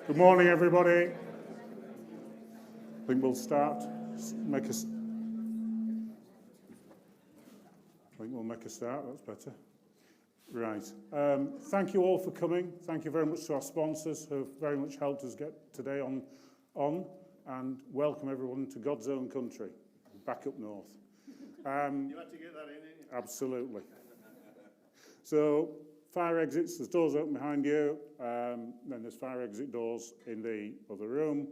Good morning, everybody. I think we'll start. Make a start. That's better. Right. Thank you all for coming. Thank you very much to our sponsors who have very much helped us get today on, and welcome everyone to God's own country, back up north. You had to get that in, didn't you? Absolutely. So, fire exits, there's doors open behind you, then there's fire exit doors in the other room.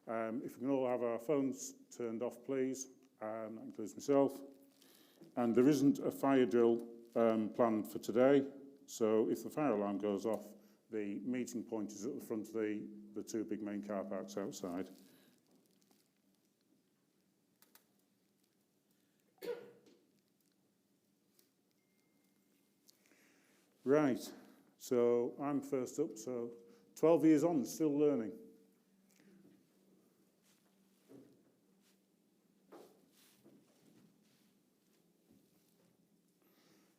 If we can all have our phones turned off, please. That includes myself. And there isn't a fire drill planned for today, so if the fire alarm goes off, the meeting point is at the front of the two big main car parks outside. Right, so I'm first up, so 12 years on, still learning.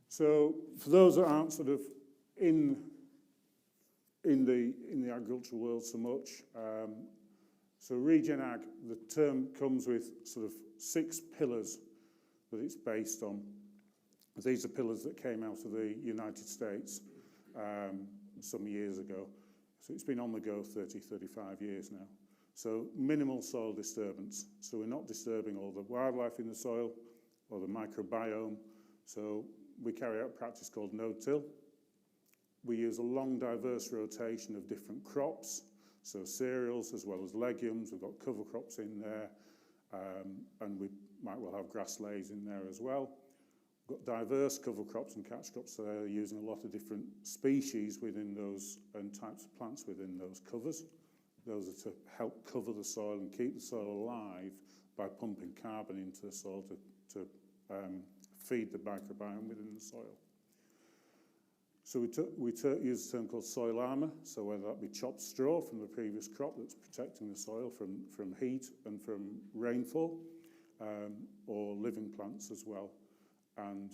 So for those that aren't sort of in the agricultural world so much, so Regen Ag, the term comes with sort of 6 pillars that it's based on. These are pillars that came out of the United States some years ago. So it's been on the go 30, 35 years now. So minimal soil disturbance. So we're not disturbing all the wildlife in the soil or the microbiome. So we carry out a practice called no-till. We use a long, diverse rotation of different crops. So cereals as well as legumes. We've got cover crops in there. And we might well have grass lays in there as well. We've got diverse cover crops and catch crops, so they're using a lot of different species within those and types of plants within those covers. Those are to help cover the soil and keep the soil alive by pumping carbon into the soil to feed the microbiome within the soil. So we use a term called soil armour, so whether that be chopped straw from the previous crop that's protecting the soil from heat and from rainfall, or living plants as well. And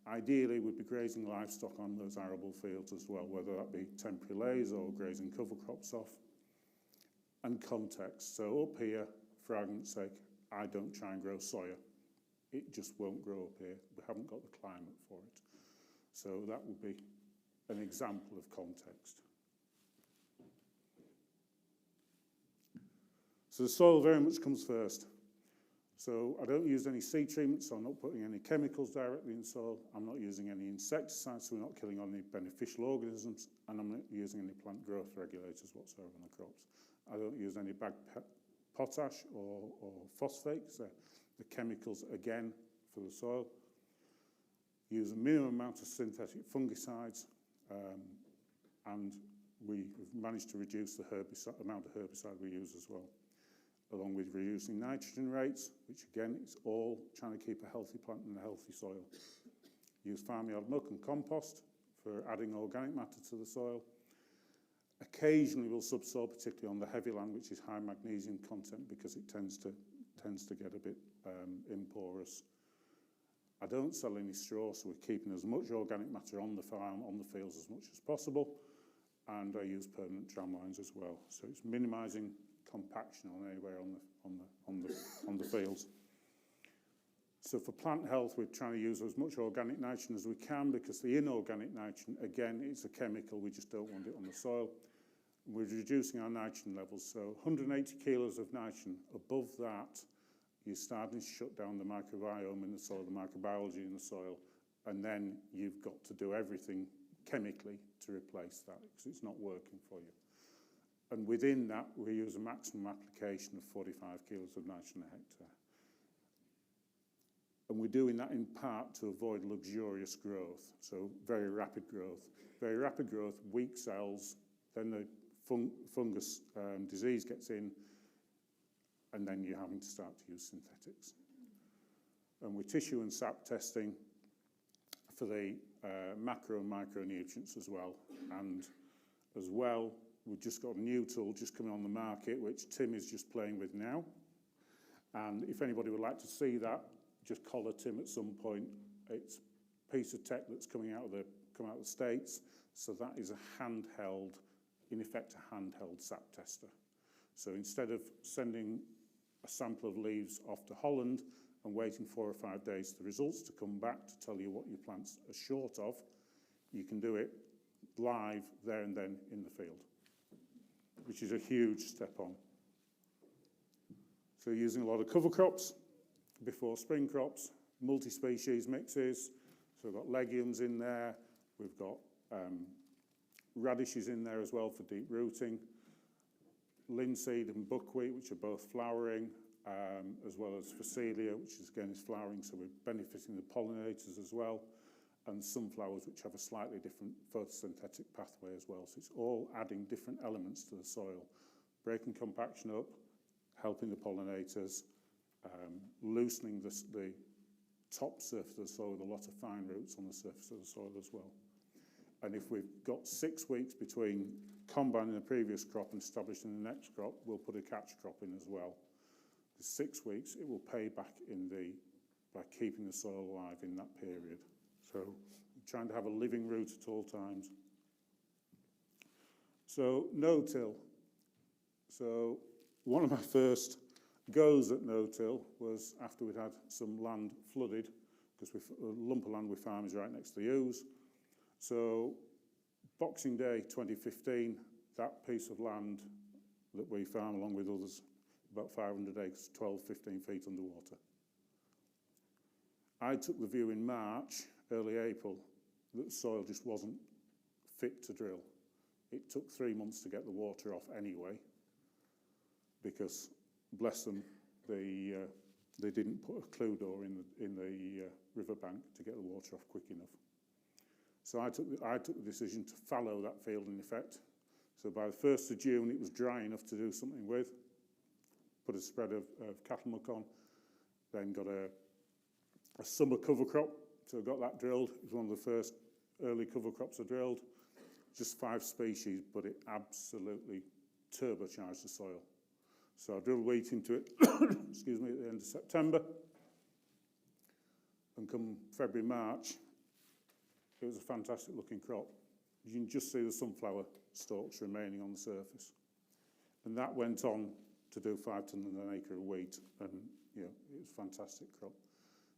ideally we'd be grazing livestock on those arable fields as well, whether that be temporary lays or grazing cover crops off. And context, so up here, for argument's sake, I don't try and grow soya. It just won't grow up here. We haven't got the climate for it. So that would be an example of context. So the soil very much comes first. So I don't use any seed treatment, so I'm not putting any chemicals directly in soil. I'm not using any insecticides, so we're not killing any beneficial organisms, and I'm not using any plant growth regulators whatsoever on the crops. I don't use any bagged potash or phosphate, so the chemicals again for the soil. Use a minimum amount of synthetic fungicides, and we've managed to reduce the amount of herbicide we use as well, along with reducing nitrogen rates, which again is all trying to keep a healthy plant in a healthy soil. Use farmyard muck and compost for adding organic matter to the soil. Occasionally we'll subsoil, particularly on the heavy land, which is high magnesium content, because it tends to get a bit imporous. I don't sell any straw, so we're keeping as much organic matter on the farm, on the fields as much as possible, and I use permanent tram lines as well. So it's minimising compaction on anywhere on the fields. So for plant health, we're trying to use as much organic nitrogen as we can, because the inorganic nitrogen, again, it's a chemical, we just don't want it on the soil. We're reducing our nitrogen levels, so 180 kilos of nitrogen. Above that, you're starting to shut down the microbiome in the soil, the microbiology in the soil, and then you've got to do everything chemically to replace that, because it's not working for you. And within that, we use a maximum application of 45 kilos of nitrogen a hectare. And we're doing that in part to avoid luxurious growth, so very rapid growth. Very rapid growth, weak cells, then the fungus disease gets in, and then you're having to start to use synthetics. And we're tissue and sap testing for the macro and micronutrients as well. And as well, we've just got a new tool just coming on the market, which Tim is just playing with now. And if anybody would like to see that, just collar Tim at some point. It's a piece of tech that's coming out of the States. So that is a handheld in effect a handheld sap tester. So instead of sending a sample of leaves off to Holland and waiting 4 or 5 days for the results to come back to tell you what your plants are short of, you can do it live there and then in the field, which is a huge step on. So using a lot of cover crops before spring crops, multi-species mixes. So we've got legumes in there, we've got radishes in there as well for deep rooting, linseed and buckwheat, which are both flowering, as well as phacelia, which is again is flowering, so we're benefiting the pollinators as well, and sunflowers, which have a slightly different photosynthetic pathway as well. So it's all adding different elements to the soil, breaking compaction up, helping the pollinators, loosening the top surface of the soil with a lot of fine roots on the surface of the soil as well. And if we've got 6 weeks between combining the previous crop and establishing the next crop, we'll put a catch crop in as well. The 6 weeks, it will pay back by keeping the soil alive in that period. So trying to have a living root at all times. So no-till. So one of my first goes at no-till was after we'd had some land flooded, because a lump of land we farm is right next to the Ouse. So Boxing Day 2015, that piece of land that we farm along with others, about 500 acres, 12, 15 feet underwater. I took the view in March, early April, that the soil just wasn't fit to drill. It took 3 months to get the water off anyway, because, bless them, they didn't put a clue door in the riverbank to get the water off quick enough. So I took the decision to fallow that field in effect. So by the 1st of June, it was dry enough to do something with. Put a spread of cattle muck on, then got a summer cover crop. So I got that drilled. It was one of the first early cover crops I drilled. Just 5 species, but it absolutely turbocharged the soil. So I drilled wheat into it, excuse me, at the end of September. And come February, March, it was a fantastic looking crop. You can just see the sunflower stalks remaining on the surface. And that went on to do 5 tonnes an acre of wheat. And you know, it was a fantastic crop.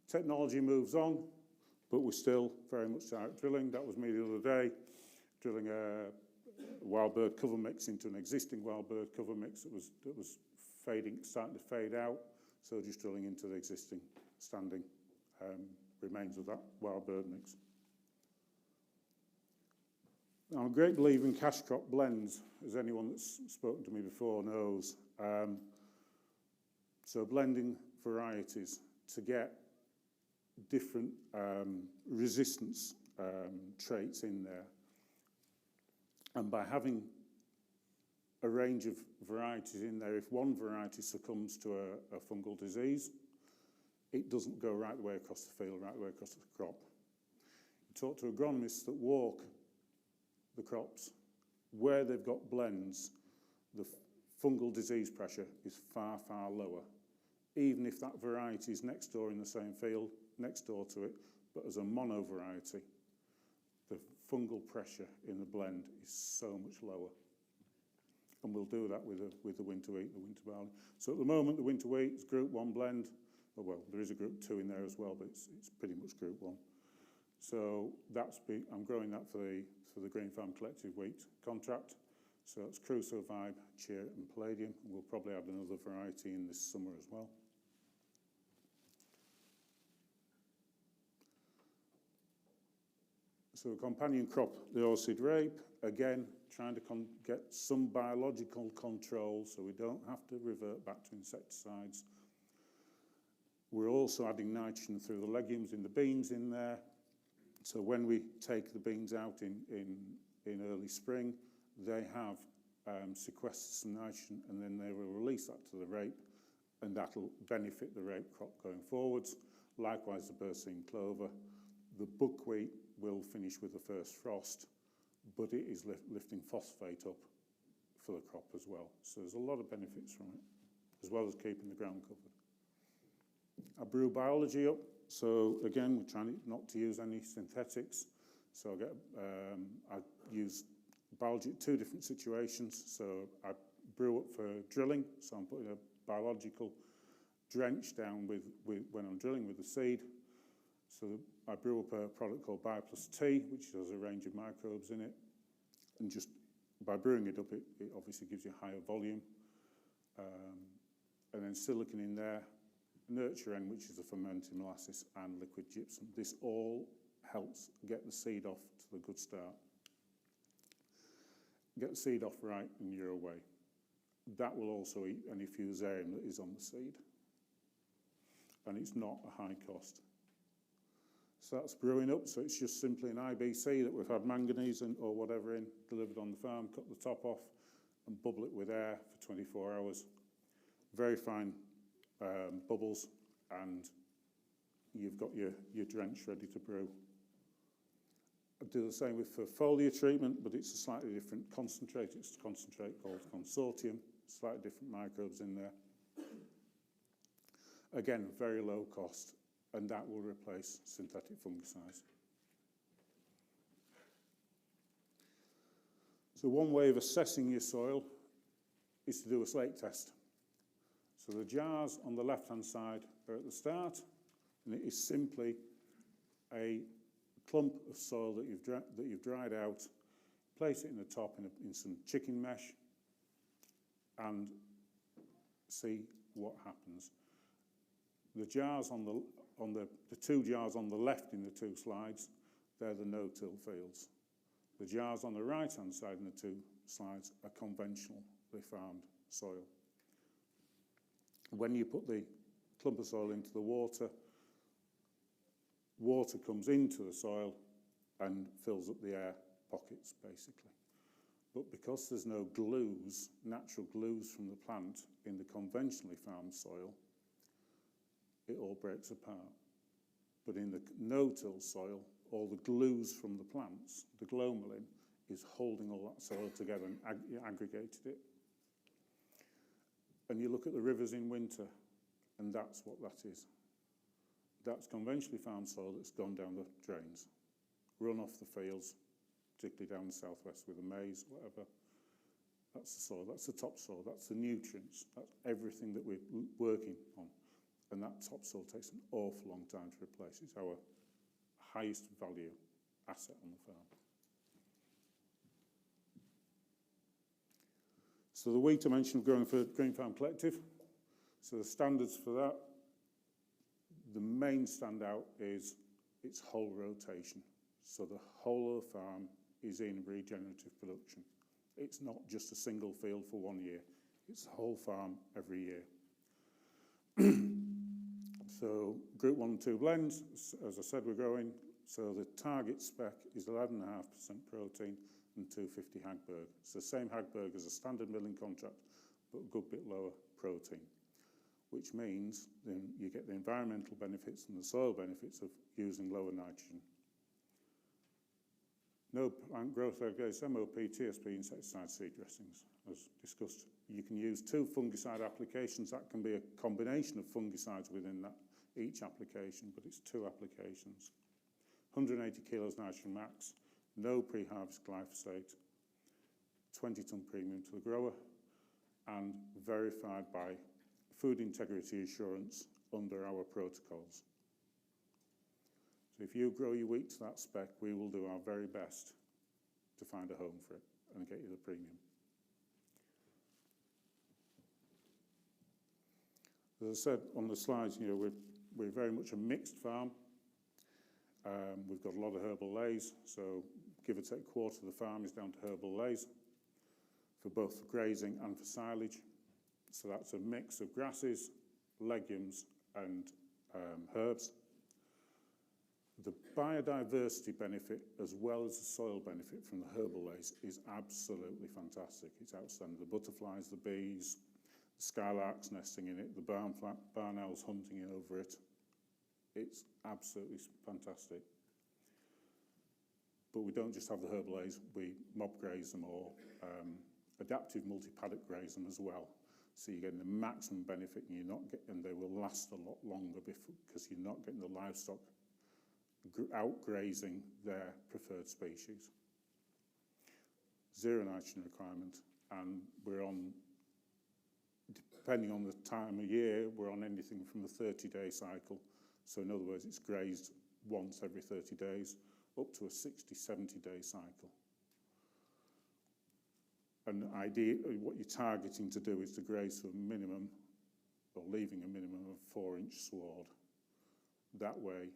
Technology moves on, but we're still very much out drilling. That was me the other day, drilling a wild bird cover mix into an existing wild bird cover mix that was starting to fade out. So just drilling into the existing standing remains of that wild bird mix. Now, I'm a great believer in cash crop blends, as anyone that's spoken to me before knows. So blending varieties to get different resistance traits in there. And by having a range of varieties in there, if one variety succumbs to a fungal disease, it doesn't go right the way across the field, right the way across the crop. You talk to agronomists that walk the crops, where they've got blends, the fungal disease pressure is far, far lower. Even if that variety is next door in the same field, next door to it, but as a mono variety, the fungal pressure in the blend is so much lower. And we'll do that with the winter wheat, the winter barley. So at the moment, the winter wheat is Group 1 blend. Oh, well, there is a Group 2 in there as well, but it's pretty much Group 1. So I'm growing that for the Green Farm Collective Wheat contract. So it's Crusoe, Vibe, Cheer and Palladium. And we'll probably add another variety in this summer as well. So a companion crop, the oilseed rape, again, trying to get some biological control so we don't have to revert back to insecticides. We're also adding nitrogen through the legumes in the beans in there. So when we take the beans out in early spring, they have sequestered some nitrogen, and then they will release that to the rape, and that'll benefit the rape crop going forwards. Likewise, the berseem clover. The buckwheat will finish with the first frost, but it is lifting phosphate up for the crop as well. So there's a lot of benefits from it, as well as keeping the ground covered. I brew biology up. So again, we're trying not to use any synthetics. So I use biology, two different situations. So I brew up for drilling, so I'm putting a biological drench down with when I'm drilling with the seed. So I brew up a product called Bio Plus T, which has a range of microbes in it. And just by brewing it up, it obviously gives you a higher volume. And then silicon in there, Nurture N, which is a fermented molasses, and liquid gypsum. This all helps get the seed off to the good start. Get the seed off right and you're away. That will also eat any fusarium that is on the seed. And it's not a high cost. So that's brewing up, so it's just simply an IBC that we've had manganese or whatever in, delivered on the farm, cut the top off and bubble it with air for 24 hours. Very fine bubbles, and you've got your drench ready to brew. I do the same with for foliar treatment, but it's a slightly different concentrate. It's a concentrate called consortium, slightly different microbes in there. Again, very low cost, and that will replace synthetic fungicides. So one way of assessing your soil is to do a slate test. So the jars on the left-hand side are at the start, and it is simply a clump of soil that you've dried out, place it in the top in some chicken mesh, and see what happens. The jars on the two jars on the left in the two slides, they're the no-till fields. The jars on the right-hand side in the two slides are conventionally farmed soil. When you put the clump of soil into the water, water comes into the soil and fills up the air pockets, basically. But because there's no glues, natural glues from the plant in the conventionally farmed soil, it all breaks apart. But in the no-till soil, all the glues from the plants, the glomalin, is holding all that soil together and aggregated it. And you look at the rivers in winter, and that's what that is. That's conventionally farmed soil that's gone down the drains, run off the fields, particularly down the southwest with the maize, whatever. That's the soil, that's the topsoil, that's the nutrients, that's everything that we're working on. And that topsoil takes an awful long time to replace. It's our highest value asset on the farm. So the wheat I mentioned growing for Green Farm Collective. So the standards for that, the main standout is its whole rotation. So the whole of the farm is in regenerative production. It's not just a single field for 1 year. It's the whole farm every year. So group 1 and 2 blends, as I said, we're growing. So the target spec is 11.5% protein and 250 Hagberg. It's the same Hagberg as a standard milling contract, but a good bit lower protein, which means then you get the environmental benefits and the soil benefits of using lower nitrogen. No plant growth regulates MOP, TSP, insecticide seed dressings. As discussed, you can use 2 fungicide applications. That can be a combination of fungicides within that each application, but it's 2 applications. 180 kilos nitrogen max, no pre-harvest glyphosate, 20-ton premium to the grower, and verified by Food Integrity Assurance under our protocols. So if you grow your wheat to that spec, we will do our very best to find a home for it and get you the premium. As I said on the slides, we're very much a mixed farm. We've got a lot of herbal lays, so give or take a quarter of the farm is down to herbal lays for both grazing and for silage. So that's a mix of grasses, legumes and herbs. The biodiversity benefit as well as the soil benefit from the herbal lays is absolutely fantastic. It's outstanding. The butterflies, the bees, the skylarks nesting in it, the barn owls hunting over it. It's absolutely fantastic. But we don't just have the herbal lays, we mob graze them or adaptive multi-paddock graze them as well. So you're getting the maximum benefit and they will last a lot longer because you're not getting the livestock outgrazing their preferred species. zero nitrogen requirement, and we're on, depending on the time of year, we're on anything from a 30-day cycle. So in other words, it's grazed once every 30 days, up to a 60, 70-day cycle. And ideally, what you're targeting to do is to graze to a minimum, or leaving a minimum of 4-inch sward. That way,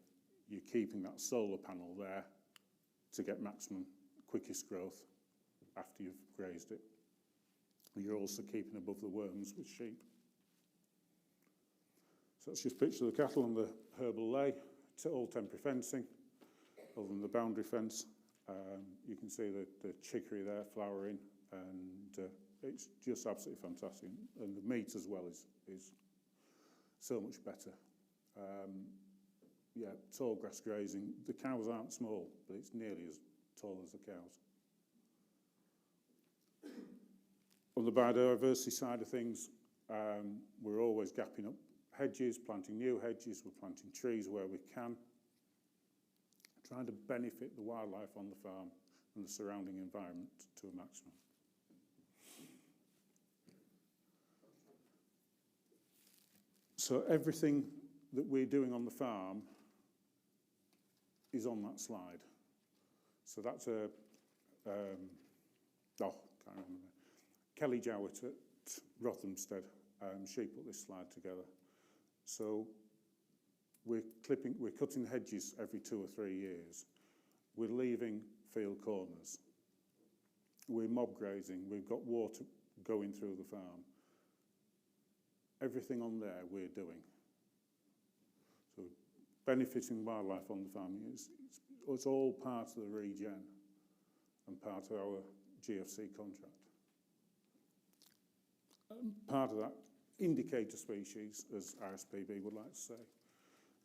you're keeping that solar panel there to get maximum, quickest growth after you've grazed it. You're also keeping above the worms with sheep. So that's just a picture of the cattle on the herbal lay. It's all temporary fencing, other than the boundary fence. You can see the chicory there flowering, and it's just absolutely fantastic. And the meat as well is so much better. Yeah, tall grass grazing. The cows aren't small, but it's nearly as tall as the cows. On the biodiversity side of things, we're always gapping up hedges, planting new hedges, we're planting trees where we can, trying to benefit the wildlife on the farm and the surrounding environment to a maximum. So everything that we're doing on the farm is on that slide. So that's can't remember. Kelly Jowett at Rothamsted, she put this slide together. So we're cutting hedges every 2 or 3 years. We're leaving field corners. We're mob grazing. We've got water going through the farm. Everything on there we're doing. So benefiting wildlife on the farm, it's all part of the regen and part of our GFC contract. Part of that, indicator species, as RSPB would like to say.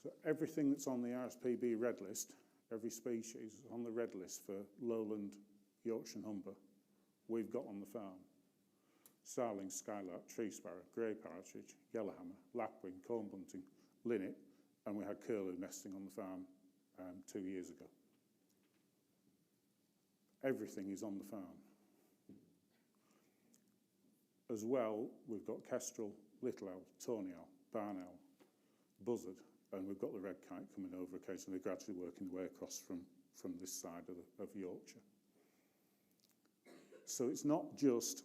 So everything that's on the RSPB red list, every species is on the red list for lowland Yorkshire Humber, we've got on the farm. Starling, skylark, tree sparrow, grey partridge, yellowhammer, lapwing, corn bunting, linnet, and we had curlew nesting on the farm 2 years ago. Everything is on the farm. As well, we've got kestrel, little owl, tawny owl, barn owl, buzzard, and we've got the red kite coming over occasionally, gradually working their way across from this side of Yorkshire. So it's not just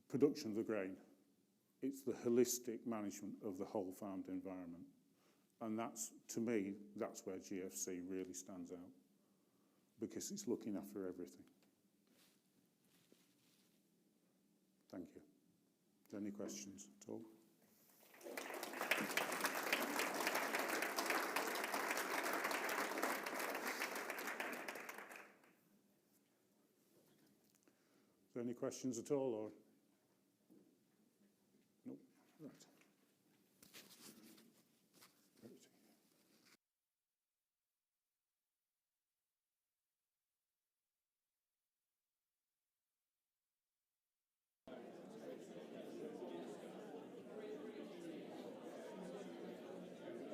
production of the grain, it's the holistic management of the whole farmed environment. And that's, to me, that's where GFC really stands out, because it's looking after everything. Thank you. Is there any questions at all? Is there any questions at all, or? No. Right.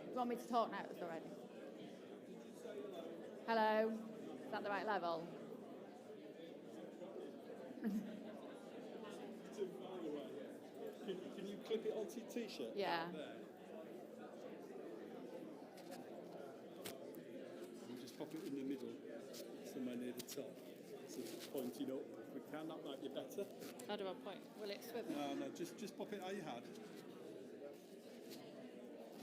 Do you want me to talk now? It's already. Hello? Is that the right level? Can you clip it onto your t-shirt? Yeah. You just pop it in the middle, somewhere near the top. So it's pointing up. If we can, that might be better. How do I point? Will it swivel? No, just pop it how you had.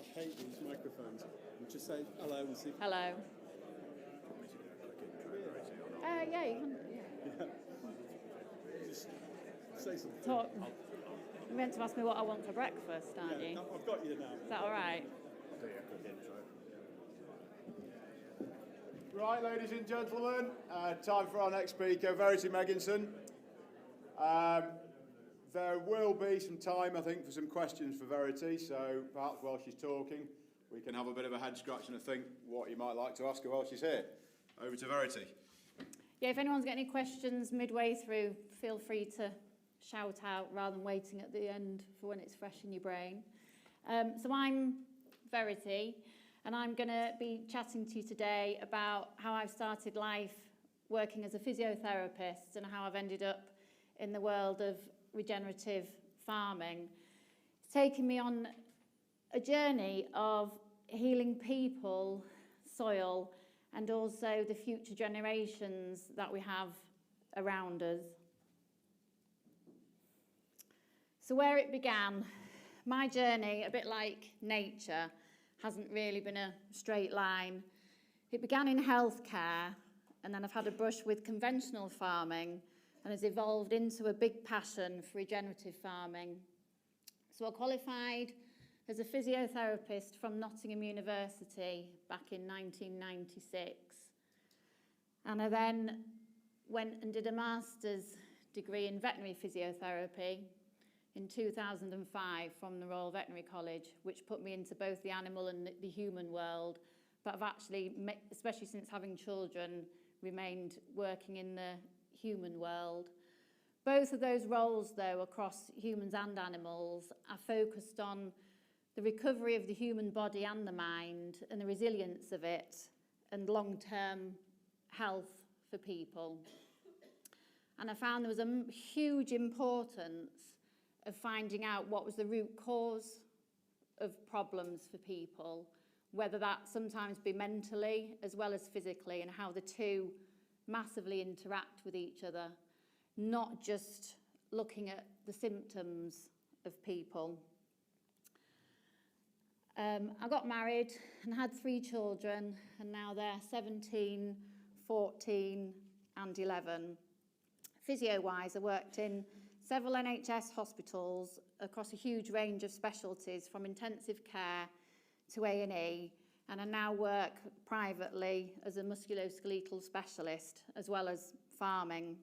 I hate these microphones. And just say hello and see. Hello. Yeah, you can. Yeah. Just say something. Talk. You're meant to ask me what I want for breakfast, aren't you? I've got you now. Is that all right? Right, ladies and gentlemen, time for our next speaker, Verity Megginson. There will be some time, I think, for some questions for Verity, so perhaps while she's talking, we can have a bit of a head scratch and think what you might like to ask her while she's here. Over to Verity. Yeah, if anyone's got any questions midway through, feel free to shout out rather than waiting at the end for when it's fresh in your brain. So I'm Verity, and I'm going to be chatting to you today about how I've started life working as a physiotherapist and how I've ended up in the world of regenerative farming. It's taken me on a journey of healing people, soil, and also the future generations that we have around us. So where it began, my journey, a bit like nature, hasn't really been a straight line. It began in healthcare, and then I've had a brush with conventional farming and has evolved into a big passion for regenerative farming. So I qualified as a physiotherapist from Nottingham University back in 1996. And I then went and did a master's degree in veterinary physiotherapy in 2005 from the Royal Veterinary College, which put me into both the animal and the human world. But I've actually, especially since having children, remained working in the human world. Both of those roles, though, across humans and animals, are focused on the recovery of the human body and the mind and the resilience of it and long-term health for people. And I found there was a huge importance of finding out what was the root cause of problems for people, whether that sometimes be mentally as well as physically, and how the two massively interact with each other, not just looking at the symptoms of people. I got married and had 3 children, and now they're 17, 14 and 11. Physio-wise, I worked in several NHS hospitals across a huge range of specialties, from intensive care to A&E, and I now work privately as a musculoskeletal specialist as well as farming.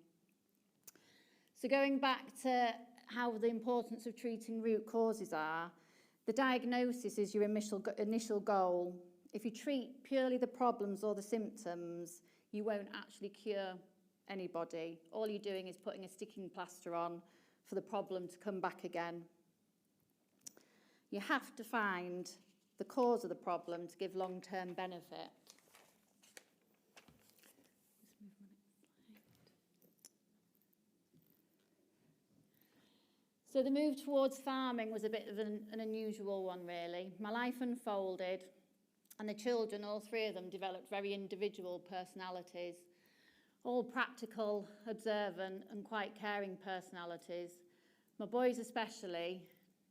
So going back to how the importance of treating root causes are, the diagnosis is your initial goal. If you treat purely the problems or the symptoms, you won't actually cure anybody. All you're doing is putting a sticking plaster on for the problem to come back again. You have to find the cause of the problem to give long-term benefit. So the move towards farming was a bit of an unusual one, really. My life unfolded, and the children, all 3 of them, developed very individual personalities, all practical, observant, and quite caring personalities. My boys especially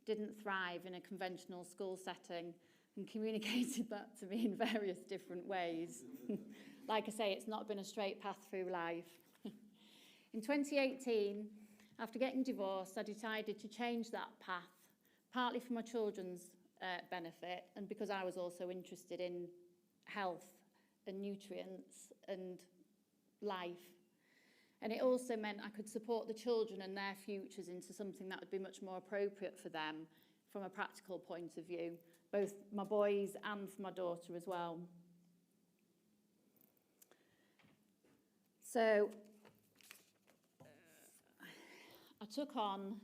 didn't thrive in a conventional school setting and communicated that to me in various different ways. Like I say, it's not been a straight path through life. In 2018, after getting divorced, I decided to change that path, partly for my children's benefit and because I was also interested in health and nutrients and life. And it also meant I could support the children and their futures into something that would be much more appropriate for them from a practical point of view, both my boys and for my daughter as well. So I took on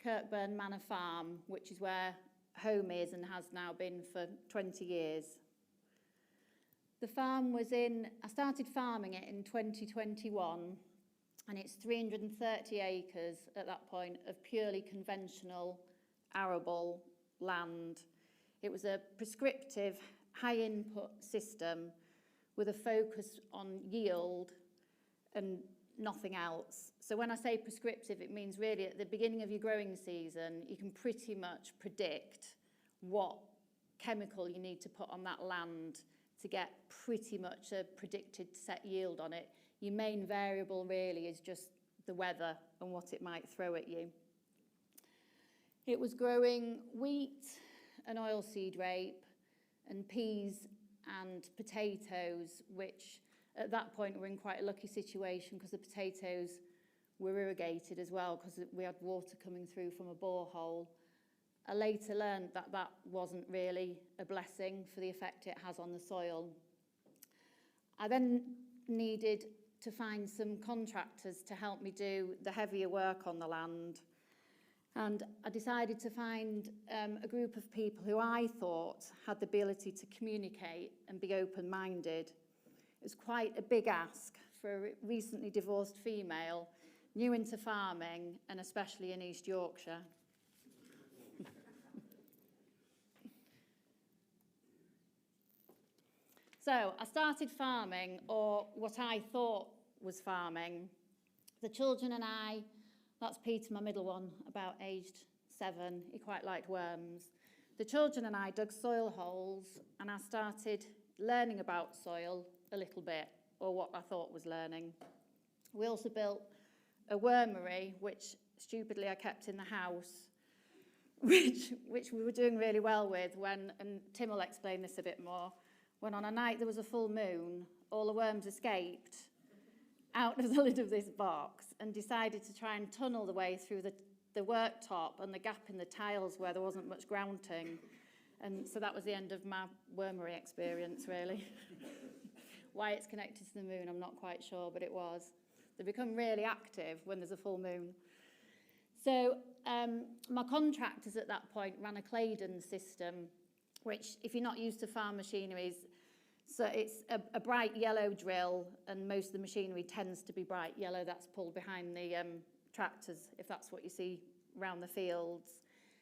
Kirkburn Manor Farm, which is where home is and has now been for 20 years. The farm I started farming it in 2021, and it's 330 acres at that point of purely conventional arable land. It was a prescriptive, high input system with a focus on yield and nothing else. So when I say prescriptive, it means really at the beginning of your growing season, you can pretty much predict what chemical you need to put on that land to get pretty much a predicted set yield on it. Your main variable really is just the weather and what it might throw at you. It was growing wheat and oilseed rape and peas and potatoes, which at that point were in quite a lucky situation because the potatoes were irrigated as well because we had water coming through from a borehole. I later learned that that wasn't really a blessing for the effect it has on the soil. I then needed to find some contractors to help me do the heavier work on the land. And I decided to find a group of people who I thought had the ability to communicate and be open-minded. It was quite a big ask for a recently divorced female, new into farming, and especially in East Yorkshire. So I started farming, or what I thought was farming. The children and I, that's Peter, my middle one, about aged 7, he quite liked worms. The children and I dug soil holes, and I started learning about soil a little bit, or what I thought was learning. We also built a wormery, which stupidly I kept in the house, which we were doing really well with when, and Tim will explain this a bit more, when on a night there was a full moon, all the worms escaped out of the lid of this box and decided to try and tunnel the way through the worktop and the gap in the tiles where there wasn't much grouting. And so that was the end of my wormery experience, really. Why it's connected to the moon, I'm not quite sure, but it was. They become really active when there's a full moon. So my contractors at that point ran a Claydon system, which, if you're not used to farm machineries, so it's a bright yellow drill, and most of the machinery tends to be bright yellow. That's pulled behind the tractors, if that's what you see around the fields.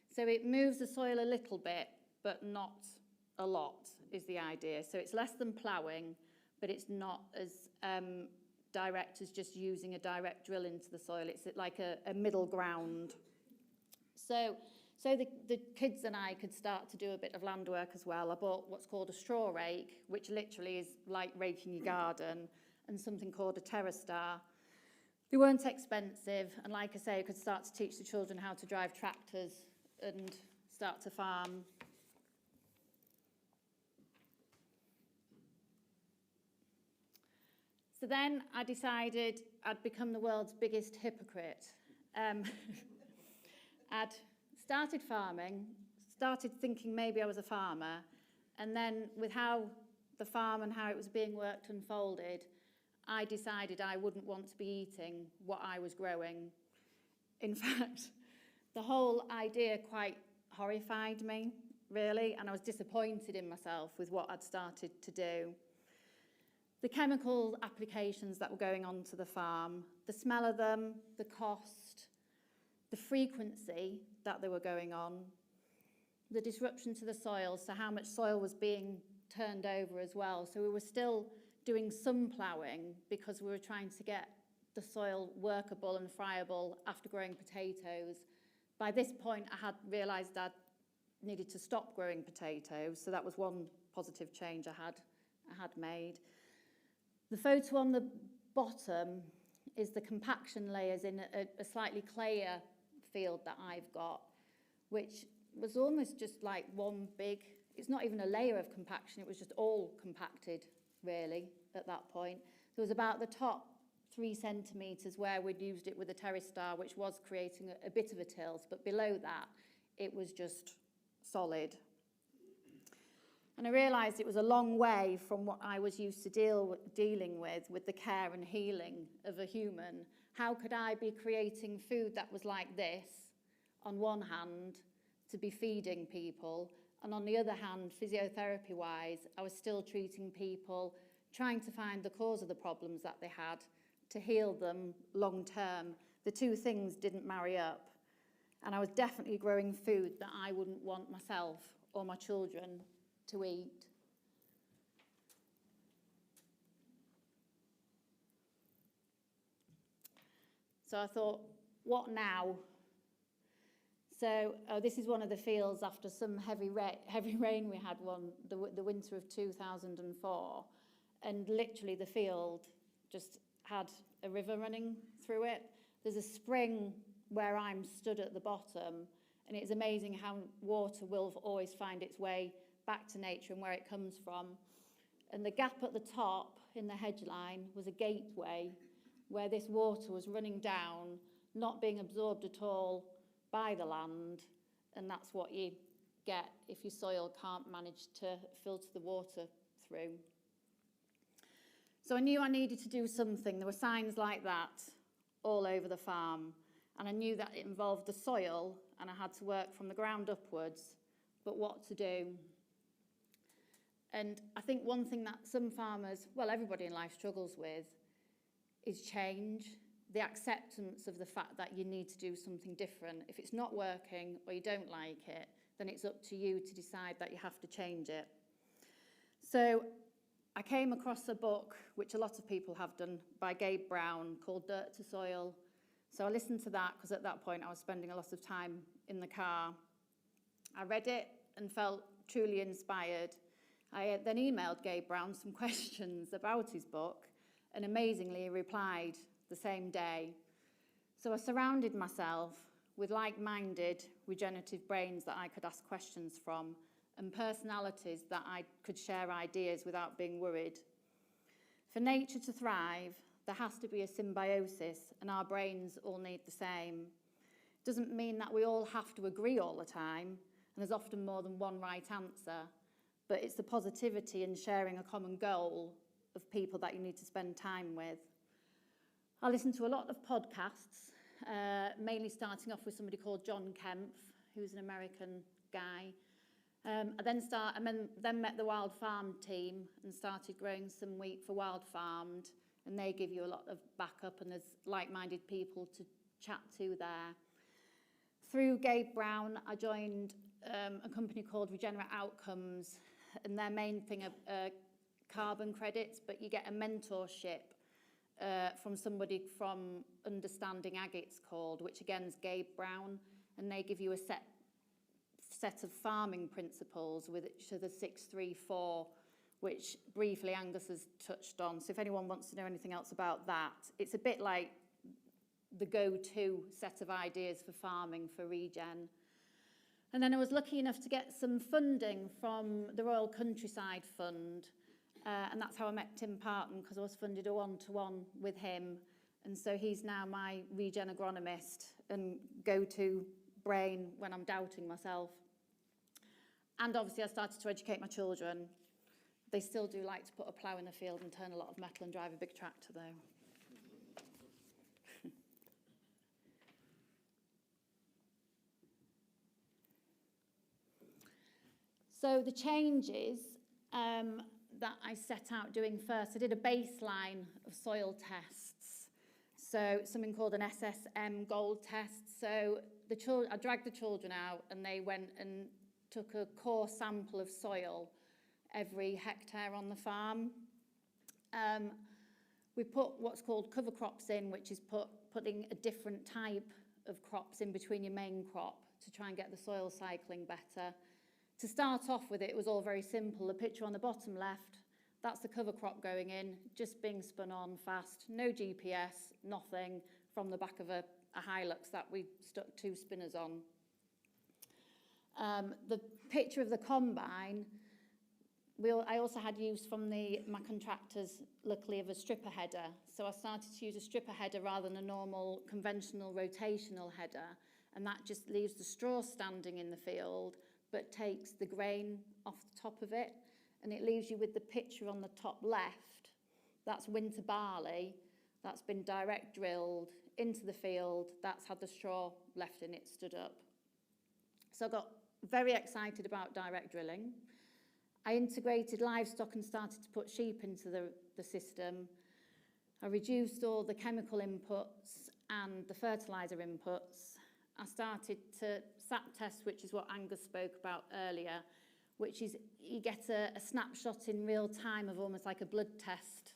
So it moves the soil a little bit, but not a lot, is the idea. So it's less than ploughing, but it's not as direct as just using a direct drill into the soil. It's like a middle ground. So the kids and I could start to do a bit of land work as well. I bought what's called a straw rake, which literally is like raking your garden, and something called a terra star. They weren't expensive, and like I say, I could start to teach the children how to drive tractors and start to farm. So then I decided I'd become the world's biggest hypocrite. I'd started farming, started thinking maybe I was a farmer, and then with how the farm and how it was being worked unfolded, I decided I wouldn't want to be eating what I was growing. In fact, the whole idea quite horrified me, really, and I was disappointed in myself with what I'd started to do. The chemical applications that were going on to the farm, the smell of them, the cost, the frequency that they were going on, the disruption to the soil, so how much soil was being turned over as well. So we were still doing some ploughing because we were trying to get the soil workable and friable after growing potatoes. By this point, I had realised I needed to stop growing potatoes, so that was one positive change I had made. The photo on the bottom is the compaction layers in a slightly clayer field that I've got, which was almost just like one big, it's not even a layer of compaction, it was just all compacted, really, at that point. There was about the top 3 centimetres where we'd used it with a terra star, which was creating a bit of a tilt, but below that, it was just solid. And I realised it was a long way from what I was used to dealing with the care and healing of a human. How could I be creating food that was like this, on one hand, to be feeding people, and on the other hand, physiotherapy-wise, I was still treating people, trying to find the cause of the problems that they had, to heal them long term. The two things didn't marry up. And I was definitely growing food that I wouldn't want myself or my children to eat. So I thought, what now? So this is one of the fields after some heavy rain we had the winter of 2004, and literally the field just had a river running through it. There's a spring where I'm stood at the bottom, and it's amazing how water will always find its way back to nature and where it comes from. And the gap at the top in the hedge line was a gateway where this water was running down, not being absorbed at all by the land, and that's what you get if your soil can't manage to filter the water through. So I knew I needed to do something. There were signs like that all over the farm, and I knew that it involved the soil, and I had to work from the ground upwards, but what to do? And I think one thing that some farmers, well, everybody in life struggles with, is change, the acceptance of the fact that you need to do something different. If it's not working or you don't like it, then it's up to you to decide that you have to change it. So I came across a book, which a lot of people have done, by Gabe Brown, called Dirt to Soil. So I listened to that because at that point I was spending a lot of time in the car. I read it and felt truly inspired. I then emailed Gabe Brown some questions about his book, and amazingly he replied the same day. So I surrounded myself with like-minded regenerative brains that I could ask questions from, and personalities that I could share ideas without being worried. For nature to thrive, there has to be a symbiosis, and our brains all need the same. It doesn't mean that we all have to agree all the time, and there's often more than one right answer, but it's the positivity and sharing a common goal of people that you need to spend time with. I listen to a lot of podcasts, mainly starting off with somebody called John Kempf, who's an American guy. I then met the Wild Farm team and started growing some wheat for Wild Farmed, and they give you a lot of backup, and there's like-minded people to chat to there. Through Gabe Brown, I joined a company called Regenerate Outcomes, and their main thing are carbon credits, but you get a mentorship from somebody from Understanding Ag, it's called, which again is Gabe Brown, and they give you a set of farming principles, which are the 634, which briefly Angus has touched on. So if anyone wants to know anything else about that, it's a bit like the go-to set of ideas for farming for regen. And then I was lucky enough to get some funding from the Royal Countryside Fund, and that's how I met Tim Parton, because I was funded a one-to-one with him, and so he's now my regen agronomist and go-to brain when I'm doubting myself. And obviously I started to educate my children. They still do like to put a plough in the field and turn a lot of metal and drive a big tractor though. So the changes that I set out doing first, I did a baseline of soil tests. So something called an SSM gold test. So I dragged the children out and they went and took a core sample of soil every hectare on the farm. We put what's called cover crops in, which is putting a different type of crops in between your main crop to try and get the soil cycling better. To start off with, it was all very simple. The picture on the bottom left, that's the cover crop going in, just being spun on fast, no GPS, nothing, from the back of a Hilux that we stuck 2 spinners on. The picture of the combine, I also had use from my contractors, luckily, of a stripper header. So I started to use a stripper header rather than a normal conventional rotational header, and that just leaves the straw standing in the field, but takes the grain off the top of it, and it leaves you with the picture on the top left. That's winter barley, that's been direct drilled into the field, that's had the straw left in it, stood up. So I got very excited about direct drilling. I integrated livestock and started to put sheep into the system. I reduced all the chemical inputs and the fertiliser inputs. I started to sap test, which is what Angus spoke about earlier, which is you get a snapshot in real time of almost like a blood test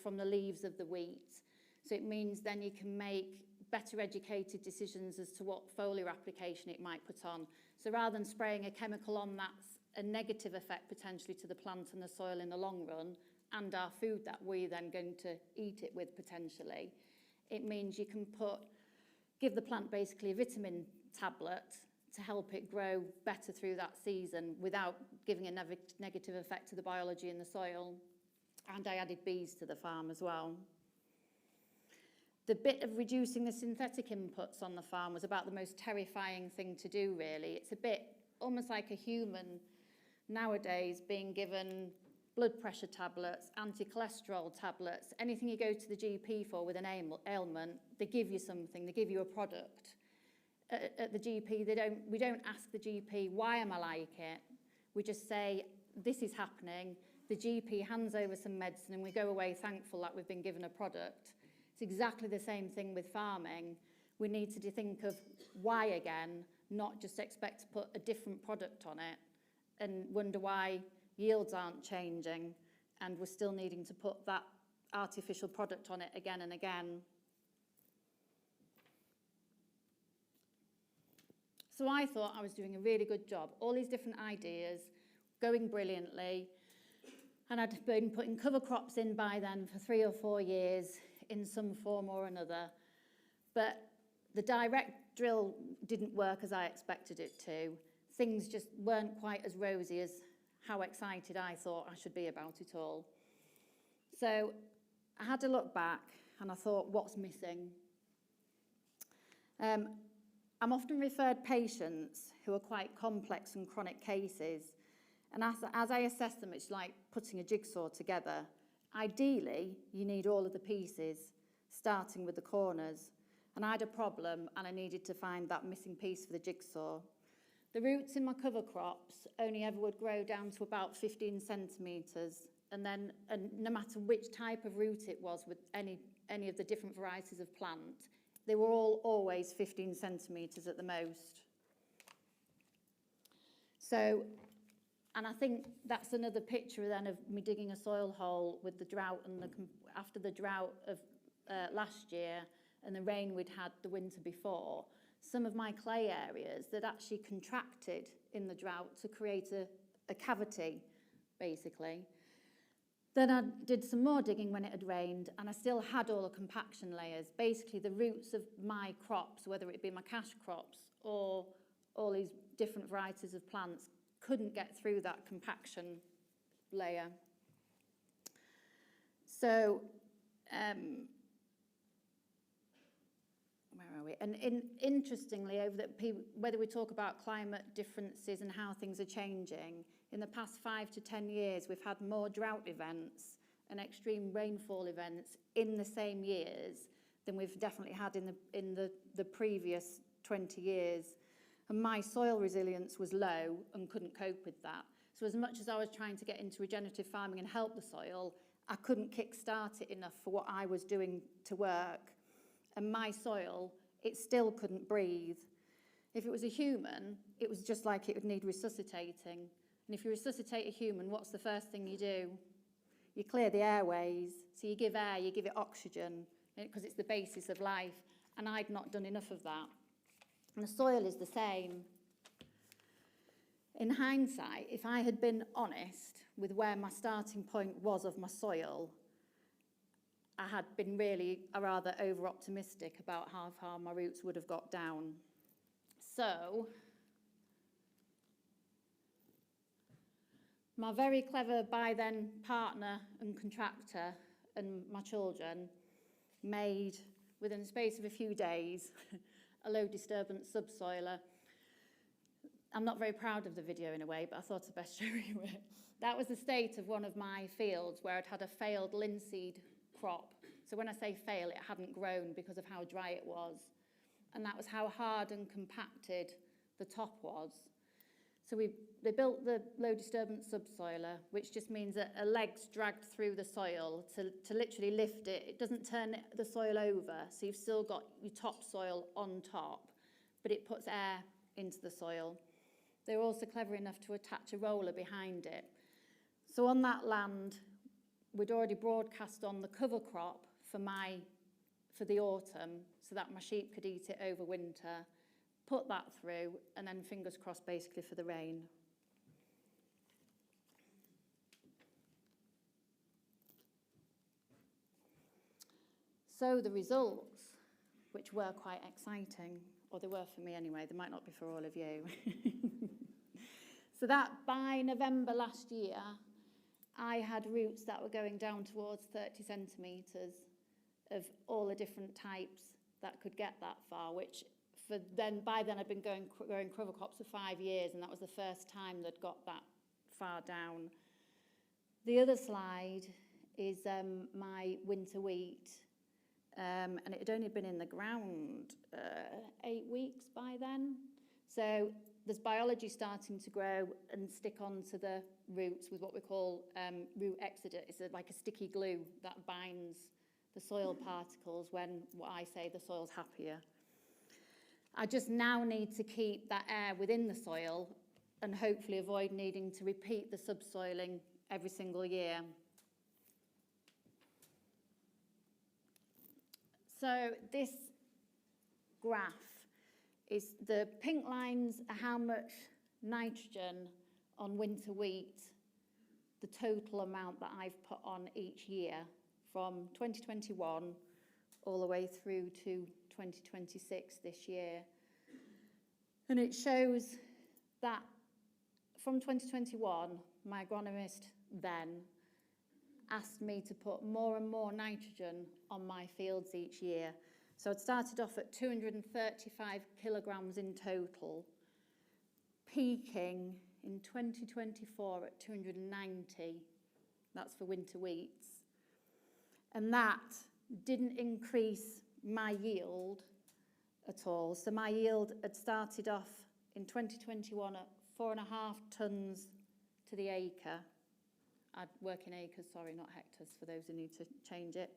from the leaves of the wheat. So it means then you can make better educated decisions as to what foliar application it might put on. So rather than spraying a chemical on that's a negative effect potentially to the plant and the soil in the long run, and our food that we're then going to eat it with potentially, it means you can give the plant basically a vitamin tablet to help it grow better through that season without giving a negative effect to the biology in the soil. And I added bees to the farm as well. The bit of reducing the synthetic inputs on the farm was about the most terrifying thing to do, really. It's a bit almost like a human nowadays being given blood pressure tablets, anti-cholesterol tablets, anything you go to the GP for with an ailment, they give you something, they give you a product. At the GP, we don't ask the GP, why am I like it? We just say, this is happening. The GP hands over some medicine and we go away thankful that we've been given a product. It's exactly the same thing with farming. We need to think of why again, not just expect to put a different product on it and wonder why yields aren't changing and we're still needing to put that artificial product on it again and again. So I thought I was doing a really good job. All these different ideas, going brilliantly. And I'd been putting cover crops in by then for 3 or 4 years in some form or another. But the direct drill didn't work as I expected it to. Things just weren't quite as rosy as how excited I thought I should be about it all. So I had to look back and I thought, what's missing? I'm often referred patients who are quite complex and chronic cases. And as I assess them, it's like putting a jigsaw together. Ideally, you need all of the pieces, starting with the corners. And I had a problem and I needed to find that missing piece for the jigsaw. The roots in my cover crops only ever would grow down to about 15 centimetres. And no matter which type of root it was with any of the different varieties of plant, they were all always 15 centimetres at the most. So, and I think that's another picture then of me digging a soil hole with the drought and after the drought of last year and the rain we'd had the winter before. Some of my clay areas that actually contracted in the drought to create a cavity, basically. Then I did some more digging when it had rained and I still had all the compaction layers. Basically the roots of my crops, whether it be my cash crops or all these different varieties of plants, couldn't get through that compaction layer. So, where are we? And interestingly, whether we talk about climate differences and how things are changing, in the past 5 to 10 years, we've had more drought events and extreme rainfall events in the same years than we've definitely had in the previous 20 years. And my soil resilience was low and couldn't cope with that. So as much as I was trying to get into regenerative farming and help the soil, I couldn't kickstart it enough for what I was doing to work. And my soil, it still couldn't breathe. If it was a human, it was just like it would need resuscitating. And if you resuscitate a human, what's the first thing you do? You clear the airways. So you give air, you give it oxygen, because it's the basis of life. And I'd not done enough of that. And the soil is the same. In hindsight, if I had been honest with where my starting point was of my soil, I had been really rather over-optimistic about how far my roots would have got down. So, my very clever by then partner and contractor and my children made, within the space of a few days, a low disturbance subsoiler. I'm not very proud of the video in a way, but I thought I'd best show you it. That was the state of one of my fields where I'd had a failed linseed crop. So when I say fail, it hadn't grown because of how dry it was. And that was how hard and compacted the top was. So they built the low disturbance subsoiler, which just means that a leg's dragged through the soil to literally lift it. It doesn't turn the soil over, so you've still got your topsoil on top, but it puts air into the soil. They were also clever enough to attach a roller behind it. So on that land, we'd already broadcast on the cover crop for the autumn, so that my sheep could eat it over winter, put that through, and then fingers crossed basically for the rain. So the results, which were quite exciting, or they were for me anyway, they might not be for all of you. So that by November last year, I had roots that were going down towards 30 centimetres of all the different types that could get that far, which by then I'd been growing cover crops for 5 years, and that was the first time they'd got that far down. The other slide is my winter wheat, and it had only been in the ground 8 weeks by then. So there's biology starting to grow and stick onto the roots with what we call root exudate. It's like a sticky glue that binds the soil particles when what I say the soil's happier. I just now need to keep that air within the soil and hopefully avoid needing to repeat the subsoiling every single year. So this graph is the pink lines are how much nitrogen on winter wheat, the total amount that I've put on each year from 2021 all the way through to 2026 this year. And it shows that from 2021, my agronomist then asked me to put more and more nitrogen on my fields each year. So I'd started off at 235 kilograms in total, peaking in 2024 at 290. That's for winter wheats. And that didn't increase my yield at all. So my yield had started off in 2021 at 4.5 tonnes to the acre. I'd work in acres, sorry, not hectares, for those who need to change it.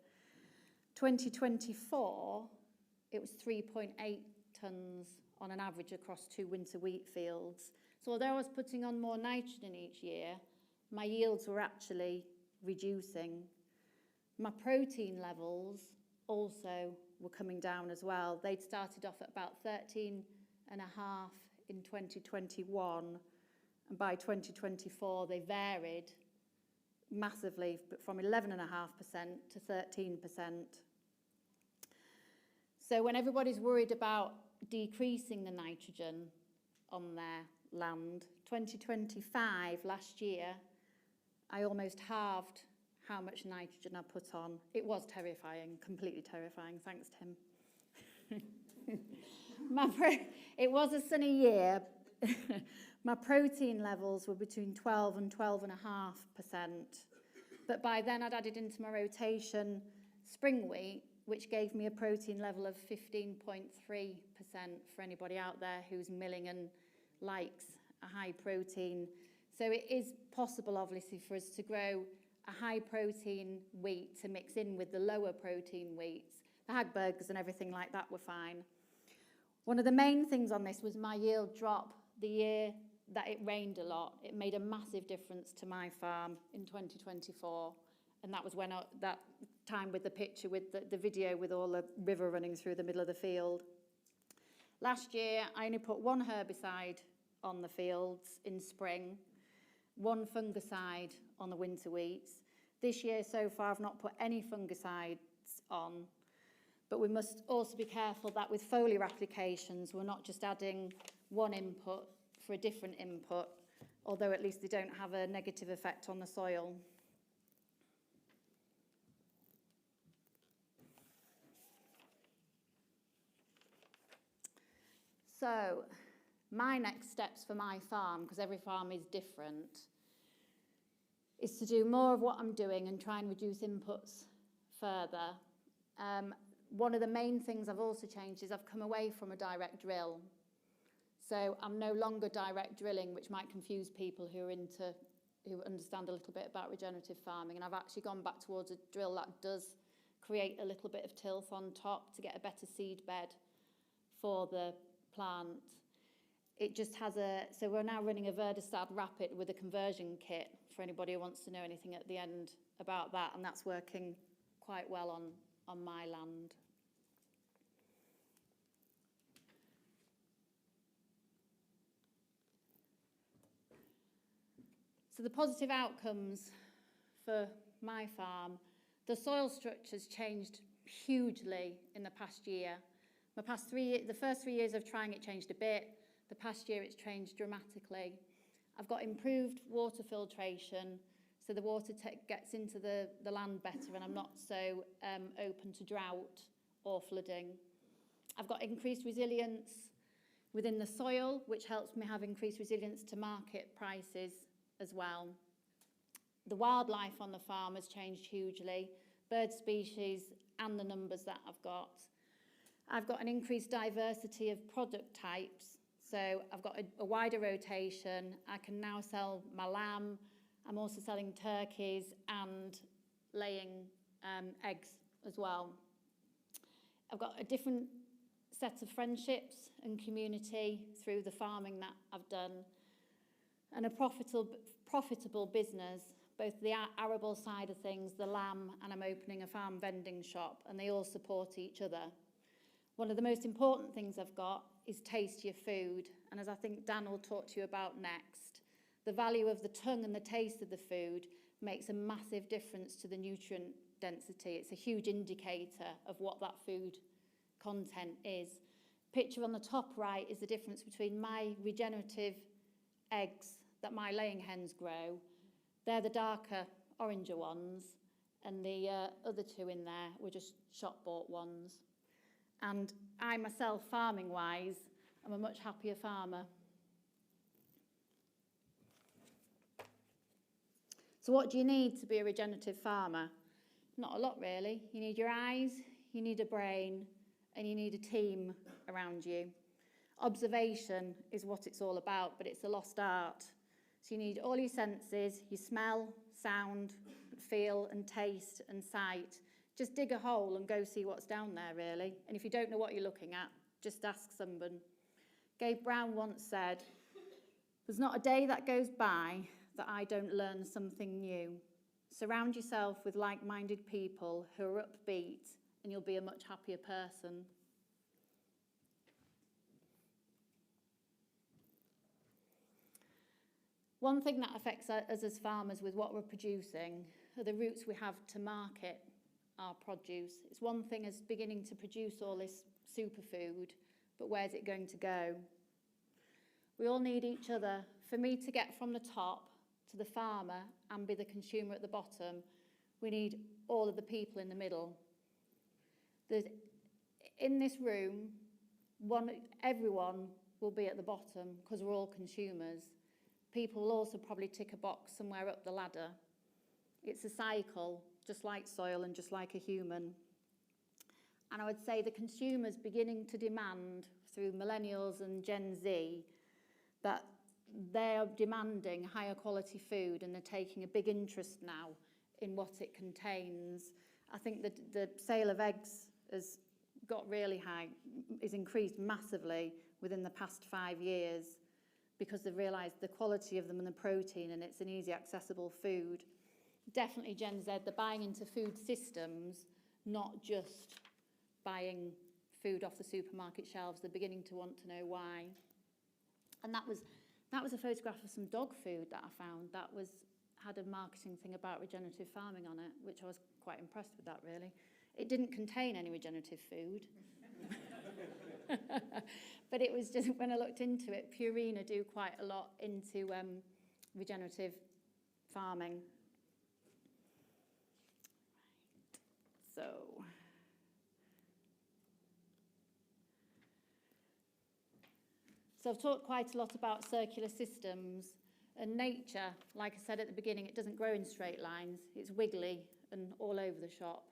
2024, it was 3.8 tonnes on an average across 2 winter wheat fields. So although I was putting on more nitrogen each year, my yields were actually reducing. My protein levels also were coming down as well. They'd started off at about 13.5 in 2021, and by 2024 they varied massively, but from 11.5% to 13%. So when everybody's worried about decreasing the nitrogen on their land, 2025, last year, I almost halved how much nitrogen I put on. It was terrifying, completely terrifying. Thanks, Tim. It was a sunny year. My protein levels were between 12 and 12.5%. But by then I'd added into my rotation spring wheat, which gave me a protein level of 15.3% for anybody out there who's milling and likes a high protein. So it is possible, obviously, for us to grow a high protein wheat to mix in with the lower protein wheats. The Hagbergs and everything like that were fine. One of the main things on this was my yield drop the year that it rained a lot. It made a massive difference to my farm in 2024. And that was when that time with the picture, with the video with all the river running through the middle of the field. Last year, I only put 1 herbicide on the fields in spring, 1 fungicide on the winter wheats. This year so far, I've not put any fungicides on, but we must also be careful that with foliar applications, we're not just adding 1 input for a different input, although at least they don't have a negative effect on the soil. So my next steps for my farm, because every farm is different, is to do more of what I'm doing and try and reduce inputs further. One of the main things I've also changed is I've come away from a direct drill. So I'm no longer direct drilling, which might confuse people who understand a little bit about regenerative farming. And I've actually gone back towards a drill that does create a little bit of tilth on top to get a better seed bed for the plant. It just has so we're now running a Verdistad Rapid with a conversion kit for anybody who wants to know anything at the end about that, and that's working quite well on my land. So the positive outcomes for my farm, the soil structure's changed hugely in the past year. The first 3 years of trying it changed a bit. The past year it's changed dramatically. I've got improved water filtration, so the water gets into the land better and I'm not so open to drought or flooding. I've got increased resilience within the soil, which helps me have increased resilience to market prices as well. The wildlife on the farm has changed hugely, bird species and the numbers that I've got. I've got an increased diversity of product types, so I've got a wider rotation. I can now sell my lamb. I'm also selling turkeys and laying eggs as well. I've got a different set of friendships and community through the farming that I've done, and a profitable business, both the arable side of things, the lamb, and I'm opening a farm vending shop, and they all support each other. One of the most important things I've got is taste your food, and as I think Dan will talk to you about next, the value of the tongue and the taste of the food makes a massive difference to the nutrient density. It's a huge indicator of what that food content is. Picture on the top right is the difference between my regenerative eggs that my laying hens grow. They're the darker, oranger ones, and the other two in there were just shop-bought ones. And I myself, farming-wise, am a much happier farmer. So what do you need to be a regenerative farmer? Not a lot, really. You need your eyes, you need a brain, and you need a team around you. Observation is what it's all about, but it's a lost art. So you need all your senses, your smell, sound, feel and taste and sight. Just dig a hole and go see what's down there, really. And if you don't know what you're looking at, just ask someone. Gabe Brown once said, "There's not a day that goes by that I don't learn something new. Surround yourself with like-minded people who are upbeat, and you'll be a much happier person." One thing that affects us as farmers with what we're producing are the routes we have to market our produce. It's one thing as beginning to produce all this superfood, but where's it going to go? We all need each other. For me to get from the top to the farmer and be the consumer at the bottom, we need all of the people in the middle. In this room, everyone will be at the bottom because we're all consumers. People will also probably tick a box somewhere up the ladder. It's a cycle, just like soil and just like a human. And I would say the consumers beginning to demand through millennials and Gen Z that they're demanding higher quality food, and they're taking a big interest now in what it contains. I think that the sale of eggs has got really high, is increased massively within the past 5 years because they've realised the quality of them and the protein, and it's an easy accessible food. Definitely Gen Z, they're buying into food systems, not just buying food off the supermarket shelves. They're beginning to want to know why. And that was a photograph of some dog food that I found that had a marketing thing about regenerative farming on it, which I was quite impressed with that, really. It didn't contain any regenerative food. But it was just, when I looked into it, Purina do quite a lot into regenerative farming. So I've talked quite a lot about circular systems, and nature, like I said at the beginning, it doesn't grow in straight lines. It's wiggly and all over the shop.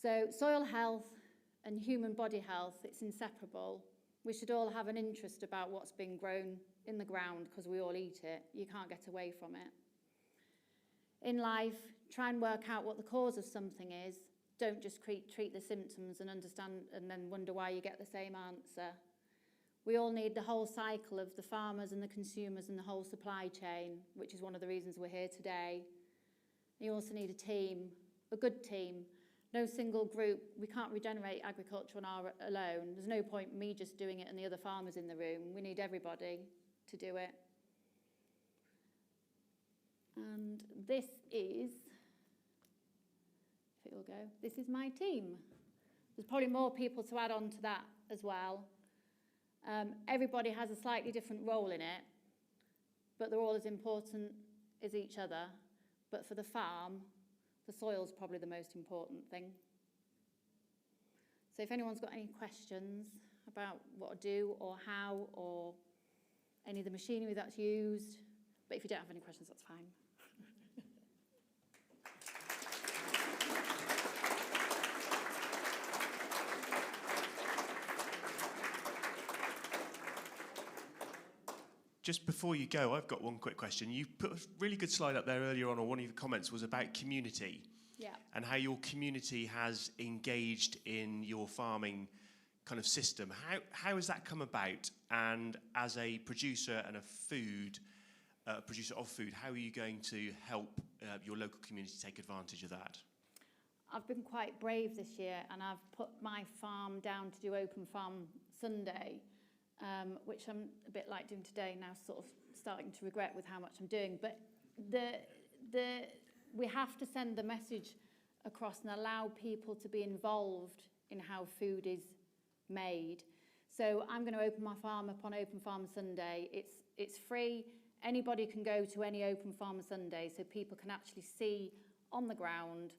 So soil health and human body health, it's inseparable. We should all have an interest about what's being grown in the ground because we all eat it. You can't get away from it. In life, try and work out what the cause of something is. Don't just treat the symptoms and understand and then wonder why you get the same answer. We all need the whole cycle of the farmers and the consumers and the whole supply chain, which is one of the reasons we're here today. You also need a team, a good team. No single group, we can't regenerate agriculture on our alone. There's no point me just doing it and the other farmers in the room. We need everybody to do it. And this is, if it will go, this is my team. There's probably more people to add on to that as well. Everybody has a slightly different role in it, but they're all as important as each other. But for the farm, the soil's probably the most important thing. So if anyone's got any questions about what to do or how or any of the machinery that's used, but if you don't have any questions, that's fine. Just before you go, I've got one quick question. You put a really good slide up there earlier on, or one of your comments was about community. Yeah. and how your community has engaged in your farming kind of system. How has that come about? And as a producer and a producer of food, how are you going to help your local community take advantage of that? I've been quite brave this year, and I've put my farm down to do Open Farm Sunday, which I'm a bit like doing today now, sort of starting to regret with how much I'm doing. But we have to send the message across and allow people to be involved in how food is made. So I'm going to open my farm up on Open Farm Sunday. It's free. Anybody can go to any Open Farm Sunday, so people can actually see on the ground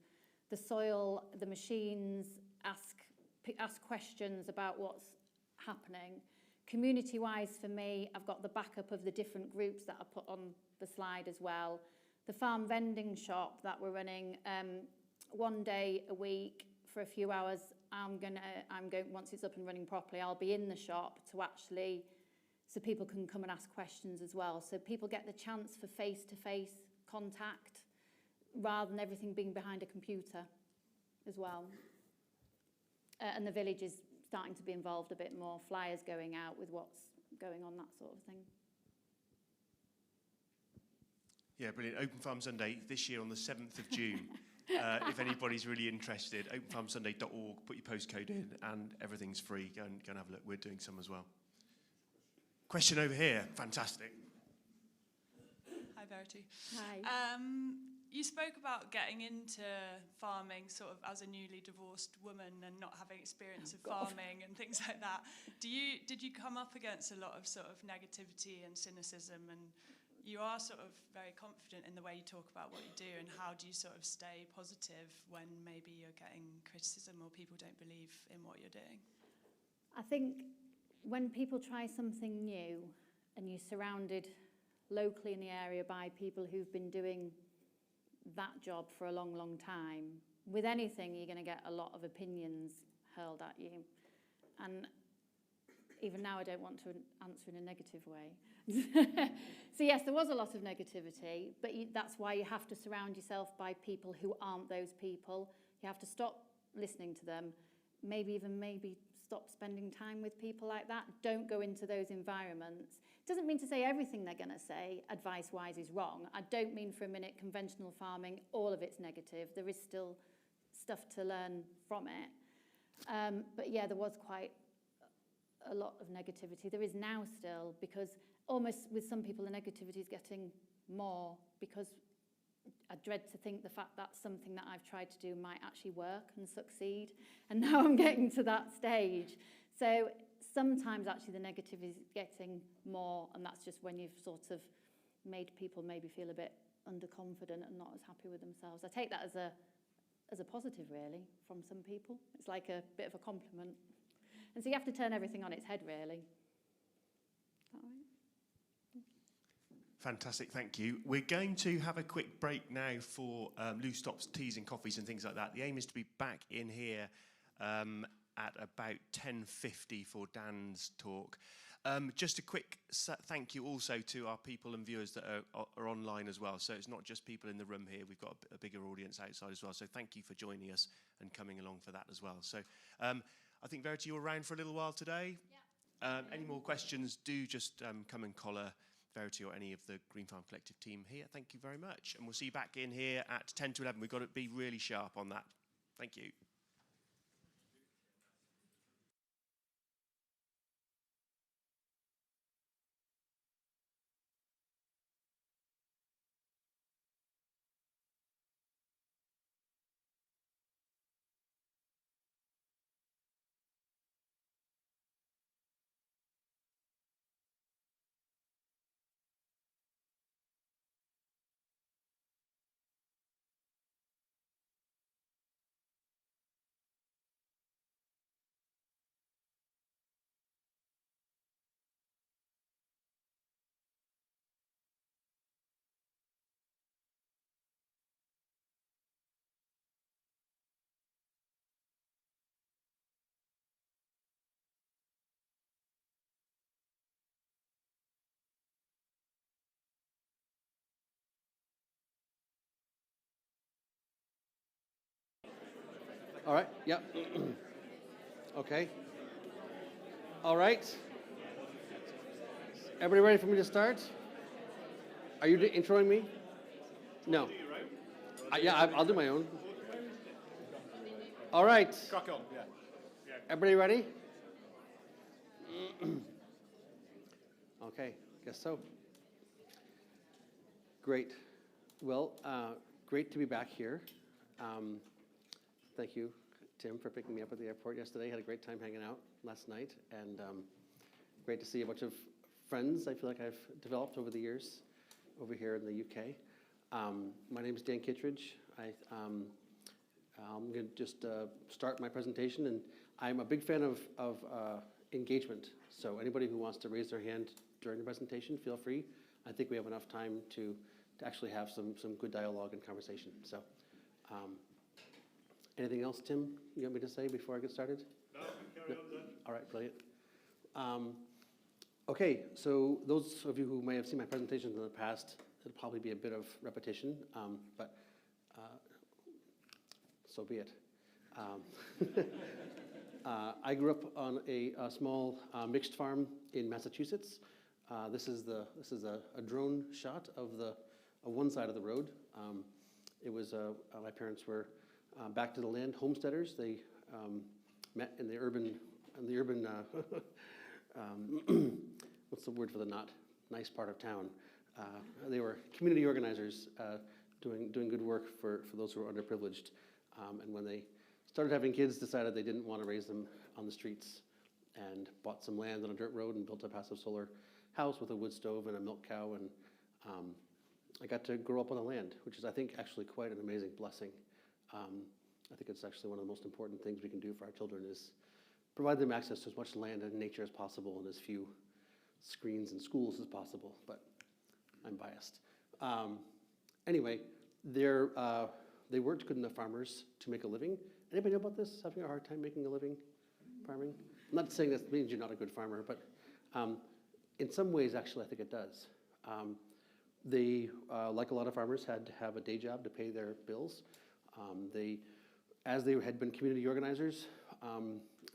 the soil, the machines, ask questions about what's happening. Community-wise for me, I've got the backup of the different groups that I put on the slide as well. The farm vending shop that we're running one day a week for a few hours. I'm going once it's up and running properly, I'll be in the shop to actually, so people can come and ask questions as well. So people get the chance for face-to-face contact rather than everything being behind a computer as well. And the village is starting to be involved a bit more, flyers going out with what's going on, that sort of thing. Yeah, brilliant. Open Farm Sunday this year on the 7th of June. If anybody's really interested, openfarmsunday.org, put your postcode in and everything's free. Go and have a look. We're doing some as well. Question over here. Fantastic. Hi, Verity. Hi. You spoke about getting into farming sort of as a newly divorced woman and not having experience of farming and things like that. Did you come up against a lot of sort of negativity and cynicism? And you are sort of very confident in the way you talk about what you do, and how do you sort of stay positive when maybe you're getting criticism or people don't believe in what you're doing? I think when people try something new and you're surrounded locally in the area by people who've been doing that job for a long, long time, with anything you're going to get a lot of opinions hurled at you. And even now I don't want to answer in a negative way. So yes, there was a lot of negativity, but that's why you have to surround yourself by people who aren't those people. You have to stop listening to them, maybe stop spending time with people like that. Don't go into those environments. Doesn't mean to say everything they're going to say, advice-wise, is wrong. I don't mean for a minute conventional farming, all of it's negative. There is still stuff to learn from it. But yeah, there was quite a lot of negativity. There is now still, because almost with some people the negativity is getting more, because I dread to think the fact that something that I've tried to do might actually work and succeed. And now I'm getting to that stage. So sometimes actually the negative is getting more, and that's just when you've sort of made people maybe feel a bit underconfident and not as happy with themselves. I take that as a positive, really, from some people. It's like a bit of a compliment. And so you have to turn everything on its head, really. Is that right? Fantastic, thank you. We're going to have a quick break now for loose stops, teas and coffees and things like that. The aim is to be back in here at about 10:50 for Dan's talk. Just a quick thank you also to our people and viewers that are online as well. So it's not just people in the room here. We've got a bigger audience outside as well. So thank you for joining us and coming along for that as well. So I think, Verity, you're around for a little while today. Yeah. Any more questions, do just come and collar Verity or any of the Green Farm Collective team here. Thank you very much. And we'll see you back in here at 10 to 11. We've got to be really sharp on that. Thank you. All right, yep. Okay. All right. Everybody ready for me to start? Are you introing me? No. Yeah, I'll do my own. All right. Crack on, yeah. Everybody ready? Okay, guess so. Great. Well, great to be back here. Thank you, Tim, for picking me up at the airport yesterday. Had a great time hanging out last night, and great to see a bunch of friends I feel like I've developed over the years over here in the UK. My name is Dan Kittredge. I'm going to just start my presentation, and I'm a big fan of engagement. So anybody who wants to raise their hand during the presentation, feel free. I think we have enough time to actually have some good dialogue and conversation. So anything else, Tim, you want me to say before I get started? No, carry on then. All right, brilliant. Okay, so those of you who may have seen my presentations in the past, it'll probably be a bit of repetition, but so be it. I grew up on a small mixed farm in Massachusetts. This is a drone shot of one side of the road. It was my parents were back to the land homesteaders. They met in the urban what's the word for the not nice part of town? They were community organizers doing good work for those who were underprivileged. And when they started having kids, decided they didn't want to raise them on the streets, and bought some land on a dirt road and built a passive solar house with a wood stove and a milk cow. And I got to grow up on the land, which is, I think, actually quite an amazing blessing. I think it's actually one of the most important things we can do for our children is provide them access to as much land and nature as possible and as few screens and schools as possible, but I'm biased. Anyway, they weren't good enough farmers to make a living. Anybody know about this? Having a hard time making a living farming? I'm not saying that means you're not a good farmer, but in some ways, actually, I think it does. They, like a lot of farmers, had to have a day job to pay their bills. As they had been community organizers,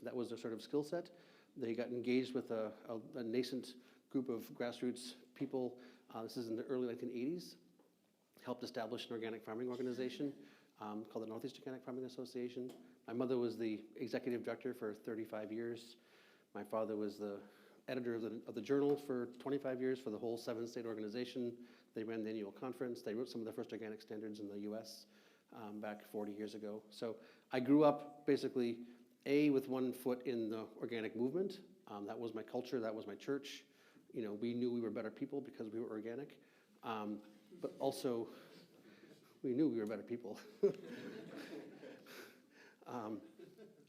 that was their sort of skill set. They got engaged with a nascent group of grassroots people. This is in the early 1980s. Helped establish an organic farming organization called the Northeast Organic Farming Association. My mother was the executive director for 35 years. My father was the editor of the journal for 25 years for the whole 7-state organization. They ran the annual conference. They wrote some of the first organic standards in the US back 40 years ago. So I grew up basically, with one foot in the organic movement. That was my culture, that was my church. You know, we knew we were better people because we were organic. But also, we knew we were better people.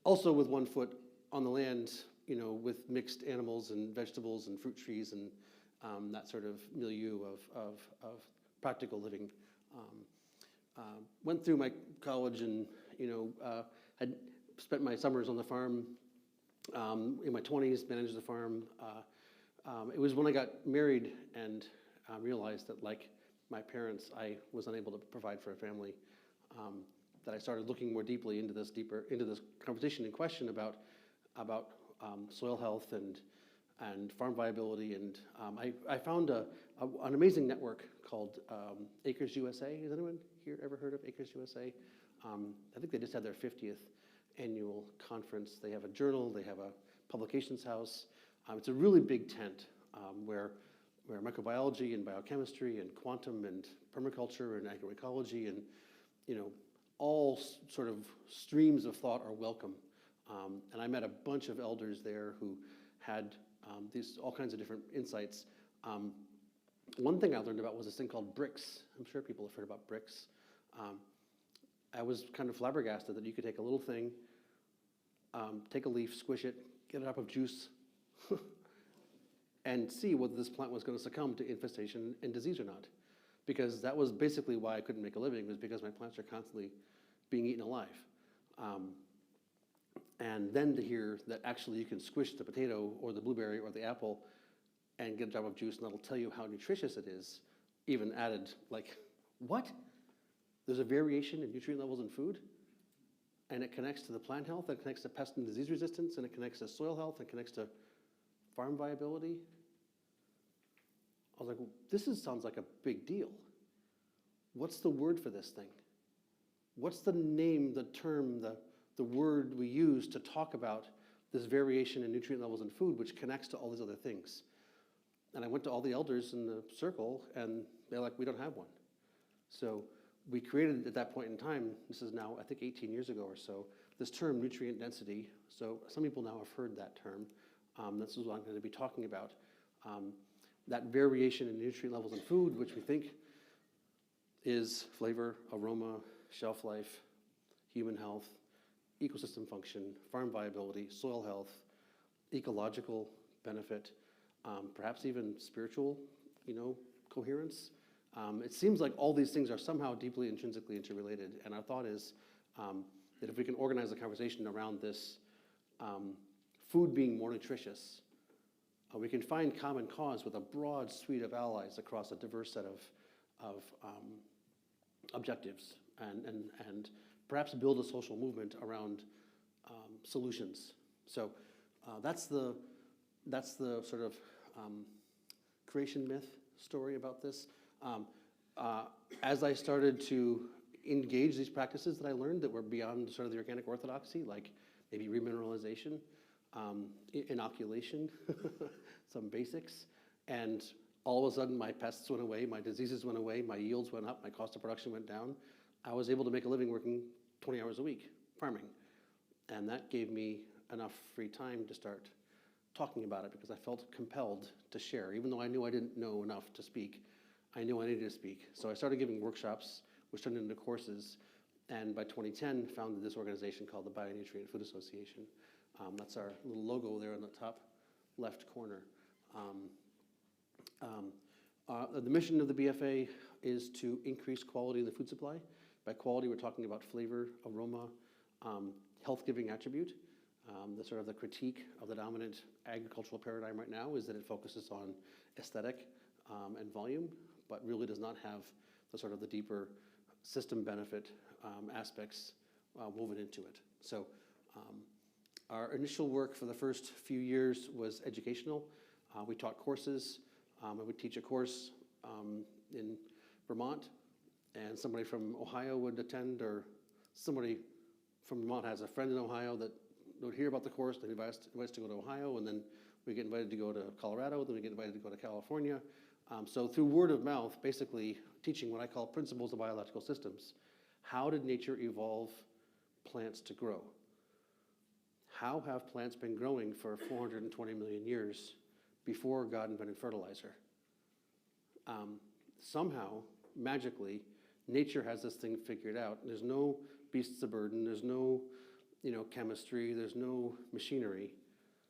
Also with one foot on the land, you know, with mixed animals and vegetables and fruit trees and that sort of milieu of practical living. Went through my college and, you know, had spent my summers on the farm. In my 20s, managed the farm. It was when I got married and realized that, like my parents, I was unable to provide for a family, that I started looking more deeply into this conversation and question about soil health and farm viability. And I found an amazing network called Acres USA. Has anyone here ever heard of Acres USA? I think they just had their 50th annual conference. They have a journal, they have a publications house. It's a really big tent where microbiology and biochemistry and quantum and permaculture and agroecology and, you know, all sort of streams of thought are welcome. And I met a bunch of elders there who had all kinds of different insights. One thing I learned about was this thing called bricks. I'm sure people have heard about bricks. I was kind of flabbergasted that you could take a little thing, take a leaf, squish it, get a drop of juice, and see whether this plant was going to succumb to infestation and disease or not. Because that was basically why I couldn't make a living, was because my plants are constantly being eaten alive. And then to hear that actually you can squish the potato or the blueberry or the apple and get a drop of juice and that'll tell you how nutritious it is, even added, like, what? There's a variation in nutrient levels in food? and it connects to the plant health, it connects to pest and disease resistance, and it connects to soil health, it connects to farm viability. I was like, well, sounds like a big deal. What's the word for this thing? What's the name, the term, the word we use to talk about this variation in nutrient levels in food, which connects to all these other things? And I went to all the elders in the circle, and they're like, we don't have one. So we created at that point in time, this is now, I think, 18 years ago or so, this term nutrient density. So some people now have heard that term. This is what I'm going to be talking about. That variation in nutrient levels in food, which we think is flavor, aroma, shelf life, human health, ecosystem function, farm viability, soil health, ecological benefit, perhaps even spiritual, coherence. It seems like all these things are somehow deeply intrinsically interrelated, and our thought is that if we can organize a conversation around this food being more nutritious, we can find common cause with a broad suite of allies across a diverse set of objectives, and perhaps build a social movement around solutions. So that's the sort of creation myth story about this. As I started to engage these practices that I learned that were beyond sort of the organic orthodoxy, like maybe remineralization, inoculation, some basics, and all of a sudden my pests went away, my diseases went away, my yields went up, my cost of production went down. I was able to make a living working 20 hours a week farming. And that gave me enough free time to start talking about it, because I felt compelled to share. Even though I knew I didn't know enough to speak, I knew I needed to speak. So I started giving workshops, which turned into courses, and by 2010 founded this organization called the Bionutrient Food Association. That's our little logo there in the top left corner. The mission of the BFA is to increase quality in the food supply. By quality, we're talking about flavor, aroma, health-giving attribute. The sort of the critique of the dominant agricultural paradigm right now is that it focuses on aesthetic and volume, but really does not have the sort of the deeper system benefit aspects woven into it. So our initial work for the first few years was educational. We taught courses. I would teach a course in Vermont, and somebody from Ohio would attend, or somebody from Vermont has a friend in Ohio that would hear about the course, they invite us to go to Ohio, and then we get invited to go to Colorado, then we get invited to go to California. So through word of mouth, basically teaching what I call principles of biological systems. How did nature evolve plants to grow? How have plants been growing for 420 million years before God invented fertilizer? Somehow, magically, nature has this thing figured out. There's no beasts of burden, there's no chemistry, there's no machinery.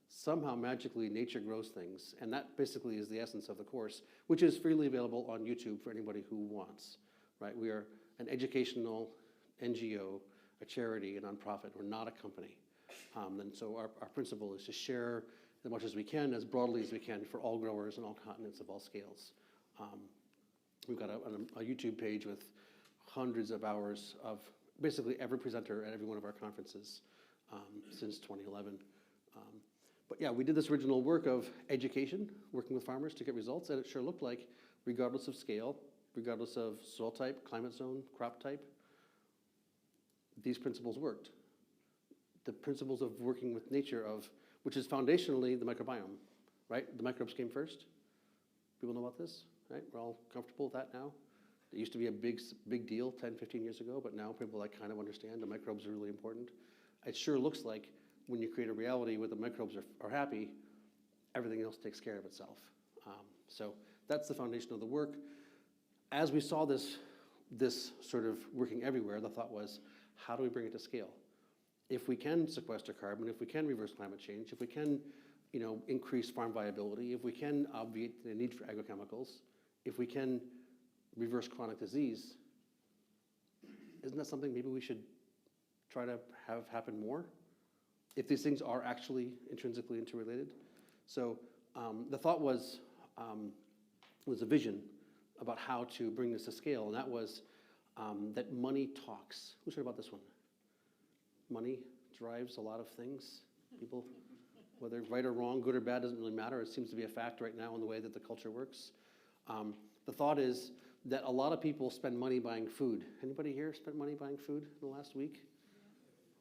Somehow, magically, nature grows things. And that basically is the essence of the course, which is freely available on YouTube for anybody who wants, right? We are an educational NGO, a charity, a nonprofit. We're not a company. And so our principle is to share as much as we can, as broadly as we can, for all growers and all continents of all scales. We've got a YouTube page with hundreds of hours of basically every presenter at every one of our conferences since 2011. But yeah, we did this original work of education, working with farmers to get results, and it sure looked like, regardless of scale, regardless of soil type, climate zone, crop type, these principles worked. The principles of working with nature, which is foundationally the microbiome, right? The microbes came first. People know about this, right? We're all comfortable with that now. It used to be a big deal 10, 15 years ago, but now people kind of understand the microbes are really important. It sure looks like when you create a reality where the microbes are happy, everything else takes care of itself. So that's the foundation of the work. As we saw this sort of working everywhere, the thought was, how do we bring it to scale? If we can sequester carbon, if we can reverse climate change, if we can increase farm viability, if we can obviate the need for agrochemicals, if we can reverse chronic disease, isn't that something maybe we should try to have happen more? If these things are actually intrinsically interrelated. So the thought was a vision about how to bring this to scale, and that was that money talks. Who's heard about this one? Money drives a lot of things. People, whether right or wrong, good or bad, doesn't really matter. It seems to be a fact right now in the way that the culture works. The thought is that a lot of people spend money buying food. Anybody here spent money buying food in the last week?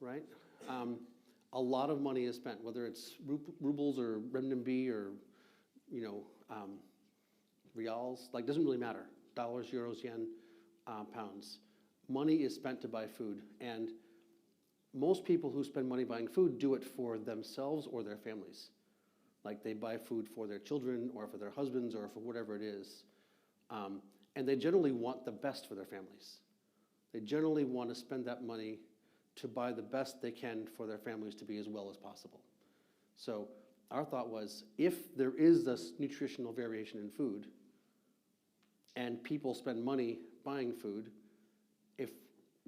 Right? A lot of money is spent, whether it's rubles or renminbi or, reals, like doesn't really matter. Dollars, euros, yen, pounds. Money is spent to buy food, and most people who spend money buying food do it for themselves or their families. Like they buy food for their children or for their husbands or for whatever it is. And they generally want the best for their families. They generally want to spend that money to buy the best they can for their families to be as well as possible. So our thought was, if there is this nutritional variation in food, and people spend money buying food, if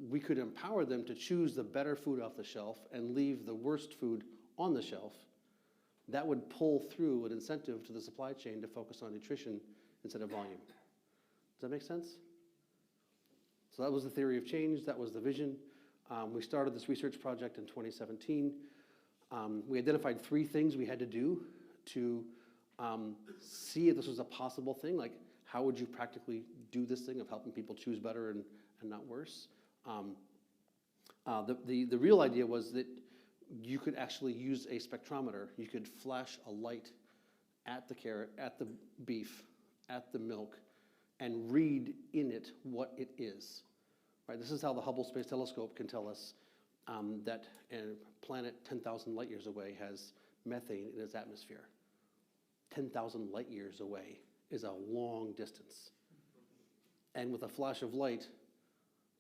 we could empower them to choose the better food off the shelf and leave the worst food on the shelf, that would pull through an incentive to the supply chain to focus on nutrition instead of volume. Does that make sense? So that was the theory of change, that was the vision. We started this research project in 2017. We identified 3 things we had to do to see if this was a possible thing, like how would you practically do this thing of helping people choose better and not worse? The real idea was that you could actually use a spectrometer. You could flash a light at the carrot, at the beef, at the milk, and read in it what it is. Right? This is how the Hubble Space Telescope can tell us that a planet 10,000 light years away has methane in its atmosphere. 10,000 light years away is a long distance. And with a flash of light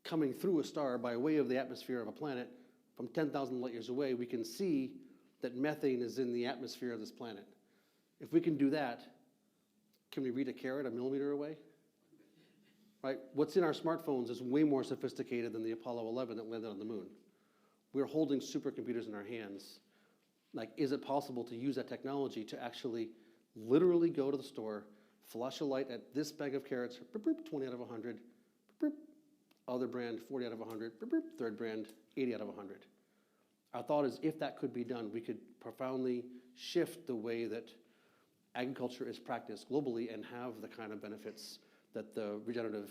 coming through a star by way of the atmosphere of a planet from 10,000 light years away, we can see that methane is in the atmosphere of this planet. If we can do that, can we read a carrot a millimeter away? Right? What's in our smartphones is way more sophisticated than the Apollo 11 that landed on the moon. We're holding supercomputers in our hands. Like, is it possible to use that technology to actually literally go to the store, flash a light at this bag of carrots, 20 out of 100, other brand, 40 out of 100, third brand, 80 out of 100. Our thought is if that could be done, we could profoundly shift the way that agriculture is practiced globally and have the kind of benefits that the regenerative,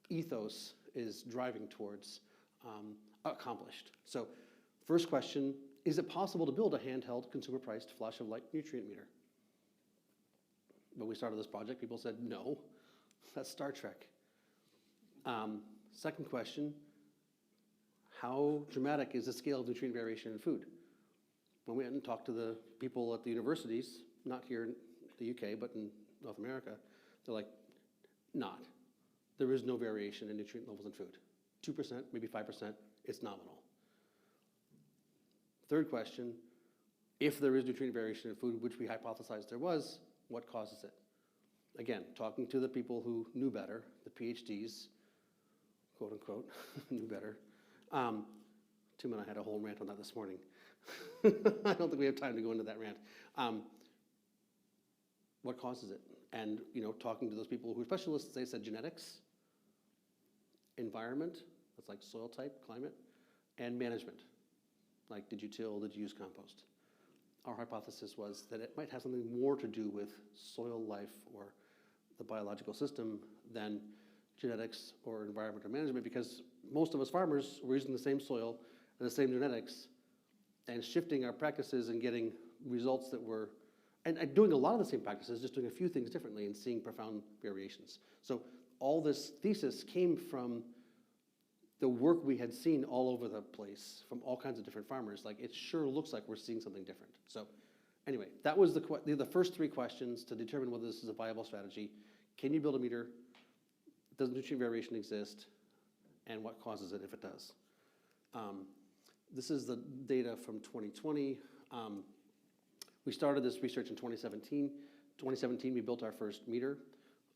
ethos is driving towards accomplished. So first question, is it possible to build a handheld consumer-priced flash of light nutrient meter? When we started this project, people said, no, that's Star Trek. Second question, how dramatic is the scale of nutrient variation in food? When we went and talked to the people at the universities, not here in the UK, but in North America, they're like, not. There is no variation in nutrient levels in food. 2%, maybe 5%, it's nominal. Third question, if there is nutrient variation in food, which we hypothesized there was, what causes it? Again, talking to the people who knew better, the PhDs, quote unquote, knew better. Tim and I had a whole rant on that this morning. I don't think we have time to go into that rant. What causes it? And talking to those people who are specialists, they said genetics, environment, that's like soil type, climate, and management. Like, did you till, did you use compost? Our hypothesis was that it might have something more to do with soil life or the biological system than genetics or environment or management, because most of us farmers were using the same soil and the same genetics and shifting our practices and getting results that were, and doing a lot of the same practices, just doing a few things differently and seeing profound variations. So all this thesis came from the work we had seen all over the place from all kinds of different farmers. Like, it sure looks like we're seeing something different. So anyway, that was the first 3 questions to determine whether this is a viable strategy. Can you build a meter? Does nutrient variation exist? And what causes it if it does? This is the data from 2020. We started this research in 2017. 2017, we built our first meter.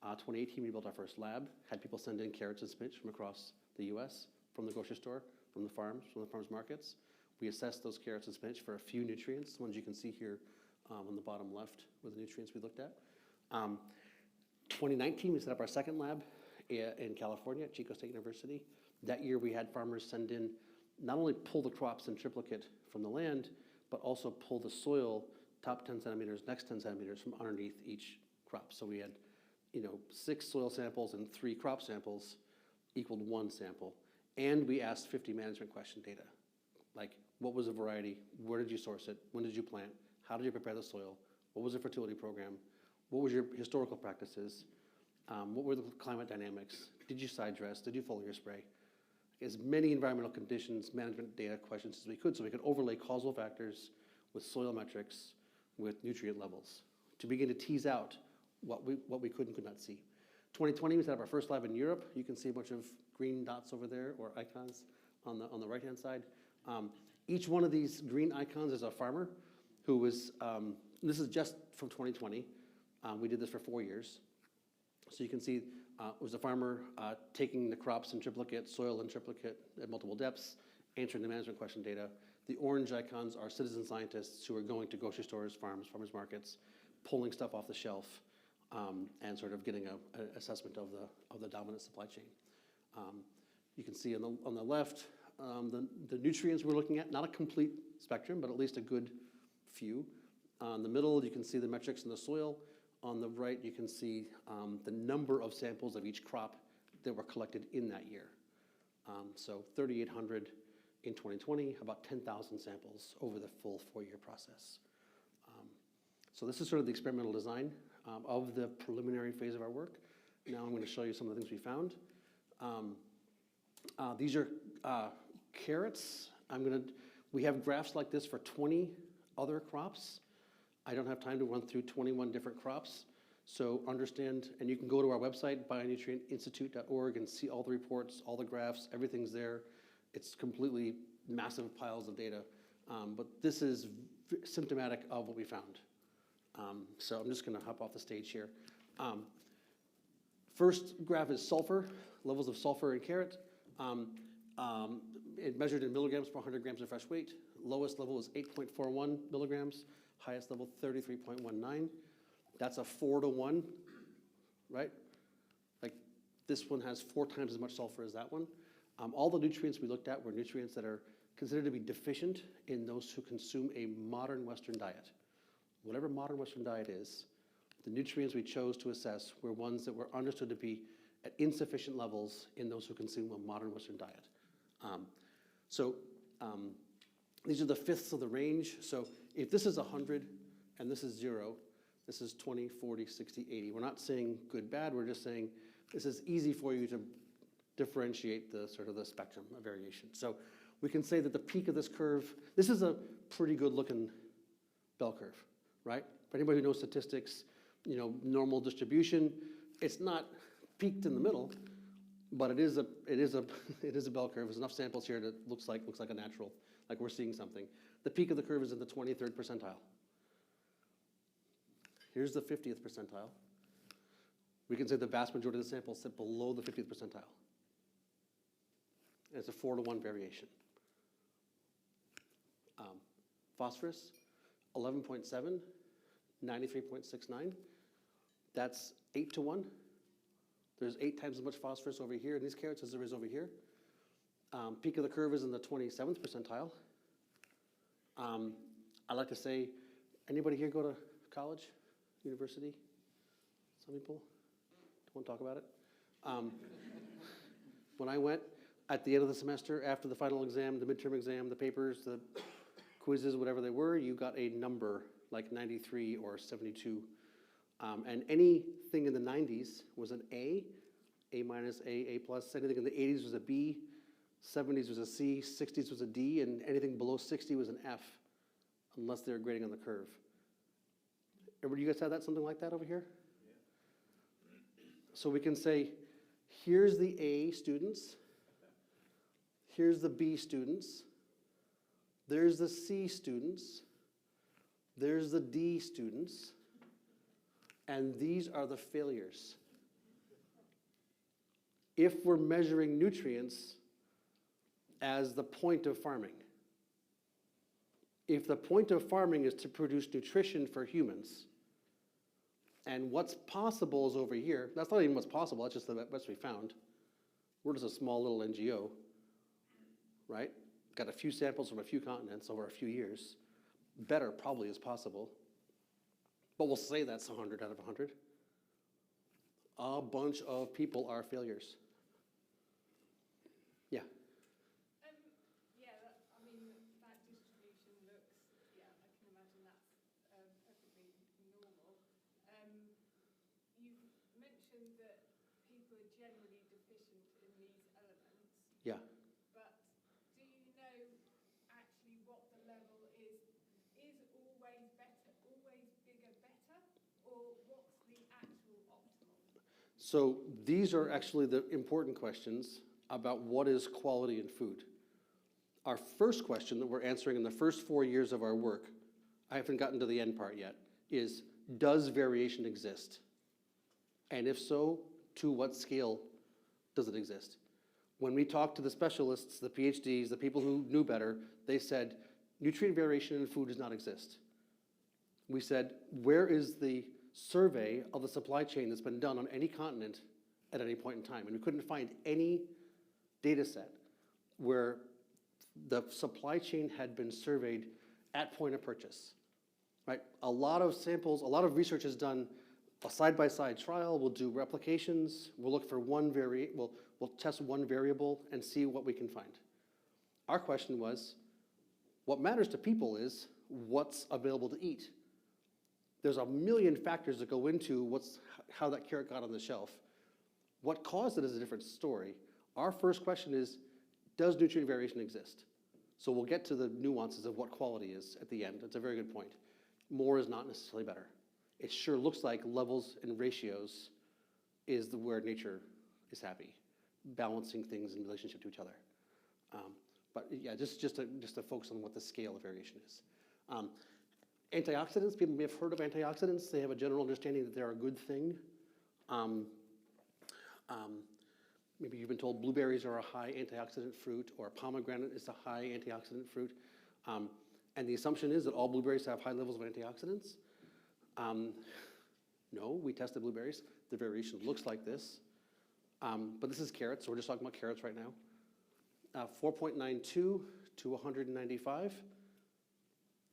2018, we built our first lab, had people send in carrots and spinach from across the US, from the grocery store, from the farms markets. We assessed those carrots and spinach for a few nutrients, the ones you can see here on the bottom left were the nutrients we looked at. 2019, we set up our second lab in California at Chico State University. That year, we had farmers send in not only pull the crops in triplicate from the land, but also pull the soil top 10 centimeters, next 10 centimeters from underneath each crop. So we had, 6 soil samples and 3 crop samples equaled 1 sample. And we asked 50 management question data. Like, what was the variety? Where did you source it? When did you plant? How did you prepare the soil? What was the fertility program? What was your historical practices? What were the climate dynamics? Did you side dress? Did you foliar spray? As many environmental conditions, management data questions as we could, so we could overlay causal factors with soil metrics, with nutrient levels, to begin to tease out what we could and could not see. 2020, we set up our first lab in Europe. You can see a bunch of green dots over there, or icons on the right-hand side. Each one of these green icons is a farmer who was, this is just from 2020. We did this for 4 years. So you can see it was a farmer taking the crops in triplicate, soil in triplicate at multiple depths, answering the management question data. The orange icons are citizen scientists who are going to grocery stores, farms, farmers markets, pulling stuff off the shelf, and sort of getting an assessment of the dominant supply chain. You can see on the left the nutrients we're looking at, not a complete spectrum, but at least a good few. On the middle, you can see the metrics in the soil. On the right, you can see the number of samples of each crop that were collected in that year. So 3,800 in 2020, about 10,000 samples over the full 4-year process. So this is sort of the experimental design of the preliminary phase of our work. Now I'm going to show you some of the things we found. These are carrots. We have graphs like this for 20 other crops. I don't have time to run through 21 different crops. So understand, and you can go to our website, bionutrientinstitute.org, and see all the reports, all the graphs, everything's there. It's completely massive piles of data. But this is symptomatic of what we found. So I'm just gonna hop off the stage here. First graph is sulfur, levels of sulfur in carrot. It measured in milligrams per 100 grams of fresh weight. Lowest level is 8.41 milligrams. Highest level, 33.19. That's a 4-to-1, right? Like this one has 4 times as much sulfur as that one. All the nutrients we looked at were nutrients that are considered to be deficient in those who consume a modern Western diet. Whatever modern Western diet is, the nutrients we chose to assess were ones that were understood to be at insufficient levels in those who consume a modern Western diet. These are the fifths of the range. So if this is 100 and this is 0, this is 20, 40, 60, 80. We're not saying good, bad. We're just saying this is easy for you to differentiate the sort of the spectrum of variation. So we can say that the peak of this curve, this is a pretty good looking bell curve, right? For anybody who knows statistics, normal distribution, it's not peaked in the middle, but it is a bell curve. There's enough samples here that looks like a natural, like we're seeing something. The peak of the curve is in the 23rd percentile. Here's the 50th percentile. We can say the vast majority of the samples sit below the 50th percentile. And it's a 4-to-1 variation. Phosphorus, 11.7, 93.69. That's 8-to-1. There's 8 times as much phosphorus over here in these carrots as there is over here. Peak of the curve is in the 27th percentile. I like to say, anybody here go to college, university? Some people don't want to talk about it. When I went, at the end of the semester, after the final exam, the midterm exam, the papers, the quizzes, whatever they were, you got a number like 93 or 72. And anything in the 90s was an A minus, A plus. Anything in the 80s was a B, 70s was a C, 60s was a D, and anything below 60 was an F, unless they were grading on the curve. Everybody, you guys have that, something like that over here? Yeah. So we can say, here's the A students, here's the B students, there's the C students, there's the D students, and these are the failures. If we're measuring nutrients as the point of farming, if the point of farming is to produce nutrition for humans, and what's possible is over here, that's not even what's possible, that's just the best we found. We're just a small little NGO, right? got a few samples from a few continents over a few years. Better probably is possible, but we'll say that's 100 out of 100. A bunch of people are failures. Yeah. Yeah, I mean, that distribution looks, yeah, I can imagine that's perfectly normal. You've mentioned that people are generally deficient in these elements. Yeah. But do you know actually what the level is? Is always better, always bigger better? Or what's the actual optimal? So these are actually the important questions about what is quality in food. Our first question that we're answering in the first 4 years of our work, I haven't gotten to the end part yet, is does variation exist? And if so, to what scale does it exist? When we talked to the specialists, the PhDs, the people who knew better, they said nutrient variation in food does not exist. We said, where is the survey of the supply chain that's been done on any continent at any point in time? And we couldn't find any data set where the supply chain had been surveyed at point of purchase, right? A lot of samples, a lot of research is done, a side-by-side trial, we'll do replications, we'll look for we'll test one variable and see what we can find. Our question was, what matters to people is what's available to eat. There's a million factors that go into how that carrot got on the shelf. What caused it is a different story. Our first question is, does nutrient variation exist? So we'll get to the nuances of what quality is at the end. It's a very good point. More is not necessarily better. It sure looks like levels and ratios is where nature is happy, balancing things in relationship to each other. But yeah, just to focus on what the scale of variation is. Antioxidants, people may have heard of antioxidants. They have a general understanding that they're a good thing. Maybe you've been told blueberries are a high antioxidant fruit, or pomegranate is a high antioxidant fruit. And the assumption is that all blueberries have high levels of antioxidants. No, we tested blueberries. The variation looks like this. But this is carrots, so we're just talking about carrots right now. 4.92 to 195.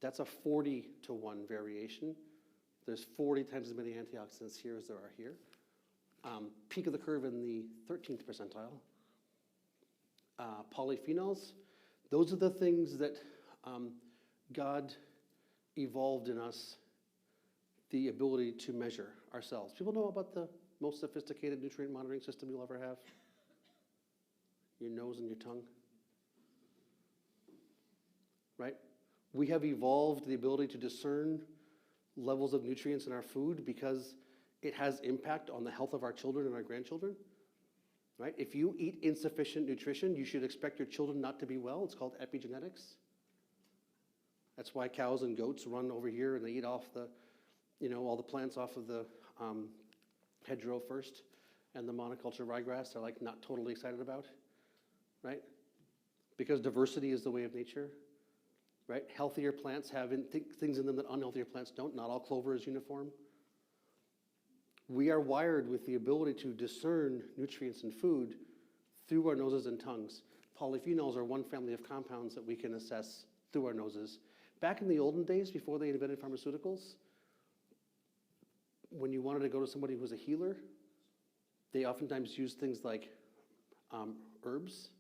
That's a 40-to-1 variation. There's 40 times as many antioxidants here as there are here. Peak of the curve in the 13th percentile. Polyphenols, those are the things that God evolved in us the ability to measure ourselves. People know about the most sophisticated nutrient monitoring system you'll ever have? Your nose and your tongue. Right? We have evolved the ability to discern levels of nutrients in our food because it has impact on the health of our children and our grandchildren. Right? If you eat insufficient nutrition, you should expect your children not to be well. It's called epigenetics. That's why cows and goats run over here and they eat off the, all the plants off of the hedgerow first, and the monoculture ryegrass they're like not totally excited about, right? Because diversity is the way of nature, right? Healthier plants have things in them that unhealthier plants don't. Not all clover is uniform. We are wired with the ability to discern nutrients in food through our noses and tongues. Polyphenols are one family of compounds that we can assess through our noses. Back in the olden days, before they invented pharmaceuticals, when you wanted to go to somebody who was a healer, they oftentimes used things like herbs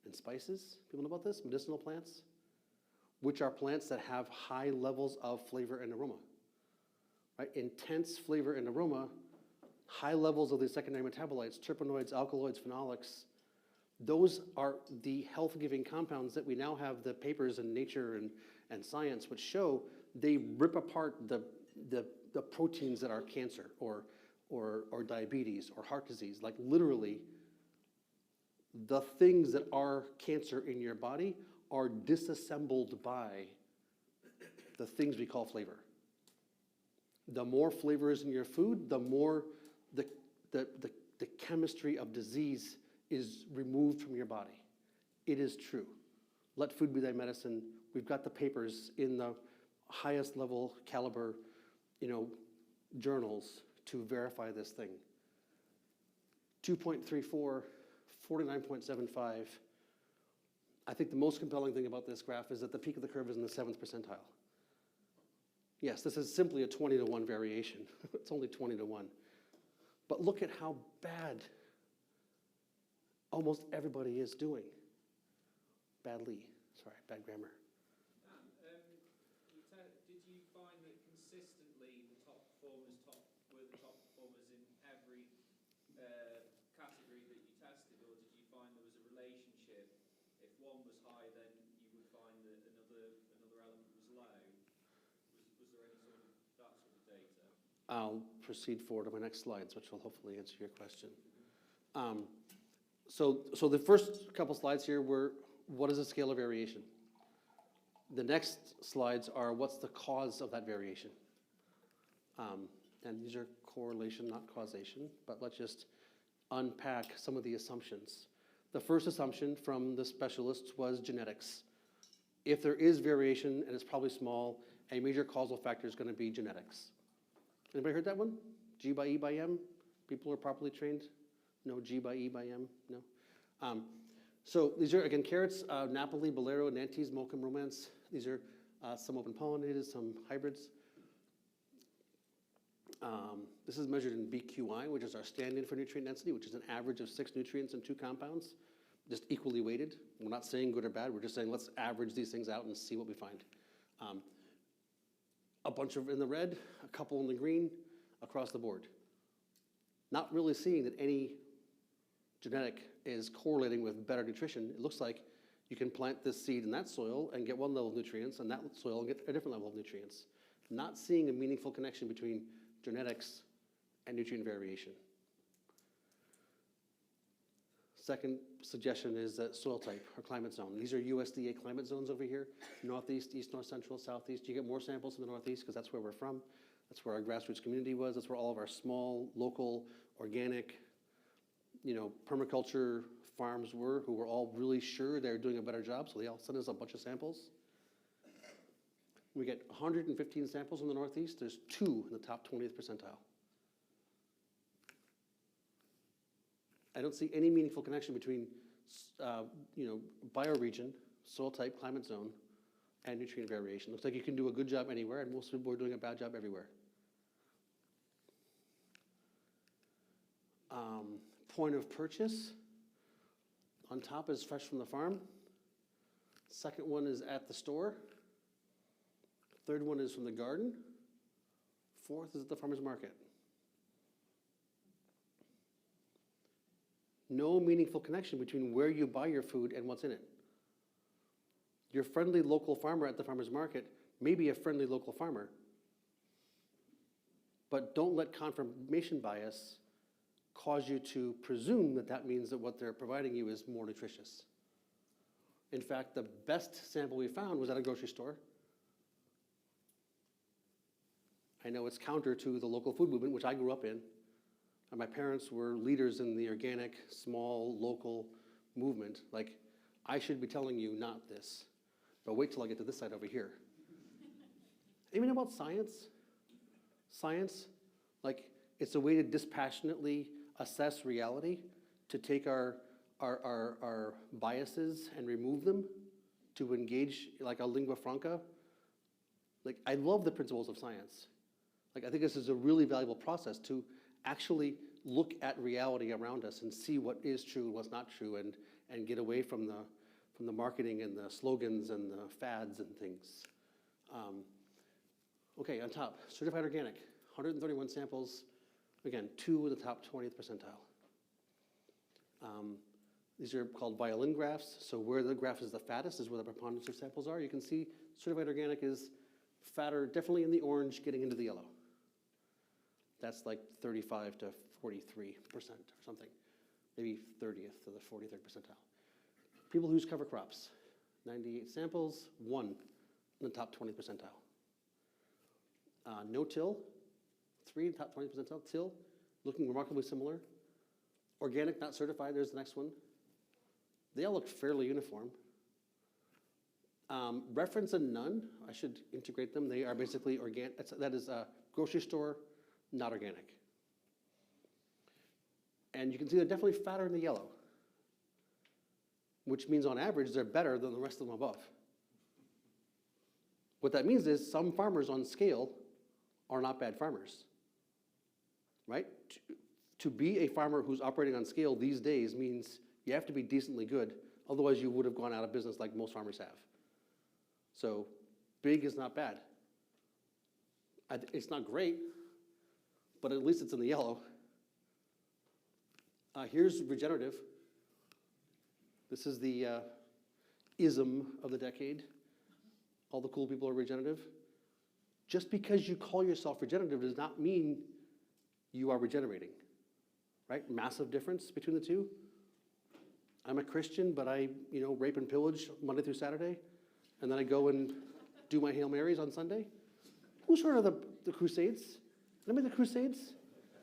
and spices. People know about this? Medicinal plants, which are plants that have high levels of flavor and aroma. Right? Intense flavor and aroma, high levels of the secondary metabolites, terpenoids, alkaloids, phenolics. Those are the health-giving compounds that we now have the papers in Nature and Science which show they rip apart the proteins that are cancer or diabetes or heart disease. Like literally, the things that are cancer in your body are disassembled by the things we call flavor. The more flavor is in your food, the more the chemistry of disease is removed from your body. It is true. Let food be thy medicine. We've got the papers in the highest level caliber, journals to verify this thing. 2.34, 49.75, I think the most compelling thing about this graph is that the peak of the curve is in the 7th percentile. Yes, this is simply a 20-to-1 variation. It's only 20-to-1. But look at how bad almost everybody is doing. Badly. Sorry, bad grammar. Did you find that consistently the top performers were the top performers in every category that you tested, or did you find there was a relationship? If one was high, then you would find that another element was low. Was there any sort of that sort of data? I'll proceed forward to my next slides, which will hopefully answer your question. So the first couple slides here were, what is the scale of variation? The next slides are, what's the cause of that variation? And these are correlation, not causation, but let's just unpack some of the assumptions. The first assumption from the specialists was genetics. If there is variation, and it's probably small, a major causal factor is going to be genetics. Anybody heard that one? G by E by M? People who are properly trained? No, G by E by M? No? So these are, again, carrots, Napoli, Bolero, Nantes, Mocha, Romance. These are some open pollinated, some hybrids. This is measured in BQI, which is our stand-in for nutrient density, which is an average of 6 nutrients in 2 compounds, just equally weighted. We're not saying good or bad, we're just saying let's average these things out and see what we find. A bunch of in the red, a couple in the green, across the board. Not really seeing that any genetic is correlating with better nutrition. It looks like you can plant this seed in that soil and get one level of nutrients, and that soil and get a different level of nutrients. Not seeing a meaningful connection between genetics and nutrient variation. Second suggestion is that soil type or climate zone. These are USDA climate zones over here, northeast, east, north, central, southeast. You get more samples in the northeast because that's where we're from. That's where our grassroots community was. That's where all of our small, local, organic, permaculture farms were, who were all really sure they're doing a better job, so they all sent us a bunch of samples. We get 115 samples in the northeast. There's 2 in the top 20th percentile. I don't see any meaningful connection between, bioregion, soil type, climate zone, and nutrient variation. Looks like you can do a good job anywhere, and most people are doing a bad job everywhere. Point of purchase. On top is fresh from the farm. Second one is at the store. Third one is from the garden. Fourth is at the farmer's market. No meaningful connection between where you buy your food and what's in it. Your friendly local farmer at the farmer's market may be a friendly local farmer, but don't let confirmation bias cause you to presume that that means that what they're providing you is more nutritious. In fact, the best sample we found was at a grocery store. I know it's counter to the local food movement, which I grew up in. And my parents were leaders in the organic, small, local movement. Like, I should be telling you not this, but wait till I get to this side over here. Even about science? Science, like, it's a way to dispassionately assess reality, to take our biases and remove them, to engage like a lingua franca. Like, I love the principles of science. Like, I think this is a really valuable process to actually look at reality around us and see what is true and what's not true, and get away from the marketing and the slogans and the fads and things. Okay, on top, certified organic, 131 samples. Again, 2 in the top 20th percentile. These are called violin graphs. So where the graph is the fattest is where the preponderance of samples are. You can see certified organic is fatter, definitely in the orange, getting into the yellow. That's like 35 to 43% or something, maybe 30th to the 43rd percentile. People who use cover crops, 98 samples, 1 in the top 20th percentile. No-till, 3 in the top 20th percentile. Till, looking remarkably similar. Organic, not certified, there's the next one. They all look fairly uniform. Reference and none, I should integrate them. They are basically organic, that is grocery store, not organic. And you can see they're definitely fatter in the yellow. which means on average they're better than the rest of them above. What that means is some farmers on scale are not bad farmers, right? To be a farmer who's operating on scale these days means you have to be decently good, otherwise you would have gone out of business like most farmers have. So big is not bad. It's not great, but at least it's in the yellow. Here's regenerative. This is the ism of the decade. All the cool people are regenerative. Just because you call yourself regenerative does not mean you are regenerating, right? Massive difference between the two. I'm a Christian, but I, rape and pillage Monday through Saturday, and then I go and do my Hail Marys on Sunday. Who's heard of the Crusades? Remember the Crusades?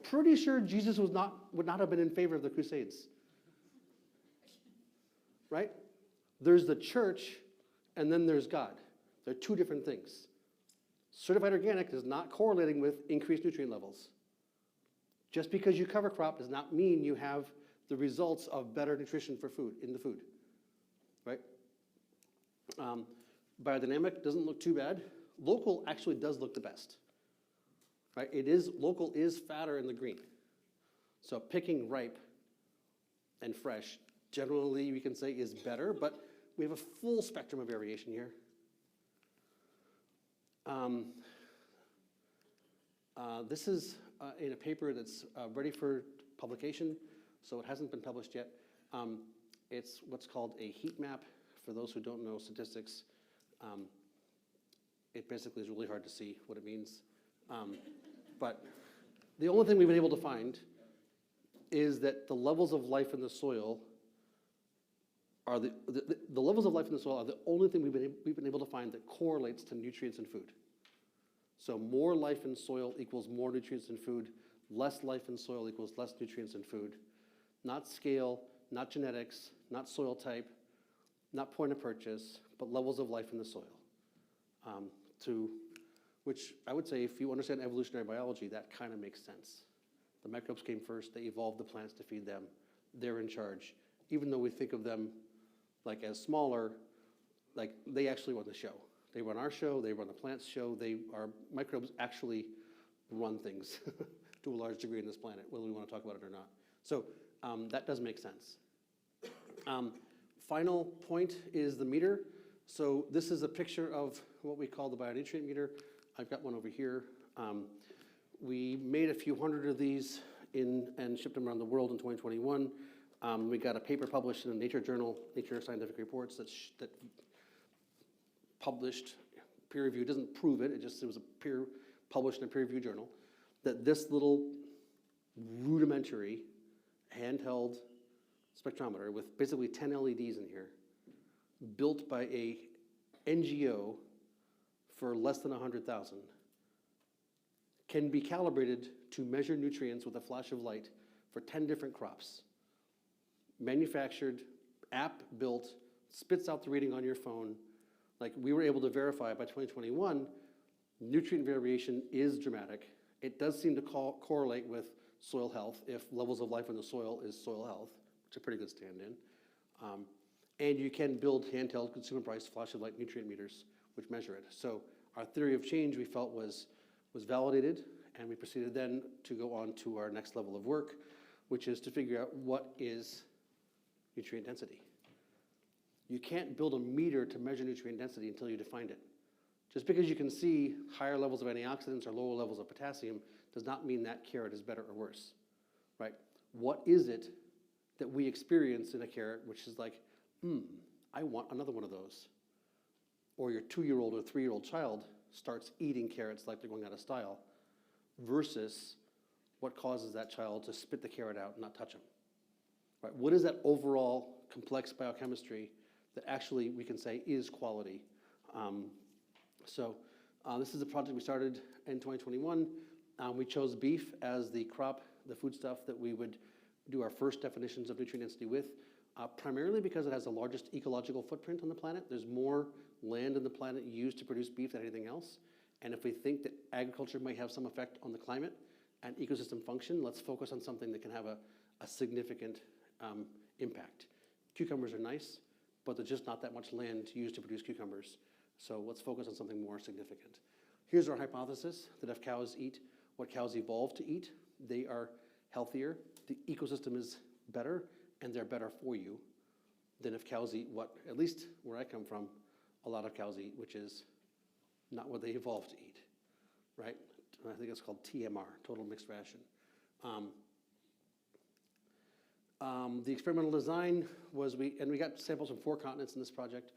Pretty sure Jesus would not have been in favor of the Crusades, right? There's the church, and then there's God. They're two different things. Certified organic is not correlating with increased nutrient levels. Just because you cover crop does not mean you have the results of better nutrition for food, in the food, right? Biodynamic doesn't look too bad. Local actually does look the best, right? Local is fatter in the green. So picking ripe and fresh, generally we can say is better, but we have a full spectrum of variation here. This is in a paper that's ready for publication, so it hasn't been published yet. It's what's called a heat map. For those who don't know statistics, it basically is really hard to see what it means. But the only thing we've been able to find is that the levels of life in the soil are the levels of life in the soil are the only thing we've been able to find that correlates to nutrients in food. So more life in soil equals more nutrients in food, less life in soil equals less nutrients in food. Not scale, not genetics, not soil type, not point of purchase, but levels of life in the soil. Which I would say, if you understand evolutionary biology, that kind of makes sense. The microbes came first, they evolved the plants to feed them. They're in charge. Even though we think of them like as smaller, like they actually run the show. They run our show, they run the plant's show, microbes actually run things to a large degree in this planet, whether we want to talk about it or not. So that does make sense. Final point is the meter. So this is a picture of what we call the bionutrient meter. I've got one over here. We made a few hundred of these and shipped them around the world in 2021. We got a paper published in the Nature journal, Nature Scientific Reports, that published, peer review, doesn't prove it, it was published in a peer review journal, that this little rudimentary handheld spectrometer with basically 10 LEDs in here, built by a NGO for less than 100,000, can be calibrated to measure nutrients with a flash of light for 10 different crops. Manufactured, app built, spits out the reading on your phone. Like, we were able to verify by 2021, nutrient variation is dramatic. It does seem to correlate with soil health if levels of life in the soil is soil health, which is a pretty good stand-in. And you can build handheld consumer price flash of light nutrient meters which measure it. So our theory of change, we felt, was validated, and we proceeded then to go on to our next level of work, which is to figure out what is nutrient density. You can't build a meter to measure nutrient density until you define it. Just because you can see higher levels of antioxidants or lower levels of potassium does not mean that carrot is better or worse, right? What is it that we experience in a carrot which is like, I want another one of those? Or your 2-year-old or 3-year-old child starts eating carrots like they're going out of style, versus what causes that child to spit the carrot out and not touch them, right? What is that overall complex biochemistry that actually we can say is quality? This is a project we started in 2021. We chose beef as the crop, the foodstuff that we would do our first definitions of nutrient density with, primarily because it has the largest ecological footprint on the planet. There's more land on the planet used to produce beef than anything else. And if we think that agriculture might have some effect on the climate and ecosystem function, let's focus on something that can have a significant impact. Cucumbers are nice. but there's just not that much land to use to produce cucumbers. So let's focus on something more significant. Here's our hypothesis, that if cows eat what cows evolved to eat, they are healthier, the ecosystem is better, and they're better for you than if cows eat what, at least where I come from, a lot of cows eat, which is not what they evolved to eat, right? I think it's called TMR, total mixed ration. The experimental design was, we got samples from 4 continents in this project.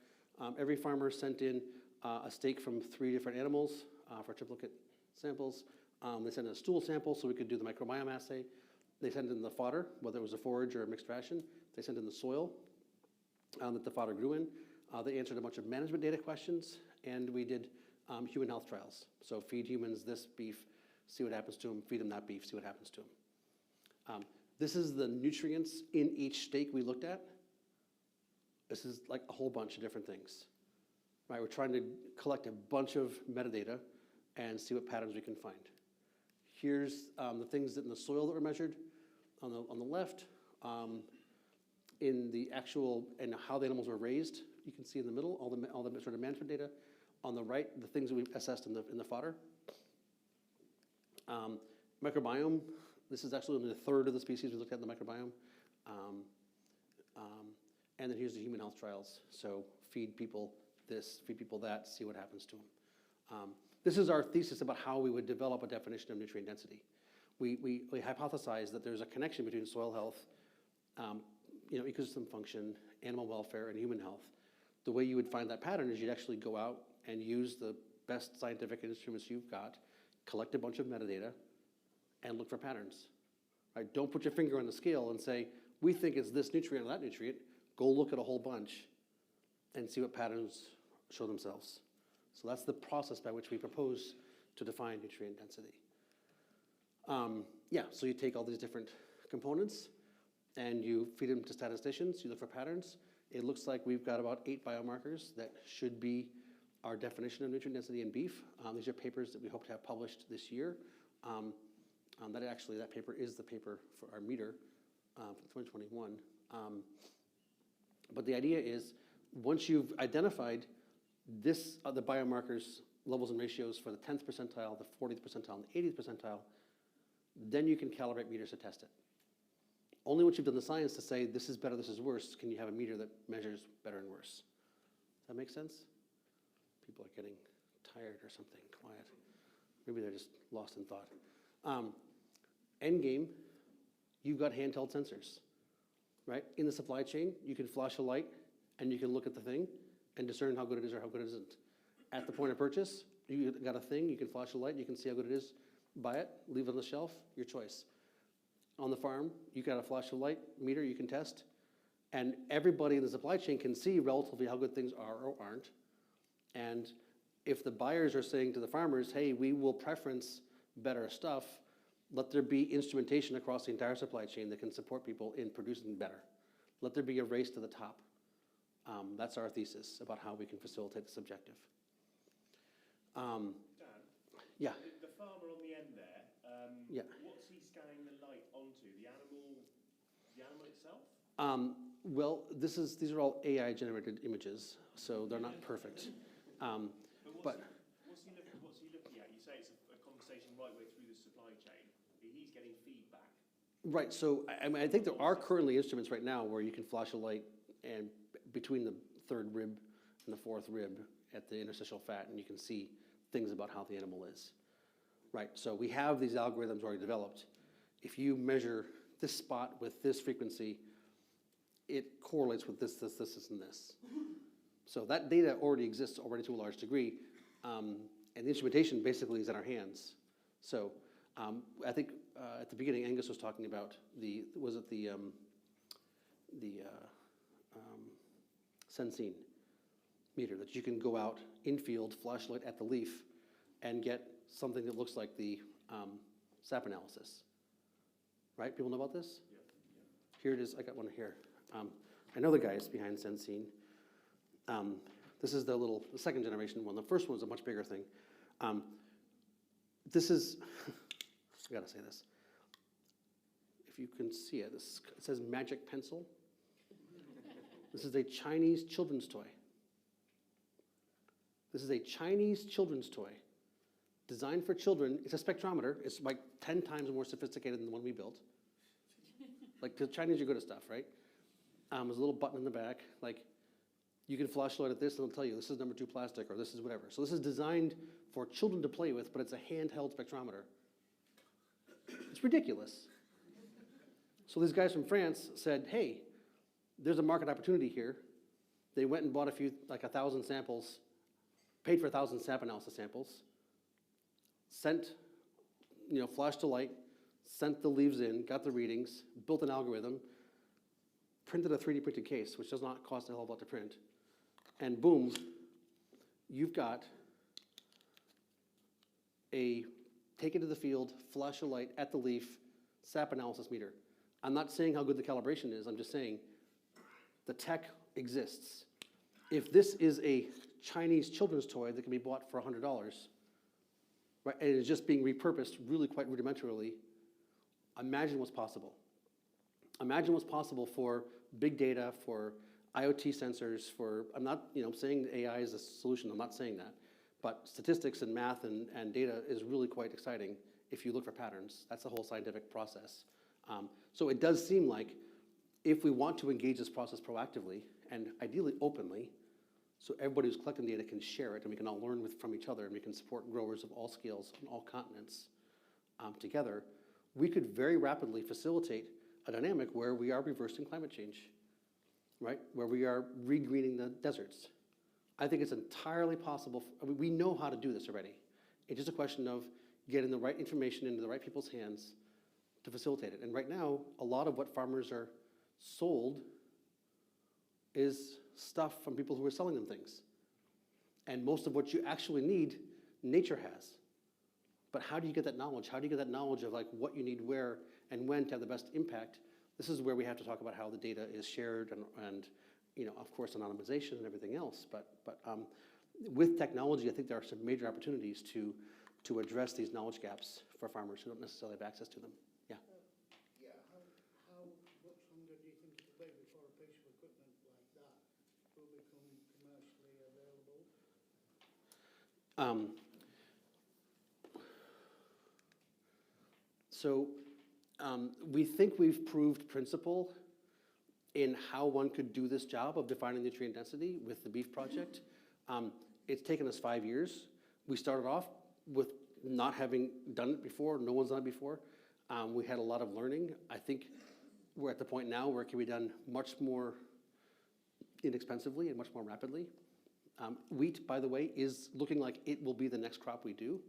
Every farmer sent in a steak from 3 different animals for triplicate samples. They sent in a stool sample so we could do the microbiome assay. They sent in the fodder, whether it was a forage or a mixed ration. They sent in the soil that the fodder grew in. They answered a bunch of management data questions, and we did human health trials. So feed humans this beef, see what happens to them. Feed them that beef, see what happens to them. This is the nutrients in each steak we looked at. This is like a whole bunch of different things. Right, we're trying to collect a bunch of metadata and see what patterns we can find. Here's the things that in the soil that were measured on the left. In the actual, and how the animals were raised, you can see in the middle, all the sort of management data. On the right, the things that we've assessed in the fodder. Microbiome, this is actually only a third of the species we looked at in the microbiome. And then here's the human health trials. So feed people this, feed people that, see what happens to them. This is our thesis about how we would develop a definition of nutrient density. We hypothesize that there's a connection between soil health, ecosystem function, animal welfare, and human health. The way you would find that pattern is you'd actually go out and use the best scientific instruments you've got, collect a bunch of metadata, and look for patterns. Right? Don't put your finger on the scale and say, we think it's this nutrient or that nutrient. Go look at a whole bunch and see what patterns show themselves. So that's the process by which we propose to define nutrient density. So you take all these different components and you feed them to statisticians, you look for patterns. It looks like we've got about 8 biomarkers that should be our definition of nutrient density in beef. These are papers that we hope to have published this year. That paper is the paper for our meter for 2021. But the idea is, once you've identified the biomarkers, levels and ratios for the 10th percentile, the 40th percentile, and the 80th percentile, then you can calibrate meters to test it. Only once you've done the science to say, this is better, this is worse, can you have a meter that measures better and worse. Does that make sense? People are getting tired or something, quiet. Maybe they're just lost in thought. End game, you've got handheld sensors, right? In the supply chain, you can flash a light and you can look at the thing and discern how good it is or how good it isn't. At the point of purchase, you got a thing, you can flash a light, you can see how good it is, buy it, leave it on the shelf, your choice. On the farm, you got a flash of light meter you can test, and everybody in the supply chain can see relatively how good things are or aren't. And if the buyers are saying to the farmers, hey, we will preference better stuff, let there be instrumentation across the entire supply chain that can support people in producing better. Let there be a race to the top. That's our thesis about how we can facilitate this objective. Dan? Yeah. The farmer on the end there, Yeah. what's he scanning the light onto? The animal itself? Well, these are all AI-generated images, so they're not perfect. But what's he looking at? You say it's a conversation right way through the supply chain. He's getting feedback. Right, so I think there are currently instruments right now where you can flash a light and between the 3rd rib and the 4th rib at the interstitial fat, and you can see things about how the animal is. Right, so we have these algorithms already developed. If you measure this spot with this frequency, it correlates with this, and this. So that data already exists to a large degree, and the instrumentation basically is in our hands. So I think at the beginning, Angus was talking about the Sensine meter, that you can go out infield, flashlight at the leaf, and get something that looks like the sap analysis. Right? People know about this? Yeah. Here it is. I got one here. I know the guys behind Sensine. This is the 2nd generation one. The first one's a much bigger thing. This is, I gotta say this. If you can see it, it says magic pencil. This is a Chinese children's toy. This is a Chinese children's toy designed for children. It's a spectrometer. It's like 10 times more sophisticated than the one we built. Like, the Chinese are good at stuff, right? There's a little button in the back. Like, you can flash light at this and it'll tell you this is number 2 plastic or this is whatever. So this is designed for children to play with, but it's a handheld spectrometer. It's ridiculous. So these guys from France said, hey, there's a market opportunity here. They went and bought like 1,000 samples, paid for 1,000 sap analysis samples, sent, flashed a light, sent the leaves in, got the readings, built an algorithm, printed a 3D printed case, which does not cost a hell of a lot to print, and boom, you've got a take it to the field, flash a light at the leaf, sap analysis meter. I'm not saying how good the calibration is, I'm just saying the tech exists. If this is a Chinese children's toy that can be bought for $100, right, and it is just being repurposed really quite rudimentarily, imagine what's possible. Imagine what's possible for big data, for IoT sensors, for, I'm not saying AI is a solution, I'm not saying that, but statistics and math and data is really quite exciting if you look for patterns. That's the whole scientific process. So it does seem like if we want to engage this process proactively and ideally openly, so everybody who's collecting data can share it and we can all learn from each other and we can support growers of all scales on all continents together, we could very rapidly facilitate a dynamic where we are reversing climate change, right? Where we are regreening the deserts. I think it's entirely possible. We know how to do this already. It's just a question of getting the right information into the right people's hands to facilitate it. And right now, a lot of what farmers are sold is stuff from people who are selling them things. And most of what you actually need, nature has. But how do you get that knowledge? How do you get that knowledge of like what you need where and when to have the best impact? This is where we have to talk about how the data is shared and of course, anonymization and everything else. But with technology, I think there are some major opportunities to address these knowledge gaps for farmers who don't necessarily have access to them. Yeah. How much longer do you think it'll be before a piece of equipment like that will become commercially available? We think we've proved principle in how one could do this job of defining nutrient density with the beef project. It's taken us 5 years. We started off with not having done it before. No one's done it before. We had a lot of learning. I think we're at the point now where it can be done much more inexpensively and much more rapidly. Wheat, by the way, is looking like it will be the next crop we do.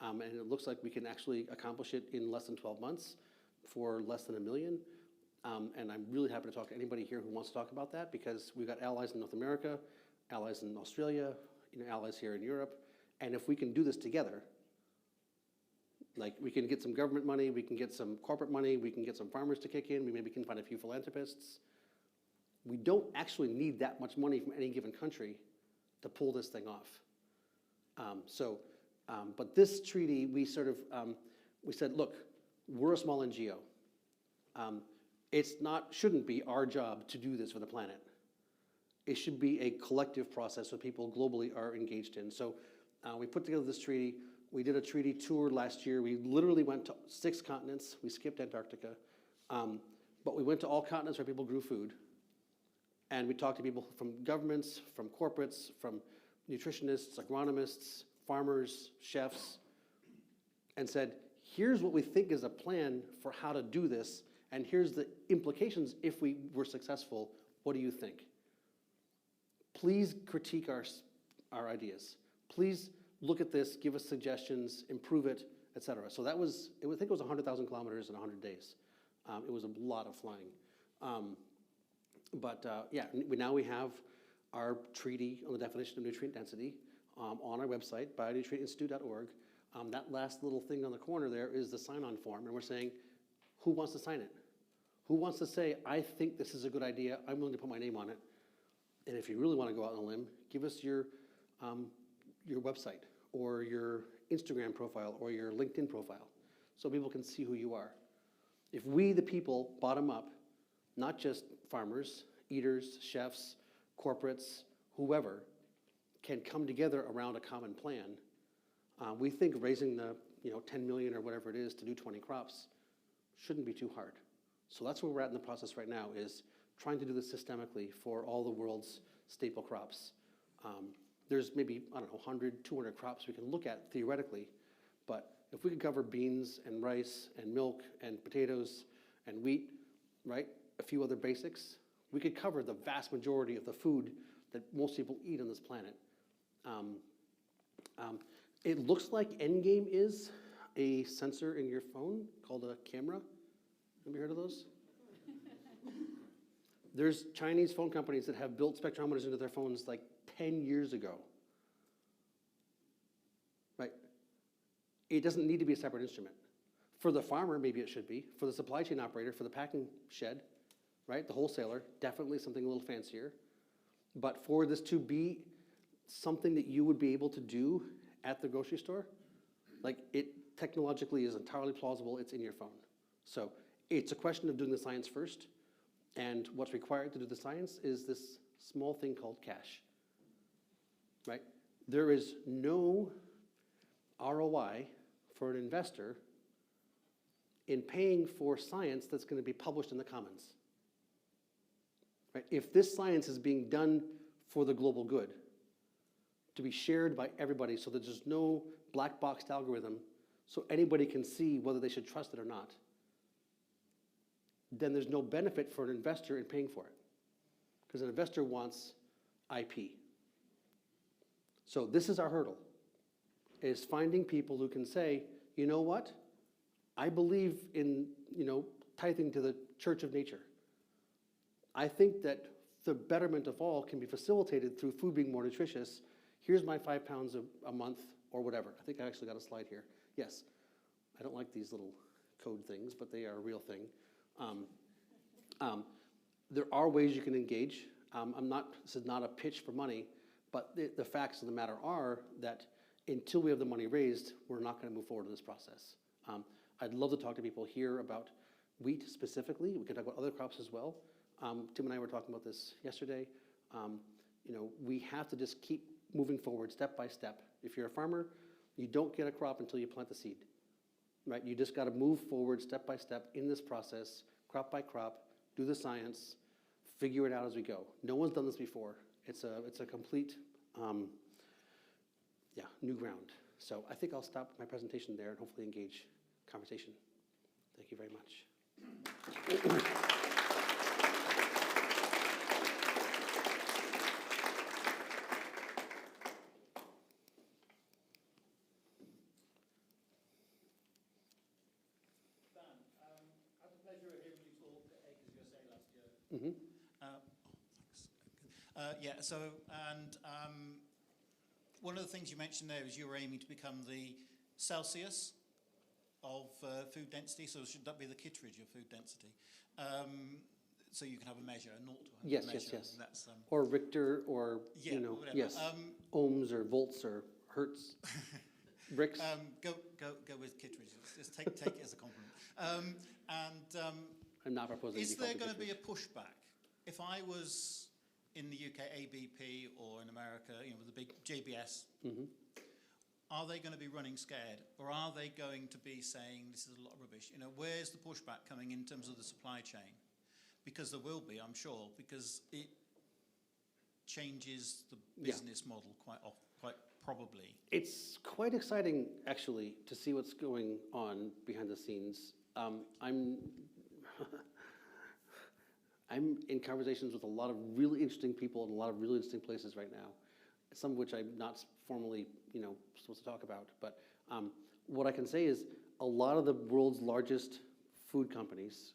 And it looks like we can actually accomplish it in less than 12 months for less than $1 million. And I'm really happy to talk to anybody here who wants to talk about that because we've got allies in North America, allies in Australia, allies here in Europe. And if we can do this together, like we can get some government money, we can get some corporate money, we can get some farmers to kick in, we maybe can find a few philanthropists. We don't actually need that much money from any given country to pull this thing off. But this treaty, we said, look, we're a small NGO. Shouldn't be our job to do this for the planet. It should be a collective process that people globally are engaged in. So we put together this treaty. We did a treaty tour last year. We literally went to 6 continents. We skipped Antarctica. But we went to all continents where people grew food. And we talked to people from governments, from corporates, from nutritionists, agronomists, farmers, chefs, and said, here's what we think is a plan for how to do this, and here's the implications if we were successful. What do you think? Please critique our ideas. Please look at this, give us suggestions, improve it, et cetera. So I think it was 100,000 kilometers in 100 days. It was a lot of flying. Now we have our treaty on the definition of nutrient density on our website, bionutrientinstitute.org. That last little thing on the corner there is the sign-on form, and we're saying, who wants to sign it? Who wants to say, I think this is a good idea, I'm willing to put my name on it? And if you really want to go out on a limb, give us your website, or your Instagram profile, or your LinkedIn profile, so people can see who you are. If we, the people, bottom up, not just farmers, eaters, chefs, corporates, whoever, can come together around a common plan, we think raising the 10 million or whatever it is to do 20 crops shouldn't be too hard. So that's where we're at in the process right now, is trying to do this systemically for all the world's staple crops. There's maybe, I don't know, 100, 200 crops we can look at theoretically, but if we could cover beans and rice and milk and potatoes and wheat, right, a few other basics, we could cover the vast majority of the food that most people eat on this planet. It looks like Endgame is a sensor in your phone called a camera. Have you heard of those? There's Chinese phone companies that have built spectrometers into their phones like 10 years ago. Right? It doesn't need to be a separate instrument. For the farmer, maybe it should be. For the supply chain operator, for the packing shed, right? The wholesaler, definitely something a little fancier. But for this to be something that you would be able to do at the grocery store, like it technologically is entirely plausible, it's in your phone. So it's a question of doing the science first, and what's required to do the science is this small thing called cash, right? There is no ROI for an investor in paying for science that's going to be published in the commons. Right? If this science is being done for the global good, to be shared by everybody so that there's no black boxed algorithm so anybody can see whether they should trust it or not, then there's no benefit for an investor in paying for it. Because an investor wants IP. So this is our hurdle, is finding people who can say, you know what? I believe in, tithing to the church of nature. I think that the betterment of all can be facilitated through food being more nutritious. Here's my 5 pounds a month or whatever. I think I actually got a slide here. Yes, I don't like these little code things, but they are a real thing. There are ways you can engage. This is not a pitch for money, but the facts of the matter are that until we have the money raised, we're not going to move forward in this process. I'd love to talk to people here about wheat specifically. We can talk about other crops as well. Tim and I were talking about this yesterday. We have to just keep moving forward step by step. If you're a farmer, you don't get a crop until you plant the seed, right? You just got to move forward step by step in this process, crop by crop, do the science, figure it out as we go. No one's done this before. It's a complete, new ground. So I think I'll stop my presentation there and hopefully engage conversation. Thank you very much. Thanks. One of the things you mentioned there is you were aiming to become the Celsius of food density, so should that be the Kittredge of food density? So you can have a measure, a 0 to 100 measure. Yes. That's, or Richter, or, whatever. yes, ohms or volts or hertz, bricks. Go with Kittredge. Just take it as a compliment. I'm not proposing. Is there going to be a pushback? If I was in the UK, ABP, or in America, with the big JBS, are they going to be running scared, or are they going to be saying this is a lot of rubbish? Where's the pushback coming in terms of the supply chain? Because there will be, I'm sure, because it changes the business model quite probably. It's quite exciting, actually, to see what's going on behind the scenes. I'm in conversations with a lot of really interesting people in a lot of really interesting places right now, some of which I'm not formally, supposed to talk about. But what I can say is a lot of the world's largest food companies,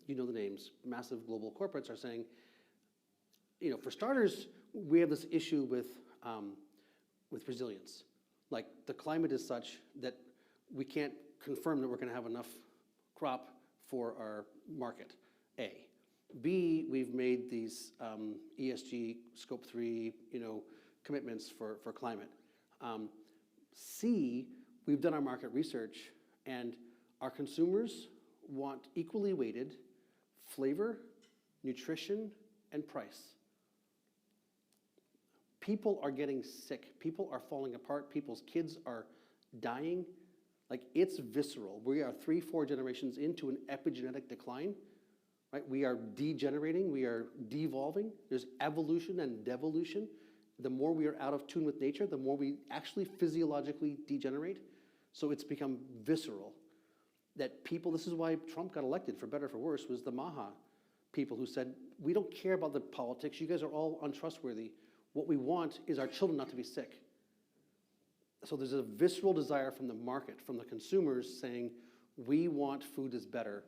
the names, massive global corporates, are saying, for starters, we have this issue with resilience. Like, the climate is such that we can't confirm that we're going to have enough crop for our market, A. B, we've made these ESG Scope 3, commitments for climate. C, we've done our market research, and our consumers want equally weighted flavor, nutrition, and price. People are getting sick. People are falling apart. People's kids are dying. Like, it's visceral. We are 3-4 generations into an epigenetic decline, right? We are degenerating. We are devolving. There's evolution and devolution. The more we are out of tune with nature, the more we actually physiologically degenerate. So it's become visceral. That people, this is why Trump got elected, for better or for worse, was the Maha people who said, we don't care about the politics. You guys are all untrustworthy. What we want is our children not to be sick. So there's a visceral desire from the market, from the consumers, saying, we want food that's better.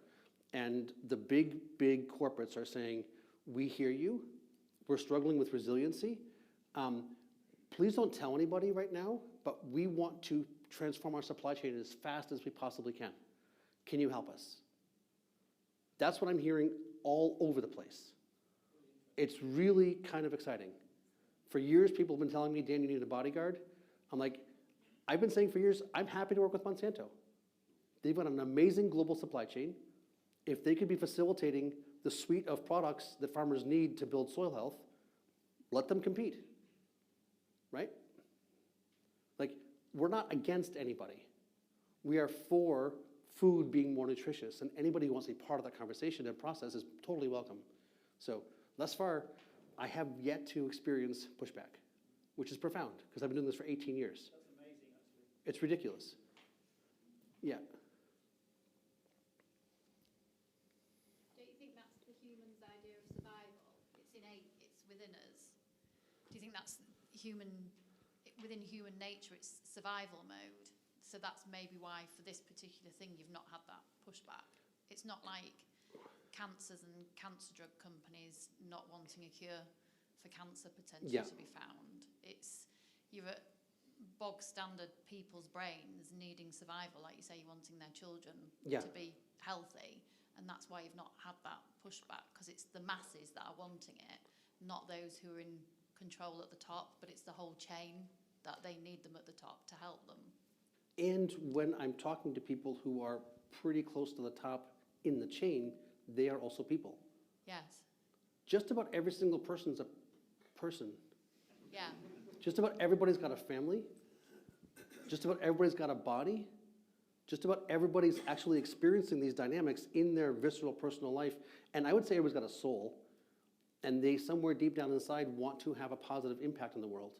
And the big corporates are saying, we hear you. We're struggling with resiliency. Please don't tell anybody right now, but we want to transform our supply chain as fast as we possibly can. Can you help us? That's what I'm hearing all over the place. It's really kind of exciting. For years, people have been telling me, Dan, you need a bodyguard. I'm like, I've been saying for years, I'm happy to work with Monsanto. They've got an amazing global supply chain. If they could be facilitating the suite of products that farmers need to build soil health, let them compete, right? Like, we're not against anybody. We are for food being more nutritious, and anybody who wants to be part of that conversation and process is totally welcome. So, thus far, I have yet to experience pushback, which is profound, because I've been doing this for 18 years. That's amazing, actually. It's ridiculous. Yeah. Don't you think that's the human's idea of survival? It's innate, it's within us. Do you think that's within human nature, it's survival mode? So that's maybe why for this particular thing you've not had that pushback. It's not like cancers and cancer drug companies not wanting a cure for cancer potentially to be found. It's you're at bog standard people's brains needing survival, like you say, you're wanting their children to be healthy, and that's why you've not had that pushback, because it's the masses that are wanting it, not those who are in control at the top, but it's the whole chain that they need them at the top to help them. And when I'm talking to people who are pretty close to the top in the chain, they are also people. Yes. Just about every single person's a person. Yeah. Just about everybody's got a family. Just about everybody's got a body. Just about everybody's actually experiencing these dynamics in their visceral personal life. And I would say everybody's got a soul. And they, somewhere deep down inside, want to have a positive impact on the world.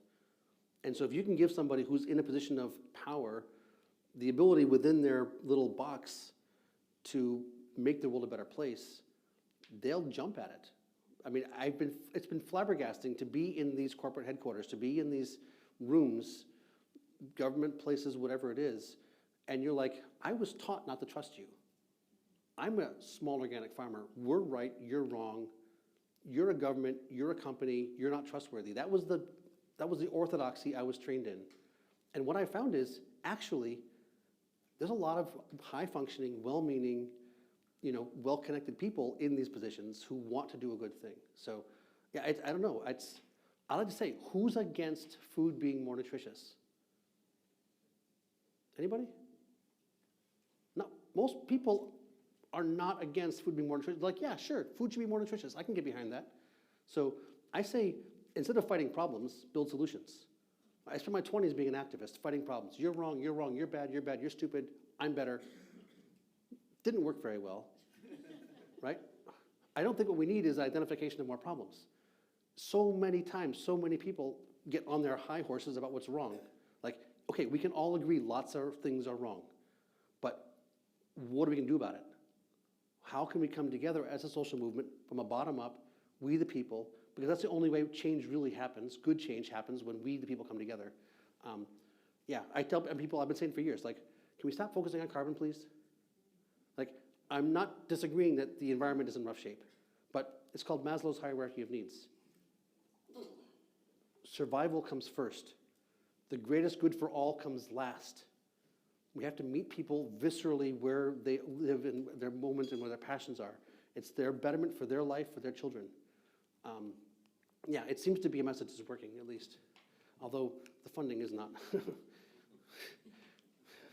And so if you can give somebody who's in a position of power the ability within their little box to make the world a better place, they'll jump at it. I mean, it's been flabbergasting to be in these corporate headquarters, to be in these rooms, government places, whatever it is, and you're like, I was taught not to trust you. I'm a small organic farmer. We're right, you're wrong. You're a government, you're a company, you're not trustworthy. That was the orthodoxy I was trained in. And what I found is, actually, there's a lot of high-functioning, well-meaning, well-connected people in these positions who want to do a good thing. So, yeah, I don't know. I like to say, who's against food being more nutritious? Anybody? No, most people are not against food being more nutritious. Like, yeah, sure, food should be more nutritious. I can get behind that. So I say, instead of fighting problems, build solutions. I spent my 20s being an activist, fighting problems. You're wrong, you're bad, you're stupid, I'm better. Didn't work very well, right? I don't think what we need is identification of more problems. So many times, so many people get on their high horses about what's wrong. Like, okay, we can all agree lots of things are wrong, but what are we gonna do about it? How can we come together as a social movement from a bottom up, we the people, because that's the only way change really happens. Good change happens when we, the people, come together. Yeah, I tell people, I've been saying for years, like, can we stop focusing on carbon, please? Like, I'm not disagreeing that the environment is in rough shape, but it's called Maslow's hierarchy of needs. Survival comes first. The greatest good for all comes last. We have to meet people viscerally where they live in their moment and where their passions are. It's their betterment for their life, for their children. Yeah, it seems to be a message that's working, at least. Although the funding is not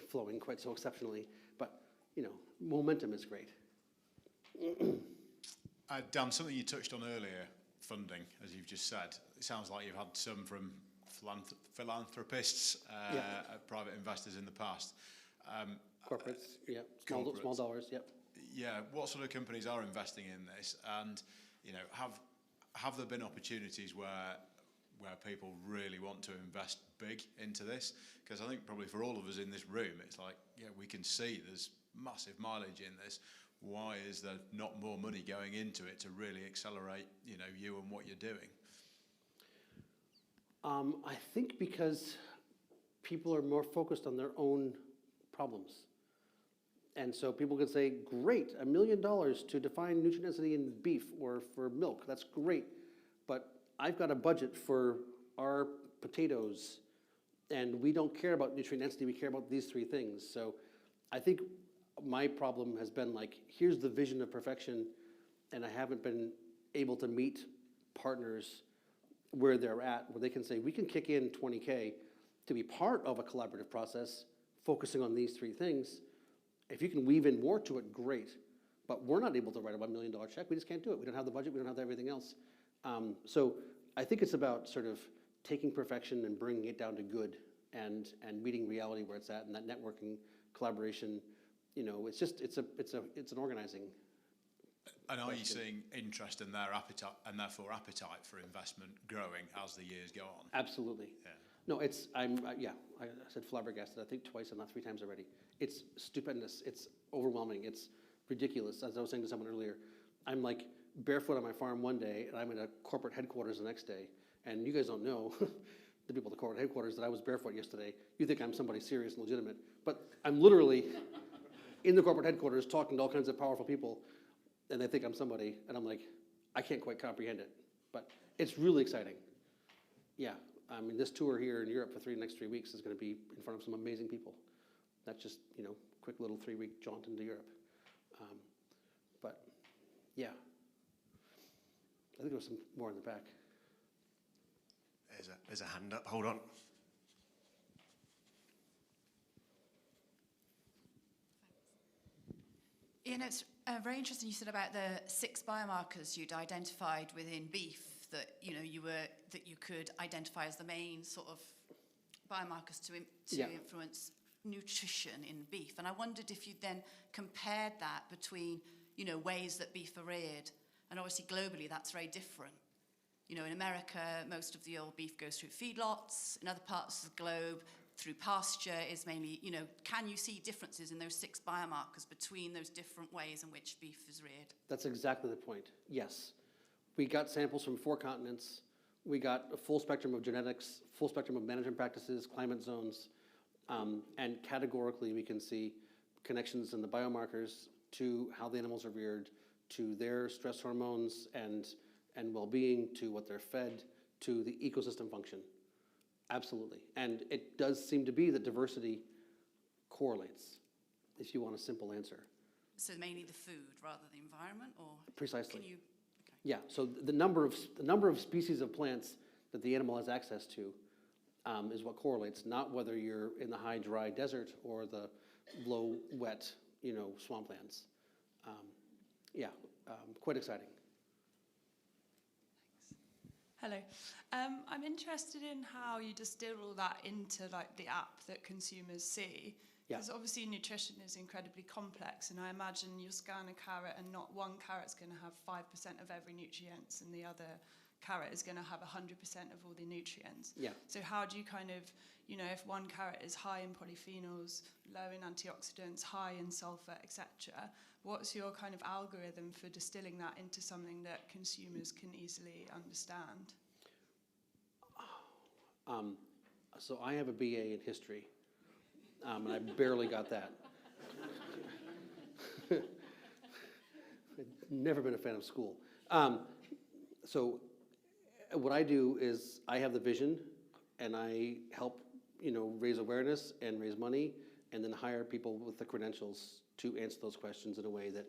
flowing quite so exceptionally. But, momentum is great. Dan, something you touched on earlier, funding, as you've just said. It sounds like you've had some from philanthropists, private investors in the past. Corporates, corporates. Small dollars, Yeah, what sort of companies are investing in this? And, you know, have there been opportunities where people really want to invest big into this? Because I think probably for all of us in this room, it's like, yeah, we can see there's massive mileage in this. Why is there not more money going into it to really accelerate, you know, you and what you're doing? I think because people are more focused on their own problems. And so people can say, great, $1 million to define nutrient density in beef or for milk, that's great. But I've got a budget for our potatoes, and we don't care about nutrient density, we care about these three things. So I think my problem has been like, here's the vision of perfection, and I haven't been able to meet partners where they're at, where they can say, we can kick in 20K to be part of a collaborative process, focusing on these three things. If you can weave in more to it, great. But we're not able to write a $1 million check. We just can't do it. We don't have the budget. We don't have everything else. So I think it's about sort of taking perfection and bringing it down to good and meeting reality where it's at, and that networking, collaboration, you know, it's an organizing. And are you seeing interest in their appetite, and therefore appetite for investment growing as the years go on? Absolutely. Yeah. No, I said flabbergasted, I think twice and not 3 times already. It's stupendous. It's overwhelming. It's ridiculous. As I was saying to someone earlier, I'm like barefoot on my farm one day, and I'm in a corporate headquarters the next day. And you guys don't know, the people at the corporate headquarters, that I was barefoot yesterday. You think I'm somebody serious and legitimate. But I'm literally in the corporate headquarters talking to all kinds of powerful people, and they think I'm somebody, and I'm like, I can't quite comprehend it. But it's really exciting. Yeah. I mean, this tour here in Europe for the next 3 weeks is going to be in front of some amazing people. That's just, you know, quick little 3-week jaunt into Europe. But, yeah. I think there was some more in the back. There's a hand up. Hold on. Ian, it's very interesting you said about the 6 biomarkers you'd identified within beef that you could identify as the main sort of biomarkers to influence nutrition in beef. And I wondered if you'd then compared that between, you know, ways that beef are reared, and obviously globally that's very different. You know, in America, most of the old beef goes through feedlots. In other parts of the globe, through pasture is mainly, you know, can you see differences in those 6 biomarkers between those different ways in which beef is reared? That's exactly the point, yes. We got samples from 4 continents. We got a full spectrum of genetics, full spectrum of management practices, climate zones, and categorically we can see connections in the biomarkers to how the animals are reared, to their stress hormones and well-being, to what they're fed, to the ecosystem function. Absolutely. And it does seem to be that diversity correlates, if you want a simple answer. So mainly the food rather than the environment, or? Precisely. Can you? Yeah, so the number of species of plants that the animal has access to is what correlates, not whether you're in the high dry desert or the low wet, you know, swamplands. Quite exciting. Hello. I'm interested in how you distill all that into like the app that consumers see. Because obviously nutrition is incredibly complex, and I imagine you'll scan a carrot and not one carrot's going to have 5% of every nutrients and the other carrot is going to have 100% of all the nutrients. Yeah. So how do you kind of, you know, if one carrot is high in polyphenols, low in antioxidants, high in sulfur, etc., what's your kind of algorithm for distilling that into something that consumers can easily understand? So I have a BA in history, and I barely got that. I've never been a fan of school. So what I do is I have the vision, and I help, you know, raise awareness and raise money, and then hire people with the credentials to answer those questions in a way that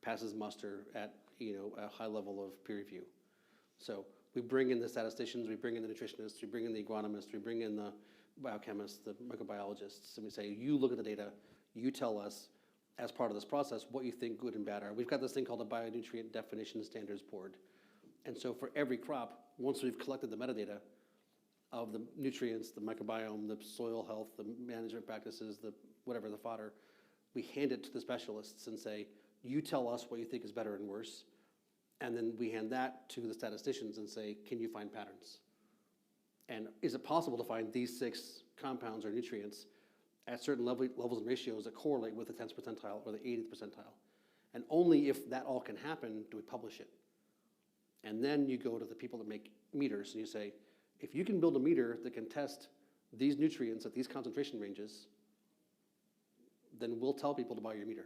passes muster at, you know, a high level of peer review. So we bring in the statisticians, we bring in the nutritionists, we bring in the agronomists, we bring in the biochemists, the microbiologists, and we say, you look at the data, you tell us as part of this process, what you think good and bad are. We've got this thing called the Bionutrient Definition Standards Board. And so for every crop, once we've collected the metadata of the nutrients, the microbiome, the soil health, the management practices, the whatever, the fodder, we hand it to the specialists and say, you tell us what you think is better and worse. And then we hand that to the statisticians and say, can you find patterns? And is it possible to find these 6 compounds or nutrients at certain levels and ratios that correlate with the 10th percentile or the 80th percentile? And only if that all can happen do we publish it. And then you go to the people that make meters and you say, if you can build a meter that can test these nutrients at these concentration ranges, then we'll tell people to buy your meter.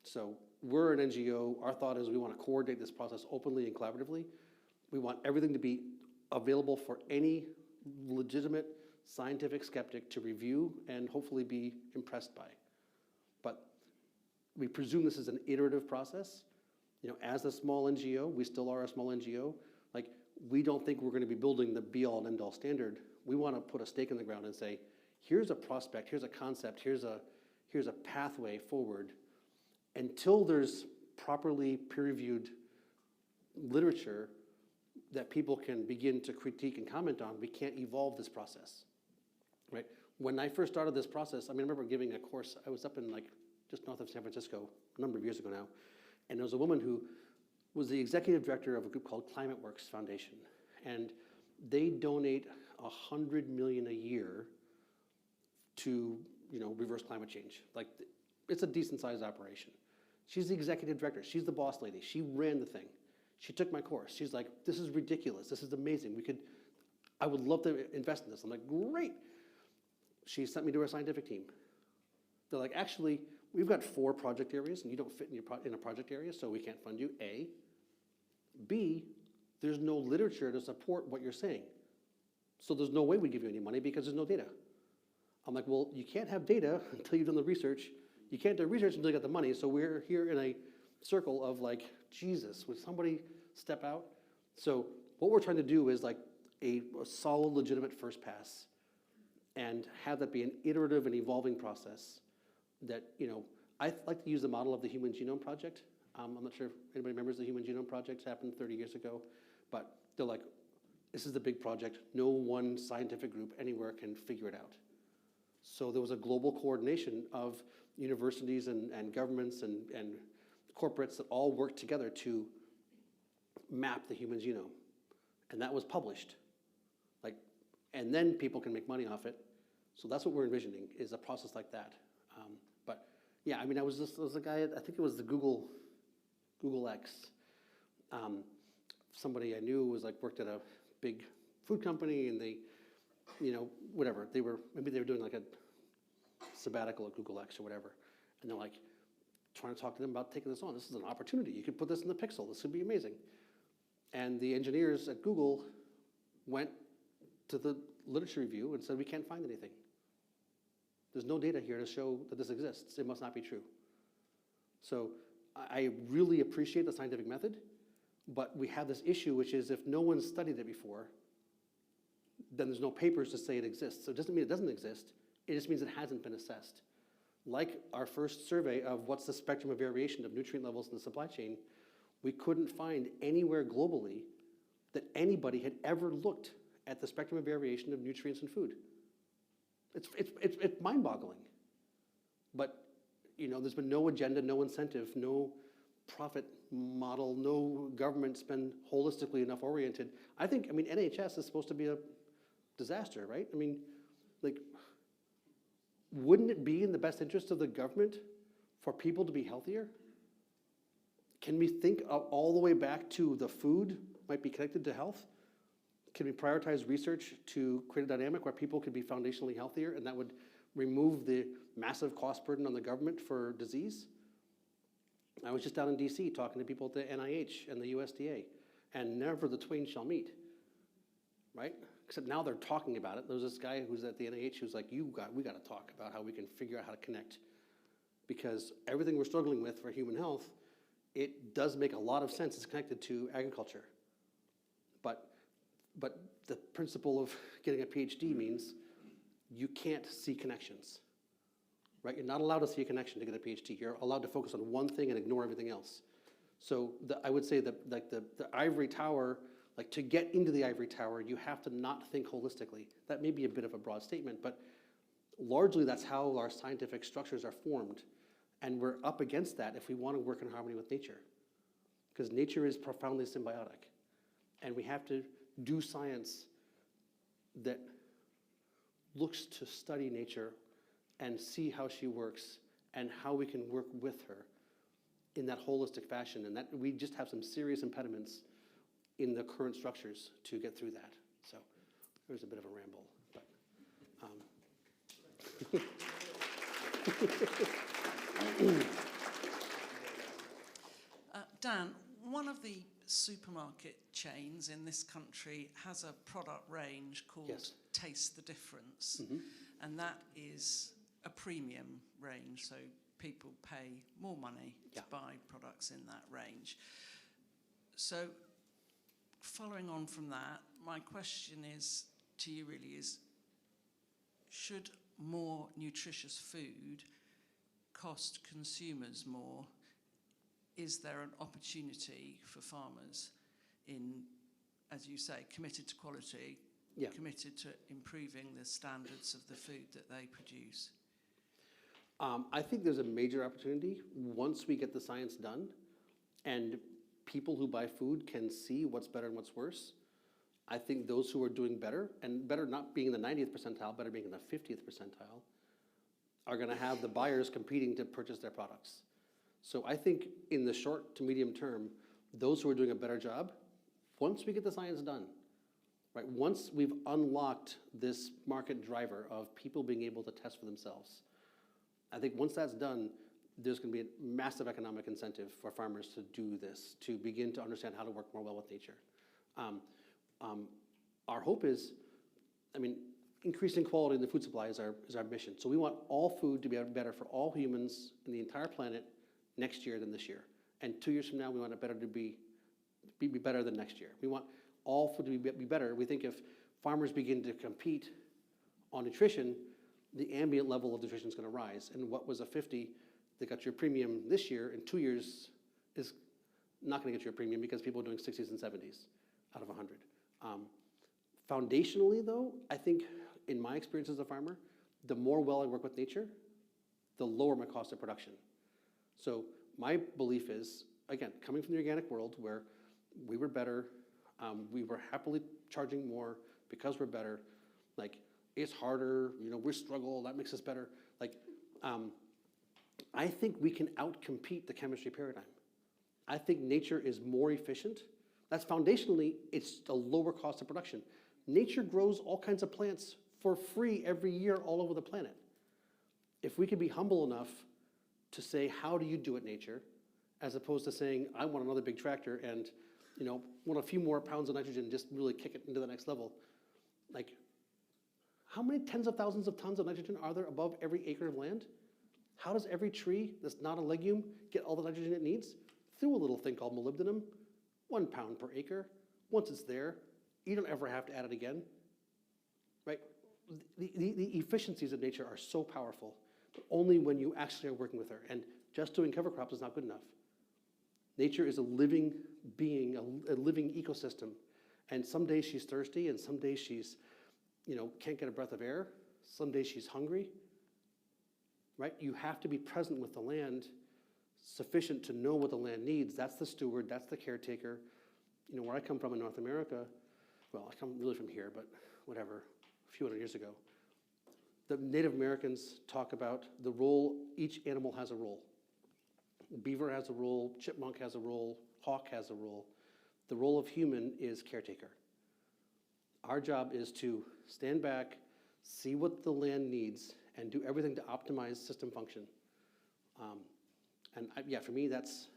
So we're an NGO. Our thought is we want to coordinate this process openly and collaboratively. We want everything to be available for any legitimate scientific skeptic to review and hopefully be impressed by. But we presume this is an iterative process. You know, as a small NGO, we still are a small NGO. Like, we don't think we're going to be building the be-all and end-all standard. We want to put a stake in the ground and say, here's a prospect, here's a concept, here's a pathway forward. Until there's properly peer-reviewed literature that people can begin to critique and comment on, we can't evolve this process, right? When I first started this process, I mean, I remember giving a course, I was up in like just north of San Francisco a number of years ago now, and there was a woman who was the executive director of a group called Climate Works Foundation, and they donate $100 million a year to, you know, reverse climate change. Like, it's a decent sized operation. She's the executive director. She's the boss lady. She ran the thing. She took my course. She's like, this is ridiculous. This is amazing. I would love to invest in this. I'm like, great. She sent me to her scientific team. They're like, actually, we've got 4 project areas and you don't fit in a project area, so we can't fund you, A. B, there's no literature to support what you're saying. So there's no way we give you any money because there's no data. I'm like, well, you can't have data until you've done the research. You can't do research until you get the money. So we're here in a circle of like, Jesus, would somebody step out? So what we're trying to do is like a solid, legitimate first pass and have that be an iterative and evolving process that, you know, I like to use the model of the Human Genome Project. I'm not sure if anybody remembers the Human Genome Project. It happened 30 years ago. But they're like, this is the big project. No one scientific group anywhere can figure it out. So there was a global coordination of universities and governments and corporates that all worked together to map the human genome. And that was published. Like, and then people can make money off it. So that's what we're envisioning, is a process like that. But yeah, I mean, there was a guy, I think it was the Google X. Somebody I knew was like, worked at a big food company, and they, you know, whatever, maybe they were doing like a sabbatical at Google X or whatever. And they're like, trying to talk to them about taking this on. This is an opportunity. You could put this in the Pixel. This would be amazing. And the engineers at Google went to the literature review and said, we can't find anything. There's no data here to show that this exists. It must not be true. So I really appreciate the scientific method, but we have this issue, which is if no one's studied it before, then there's no papers to say it exists. So it doesn't mean it doesn't exist. It just means it hasn't been assessed. Like our first survey of what's the spectrum of variation of nutrient levels in the supply chain, we couldn't find anywhere globally that anybody had ever looked at the spectrum of variation of nutrients in food. It's mind-boggling. But, you know, there's been no agenda, no incentive, no profit model, no government's been holistically enough oriented. I mean, NHS is supposed to be a disaster, right? I mean, like, wouldn't it be in the best interest of the government for people to be healthier? Can we think of all the way back to the food might be connected to health? Can we prioritize research to create a dynamic where people could be foundationally healthier, and that would remove the massive cost burden on the government for disease? I was just down in DC talking to people at the NIH and the USDA, and never the twain shall meet, right? Except now they're talking about it. There's this guy who's at the NIH who's like, we got to talk about how we can figure out how to connect. Because everything we're struggling with for human health, it does make a lot of sense. It's connected to agriculture. But the principle of getting a PhD means you can't see connections. right? You're not allowed to see a connection to get a PhD. You're allowed to focus on one thing and ignore everything else. So I would say that like the ivory tower, like to get into the ivory tower, you have to not think holistically. That may be a bit of a broad statement, but largely that's how our scientific structures are formed. And we're up against that if we want to work in harmony with nature. Because nature is profoundly symbiotic. And we have to do science that looks to study nature and see how she works and how we can work with her in that holistic fashion. And that we just have some serious impediments in the current structures to get through that. So there's a bit of a ramble. But, Dan, one of the supermarket chains in this country has a product range called Yes. Taste the Difference, Mhm. and that is a premium range, so people pay more money to buy products in that range. So following on from that, my question is to you really is, should more nutritious food cost consumers more? Is there an opportunity for farmers in, as you say, committed to quality, committed to improving the standards of the food that they produce? I think there's a major opportunity once we get the science done and people who buy food can see what's better and what's worse. I think those who are doing better, and better not being in the 90th percentile, better being in the 50th percentile, are going to have the buyers competing to purchase their products. So I think in the short to medium term, those who are doing a better job, once we get the science done, right, once we've unlocked this market driver of people being able to test for themselves, I think once that's done, there's going to be a massive economic incentive for farmers to do this, to begin to understand how to work more well with nature. Our hope is, I mean, increasing quality in the food supply is our mission. So we want all food to be better for all humans in the entire planet next year than this year. And 2 years from now, we want it better to be better than next year. We want all food to be better. We think if farmers begin to compete on nutrition, the ambient level of nutrition is going to rise. And what was a 50 that got you a premium this year, in 2 years is not going to get you a premium because people are doing 60s and 70s out of 100. Foundationally, though, I think in my experience as a farmer, the more well I work with nature, the lower my cost of production. So my belief is, again, coming from the organic world where we were better, we were happily charging more because we're better, like it's harder, you know, we struggle, that makes us better. Like, I think we can outcompete the chemistry paradigm. I think nature is more efficient. That's foundationally, it's a lower cost of production. Nature grows all kinds of plants for free every year all over the planet. If we could be humble enough to say, how do you do it, nature, as opposed to saying, I want another big tractor and, you know, want a few more pounds of nitrogen, just really kick it into the next level. Like, how many tens of thousands of tons of nitrogen are there above every acre of land? How does every tree that's not a legume get all the nitrogen it needs? Through a little thing called molybdenum, 1 pound per acre. Once it's there, you don't ever have to add it again, right? The efficiencies of nature are so powerful, but only when you actually are working with her. And just doing cover crops is not good enough. Nature is a living being, a living ecosystem. And some days she's thirsty, and some days she's, you know, can't get a breath of air. Some days she's hungry, right? You have to be present with the land, sufficient to know what the land needs. That's the steward, that's the caretaker. You know, where I come from in North America, well, I come really from here, but whatever, a few hundred years ago, the Native Americans talk about the role, each animal has a role. Beaver has a role, chipmunk has a role, hawk has a role. The role of human is caretaker. Our job is to stand back, see what the land needs, and do everything to optimize system function. Yeah, for me, that's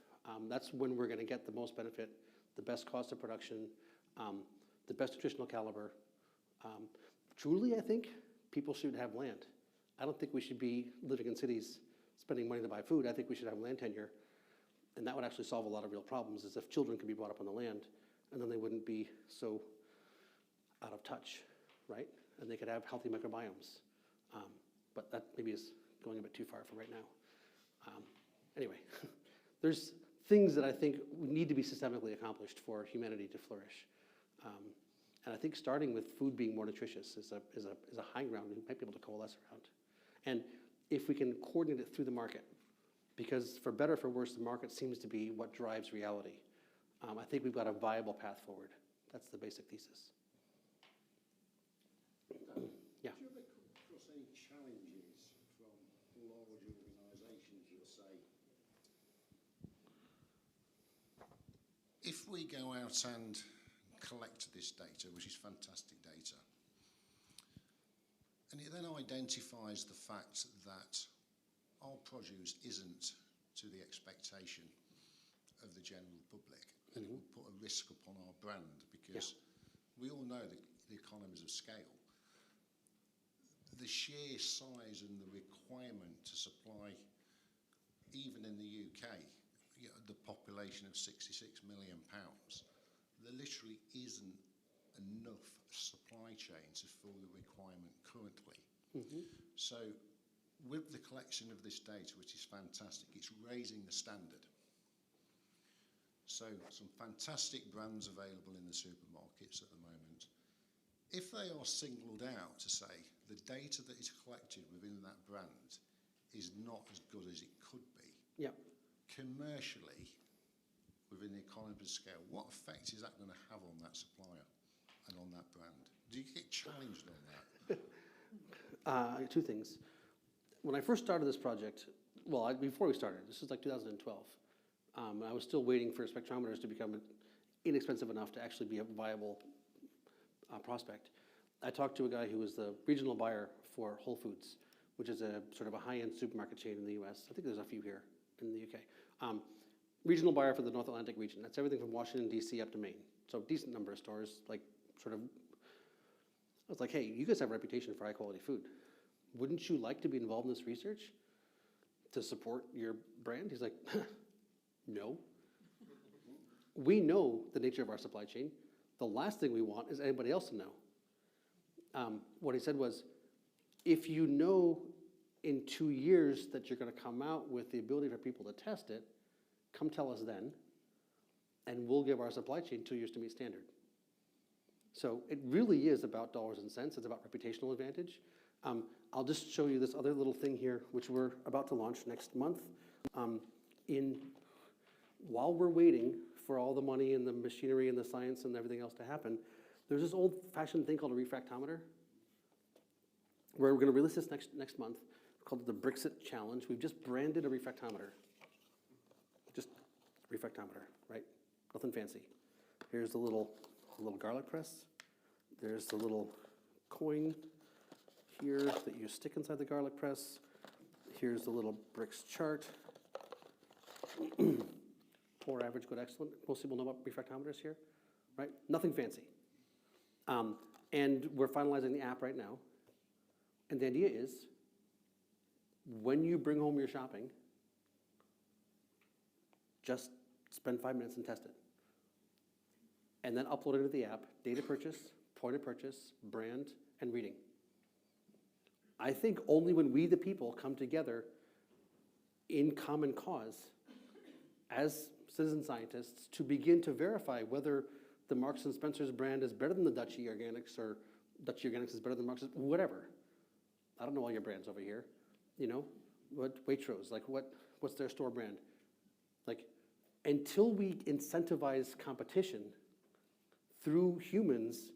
when we're going to get the most benefit, the best cost of production, the best nutritional caliber. Truly, I think people should have land. I don't think we should be living in cities spending money to buy food. I think we should have land tenure. And that would actually solve a lot of real problems, is if children could be brought up on the land, and then they wouldn't be so out of touch, right? And they could have healthy microbiomes. But that maybe is going a bit too far for right now. Anyway, there's things that I think need to be systemically accomplished for humanity to flourish. And I think starting with food being more nutritious is a high ground we might be able to coalesce around. And if we can coordinate it through the market, because for better or for worse, the market seems to be what drives reality. I think we've got a viable path forward. That's the basic thesis. Yeah. Do you ever come across any challenges from large organisations that say, if we go out and collect this data, which is fantastic data, and it then identifies the fact that our produce isn't to the expectation of the general public, and it will put a risk upon our brand, because we all know the economies of scale. The sheer size and the requirement to supply, even in the UK, the population of 66 million pounds, there literally isn't enough supply chain to fill the requirement currently. So with the collection of this data, which is fantastic, it's raising the standard. So some fantastic brands available in the supermarkets at the moment. If they are singled out to say the data that is collected within that brand is not as good as it could be, commercially, within the economy of scale, what effect is that going to have on that supplier and on that brand? Do you get challenged on that? Two things. When I first started this project, well, before we started, this was like 2012, I was still waiting for spectrometers to become inexpensive enough to actually be a viable prospect. I talked to a guy who was the regional buyer for Whole Foods, which is a sort of a high-end supermarket chain in the US. I think there's a few here in the UK. Regional buyer for the North Atlantic region. That's everything from Washington, D.C. up to Maine. So decent number of stores, like sort of, I was like, hey, you guys have a reputation for high-quality food. Wouldn't you like to be involved in this research to support your brand? He's like, no. We know the nature of our supply chain. The last thing we want is anybody else to know. What he said was, if you know in 2 years that you're going to come out with the ability for people to test it, come tell us then, and we'll give our supply chain 2 years to meet standard. So it really is about dollars and cents. It's about reputational advantage. I'll just show you this other little thing here, which we're about to launch next month. While we're waiting for all the money and the machinery and the science and everything else to happen, there's this old-fashioned thing called a refractometer, where we're going to release this next month, called the Brexit Challenge. We've just branded a refractometer. Just refractometer, right? Nothing fancy. Here's the little garlic press. There's the little coin here that you stick inside the garlic press. Here's the little bricks chart. Poor, average, good, excellent. Most people know about refractometers here, right? Nothing fancy. And we're finalizing the app right now. And the idea is, when you bring home your shopping, just spend 5 minutes and test it. And then upload it to the app, data purchase, point of purchase, brand, and reading. I think only when we, the people, come together in common cause as citizen scientists to begin to verify whether the Marks & Spencer's brand is better than the Dutchy Organics, or Dutchy Organics is better than Marks & whatever. I don't know all your brands over here. You know, what Waitrose, like what's their store brand? Like, until we incentivize competition through humans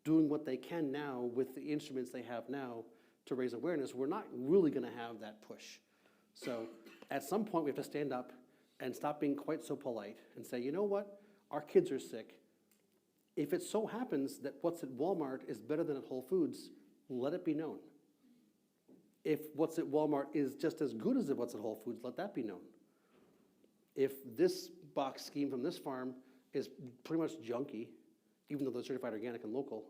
doing what they can now with the instruments they have now to raise awareness, we're not really going to have that push. So at some point we have to stand up and stop being quite so polite and say, you know what, our kids are sick. If it so happens that what's at Walmart is better than at Whole Foods, let it be known. If what's at Walmart is just as good as what's at Whole Foods, let that be known. If this box scheme from this farm is pretty much junky, even though they're certified organic and local,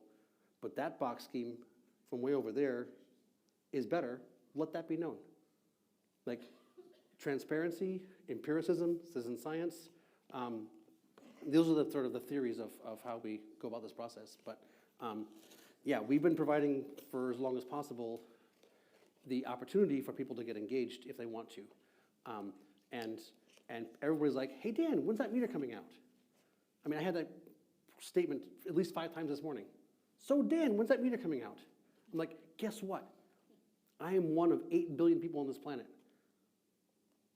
but that box scheme from way over there is better, let that be known. Like, transparency, empiricism, citizen science, those are the sort of the theories of how we go about this process. But yeah, we've been providing for as long as possible the opportunity for people to get engaged if they want to. And everybody's like, hey, Dan, when's that meter coming out? I mean, I had that statement at least 5 times this morning. So, Dan, when's that meter coming out? I'm like, guess what? I am one of 8 billion people on this planet.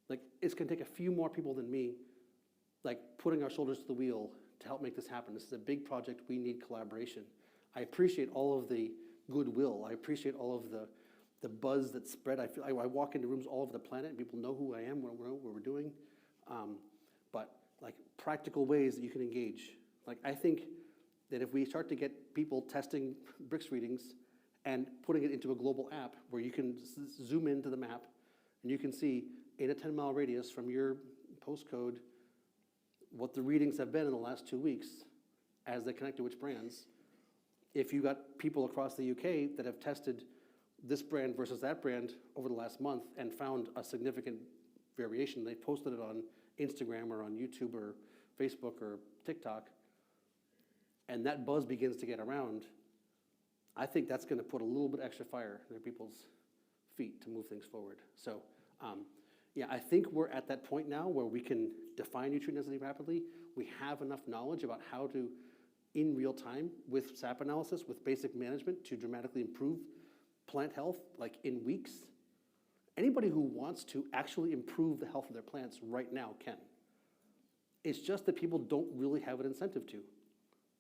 Like, it's going to take a few more people than me, like, putting our shoulders to the wheel to help make this happen. This is a big project. We need collaboration. I appreciate all of the goodwill. I appreciate all of the buzz that's spread. I feel I walk into rooms all over the planet and people know who I am, what we're doing. But like practical ways that you can engage. Like I think that if we start to get people testing bricks readings and putting it into a global app where you can zoom into the map and you can see in a 10-mile radius from your postcode what the readings have been in the last 2 weeks as they connect to which brands. If you got people across the UK that have tested this brand versus that brand over the last month and found a significant variation, they posted it on Instagram or on YouTube or Facebook or TikTok, and that buzz begins to get around, I think that's going to put a little bit extra fire in people's feet to move things forward. So, yeah, I think we're at that point now where we can define nutrient density rapidly. We have enough knowledge about how to, in real time, with SAP analysis, with basic management, to dramatically improve plant health, like in weeks. Anybody who wants to actually improve the health of their plants right now can. It's just that people don't really have an incentive to.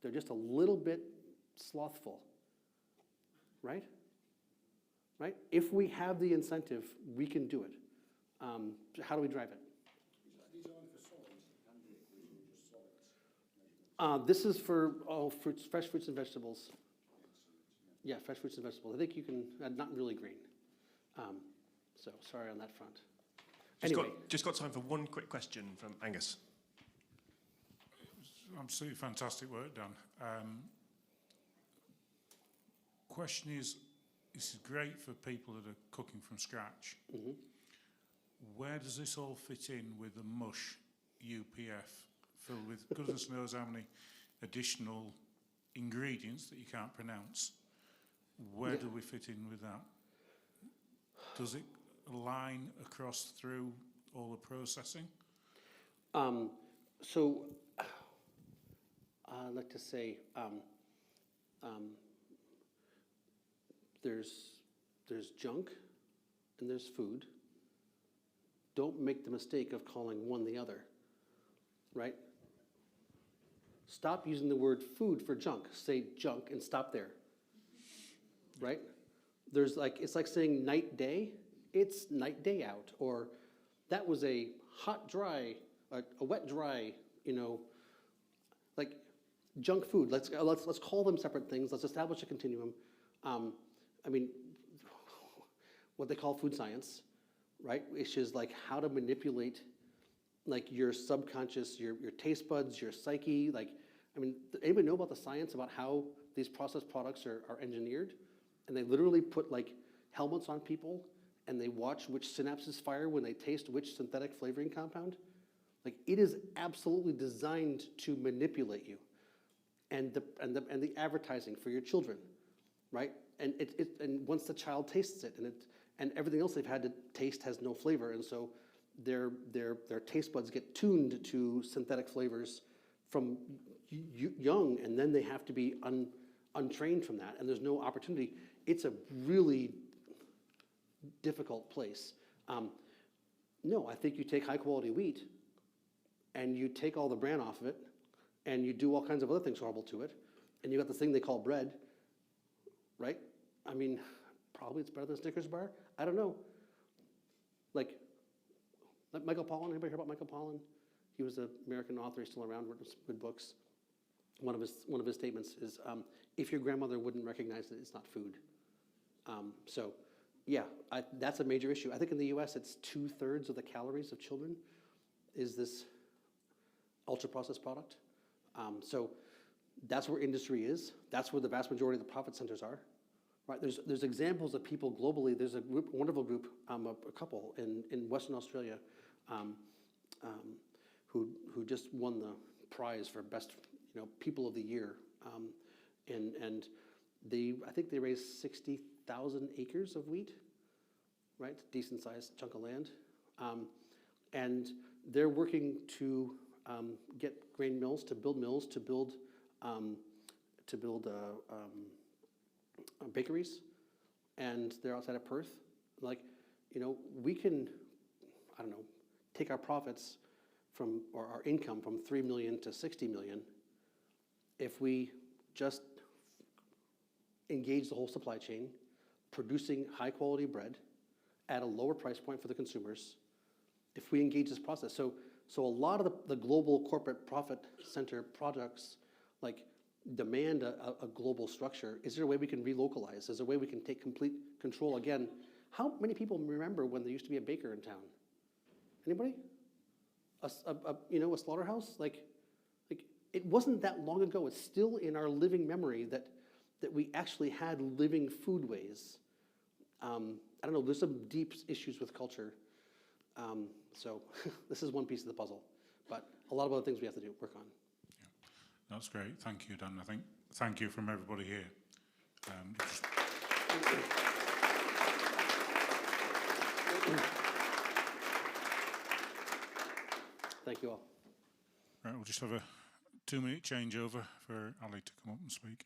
They're just a little bit slothful, right? Right? If we have the incentive, we can do it. How do we drive it? This is for all fruits, fresh fruits and vegetables. Yeah, fresh fruits and vegetables. I think you can, not really green. So sorry on that front. Anyway. Just got time for one quick question from Angus. Absolutely fantastic work, Dan. Question is, this is great for people that are cooking from scratch. Mm-hmm. Where does this all fit in with the mush UPF filled with goodness knows how many additional ingredients that you can't pronounce? Where do we fit in with that? Does it line across through all the processing? So I'd like to say there's junk and there's food. Don't make the mistake of calling one the other, right? Stop using the word food for junk. Say junk and stop there, right? There's like, it's like saying night day. It's night day out, or that was a hot dry, a wet dry, you know, like junk food. Let's call them separate things. Let's establish a continuum. I mean, what they call food science, right? Which is like how to manipulate like your subconscious, your taste buds, your psyche. Like, I mean, anybody know about the science about how these processed products are engineered? And they literally put like helmets on people and they watch which synapses fire when they taste which synthetic flavoring compound. Like, it is absolutely designed to manipulate you. And the advertising for your children, right? And and once the child tastes it, and everything else they've had to taste has no flavor, and so their taste buds get tuned to synthetic flavors from young, and then they have to be untrained from that, and there's no opportunity. It's a really difficult place. No, I think you take high quality wheat, and you take all the bran off of it, and you do all kinds of other things horrible to it, and you got this thing they call bread, right? I mean, probably it's better than a Snickers bar. I don't know. Like Michael Pollan, anybody hear about Michael Pollan? He was an American author, he's still around, wrote some good books. One of his statements is, if your grandmother wouldn't recognize it, it's not food. So, yeah, that's a major issue. I think in the US, it's 2/3 of the calories of children is this ultra-processed product. So that's where industry is. That's where the vast majority of the profit centers are. Right? There's examples of people globally. There's a group, wonderful group, a couple in Western Australia, who just won the prize for best, people of the year, and I think they raised 60,000 acres of wheat, right? Decent-sized chunk of land. And they're working to get grain mills, to build bakeries, and they're outside of Perth. Like, you know, we can, I don't know, take our profits from, or our income from 3 million to 60 million if we just engage the whole supply chain, producing high quality bread at a lower price point for the consumers, if we engage this process. So a lot of the global corporate profit center products like demand a global structure. Is there a way we can relocalize? Is there a way we can take complete control? Again, how many people remember when there used to be a baker in town? Anybody? A slaughterhouse? Like it wasn't that long ago. It's still in our living memory that we actually had living foodways. I don't know, there's some deep issues with culture. So this is one piece of the puzzle, but a lot of other things we have to work on. Yeah, that's great. Thank you, Dan. I think thank you from everybody here. Thank you all. Right, we'll just have a 2-minute changeover for Ali to come up and speak.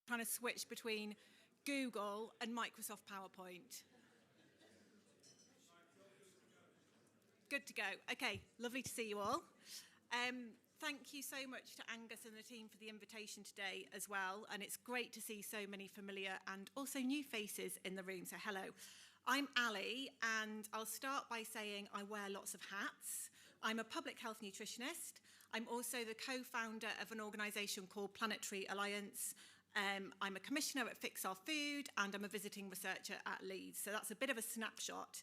Trying to switch between Google and Microsoft PowerPoint. Good to go. Okay, lovely to see you all. thank you so much to Angus and the team for the invitation today as well. And it's great to see so many familiar and also new faces in the room. So hello, I'm Ali, and I'll start by saying I wear lots of hats. I'm a public health nutritionist. I'm also the co-founder of an organisation called Planetary Alliance. I'm a commissioner at Fix Our Food, and I'm a visiting researcher at Leeds. So that's a bit of a snapshot.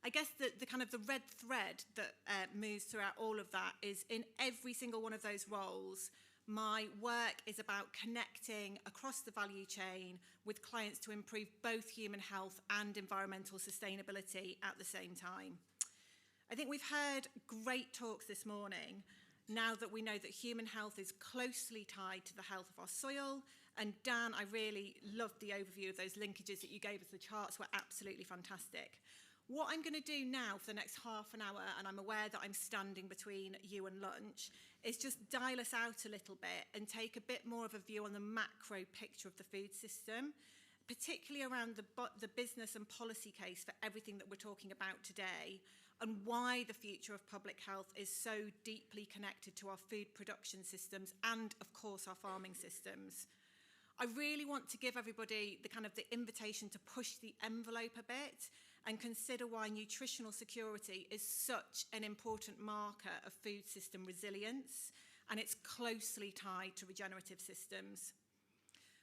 I guess the kind of the red thread that moves throughout all of that is in every single one of those roles, my work is about connecting across the value chain with clients to improve both human health and environmental sustainability at the same time. I think we've heard great talks this morning now that we know that human health is closely tied to the health of our soil. And Dan, I really loved the overview of those linkages that you gave us. The charts were absolutely fantastic. What I'm going to do now for the next half an hour, and I'm aware that I'm standing between you and lunch, is just dial us out a little bit and take a bit more of a view on the macro picture of the food system, particularly around the business and policy case for everything that we're talking about today, and why the future of public health is so deeply connected to our food production systems and, of course, our farming systems. I really want to give everybody the invitation to push the envelope a bit and consider why nutritional security is such an important marker of food system resilience, and it's closely tied to regenerative systems.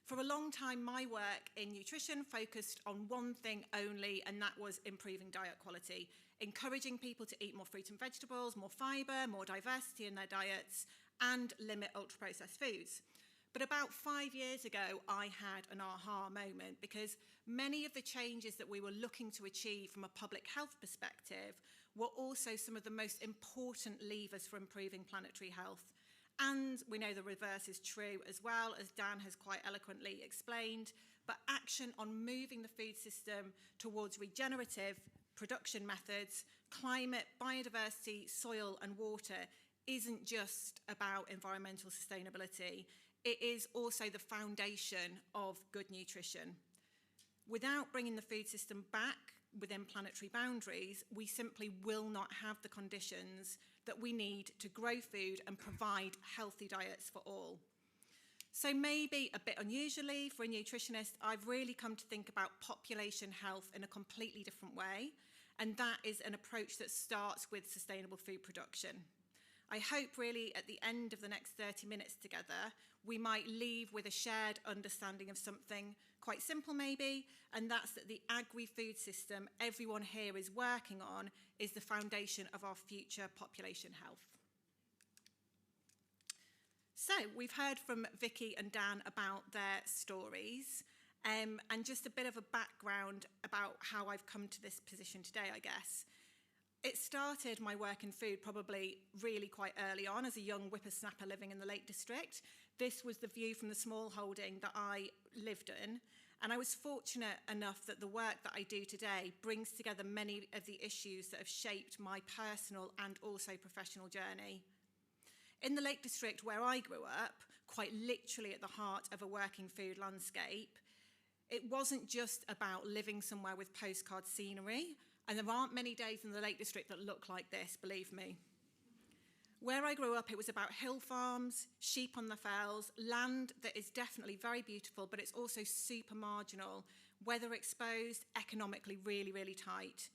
For a long time, my work in nutrition focused on one thing only, and that was improving diet quality, encouraging people to eat more fruit and vegetables, more fibre, more diversity in their diets, and limit ultra-processed foods. But about 5 years ago, I had an aha moment, because many of the changes that we were looking to achieve from a public health perspective were also some of the most important levers for improving planetary health. And we know the reverse is true as well, as Dan has quite eloquently explained. But action on moving the food system towards regenerative production methods, climate, biodiversity, soil and water isn't just about environmental sustainability. It is also the foundation of good nutrition. Without bringing the food system back within planetary boundaries, we simply will not have the conditions that we need to grow food and provide healthy diets for all. So maybe a bit unusually for a nutritionist, I've really come to think about population health in a completely different way, and that is an approach that starts with sustainable food production. I hope really at the end of the next 30 minutes together, we might leave with a shared understanding of something quite simple maybe, and that's that the agri-food system everyone here is working on is the foundation of our future population health. So we've heard from Vicky and Dan about their stories, and just a bit of a background about how I've come to this position today, I guess. It started my work in food probably really quite early on as a young whippersnapper living in the Lake District. This was the view from the small holding that I lived in, and I was fortunate enough that the work that I do today brings together many of the issues that have shaped my personal and also professional journey. In the Lake District where I grew up, quite literally at the heart of a working food landscape, it wasn't just about living somewhere with postcard scenery, and there aren't many days in the Lake District that look like this, believe me. Where I grew up, it was about hill farms, sheep on the fells, land that is definitely very beautiful, but it's also super marginal, weather exposed, economically really, really tight.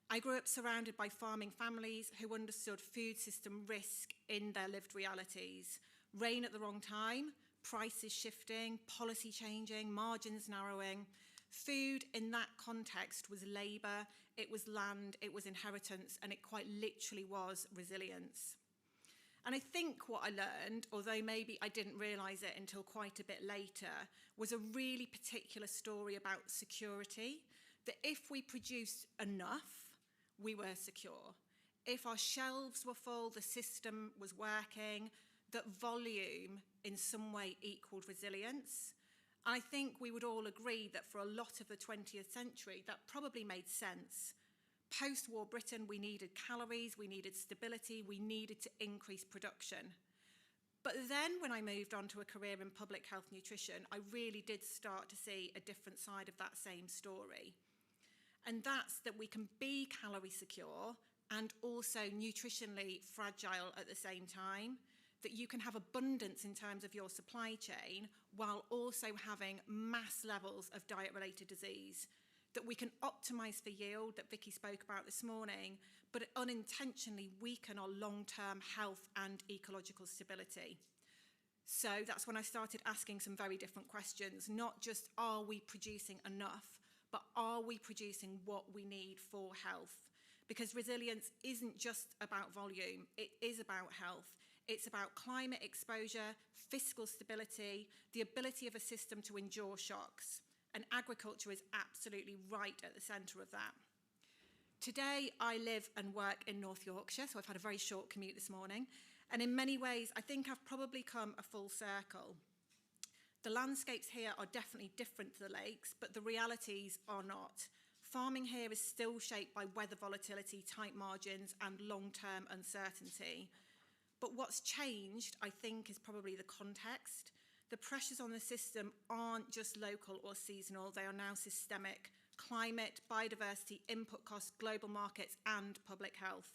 I grew up surrounded by farming families who understood food system risk in their lived realities. Rain at the wrong time, prices shifting, policy changing, margins narrowing. Food in that context was labour, it was land, it was inheritance, and it quite literally was resilience. And I think what I learned, although maybe I didn't realise it until quite a bit later, was a really particular story about security, that if we produced enough, we were secure. If our shelves were full, the system was working, that volume in some way equaled resilience. I think we would all agree that for a lot of the 20th century, that probably made sense. Post-war Britain, we needed calories, we needed stability, we needed to increase production. But then when I moved on to a career in public health nutrition, I really did start to see a different side of that same story. And that's that we can be calorie secure and also nutritionally fragile at the same time, that you can have abundance in terms of your supply chain while also having mass levels of diet-related disease, that we can optimise for yield that Vicky spoke about this morning, but unintentionally weaken our long-term health and ecological stability. So that's when I started asking some very different questions, not just are we producing enough, but are we producing what we need for health? Because resilience isn't just about volume, it is about health. It's about climate exposure, fiscal stability, the ability of a system to endure shocks. And agriculture is absolutely right at the centre of that. Today, I live and work in North Yorkshire, so I've had a very short commute this morning. And in many ways, I think I've probably come a full circle. The landscapes here are definitely different to the lakes, but the realities are not. Farming here is still shaped by weather volatility, tight margins, and long-term uncertainty. But what's changed, I think, is probably the context. The pressures on the system aren't just local or seasonal, they are now systemic. Climate, biodiversity, input costs, global markets, and public health.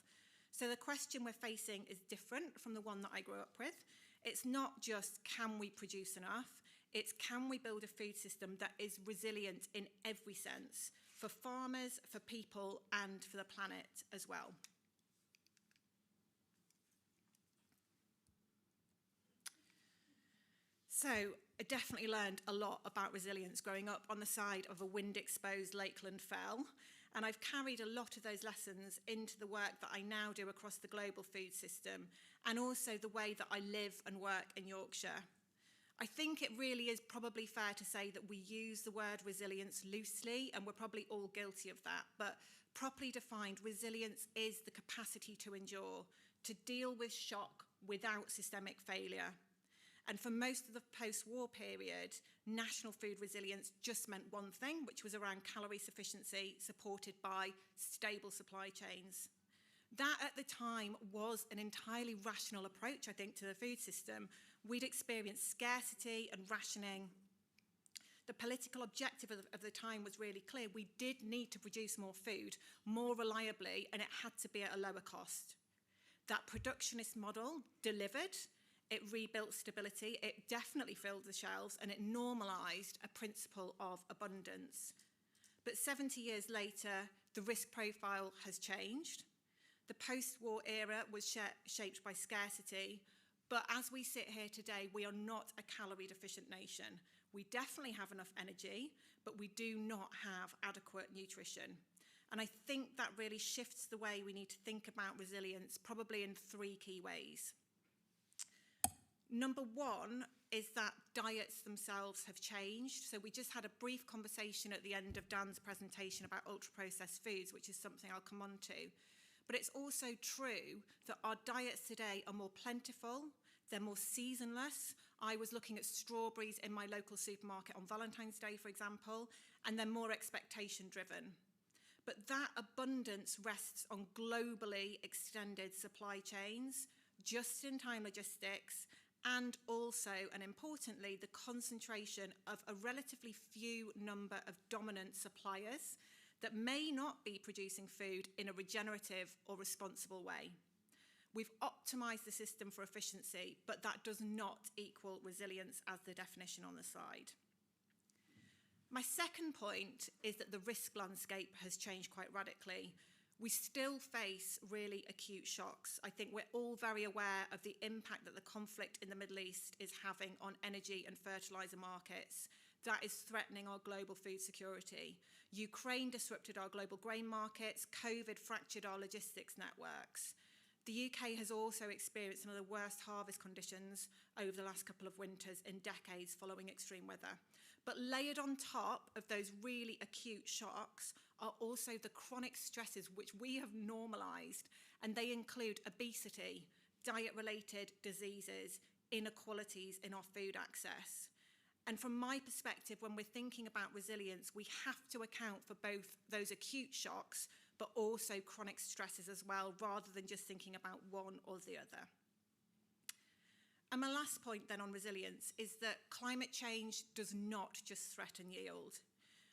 So the question we're facing is different from the one that I grew up with. It's not just can we produce enough, it's can we build a food system that is resilient in every sense, for farmers, for people, and for the planet as well. So I definitely learned a lot about resilience growing up on the side of a wind-exposed Lakeland fell, and I've carried a lot of those lessons into the work that I now do across the global food system, and also the way that I live and work in Yorkshire. I think it really is probably fair to say that we use the word resilience loosely, and we're probably all guilty of that, but properly defined, resilience is the capacity to endure, to deal with shock without systemic failure. And for most of the post-war period, national food resilience just meant one thing, which was around calorie sufficiency, supported by stable supply chains. That at the time was an entirely rational approach, I think, to the food system. We'd experienced scarcity and rationing. The political objective of the time was really clear. We did need to produce more food, more reliably, and it had to be at a lower cost. That productionist model delivered. It rebuilt stability, it definitely filled the shelves, and it normalised a principle of abundance. But 70 years later, the risk profile has changed. The post-war era was shaped by scarcity, but as we sit here today, we are not a calorie-deficient nation. We definitely have enough energy, but we do not have adequate nutrition. And I think that really shifts the way we need to think about resilience, probably in 3 key ways. Number one is that diets themselves have changed. So we just had a brief conversation at the end of Dan's presentation about ultra-processed foods, which is something I'll come on to. But it's also true that our diets today are more plentiful, they're more seasonless. I was looking at strawberries in my local supermarket on Valentine's Day, for example, and they're more expectation-driven. But that abundance rests on globally extended supply chains, just-in-time logistics, and also, and importantly, the concentration of a relatively few number of dominant suppliers that may not be producing food in a regenerative or responsible way. We've optimised the system for efficiency, but that does not equal resilience as the definition on the side. My second point is that the risk landscape has changed quite radically. We still face really acute shocks. I think we're all very aware of the impact that the conflict in the Middle East is having on energy and fertiliser markets. That is threatening our global food security. Ukraine disrupted our global grain markets. COVID fractured our logistics networks. The UK has also experienced some of the worst harvest conditions over the last couple of winters in decades following extreme weather. But layered on top of those really acute shocks are also the chronic stresses which we have normalised, and they include obesity, diet-related diseases, inequalities in our food access. And from my perspective, when we're thinking about resilience, we have to account for both those acute shocks, but also chronic stresses as well, rather than just thinking about one or the other. And my last point then on resilience is that climate change does not just threaten yield.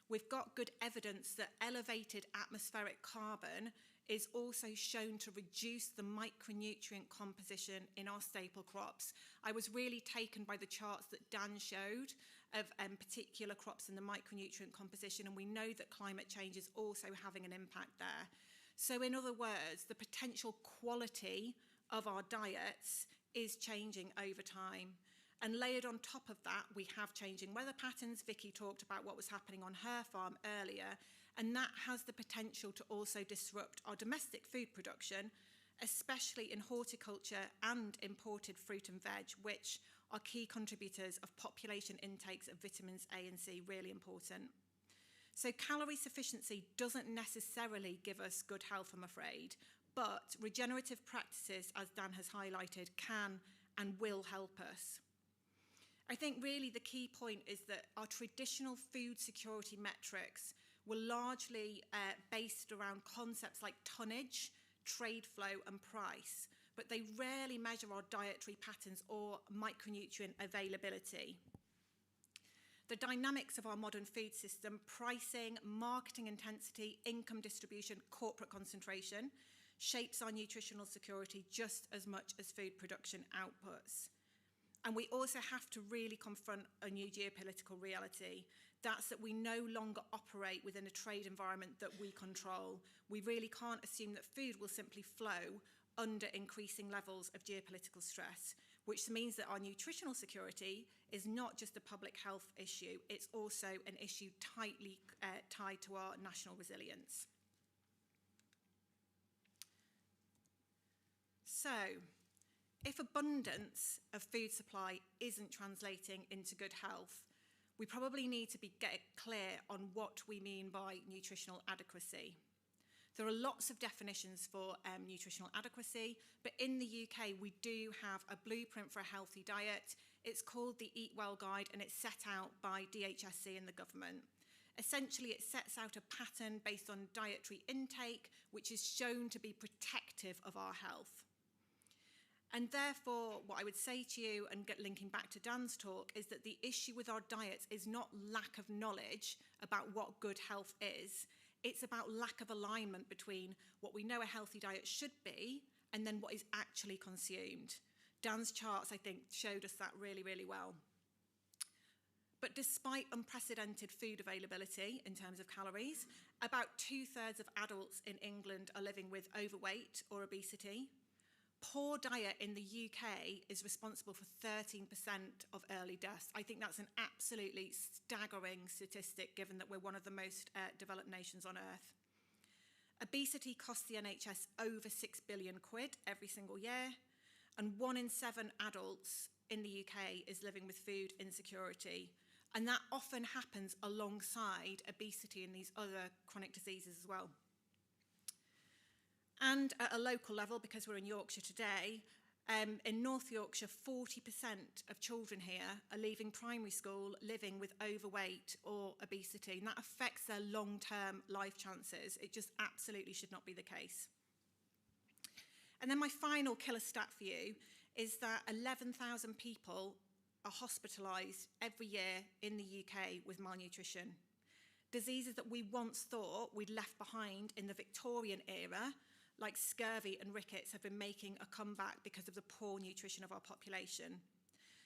We've got good evidence that elevated atmospheric carbon is also shown to reduce the micronutrient composition in our staple crops. I was really taken by the charts that Dan showed of particular crops and the micronutrient composition, and we know that climate change is also having an impact there. So in other words, the potential quality of our diets is changing over time. And layered on top of that, we have changing weather patterns. Vicky talked about what was happening on her farm earlier, and that has the potential to also disrupt our domestic food production, especially in horticulture and imported fruit and veg, which are key contributors of population intakes of vitamins A and C, really important. So calorie sufficiency doesn't necessarily give us good health, I'm afraid, but regenerative practices, as Dan has highlighted, can and will help us. I think really the key point is that our traditional food security metrics were largely based around concepts like tonnage, trade flow and price, but they rarely measure our dietary patterns or micronutrient availability. The dynamics of our modern food system, pricing, marketing intensity, income distribution, corporate concentration, shapes our nutritional security just as much as food production outputs. And we also have to really confront a new geopolitical reality. That's that we no longer operate within a trade environment that we control. We really can't assume that food will simply flow under increasing levels of geopolitical stress, which means that our nutritional security is not just a public health issue, it's also an issue tightly tied to our national resilience. So, if abundance of food supply isn't translating into good health, we probably need to get clear on what we mean by nutritional adequacy. There are lots of definitions for nutritional adequacy, but in the UK we do have a blueprint for a healthy diet. It's called the Eat Well Guide and it's set out by DHSC and the government. Essentially, it sets out a pattern based on dietary intake, which is shown to be protective of our health. And therefore, what I would say to you, and linking back to Dan's talk, is that the issue with our diets is not lack of knowledge about what good health is. It's about lack of alignment between what we know a healthy diet should be and then what is actually consumed. Dan's charts, I think, showed us that really, really well. But despite unprecedented food availability in terms of calories, about 2/3 of adults in England are living with overweight or obesity. Poor diet in the UK is responsible for 13% of early deaths. I think that's an absolutely staggering statistic given that we're one of the most developed nations on earth. Obesity costs the NHS over £6 billion every single year, and 1 in 7 adults in the UK is living with food insecurity. And that often happens alongside obesity and these other chronic diseases as well. And at a local level, because we're in Yorkshire today, in North Yorkshire, 40% of children here are leaving primary school living with overweight or obesity, and that affects their long-term life chances. It just absolutely should not be the case. And then my final killer stat for you is that 11,000 people are hospitalised every year in the UK with malnutrition. Diseases that we once thought we'd left behind in the Victorian era, like scurvy and rickets, have been making a comeback because of the poor nutrition of our population.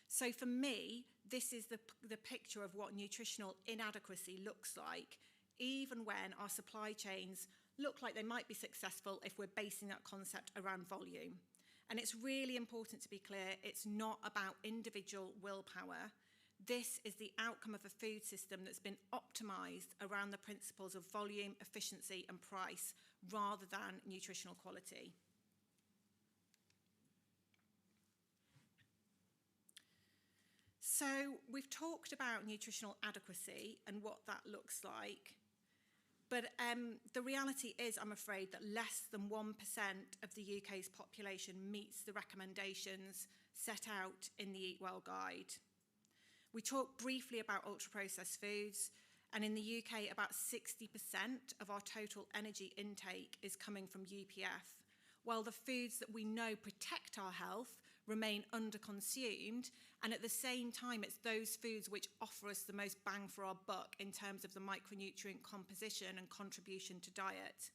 So for me, this is the picture of what nutritional inadequacy looks like, even when our supply chains look like they might be successful if we're basing that concept around volume. And it's really important to be clear, it's not about individual willpower. This is the outcome of a food system that's been optimised around the principles of volume, efficiency and price, rather than nutritional quality. So we've talked about nutritional adequacy and what that looks like, but the reality is, I'm afraid, that less than 1% of the UK's population meets the recommendations set out in the Eat Well Guide. We talked briefly about ultra-processed foods, and in the UK, about 60% of our total energy intake is coming from UPF, while the foods that we know protect our health remain under-consumed, and at the same time, it's those foods which offer us the most bang for our buck in terms of the micronutrient composition and contribution to diet.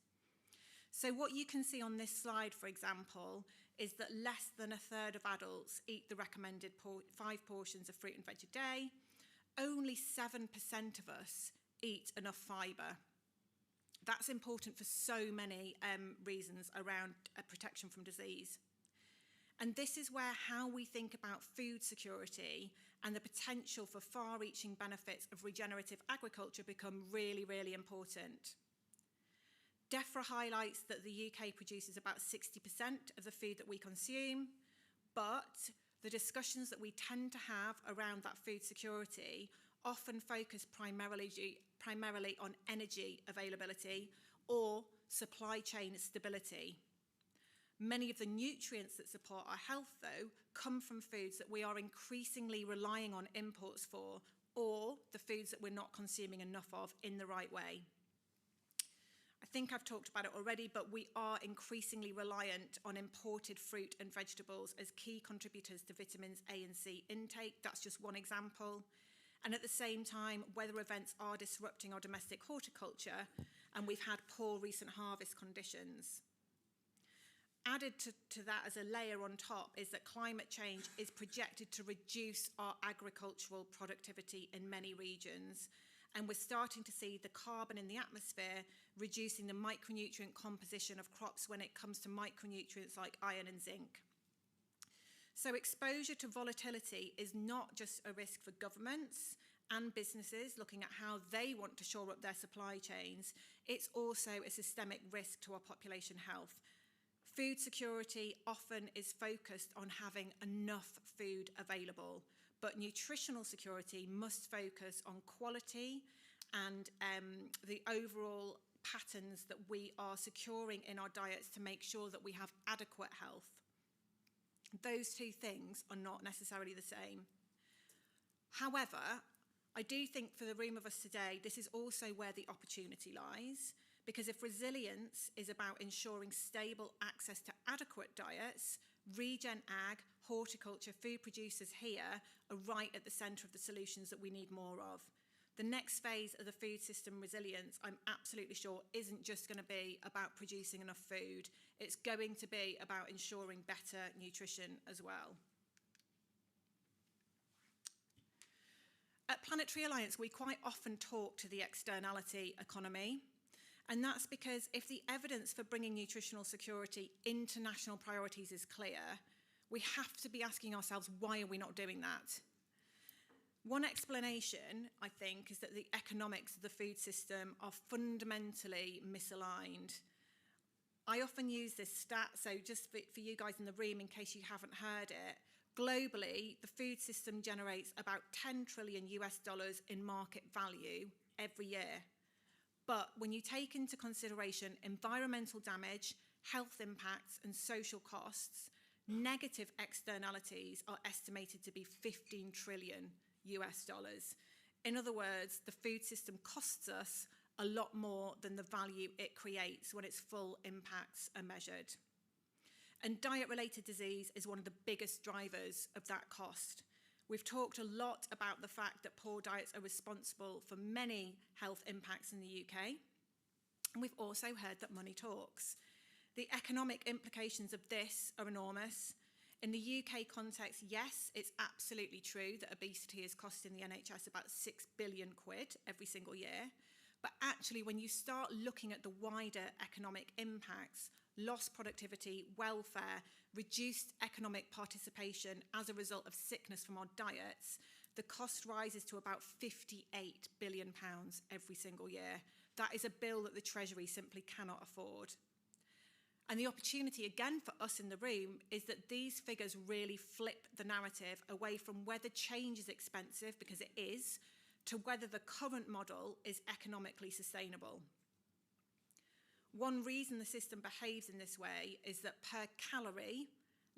So what you can see on this slide, for example, is that less than a third of adults eat the recommended 5 portions of fruit and veg a day. Only 7% of us eat enough fibre. That's important for so many reasons around protection from disease. And this is where how we think about food security and the potential for far-reaching benefits of regenerative agriculture become really, really important. DEFRA highlights that the UK produces about 60% of the food that we consume, but the discussions that we tend to have around that food security often focus primarily on energy availability or supply chain stability. Many of the nutrients that support our health, though, come from foods that we are increasingly relying on imports for, or the foods that we're not consuming enough of in the right way. I think I've talked about it already, but we are increasingly reliant on imported fruit and vegetables as key contributors to vitamins A and C intake. That's just one example. And at the same time, weather events are disrupting our domestic horticulture, and we've had poor recent harvest conditions. Added to that as a layer on top is that climate change is projected to reduce our agricultural productivity in many regions, and we're starting to see the carbon in the atmosphere reducing the micronutrient composition of crops when it comes to micronutrients like iron and zinc. So exposure to volatility is not just a risk for governments and businesses looking at how they want to shore up their supply chains, it's also a systemic risk to our population health. Food security often is focused on having enough food available, but nutritional security must focus on quality and the overall patterns that we are securing in our diets to make sure that we have adequate health. Those two things are not necessarily the same. However, I do think for the room of us today, this is also where the opportunity lies, because if resilience is about ensuring stable access to adequate diets, regen ag, horticulture, food producers here are right at the centre of the solutions that we need more of. The next phase of the food system resilience, I'm absolutely sure, isn't just going to be about producing enough food. It's going to be about ensuring better nutrition as well. At Planetary Alliance, we quite often talk to the externality economy, and that's because if the evidence for bringing nutritional security into national priorities is clear, we have to be asking ourselves, why are we not doing that? One explanation, I think, is that the economics of the food system are fundamentally misaligned. I often use this stat, so just for you guys in the room, in case you haven't heard it, globally, the food system generates about $10 trillion in market value every year. But when you take into consideration environmental damage, health impacts, and social costs, negative externalities are estimated to be $15 trillion. In other words, the food system costs us a lot more than the value it creates when its full impacts are measured. And diet-related disease is one of the biggest drivers of that cost. We've talked a lot about the fact that poor diets are responsible for many health impacts in the UK. And we've also heard that money talks. The economic implications of this are enormous. In the UK context, yes, it's absolutely true that obesity is costing the NHS about £6 billion every single year. But actually, when you start looking at the wider economic impacts, lost productivity, welfare, reduced economic participation as a result of sickness from our diets, the cost rises to about £58 billion every single year. That is a bill that the Treasury simply cannot afford. And the opportunity, again, for us in the room is that these figures really flip the narrative away from whether change is expensive, because it is, to whether the current model is economically sustainable. One reason the system behaves in this way is that per calorie,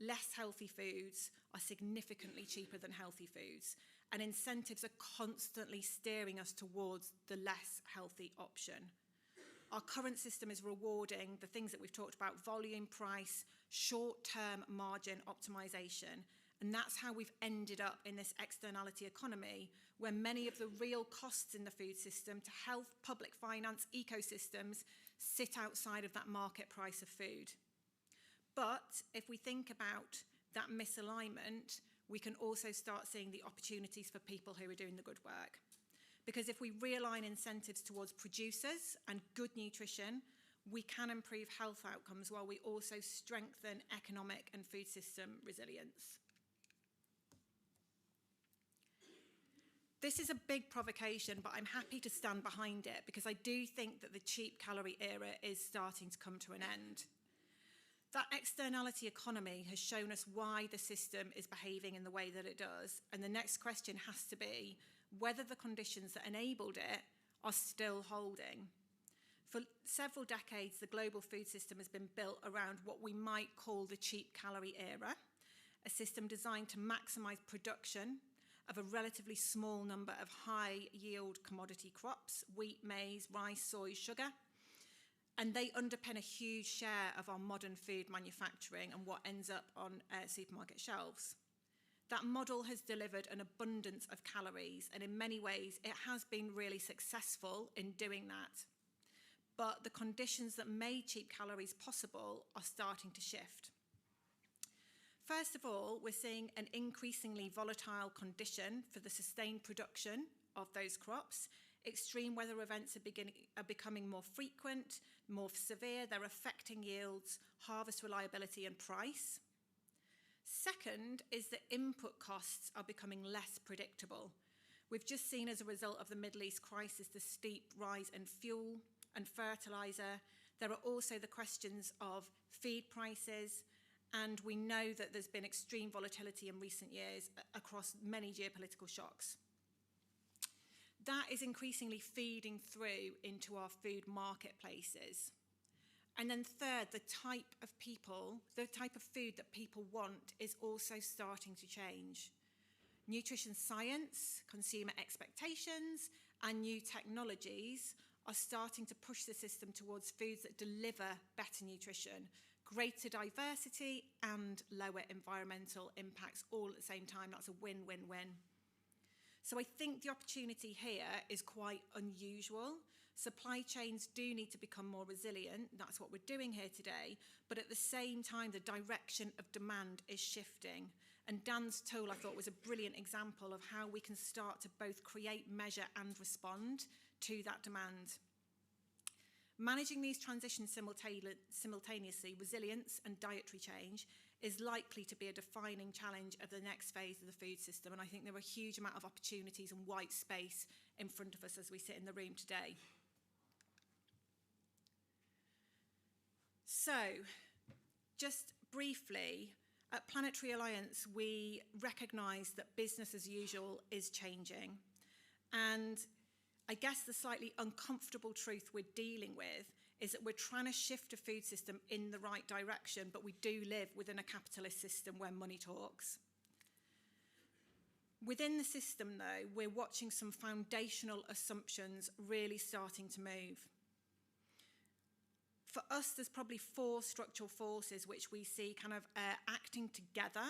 less healthy foods are significantly cheaper than healthy foods, and incentives are constantly steering us towards the less healthy option. Our current system is rewarding the things that we've talked about: volume, price, short-term margin optimization. And that's how we've ended up in this externality economy, where many of the real costs in the food system to health, public finance, ecosystems sit outside of that market price of food. But if we think about that misalignment, we can also start seeing the opportunities for people who are doing the good work. Because if we realign incentives towards producers and good nutrition, we can improve health outcomes while we also strengthen economic and food system resilience. This is a big provocation, but I'm happy to stand behind it because I do think that the cheap calorie era is starting to come to an end. That externality economy has shown us why the system is behaving in the way that it does, and the next question has to be whether the conditions that enabled it are still holding. For several decades, the global food system has been built around what we might call the cheap calorie era, a system designed to maximise production of a relatively small number of high-yield commodity crops, wheat, maize, rice, soy, sugar, and they underpin a huge share of our modern food manufacturing and what ends up on supermarket shelves. That model has delivered an abundance of calories, and in many ways it has been really successful in doing that. But the conditions that made cheap calories possible are starting to shift. First of all, we're seeing an increasingly volatile condition for the sustained production of those crops. Extreme weather events are becoming more frequent, more severe. They're affecting yields, harvest reliability and price. Second is that input costs are becoming less predictable. We've just seen as a result of the Middle East crisis the steep rise in fuel and fertiliser. There are also the questions of feed prices, and we know that there's been extreme volatility in recent years across many geopolitical shocks. That is increasingly feeding through into our food marketplaces. And then third, the type of food that people want is also starting to change. Nutrition science, consumer expectations, and new technologies are starting to push the system towards foods that deliver better nutrition, greater diversity, and lower environmental impacts all at the same time. That's a win-win-win. So I think the opportunity here is quite unusual. Supply chains do need to become more resilient. That's what we're doing here today. But at the same time, the direction of demand is shifting. And Dan's tool, I thought, was a brilliant example of how we can start to both create, measure, and respond to that demand. Managing these transitions simultaneously, resilience and dietary change, is likely to be a defining challenge of the next phase of the food system. And I think there are a huge amount of opportunities and white space in front of us as we sit in the room today. So, just briefly, at Planetary Alliance, we recognise that business as usual is changing. And I guess the slightly uncomfortable truth we're dealing with is that we're trying to shift a food system in the right direction, but we do live within a capitalist system where money talks. Within the system, though, we're watching some foundational assumptions really starting to move. For us, there's probably 4 structural forces which we see kind of acting together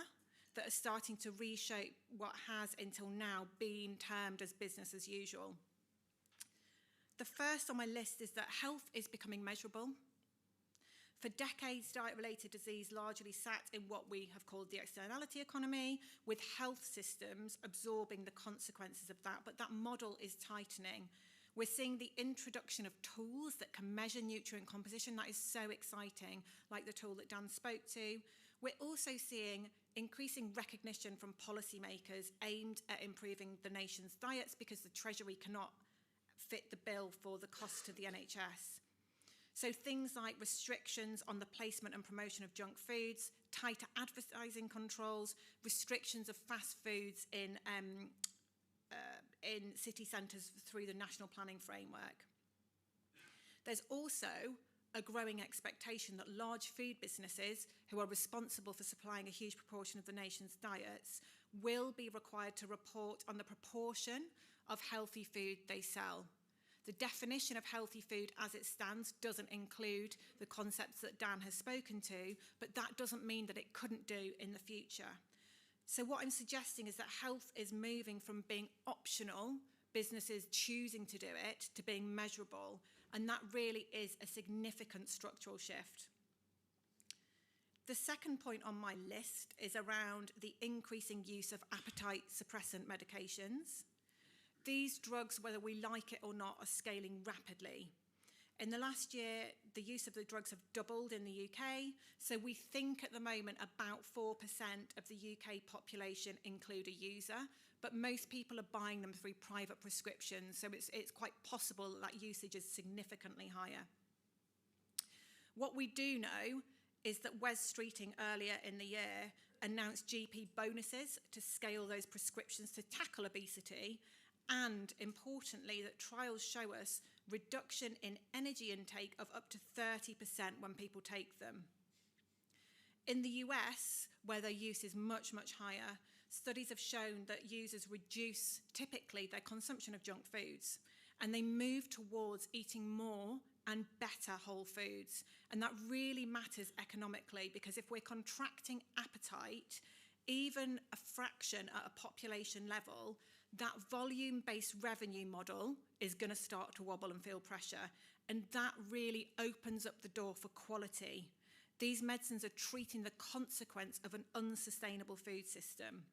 that are starting to reshape what has until now been termed as business as usual. The first on my list is that health is becoming measurable. For decades, diet-related disease largely sat in what we have called the externality economy, with health systems absorbing the consequences of that, but that model is tightening. We're seeing the introduction of tools that can measure nutrient composition. That is so exciting, like the tool that Dan spoke to. We're also seeing increasing recognition from policymakers aimed at improving the nation's diets because the Treasury cannot fit the bill for the cost to the NHS. So things like restrictions on the placement and promotion of junk foods, tighter advertising controls, restrictions of fast foods in city centres through the National Planning Framework. There's also a growing expectation that large food businesses, who are responsible for supplying a huge proportion of the nation's diets, will be required to report on the proportion of healthy food they sell. The definition of healthy food as it stands doesn't include the concepts that Dan has spoken to, but that doesn't mean that it couldn't do in the future. So what I'm suggesting is that health is moving from being optional, businesses choosing to do it, to being measurable. And that really is a significant structural shift. The second point on my list is around the increasing use of appetite suppressant medications. These drugs, whether we like it or not, are scaling rapidly. In the last year, the use of the drugs have doubled in the UK. So we think at the moment about 4% of the UK population include a user, but most people are buying them through private prescriptions. So it's quite possible that usage is significantly higher. What we do know is that Wes Streeting earlier in the year announced GP bonuses to scale those prescriptions to tackle obesity, and importantly that trials show us reduction in energy intake of up to 30% when people take them. In the US, where their use is much, much higher, studies have shown that users reduce typically their consumption of junk foods, and they move towards eating more and better whole foods. And that really matters economically, because if we're contracting appetite, even a fraction at a population level, that volume-based revenue model is going to start to wobble and feel pressure. And that really opens up the door for quality. These medicines are treating the consequence of an unsustainable food system.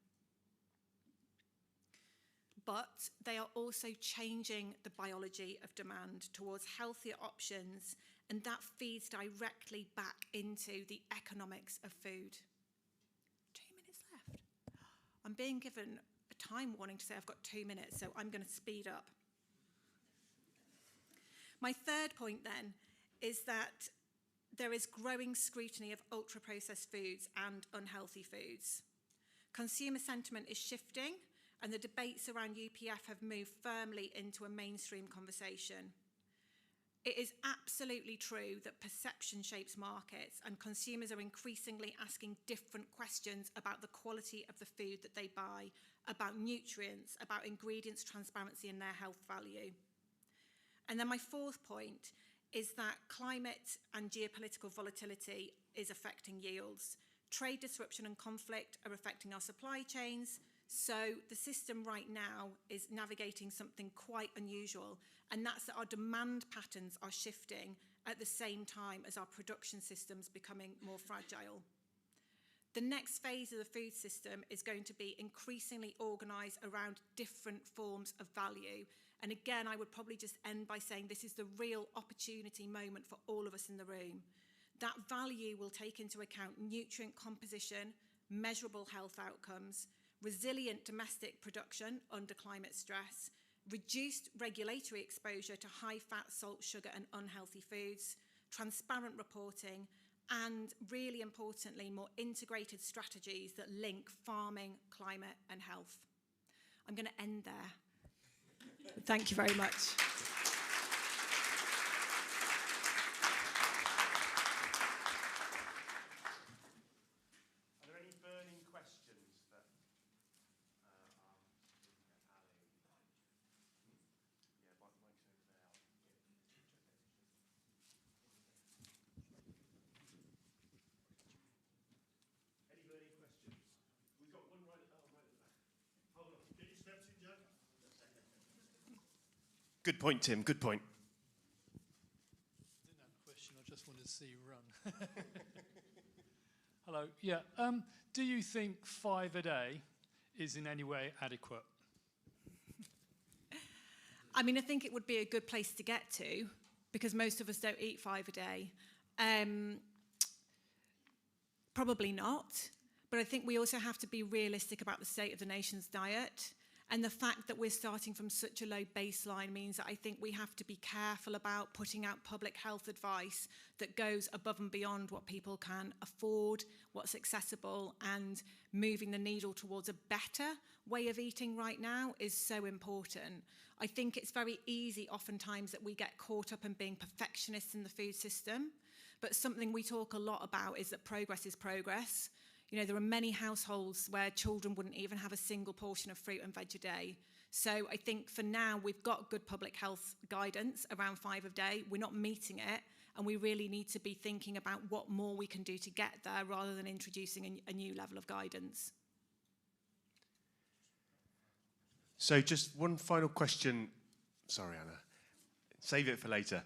But they are also changing the biology of demand towards healthier options, and that feeds directly back into the economics of food. 2 minutes left. I'm being given a time warning to say I've got 2 minutes, so I'm going to speed up. My third point then is that there is growing scrutiny of ultra-processed foods and unhealthy foods. Consumer sentiment is shifting, and the debates around UPF have moved firmly into a mainstream conversation. It is absolutely true that perception shapes markets, and consumers are increasingly asking different questions about the quality of the food that they buy, about nutrients, about ingredients transparency and their health value. And then my fourth point is that climate and geopolitical volatility is affecting yields. Trade disruption and conflict are affecting our supply chains. So the system right now is navigating something quite unusual, and that's that our demand patterns are shifting at the same time as our production systems becoming more fragile. The next phase of the food system is going to be increasingly organised around different forms of value. And again, I would probably just end by saying this is the real opportunity moment for all of us in the room. That value will take into account nutrient composition, measurable health outcomes, resilient domestic production under climate stress, reduced regulatory exposure to high-fat, salt, sugar and unhealthy foods, transparent reporting, and really importantly, more integrated strategies that link farming, climate and health. I'm going to end there. Thank you very much. Are there any burning questions that Any burning questions? We've got one right at the back. Hold on. Get your steps in, Joe. Good point, Tim. Good point. I didn't have a question. I just wanted to see you run. Hello. Yeah. Do you think 5 a day is in any way adequate? I mean, I think it would be a good place to get to, because most of us don't eat 5 a day. Probably not. But I think we also have to be realistic about the state of the nation's diet. And the fact that we're starting from such a low baseline means that I think we have to be careful about putting out public health advice that goes above and beyond what people can afford, what's accessible, and moving the needle towards a better way of eating right now is so important. I think it's very easy oftentimes that we get caught up in being perfectionists in the food system, but something we talk a lot about is that progress is progress. You know, there are many households where children wouldn't even have a single portion of fruit and veg a day. So I think for now, we've got good public health guidance around 5 a day. We're not meeting it, and we really need to be thinking about what more we can do to get there rather than introducing a new level of guidance. So just one final question. Sorry, Anna. Save it for later.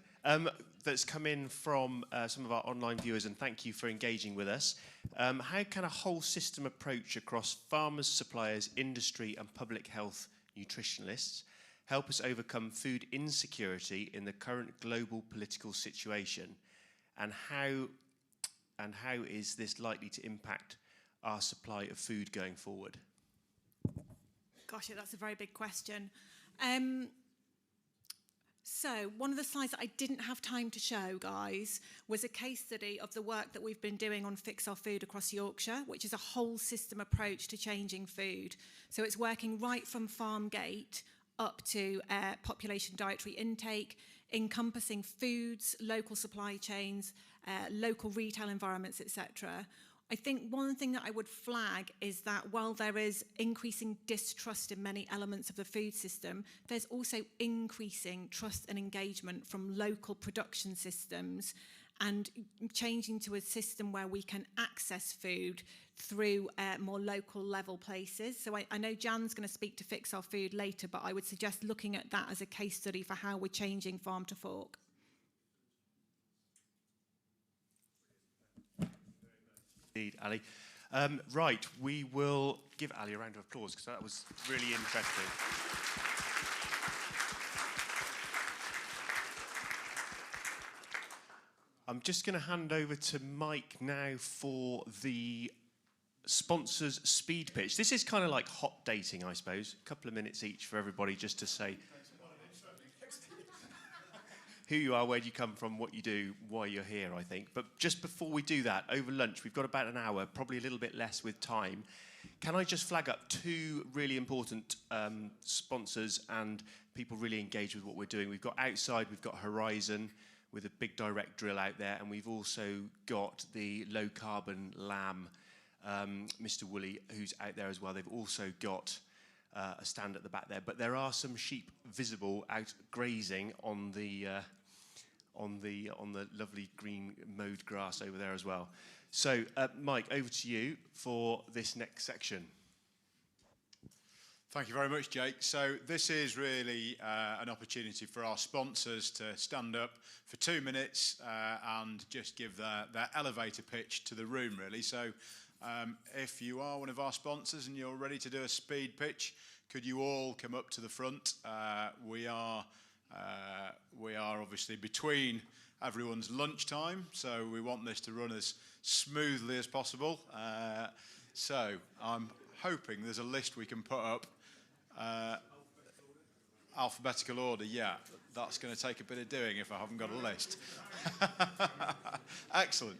That's come in from some of our online viewers, and thank you for engaging with us. How can a whole system approach across farmers, suppliers, industry and public health nutritionalists help us overcome food insecurity in the current global political situation? And how is this likely to impact our supply of food going forward? Gosh, yeah, that's a very big question. So one of the slides that I didn't have time to show, guys, was a case study of the work that we've been doing on Fix Our Food across Yorkshire, which is a whole system approach to changing food. So it's working right from farm gate up to population dietary intake, encompassing foods, local supply chains, local retail environments, etc. I think one thing that I would flag is that while there is increasing distrust in many elements of the food system, there's also increasing trust and engagement from local production systems and changing to a system where we can access food through more local level places. So I know Jan's going to speak to Fix Our Food later, but I would suggest looking at that as a case study for how we're changing farm to fork. Indeed, Ali. Right, we will give Ali a round of applause because that was really interesting. I'm just going to hand over to Mike now for the sponsors speed pitch. This is kind of like hot dating, I suppose. A couple of minutes each for everybody just to say who you are, where do you come from, what you do, why you're here, I think. But just before we do that, over lunch, we've got about an hour, probably a little bit less with time. Can I just flag up two really important sponsors and people really engaged with what we're doing? We've got outside, we've got Horizon with a big direct drill out there, and we've also got the low carbon lamb, Mr. Woolley, who's out there as well. They've also got a stand at the back there, but there are some sheep visible out grazing on the lovely green mowed grass over there as well. So, Mike, over to you for this next section. Thank you very much, Jake. So this is really an opportunity for our sponsors to stand up for 2 minutes and just give their elevator pitch to the room, really. So if you are one of our sponsors and you're ready to do a speed pitch, could you all come up to the front? We are obviously between everyone's lunchtime, so we want this to run as smoothly as possible. So I'm hoping there's a list we can put up. Alphabetical order, yeah. That's going to take a bit of doing if I haven't got a list. Excellent.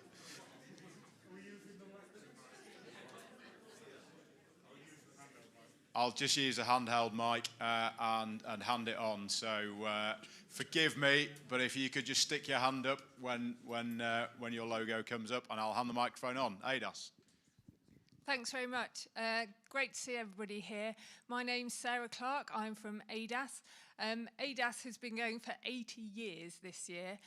I'll just use a handheld mic and hand it on. So forgive me, but if you could just stick your hand up when your logo comes up, and I'll hand the microphone on. ADAS. Thanks very much. Great to see everybody here. My name's Sarah Clark. I'm from ADAS. ADAS has been going for 80 years this year.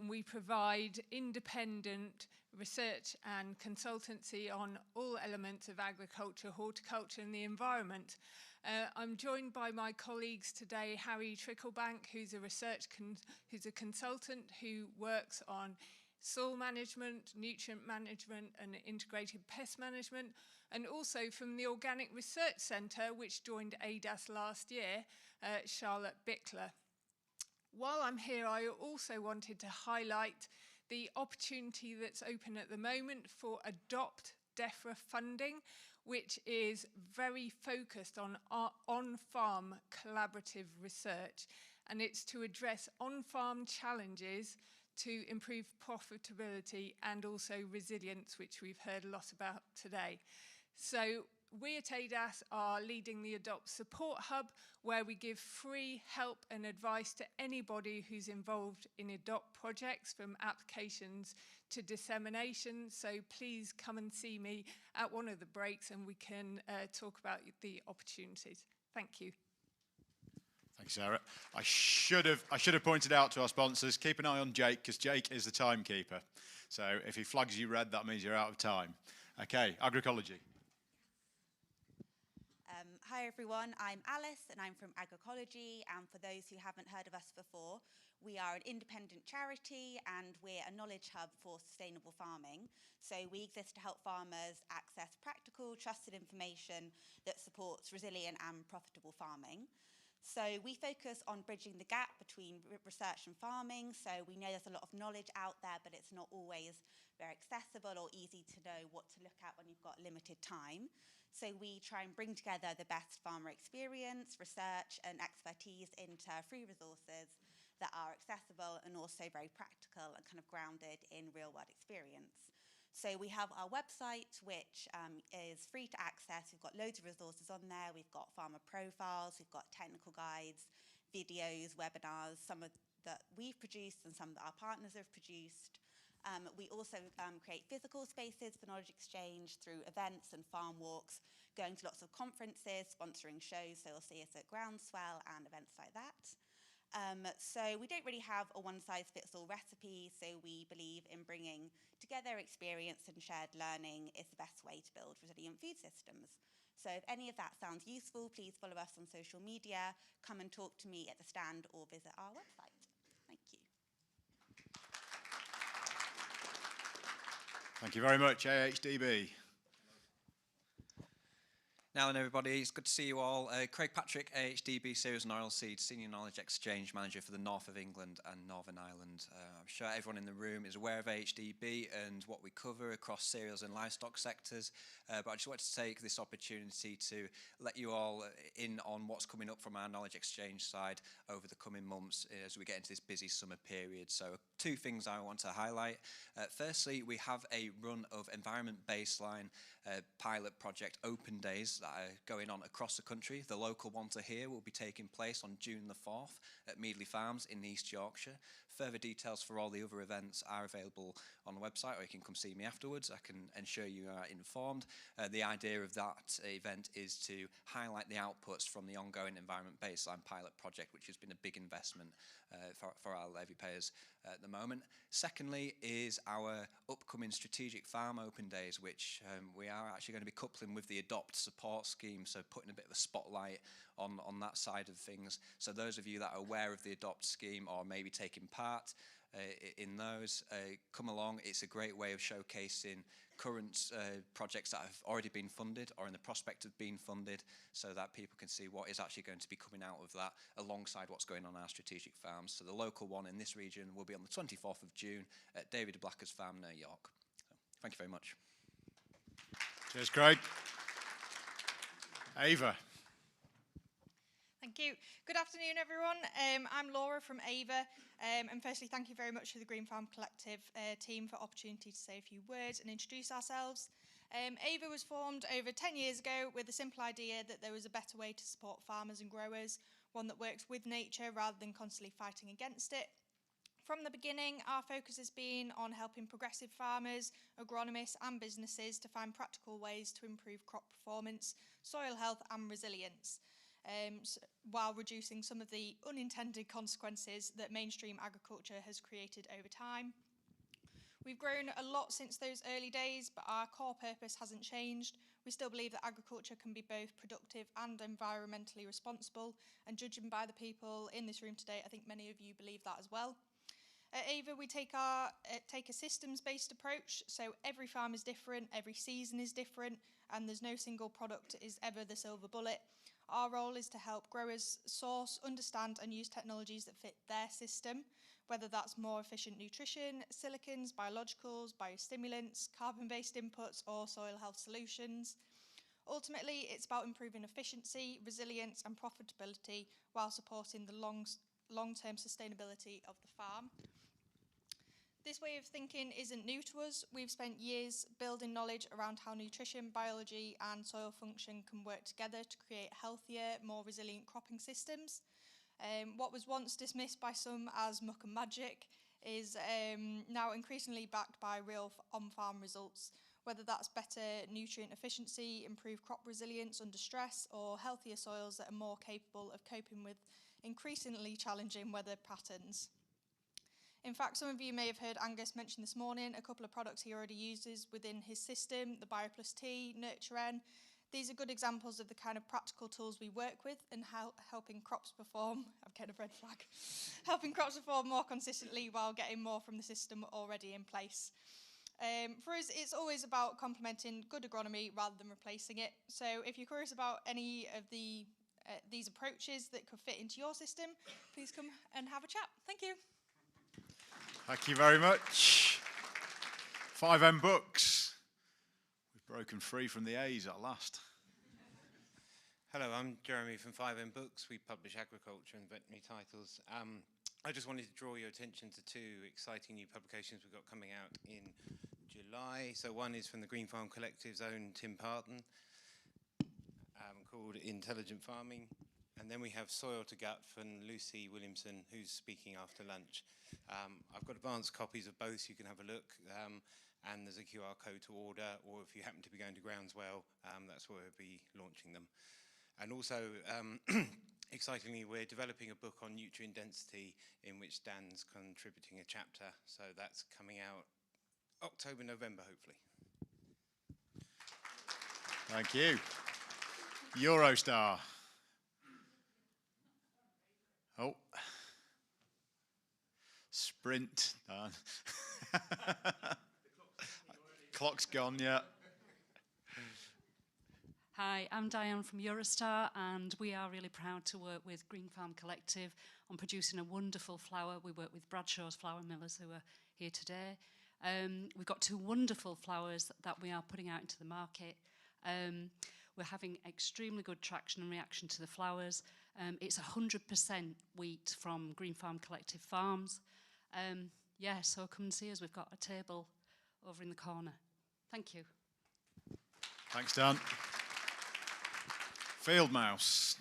We provide independent research and consultancy on all elements of agriculture, horticulture and the environment. I'm joined by my colleagues today, Harry Tricklebank, who's a consultant who works on soil management, nutrient management and integrated pest management, and also from the Organic Research Centre, which joined ADAS last year, Charlotte Bickler. While I'm here, I also wanted to highlight the opportunity that's open at the moment for Adopt DEFRA funding, which is very focused on on-farm collaborative research, and it's to address on-farm challenges to improve profitability and also resilience, which we've heard a lot about today. So we at ADAS are leading the Adopt Support Hub, where we give free help and advice to anybody who's involved in Adopt projects, from applications to dissemination. So please come and see me at one of the breaks and we can talk about the opportunities. Thank you. Thanks, Sarah. I should have pointed out to our sponsors, keep an eye on Jake, because Jake is the timekeeper. So if he flags you red, that means you're out of time. Okay, agroecology. Hi everyone, I'm Alice and I'm from Agroecology, and for those who haven't heard of us before, we are an independent charity and we're a knowledge hub for sustainable farming. So we exist to help farmers access practical, trusted information that supports resilient and profitable farming. So we focus on bridging the gap between research and farming. So we know there's a lot of knowledge out there, but it's not always very accessible or easy to know what to look at when you've got limited time. So we try and bring together the best farmer experience, research and expertise into free resources that are accessible and also very practical and kind of grounded in real world experience. So we have our website, which is free to access. We've got loads of resources on there. We've got farmer profiles, we've got technical guides, videos, webinars, some of that we've produced and some that our partners have produced. We also create physical spaces for knowledge exchange through events and farm walks, going to lots of conferences, sponsoring shows, so you'll see us at Groundswell and events like that. So we don't really have a one-size-fits-all recipe, so we believe in bringing together experience and shared learning is the best way to build resilient food systems. So if any of that sounds useful, please follow us on social media, come and talk to me at the stand or visit our website. Thank you. Thank you very much, AHDB. Now then, everybody, it's good to see you all. Craig Patrick, AHDB Cereals and Oilseeds, Senior Knowledge Exchange Manager for the North of England and Northern Ireland. I'm sure everyone in the room is aware of AHDB and what we cover across cereals and livestock sectors, but I just wanted to take this opportunity to let you all in on what's coming up from our knowledge exchange side over the coming months as we get into this busy summer period. So two things I want to highlight. Firstly, we have a run of environment baseline pilot project open days that are going on across the country. The local ones are here will be taking place on June the 4th at Meadley Farms in East Yorkshire. Further details for all the other events are available on the website, or you can come see me afterwards. I can ensure you are informed. The idea of that event is to highlight the outputs from the ongoing environment baseline pilot project, which has been a big investment for our levy payers at the moment. Secondly is our upcoming strategic farm open days, which we are actually going to be coupling with the Adopt support scheme, so putting a bit of a spotlight on that side of things. So those of you that are aware of the Adopt scheme or maybe taking part in those, come along. It's a great way of showcasing current projects that have already been funded or in the prospect of being funded, so that people can see what is actually going to be coming out of that alongside what's going on in our strategic farms. So the local one in this region will be on the 24th of June at David Blacker's farm near York. So, thank you very much. Cheers, Craig. Ava. Thank you. Good afternoon, everyone. I'm Laura from Ava, and firstly, thank you very much to the Green Farm Collective team for opportunity to say a few words and introduce ourselves. Ava was formed over 10 years ago with a simple idea that there was a better way to support farmers and growers, one that works with nature rather than constantly fighting against it. From the beginning, our focus has been on helping progressive farmers, agronomists and businesses to find practical ways to improve crop performance, soil health and resilience, while reducing some of the unintended consequences that mainstream agriculture has created over time. We've grown a lot since those early days, but our core purpose hasn't changed. We still believe that agriculture can be both productive and environmentally responsible, and judging by the people in this room today, I think many of you believe that as well. At Ava, we take a systems-based approach, so every farm is different, every season is different, and there's no single product that is ever the silver bullet. Our role is to help growers source, understand and use technologies that fit their system, whether that's more efficient nutrition, silicons, biologicals, biostimulants, carbon-based inputs or soil health solutions. Ultimately, it's about improving efficiency, resilience and profitability while supporting the long-term sustainability of the farm. This way of thinking isn't new to us. We've spent years building knowledge around how nutrition, biology and soil function can work together to create healthier, more resilient cropping systems. What was once dismissed by some as muck and magic is now increasingly backed by real on-farm results, whether that's better nutrient efficiency, improved crop resilience under stress, or healthier soils that are more capable of coping with increasingly challenging weather patterns. In fact, some of you may have heard Angus mention this morning a couple of products he already uses within his system, the BioPlus T, Nurture N. These are good examples of the kind of practical tools we work with and how helping crops perform, I've got a red flag, helping crops perform more consistently while getting more from the system already in place. For us, it's always about complementing good agronomy rather than replacing it. So if you're curious about any of these approaches that could fit into your system, please come and have a chat. Thank you. Thank you very much. 5M Books. We've broken free from the A's at last. Hello, I'm Jeremy from 5M Books. We publish agriculture and veterinary titles. I just wanted to draw your attention to two exciting new publications we've got coming out in July. So one is from the Green Farm Collective's own Tim Parton, called Intelligent Farming. And then we have Soil to Gut from Lucy Williamson, who's speaking after lunch. I've got advanced copies of both, so you can have a look. And there's a QR code to order, or if you happen to be going to Groundswell, that's where we'll be launching them. And also, excitingly, we're developing a book on nutrient density in which Dan's contributing a chapter. So that's coming out October, November, hopefully. Thank you. Eurostar. Oh. Sprint. Done. Clock's gone, yeah. Hi, I'm Diane from Eurostar, and we are really proud to work with Green Farm Collective on producing a wonderful flour. We work with Bradshaw's Flour Millers, who are here today. We've got two wonderful flowers that we are putting out into the market. We're having extremely good traction and reaction to the flowers. It's 100% wheat from Green Farm Collective Farms. Yeah, so come and see us. We've got a table over in the corner. Thank you. Thanks, Dan. Field Mouse.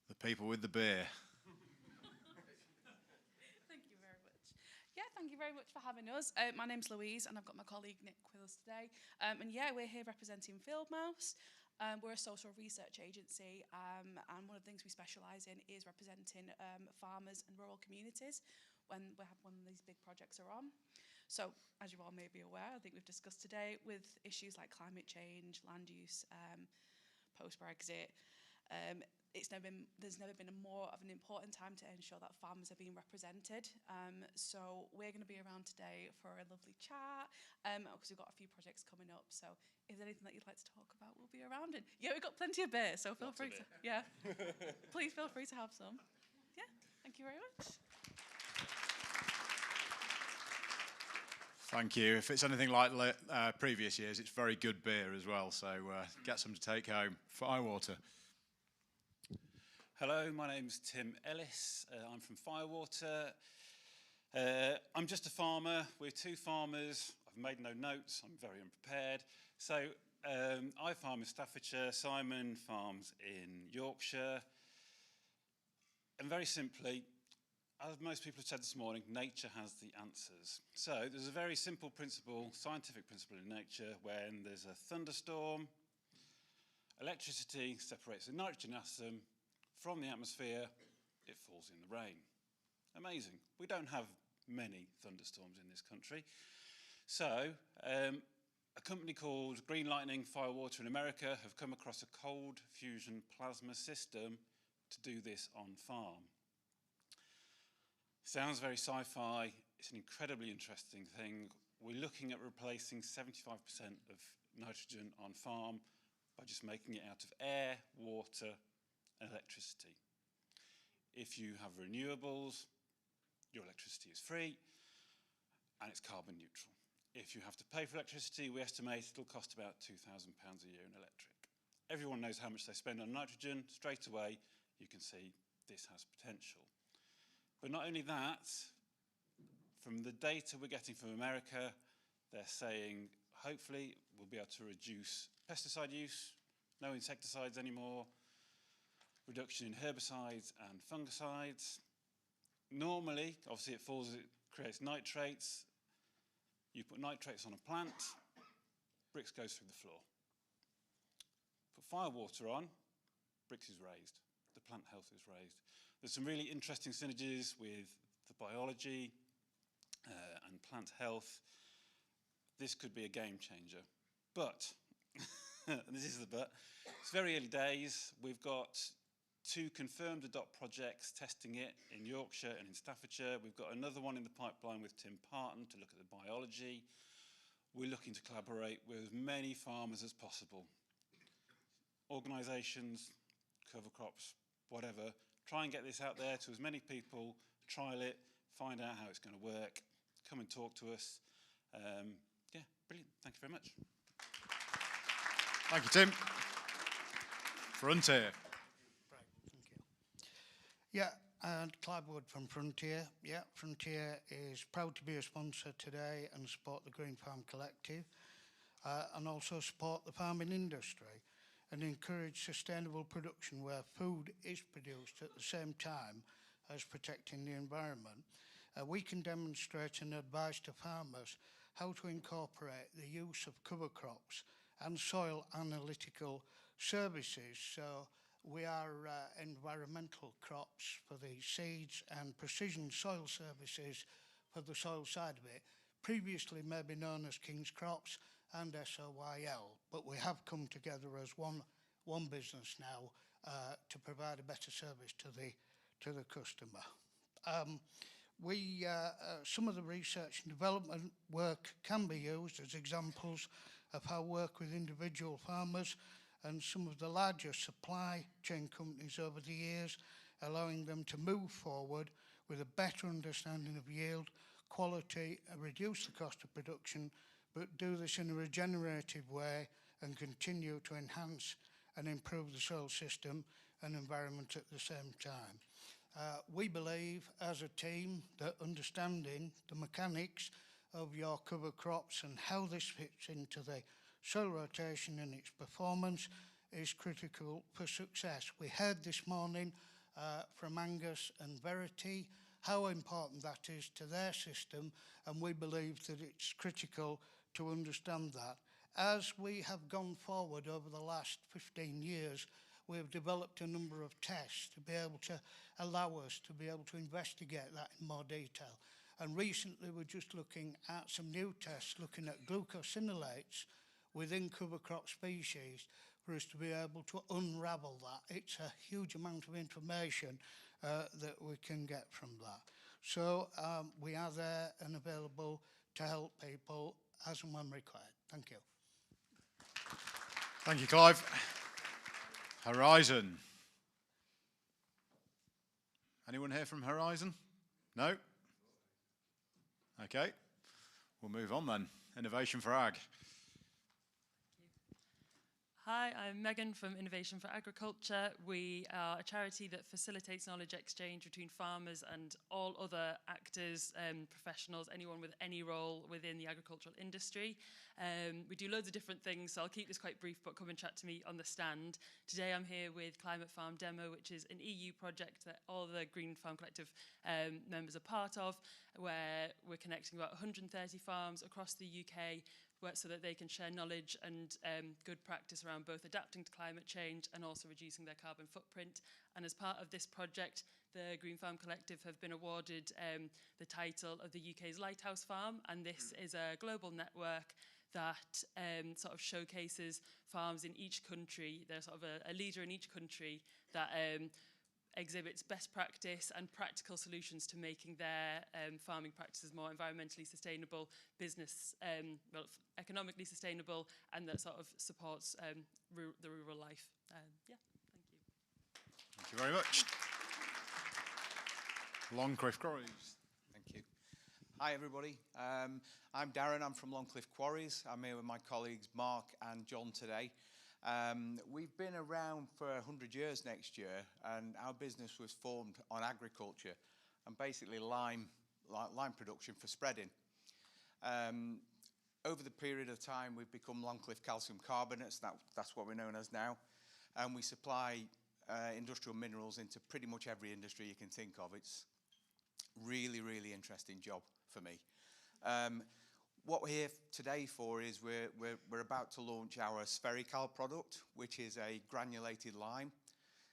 The people with the beer. Thank you very much. Yeah, thank you very much for having us. My name's Louise, and I've got my colleague Nick with us today. And yeah, we're here representing Field Mouse. We're a social research agency, and one of the things we specialise in is representing farmers and rural communities when one of these big projects are on. So, as you all may be aware, I think we've discussed today with issues like climate change, land use, post-Brexit, there's never been more of an important time to ensure that farmers are being represented. So we're going to be around today for a lovely chat, because we've got a few projects coming up. So if there's anything that you'd like to talk about, we'll be around. And yeah, we've got plenty of beer, so feel free to, yeah, please feel free to have some. Yeah, thank you very much. Thank you. If it's anything like previous years, it's very good beer as well, so get some to take home. Firewater. Hello, my name's Tim Ellis. I'm from Firewater. I'm just a farmer. We're two farmers. I've made no notes. I'm very unprepared. So I farm in Staffordshire. Simon farms in Yorkshire. And very simply, as most people have said this morning, nature has the answers. So there's a very simple principle, scientific principle in nature. When there's a thunderstorm, electricity separates the nitrogen atom from the atmosphere, it falls in the rain. Amazing. We don't have many thunderstorms in this country. So a company called Green Lightning Firewater in America have come across a cold fusion plasma system to do this on farm. Sounds very sci-fi. It's an incredibly interesting thing. We're looking at replacing 75% of nitrogen on farm by just making it out of air, water, and electricity. If you have renewables, your electricity is free and it's carbon neutral. If you have to pay for electricity, we estimate it'll cost about £2,000 a year in electric. Everyone knows how much they spend on nitrogen. Straight away, you can see this has potential. But not only that, from the data we're getting from America, they're saying hopefully we'll be able to reduce pesticide use, no insecticides anymore, reduction in herbicides and fungicides. Normally, obviously it creates nitrates. You put nitrates on a plant, bricks goes through the floor. Put firewater on, bricks is raised. The plant health is raised. There's some really interesting synergies with the biology and plant health. This could be a game changer. But and this is the but, it's very early days. We've got 2 confirmed adopt projects testing it in Yorkshire and in Staffordshire. We've got another one in the pipeline with Tim Parton to look at the biology. We're looking to collaborate with as many farmers as possible. Organisations, cover crops, whatever. Try and get this out there to as many people, trial it, find out how it's going to work, come and talk to us. Yeah, brilliant. Thank you very much. Thank you, Tim. Frontier. Yeah, and Clive Wood from Frontier. Yeah, Frontier is proud to be a sponsor today and support the Green Farm Collective and also support the farming industry and encourage sustainable production where food is produced at the same time as protecting the environment. We can demonstrate and advise to farmers how to incorporate the use of cover crops and soil analytical services. So we are environmental crops for the seeds and precision soil services for the soil side of it, previously maybe known as King's Crops and SOYL, but we have come together as one business now to provide a better service to the customer. Some of the research and development work can be used as examples of how work with individual farmers and some of the larger supply chain companies over the years, allowing them to move forward with a better understanding of yield, quality, and reduce the cost of production, but do this in a regenerative way and continue to enhance and improve the soil system and environment at the same time. We believe as a team that understanding the mechanics of your cover crops and how this fits into the soil rotation and its performance is critical for success. We heard this morning from Angus and Verity how important that is to their system, and we believe that it's critical to understand that. As we have gone forward over the last 15 years, we have developed a number of tests to be able to allow us to be able to investigate that in more detail. And recently we're just looking at some new tests looking at glucosinolates within cover crop species for us to be able to unravel that. It's a huge amount of information that we can get from that. So we are there and available to help people as and when required. Thank you. Thank you, Clive. Horizon. Anyone here from Horizon? No? Okay. We'll move on then. Innovation for Ag. Hi, I'm Megan from Innovation for Agriculture. We are a charity that facilitates knowledge exchange between farmers and all other actors, professionals, anyone with any role within the agricultural industry. We do loads of different things, so I'll keep this quite brief, but come and chat to me on the stand. Today I'm here with Climate Farm Demo, which is an EU project that all the Green Farm Collective members are part of, where we're connecting about 130 farms across the UK so that they can share knowledge and good practice around both adapting to climate change and also reducing their carbon footprint. And as part of this project, the Green Farm Collective have been awarded the title of the UK's Lighthouse Farm, and this is a global network that sort of showcases farms in each country. There's sort of a leader in each country that exhibits best practice and practical solutions to making their farming practices more environmentally sustainable, economically sustainable, and that sort of supports the rural life. Yeah, thank you. Thank you very much. Longcliffe Quarries. Thank you. Hi, everybody. I'm Darren. I'm from Longcliffe Quarries. I'm here with my colleagues Mark and John today. We've been around for 100 years next year, and our business was formed on agriculture and basically lime production for spreading. Over the period of time, we've become Longcliffe Calcium Carbonates. That's what we're known as now. And we supply industrial minerals into pretty much every industry you can think of. It's really, really interesting job for me. What we're here today for is we're about to launch our Spherical product, which is a granulated lime.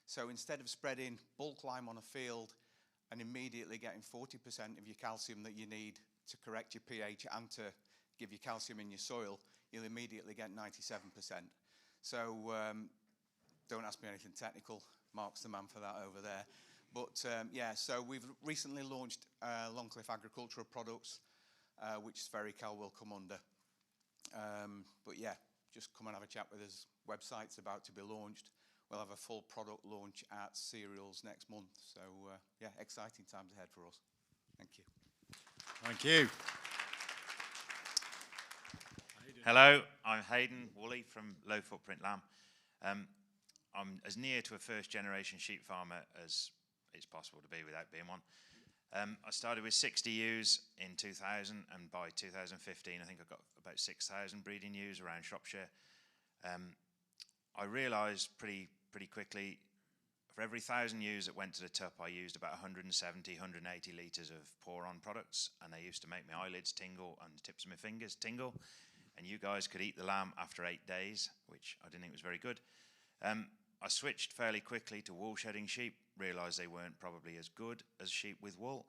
So instead of spreading bulk lime on a field and immediately getting 40% of your calcium that you need to correct your pH and to give you calcium in your soil, you'll immediately get 97%. So don't ask me anything technical. Mark's the man for that over there. But yeah, so we've recently launched Longcliffe Agricultural Products, which Spherical will come under. But yeah, just come and have a chat with us. Website's about to be launched. We'll have a full product launch at Cereals next month. So yeah, exciting times ahead for us. Thank you. Thank you. Hello, I'm Hayden Woolley from Low Footprint Lamb. I'm as near to a first generation sheep farmer as it's possible to be without being one. I started with 60 ewes in 2000, and by 2015 I think I've got about 6,000 breeding ewes around Shropshire. I realised pretty quickly, for every 1,000 ewes that went to the tup, I used about 170, 180 litres of pour-on products, and they used to make my eyelids tingle and the tips of my fingers tingle. And you guys could eat the lamb after 8 days, which I didn't think was very good. I switched fairly quickly to wool shedding sheep, realised they weren't probably as good as sheep with wool.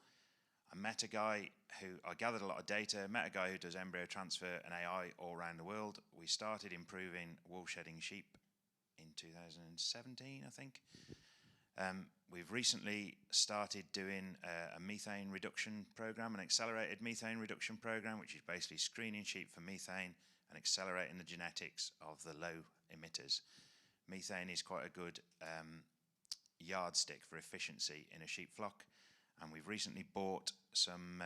I gathered a lot of data, met a guy who does embryo transfer and AI all around the world. We started improving wool shedding sheep in 2017, I think. We've recently started doing a methane reduction program, an accelerated methane reduction program, which is basically screening sheep for methane and accelerating the genetics of the low emitters. Methane is quite a good yardstick for efficiency in a sheep flock, and we've recently bought some,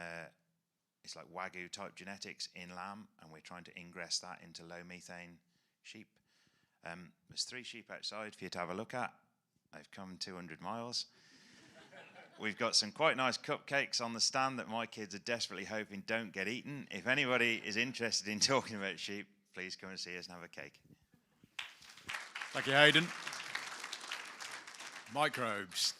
it's like Wagyu type genetics in lamb, and we're trying to ingress that into low methane sheep. There's 3 sheep outside for you to have a look at. They've come 200 miles. We've got some quite nice cupcakes on the stand that my kids are desperately hoping don't get eaten. If anybody is interested in talking about sheep, please come and see us and have a cake. Thank you, Hayden. Microbes.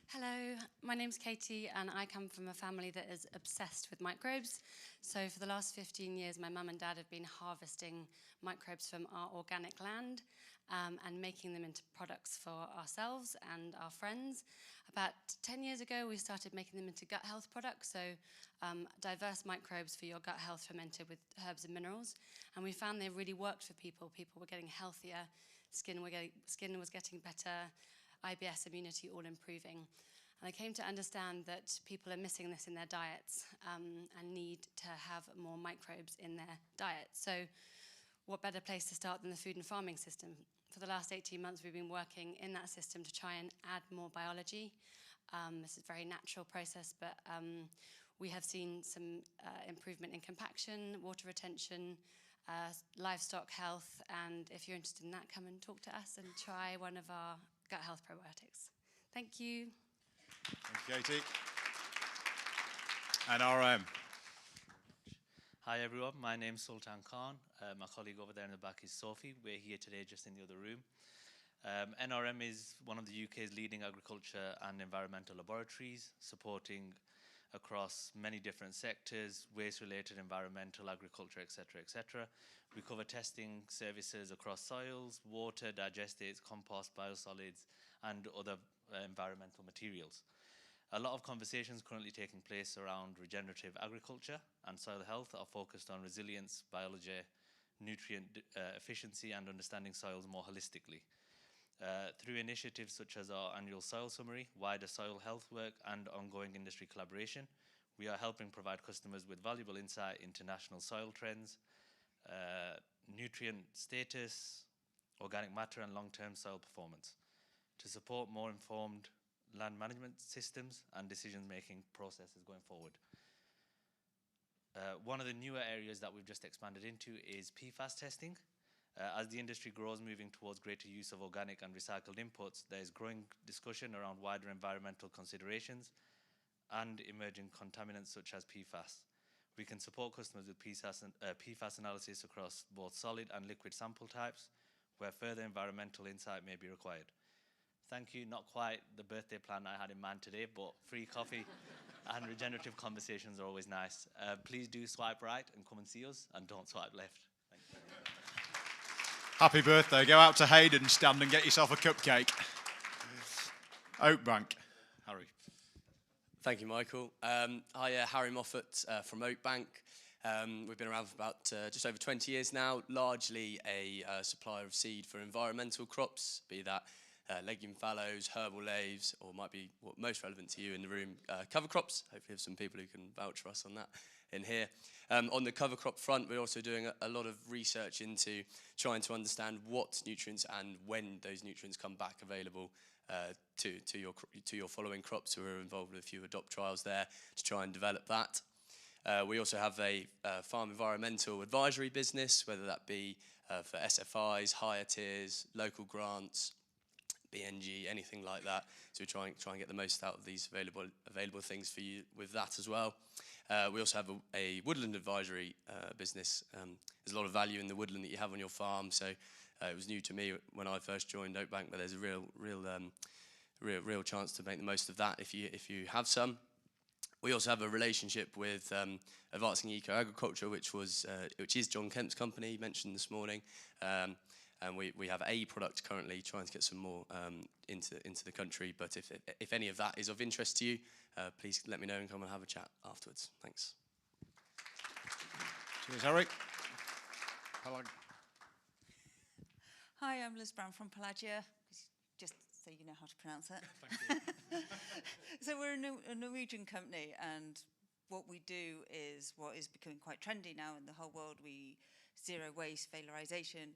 Hello, my name's Katie and I come from a family that is obsessed with microbes. So for the last 15 years, my mum and dad have been harvesting microbes from our organic land and making them into products for ourselves and our friends. About 10 years ago, we started making them into gut health products, so diverse microbes for your gut health fermented with herbs and minerals. And we found they really worked for people. People were getting healthier, skin was getting better, IBS immunity all improving. And I came to understand that people are missing this in their diets and need to have more microbes in their diet. So what better place to start than the food and farming system? For the last 18 months, we've been working in that system to try and add more biology. This is a very natural process, but we have seen some improvement in compaction, water retention, livestock health, and if you're interested in that, come and talk to us and try one of our gut health probiotics. Thank you. Thank you, Katie. And RM. Hi everyone, my name's Sultan Khan. My colleague over there in the back is Sophie. We're here today just in the other room. NRM is one of the UK's leading agriculture and environmental laboratories, supporting across many different sectors, waste-related, environmental, agriculture, etc., etc. We cover testing services across soils, water, digestates, compost, biosolids, and other environmental materials. A lot of conversations currently taking place around regenerative agriculture and soil health are focused on resilience, biology, nutrient efficiency, and understanding soils more holistically. Through initiatives such as our annual soil summary, wider soil health work, and ongoing industry collaboration, we are helping provide customers with valuable insight into national soil trends, nutrient status, organic matter, and long-term soil performance to support more informed land management systems and decision-making processes going forward. One of the newer areas that we've just expanded into is PFAS testing. As the industry grows, moving towards greater use of organic and recycled inputs, there is growing discussion around wider environmental considerations and emerging contaminants such as PFAS. We can support customers with PFAS analysis across both solid and liquid sample types, where further environmental insight may be required. Thank you, not quite the birthday plan I had in mind today, but free coffee and regenerative conversations are always nice. Please do swipe right and come and see us, and don't swipe left. Thank you. Happy birthday. Go out to Hayden stand and get yourself a cupcake. Oakbank. Harry. Thank you, Michael. Hi, Harry Moffat from Oakbank. We've been around for about just over 20 years now, largely a supplier of seed for environmental crops, be that legume fallows, herbal laves, or might be what most relevant to you in the room, cover crops. Hopefully we have some people who can vouch for us on that in here. On the cover crop front, we're also doing a lot of research into trying to understand what nutrients and when those nutrients come back available to your following crops. So we're involved with a few adopt trials there to try and develop that. We also have a farm environmental advisory business, whether that be for SFIs, higher tiers, local grants, BNG, anything like that. So we try and get the most out of these available things for you with that as well. We also have a woodland advisory business. There's a lot of value in the woodland that you have on your farm. So it was new to me when I first joined Oakbank, but there's a real chance to make the most of that if you have some. We also have a relationship with Advancing Eco Agriculture, which is John Kemp's company mentioned this morning, and we have a product currently trying to get some more into the country. But if any of that is of interest to you, please let me know and come and have a chat afterwards. Thanks. Cheers, Harry. Hi, I'm Liz Brown from Pelagia, just so you know how to pronounce it. Thank you. So we're a Norwegian company, and what we do is what is becoming quite trendy now in the whole world. Zero waste, valorization.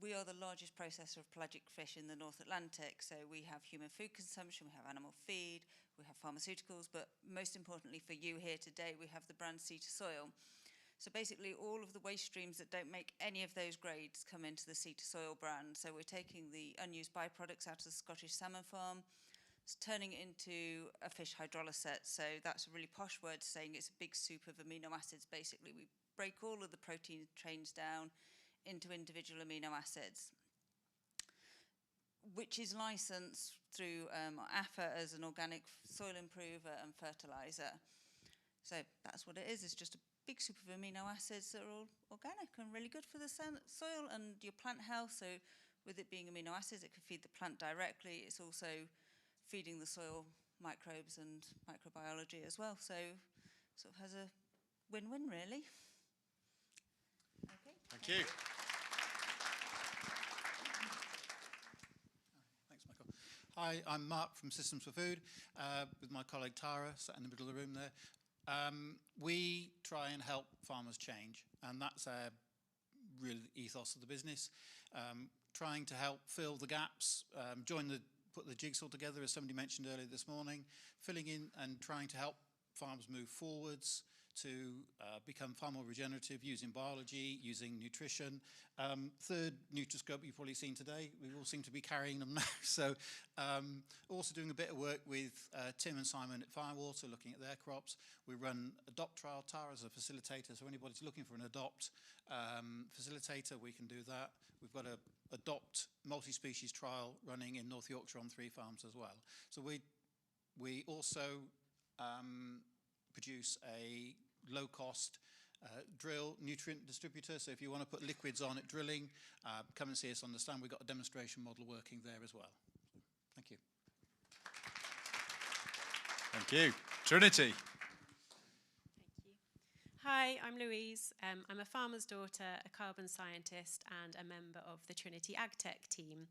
We are the largest processor of pelagic fish in the North Atlantic. So we have human food consumption, we have animal feed, we have pharmaceuticals, but most importantly for you here today, we have the brand Sea to Soil. So basically all of the waste streams that don't make any of those grades come into the Sea to Soil brand. So we're taking the unused byproducts out of the Scottish salmon farm, turning it into a fish hydrolyset. So that's a really posh word saying it's a big soup of amino acids. Basically, we break all of the protein chains down into individual amino acids, which is licensed through AFA as an organic soil improver and fertilizer. So that's what it is. It's just a big soup of amino acids that are all organic and really good for the soil and your plant health. So with it being amino acids, it can feed the plant directly. It's also feeding the soil microbes and microbiology as well. So sort of has a win-win, really. Okay. Thank you. Thanks, Michael. Hi, I'm Mark from Systems for Food, with my colleague Tara, sat in the middle of the room there. We try and help farmers change, and that's our real ethos of the business. Trying to help fill the gaps, put the jigsaw together, as somebody mentioned earlier this morning, filling in and trying to help farmers move forwards to become far more regenerative using biology, using nutrition. Third Nutriscope you've probably seen today, we all seem to be carrying them now. So also doing a bit of work with Tim and Simon at Firewater, looking at their crops. We run Adopt Trial, Tara as a facilitator, so anybody's looking for an Adopt facilitator, we can do that. We've got a Adopt multi-species trial running in North Yorkshire on 3 farms as well. So we also produce a low-cost drill nutrient distributor. So if you want to put liquids on at drilling, come and see us on the stand. We've got a demonstration model working there as well. Thank you. Thank you. Trinity. Hi, I'm Louise. I'm a farmer's daughter, a carbon scientist, and a member of the Trinity AgTech team.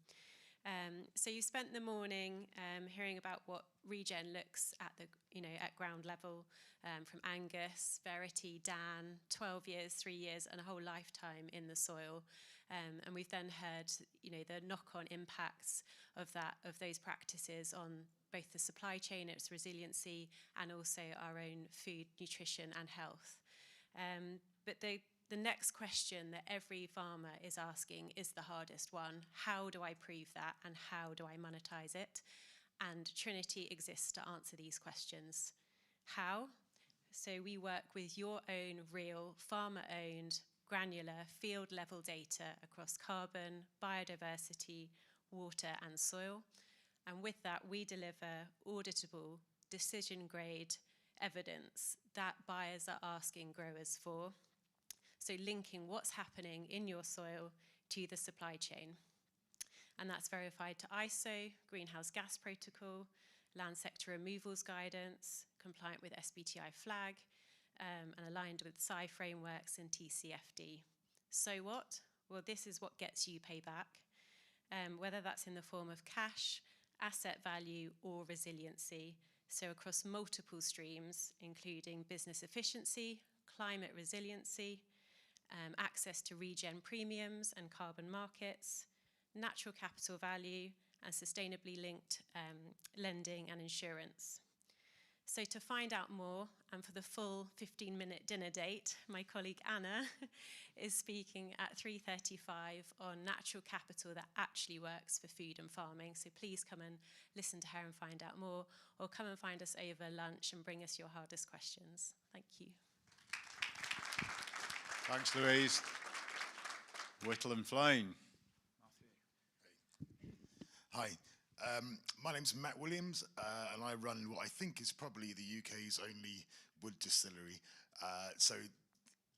So you spent the morning hearing about what regen looks at at ground level from Angus, Verity, Dan, 12 years, 3 years, and a whole lifetime in the soil. And we've then heard the knock-on impacts of those practices on both the supply chain, its resiliency, and also our own food, nutrition, and health. But the next question that every farmer is asking is the hardest one. How do I prove that, and how do I monetize it? And Trinity exists to answer these questions. How? So we work with your own real farmer-owned granular field-level data across carbon, biodiversity, water, and soil. And with that, we deliver auditable, decision-grade evidence that buyers are asking growers for. So linking what's happening in your soil to the supply chain. And that's verified to ISO, Greenhouse Gas Protocol, Land Sector Removals Guidance, compliant with SBTi flag, and aligned with SCI frameworks and TCFD. So what? Well, this is what gets you payback, whether that's in the form of cash, asset value, or resiliency. So across multiple streams, including business efficiency, climate resiliency, access to regen premiums and carbon markets, natural capital value, and sustainably linked lending and insurance. So to find out more, and for the full 15-minute dinner date, my colleague Anna is speaking at 3:35 on natural capital that actually works for food and farming. So please come and listen to her and find out more, or come and find us over lunch and bring us your hardest questions. Thank you. Thanks, Louise. Whittle and Flame. Hi, my name's Matt Williams, and I run what I think is probably the UK's only wood distillery. So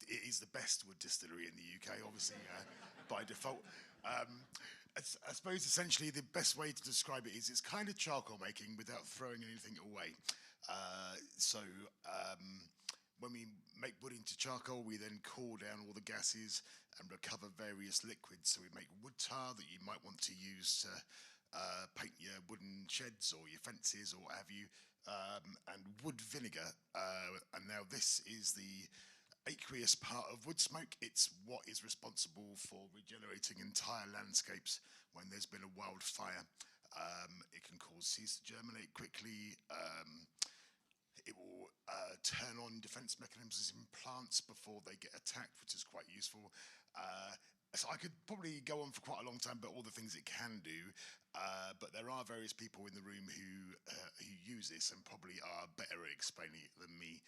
it is the best wood distillery in the UK, obviously, by default. I suppose essentially the best way to describe it is it's kind of charcoal making without throwing anything away. When we make wood into charcoal, we then cool down all the gases and recover various liquids. So we make wood tar that you might want to use to paint your wooden sheds or your fences or what have you, and wood vinegar. And now this is the aqueous part of wood smoke. It's what is responsible for regenerating entire landscapes when there's been a wildfire. It can cause seeds to germinate quickly. It will turn on defense mechanisms in plants before they get attacked, which is quite useful. So I could probably go on for quite a long time about all the things it can do, but there are various people in the room who use this and probably are better at explaining it than me.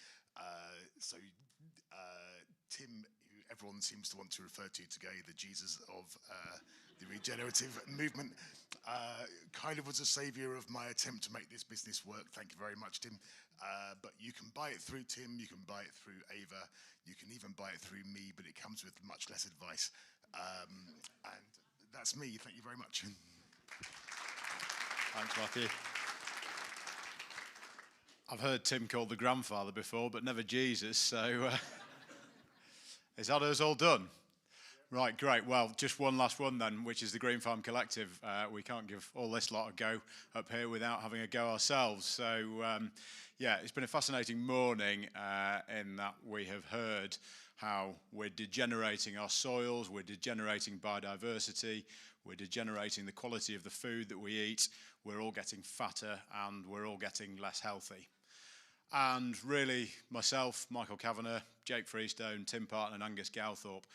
Tim, who everyone seems to want to refer to today, the Jesus of the regenerative movement, kind of was a saviour of my attempt to make this business work. Thank you very much, Tim. But you can buy it through Tim, you can buy it through Ava, you can even buy it through me, but it comes with much less advice. And that's me. Thank you very much. Thanks, Matthew. I've heard Tim called the grandfather before, but never Jesus, so is that us all done? Right, great. Well, just one last one then, which is the Green Farm Collective. We can't give all this lot a go up here without having a go ourselves. So, yeah, it's been a fascinating morning in that we have heard how we're degenerating our soils, we're degenerating biodiversity, we're degenerating the quality of the food that we eat, we're all getting fatter, and we're all getting less healthy. And really, myself, Michael Kavanagh, Jake Freestone, Tim Parton and Angus Gowthorpe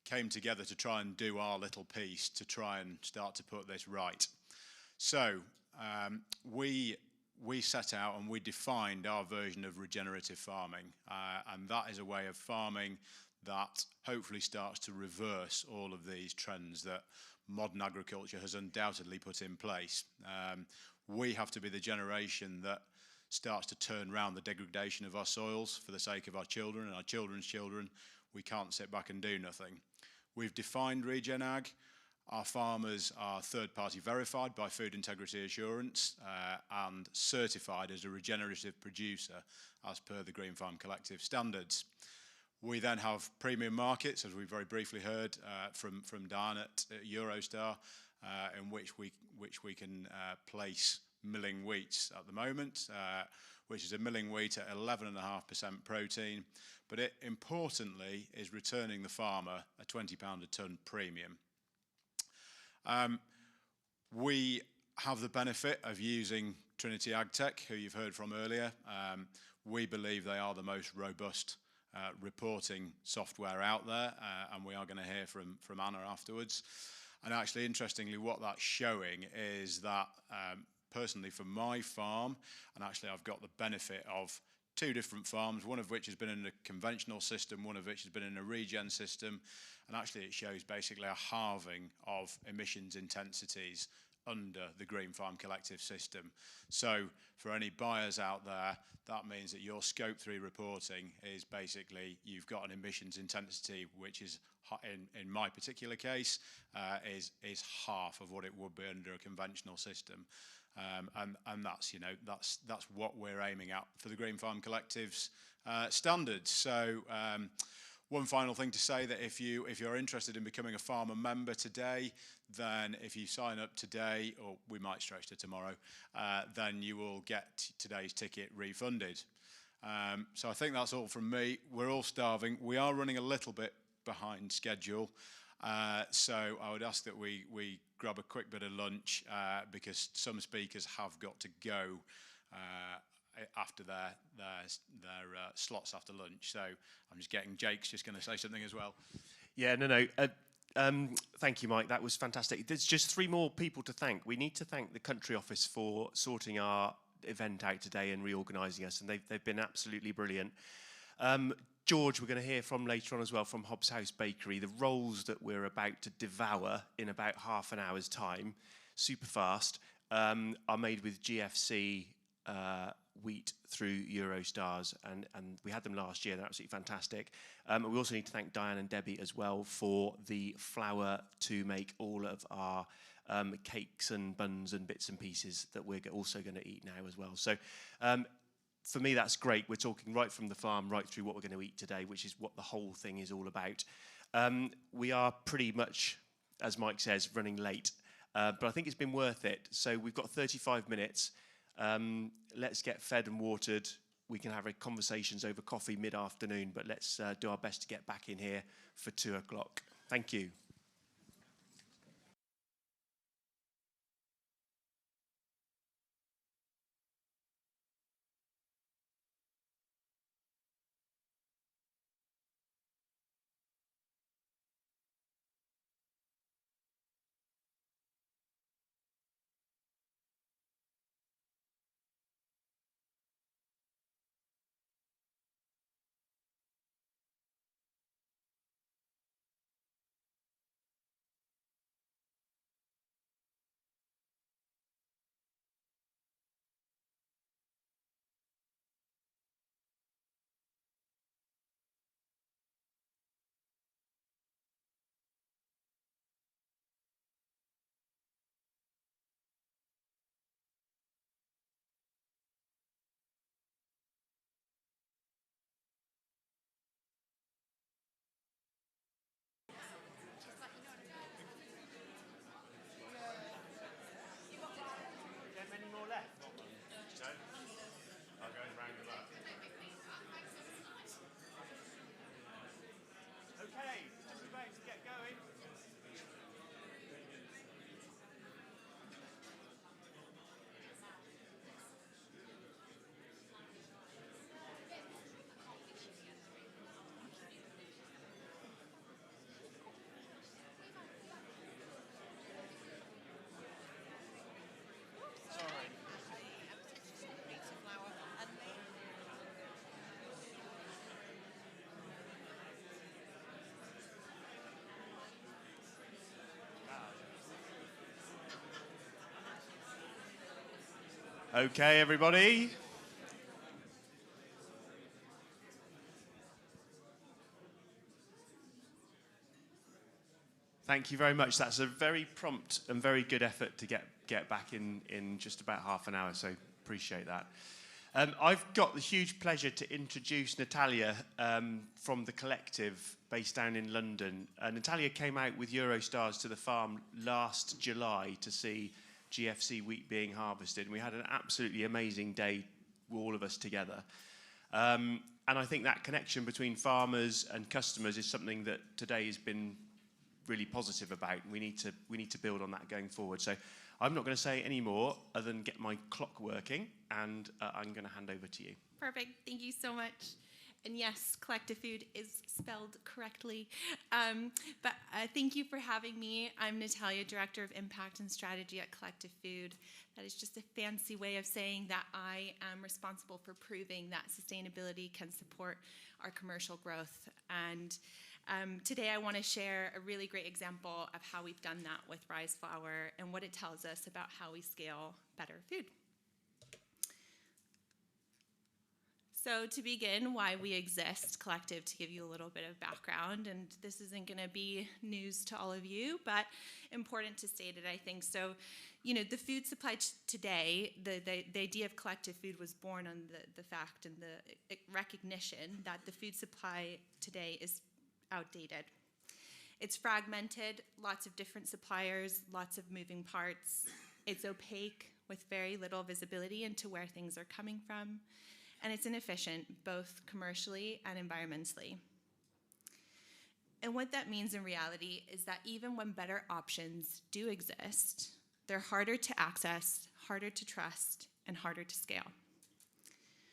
came together to try and do our little piece to try and start to put this right. So we set out and we defined our version of regenerative farming, and that is a way of farming that hopefully starts to reverse all of these trends that modern agriculture has undoubtedly put in place. We have to be the generation that starts to turn around the degradation of our soils for the sake of our children and our children's children. We can't sit back and do nothing. We've defined Regen Ag. Our farmers are third-party verified by Food Integrity Assurance and certified as a regenerative producer as per the Green Farm Collective standards. We then have premium markets, as we very briefly heard from Dan at Eurostar, in which we can place milling wheats at the moment, which is a milling wheat at 11.5% protein, but it importantly is returning the farmer a £20 a tonne premium. We have the benefit of using Trinity AgTech, who you've heard from earlier. We believe they are the most robust reporting software out there, and we are going to hear from Anna afterwards. And actually, interestingly, what that's showing is that personally for my farm, and actually I've got the benefit of two different farms, one of which has been in a conventional system, one of which has been in a regen system, and actually it shows basically a halving of emissions intensities under the Green Farm Collective system. So for any buyers out there, that means that your Scope 3 reporting is basically, you've got an emissions intensity which is, in my particular case, is half of what it would be under a conventional system. And that's, that's what we're aiming at for the Green Farm Collective's standards. So one final thing to say, that if you're interested in becoming a farmer member today, then if you sign up today, or we might stretch to tomorrow, then you will get today's ticket refunded. So I think that's all from me. We're all starving. We are running a little bit behind schedule. So I would ask that we grab a quick bit of lunch because some speakers have got to go after their slots after lunch. So I'm just getting Jake's just going to say something as well. Yeah, no. Thank you, Mike. That was fantastic. There's just 3 more people to thank. We need to thank the country office for sorting our event out today and reorganising us, and they've been absolutely brilliant. George, we're going to hear from later on as well, from Hobbs House Bakery. The rolls that we're about to devour in about half an hour's time, super fast, are made with GFC wheat through Eurostars, and we had them last year. They're absolutely fantastic. We also need to thank Diane and Debbie as well for the flour to make all of our cakes and buns and bits and pieces that we're also going to eat now as well. So for me, that's great. We're talking right from the farm right through what we're going to eat today, which is what the whole thing is all about. We are pretty much, as Mike says, running late, but I think it's been worth it. So we've got 35 minutes. Let's get fed and watered. We can have conversations over coffee mid-afternoon, but let's do our best to get back in here for 2 o'clock. Thank you. Okay, everybody. Thank you very much. That's a very prompt and very good effort to get back in just about half an hour, so appreciate that. I've got the huge pleasure to introduce Natalia from the Collective based down in London. Natalia came out with Eurostars to the farm last July to see GFC wheat being harvested, and we had an absolutely amazing day, all of us together. And I think that connection between farmers and customers is something that today has been really positive about. We need to build on that going forward. So I'm not going to say any more other than get my clock working, and I'm going to hand over to you. Perfect. Thank you so much. And yes, Collective Food is spelled correctly. But thank you for having me. I'm Natalia, Director of Impact and Strategy at Collective Food. That is just a fancy way of saying that I am responsible for proving that sustainability can support our commercial growth. And today I want to share a really great example of how we've done that with rice flour and what it tells us about how we scale better food. So to begin, why we exist, Collective, to give you a little bit of background, and this isn't going to be news to all of you, but important to state it, I think. So You know, the food supply today, the idea of collective food was born on the fact and the recognition that the food supply today is outdated. It's fragmented, lots of different suppliers, lots of moving parts. It's opaque with very little visibility into where things are coming from. And it's inefficient, both commercially and environmentally. And what that means in reality is that even when better options do exist, they're harder to access, harder to trust, and harder to scale.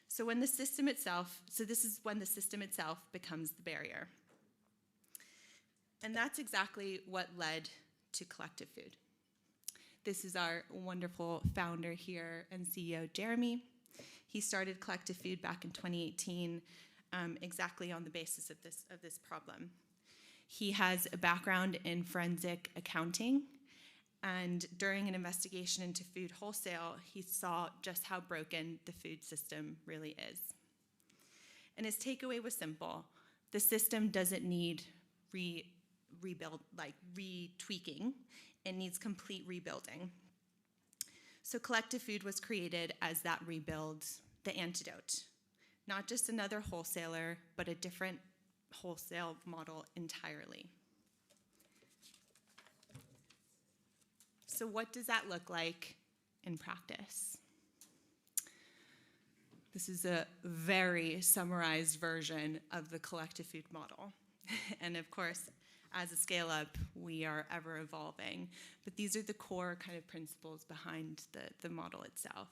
So this is when the system itself becomes the barrier. And that's exactly what led to Collective Food. This is our wonderful founder here and CEO, Jeremy. He started Collective Food back in 2018, exactly on the basis of this problem. He has a background in forensic accounting, and during an investigation into food wholesale, he saw just how broken the food system really is. And his takeaway was simple. The system doesn't need retweaking. It needs complete rebuilding. So Collective Food was created as that rebuild, the antidote. Not just another wholesaler, but a different wholesale model entirely. So what does that look like in practice? This is a very summarized version of the Collective Food model. And of course, as a scale up, we are ever evolving. But these are the core kind of principles behind the model itself.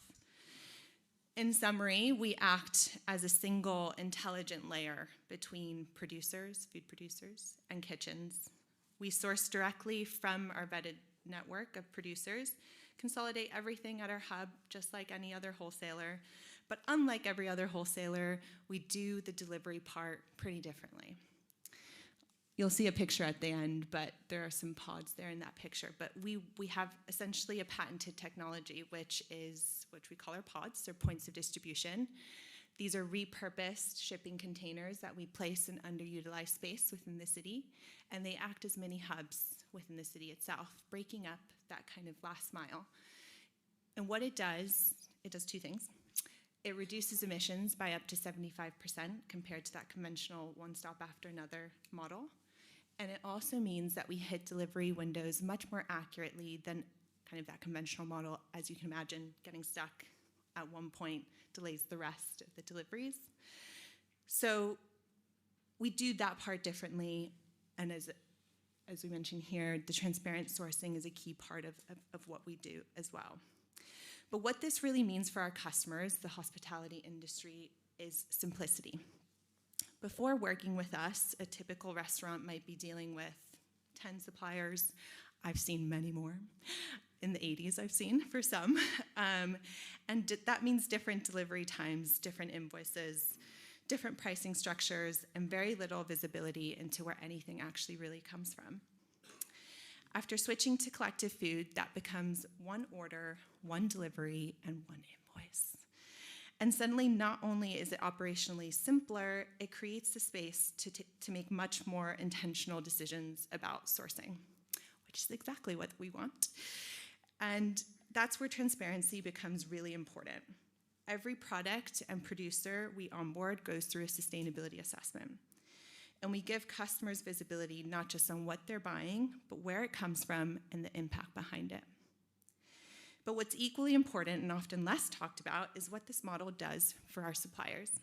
In summary, we act as a single intelligent layer between producers, food producers, and kitchens. We source directly from our vetted network of producers, consolidate everything at our hub, just like any other wholesaler. But unlike every other wholesaler, we do the delivery part pretty differently. You'll see a picture at the end, but there are some pods there in that picture. But we have essentially a patented technology, which we call our pods. They're points of distribution. These are repurposed shipping containers that we place in underutilized space within the city, and they act as mini hubs within the city itself, breaking up that kind of last mile. And what it does two things. It reduces emissions by up to 75% compared to that conventional one stop after another model. And it also means that we hit delivery windows much more accurately than kind of that conventional model. As you can imagine, getting stuck at one point delays the rest of the deliveries. So we do that part differently, and as we mentioned here, the transparent sourcing is a key part of what we do as well. But what this really means for our customers, the hospitality industry, is simplicity. Before working with us, a typical restaurant might be dealing with 10 suppliers. I've seen many more. In the 80s, I've seen for some. And that means different delivery times, different invoices, different pricing structures, and very little visibility into where anything actually really comes from. After switching to Collective Food, that becomes one order, one delivery, and one invoice. And suddenly, not only is it operationally simpler, it creates the space to make much more intentional decisions about sourcing, which is exactly what we want. And that's where transparency becomes really important. Every product and producer we onboard goes through a sustainability assessment. And we give customers visibility not just on what they're buying, but where it comes from and the impact behind it. But what's equally important and often less talked about is what this model does for our suppliers.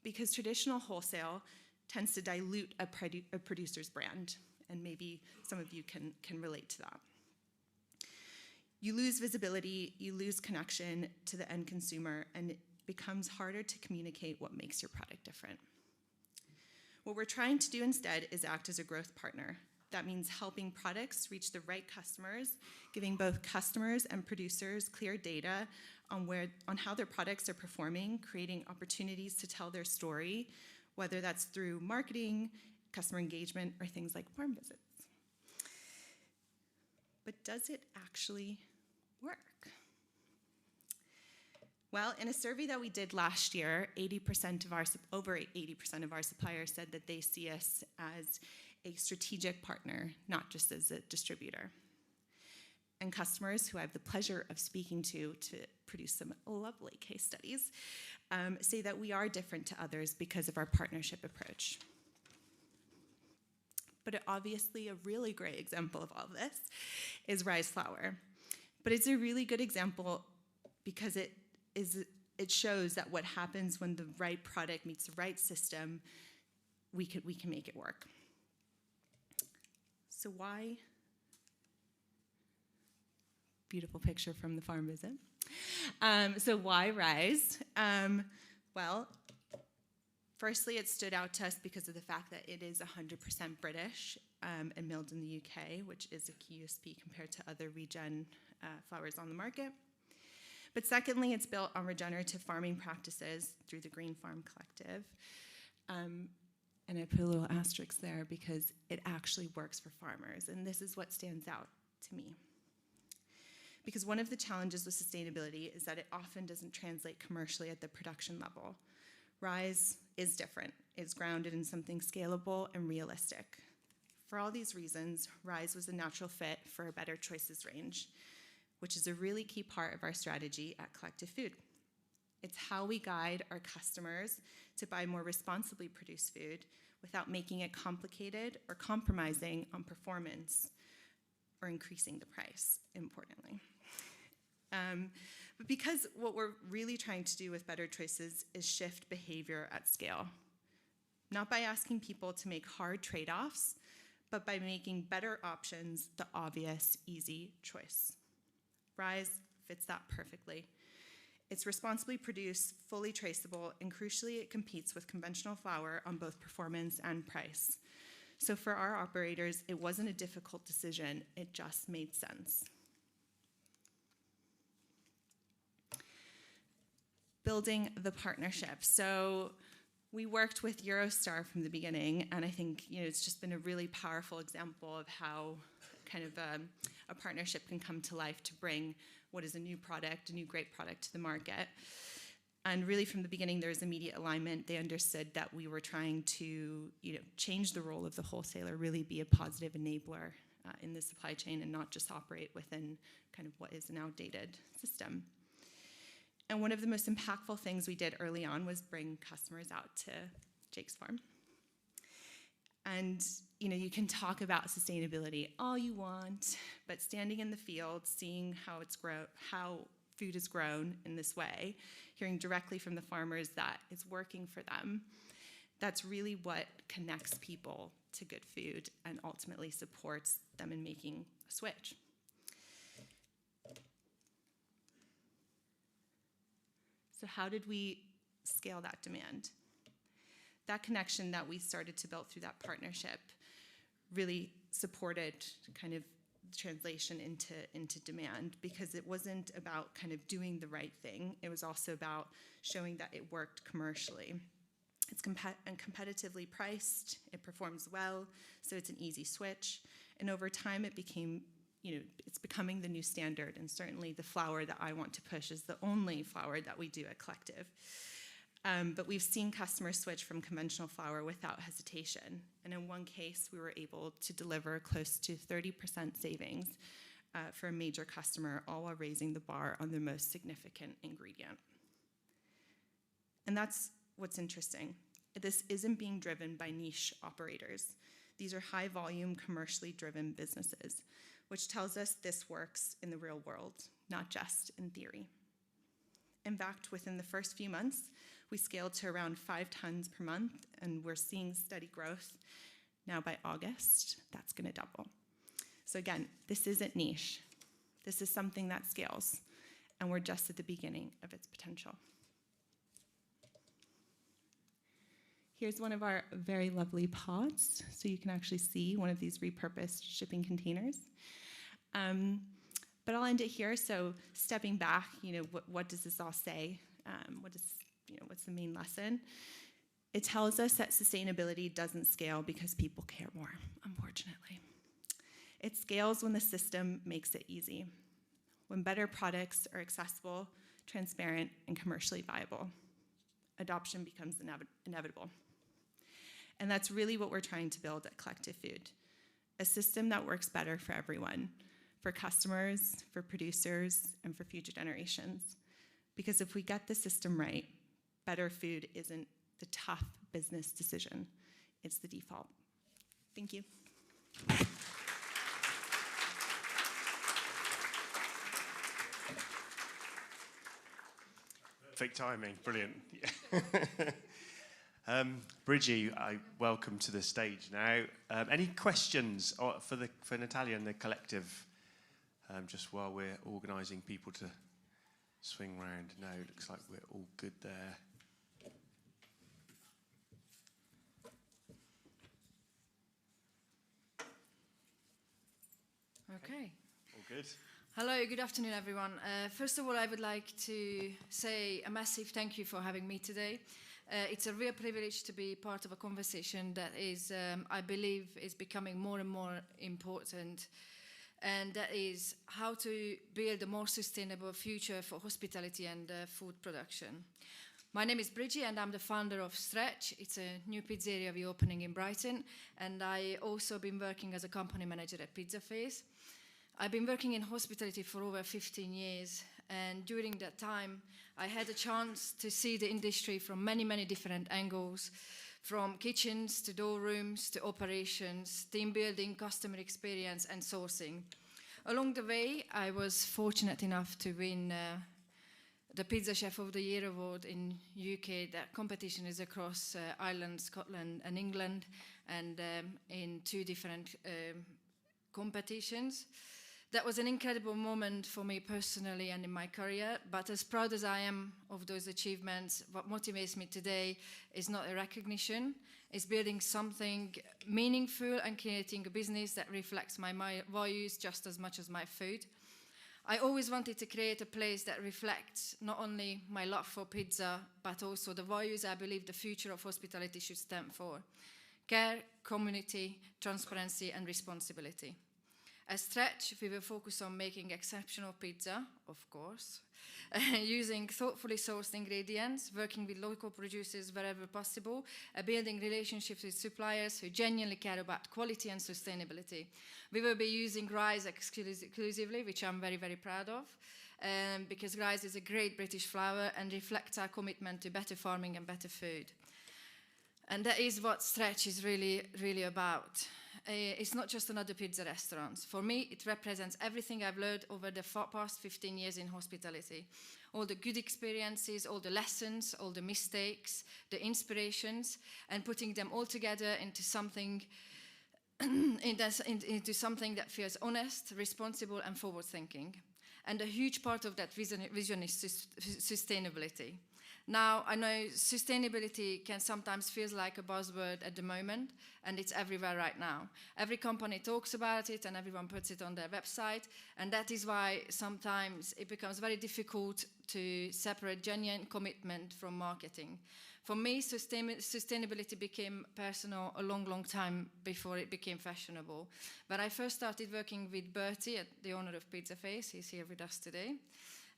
Because traditional wholesale tends to dilute a producer's brand, and maybe some of you can relate to that. You lose visibility, you lose connection to the end consumer, and it becomes harder to communicate what makes your product different. What we're trying to do instead is act as a growth partner. That means helping products reach the right customers, giving both customers and producers clear data on how their products are performing, creating opportunities to tell their story, whether that's through marketing, customer engagement, or things like farm visits. But does it actually work? Well, in a survey that we did last year, over 80% of our suppliers said that they see us as a strategic partner, not just as a distributor. and customers who I have the pleasure of speaking to produce some lovely case studies, say that we are different to others because of our partnership approach. But obviously a really great example of all of this is Rise Flour. But it's a really good example because it shows that what happens when the right product meets the right system, we can make it work. So why? Beautiful picture from the farm visit. So why Rise? Well, firstly, it stood out to us because of the fact that it is 100% British and milled in the UK, which is a key USP compared to other regen flours on the market. But secondly, it's built on regenerative farming practices through the Green Farm Collective. And I put a little asterisk there because it actually works for farmers. And this is what stands out to me. Because one of the challenges with sustainability is that it often doesn't translate commercially at the production level. Rise is different. It's grounded in something scalable and realistic. For all these reasons, Rise was a natural fit for a Better Choices range, which is a really key part of our strategy at Collective Food. It's how we guide our customers to buy more responsibly produced food without making it complicated or compromising on performance or increasing the price, importantly. But because what we're really trying to do with Better Choices is shift behavior at scale, not by asking people to make hard trade-offs, but by making better options the obvious, easy choice. Rise fits that perfectly. It's responsibly produced, fully traceable, and crucially, it competes with conventional flour on both performance and price. So for our operators, it wasn't a difficult decision, it just made sense. Building the partnership. So we worked with Eurostar from the beginning, and I think it's just been a really powerful example of how kind of a partnership can come to life to bring what is a new product, a new great product to the market. And really from the beginning, there was immediate alignment. They understood that we were trying to change the role of the wholesaler, really be a positive enabler in the supply chain and not just operate within kind of what is an outdated system. And one of the most impactful things we did early on was bring customers out to Jake's farm. And you can talk about sustainability all you want, but standing in the field, seeing how food is grown in this way, hearing directly from the farmers that it's working for them, that's really what connects people to good food and ultimately supports them in making a switch. So how did we scale that demand? That connection that we started to build through that partnership really supported kind of translation into demand, because it wasn't about kind of doing the right thing. It was also about showing that it worked commercially. It's competitively priced, it performs well, so it's an easy switch. And over time it became, it's becoming the new standard, and certainly the flour that I want to push is the only flour that we do at Collective. But we've seen customers switch from conventional flour without hesitation. And in one case, we were able to deliver close to 30% savings for a major customer, all while raising the bar on their most significant ingredient. And that's what's interesting. This isn't being driven by niche operators. These are high volume, commercially driven businesses, which tells us this works in the real world, not just in theory. In fact, within the first few months, we scaled to around 5 tons per month, and we're seeing steady growth. Now by August, that's gonna double. So again, this isn't niche. This is something that scales, and we're just at the beginning of its potential. Here's one of our very lovely pods, so you can actually see one of these repurposed shipping containers. But I'll end it here. So stepping back, what does this all say? What's the main lesson? It tells us that sustainability doesn't scale because people care more, unfortunately. It scales when the system makes it easy, when better products are accessible, transparent, and commercially viable. Adoption becomes inevitable. And that's really what we're trying to build at Collective Food, a system that works better for everyone, for customers, for producers, and for future generations. Because if we get the system right, better food isn't the tough business decision, it's the default. Thank you. Perfect timing, brilliant. Bridgie, I welcome to the stage now. Any questions for Natalia and the collective, just while we're organising people to swing round? No, it looks like we're all good there. Okay. All good. Hello, good afternoon, everyone. First of all, I would like to say a massive thank you for having me today. It's a real privilege to be part of a conversation that is, I believe, is becoming more and more important, and that is how to build a more sustainable future for hospitality and food production. My name is Bridgie, and I'm the founder of Stretch. It's a new pizzeria we're opening in Brighton, and I also been working as a company manager at Pizza Face. I've been working in hospitality for over 15 years, and during that time, I had a chance to see the industry from many, many different angles, from kitchens to door rooms to operations, team building, customer experience, and sourcing. Along the way, I was fortunate enough to win the Pizza Chef of the Year award in UK. That competition is across Ireland, Scotland, and England, and in 2 different competitions. That was an incredible moment for me personally and in my career, but as proud as I am of those achievements, what motivates me today is not a recognition, it's building something meaningful and creating a business that reflects my values just as much as my food. I always wanted to create a place that reflects not only my love for pizza, but also the values I believe the future of hospitality should stand for: care, community, transparency, and responsibility. As Stretch, we will focus on making exceptional pizza, of course, using thoughtfully sourced ingredients, working with local producers wherever possible, building relationships with suppliers who genuinely care about quality and sustainability. We will be using rice exclusively, which I'm very, very proud of, because rice is a great British flour and reflects our commitment to better farming and better food. And that is what Stretch is really, really about. It's not just another pizza restaurant. For me, it represents everything I've learned over the past 15 years in hospitality. All the good experiences, all the lessons, all the mistakes, the inspirations, and putting them all together into something, into something that feels honest, responsible, and forward-thinking. And a huge part of that vision is sustainability. Now, I know sustainability can sometimes feel like a buzzword at the moment, and it's everywhere right now. Every company talks about it, and everyone puts it on their website, and that is why sometimes it becomes very difficult to separate genuine commitment from marketing. For me, sustainability became personal a long, long time before it became fashionable. But I first started working with Bertie, the owner of Pizza Face. He's here with us today.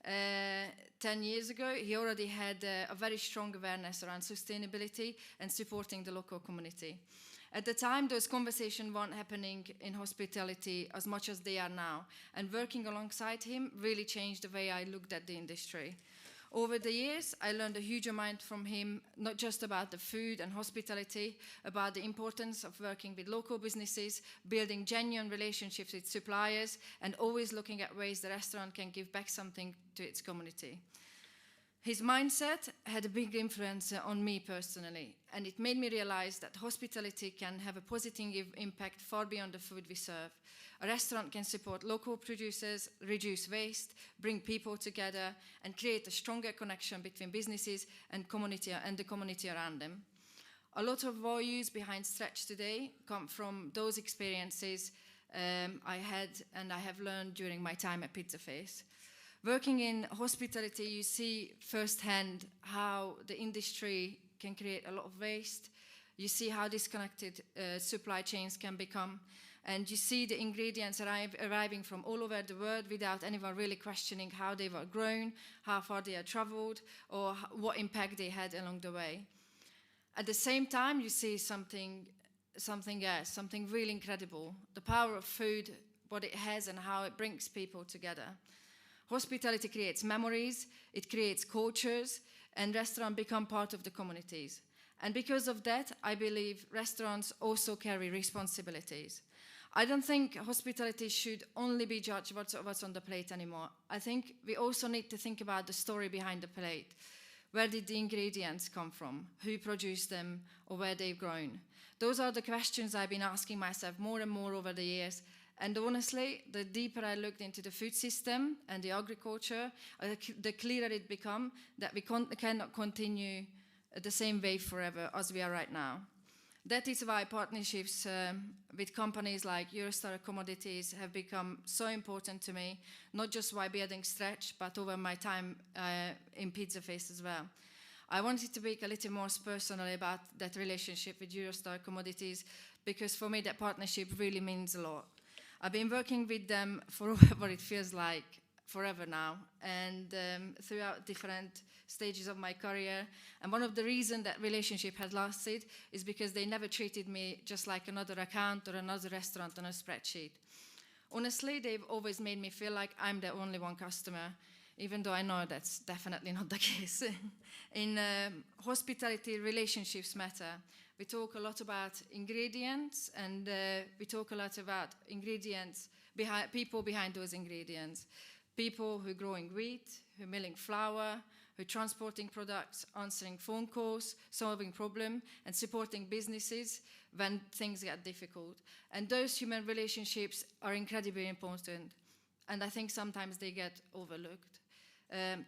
10 years ago, he already had a very strong awareness around sustainability and supporting the local community. At the time, those conversations weren't happening in hospitality as much as they are now, and working alongside him really changed the way I looked at the industry. Over the years, I learned a huge amount from him, not just about the food and hospitality, about the importance of working with local businesses, building genuine relationships with suppliers, and always looking at ways the restaurant can give back something to its community. His mindset had a big influence on me personally, and it made me realize that hospitality can have a positive impact far beyond the food we serve. A restaurant can support local producers, reduce waste, bring people together, and create a stronger connection between businesses and the community around them. A lot of values behind Stretch today come from those experiences I had and I have learned during my time at Pizza Face. Working in hospitality, you see firsthand how the industry can create a lot of waste. You see how disconnected supply chains can become. And you see the ingredients arriving from all over the world without anyone really questioning how they were grown, how far they had traveled, or what impact they had along the way. At the same time, you see something really incredible. The power of food what it has and how it brings people together. Hospitality creates memories, it creates cultures, and restaurants become part of the communities. And because of that, I believe restaurants also carry responsibilities. I don't think hospitality should only be judged what's on the plate anymore. I think we also need to think about the story behind the plate. Where did the ingredients come from? Who produced them, or where they've grown? Those are the questions I've been asking myself more and more over the years. And honestly, the deeper I looked into the food system and the agriculture, the clearer it became that we cannot continue the same way forever as we are right now. That is why partnerships with companies like Eurostar Commodities have become so important to me, not just by building Stretch, but over my time in Pizza Face as well. I wanted to speak a little more personally about that relationship with Eurostar Commodities, because for me that partnership really means a lot. I've been working with them for what it feels like forever now, and throughout different stages of my career. And one of the reasons that relationship has lasted is because they never treated me just like another account or another restaurant on a spreadsheet. Honestly, they've always made me feel like I'm the only one customer, even though I know that's definitely not the case. In hospitality, relationships matter. We talk a lot about ingredients, and we talk a lot about ingredients, people behind those ingredients. People who are growing wheat, who are milling flour, who are transporting products, answering phone calls, solving problems, and supporting businesses when things get difficult. And those human relationships are incredibly important. And I think sometimes they get overlooked.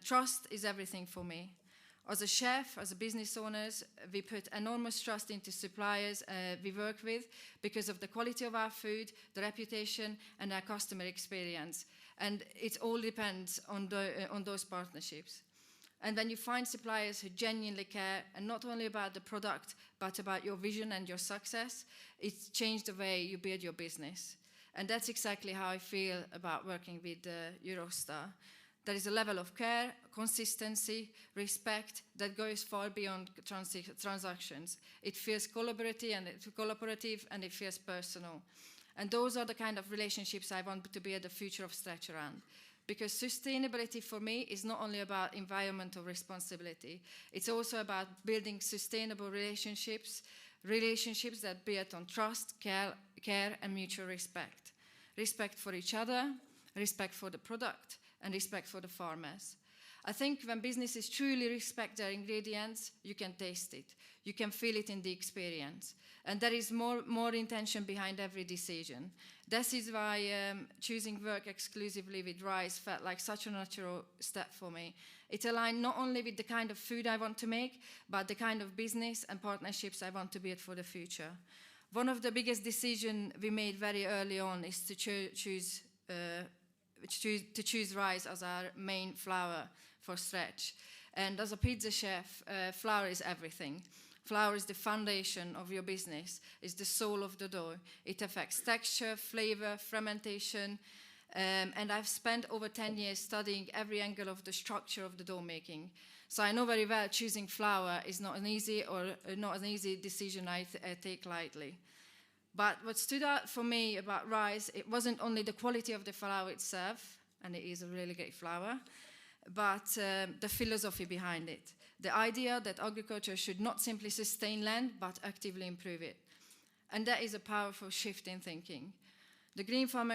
Trust is everything for me. As a chef, as a business owners, we put enormous trust into suppliers we work with because of the quality of our food, the reputation, and our customer experience. And it all depends on those partnerships. And when you find suppliers who genuinely care, and not only about the product, but about your vision and your success, it's changed the way you build your business. And that's exactly how I feel about working with Eurostar. There is a level of care, consistency, respect that goes far beyond transactions. It feels collaborative and it feels personal. And those are the kind of relationships I want to build the future of Stretch around. Because sustainability for me is not only about environmental responsibility, it's also about building sustainable relationships that build on trust, care and mutual respect. Respect for each other, respect for the product, and respect for the farmers. I think when businesses truly respect their ingredients, you can taste it. You can feel it in the experience. And there is more intention behind every decision. This is why choosing work exclusively with rice felt like such a natural step for me. It aligned not only with the kind of food I want to make, but the kind of business and partnerships I want to build for the future. One of the biggest decisions we made very early on is to choose rice as our main flour for Stretch. And as a pizza chef, flour is everything. Flour is the foundation of your business, it's the soul of the dough. It affects texture, flavor, fermentation, and I've spent over 10 years studying every angle of the structure of the dough making. So I know very well choosing flour is not an easy decision I take lightly. But what stood out for me about rice, it wasn't only the quality of the flour itself, and it is a really great flour, but the philosophy behind it. The idea that agriculture should not simply sustain land, but actively improve it. And that is a powerful shift in thinking. The Green Farm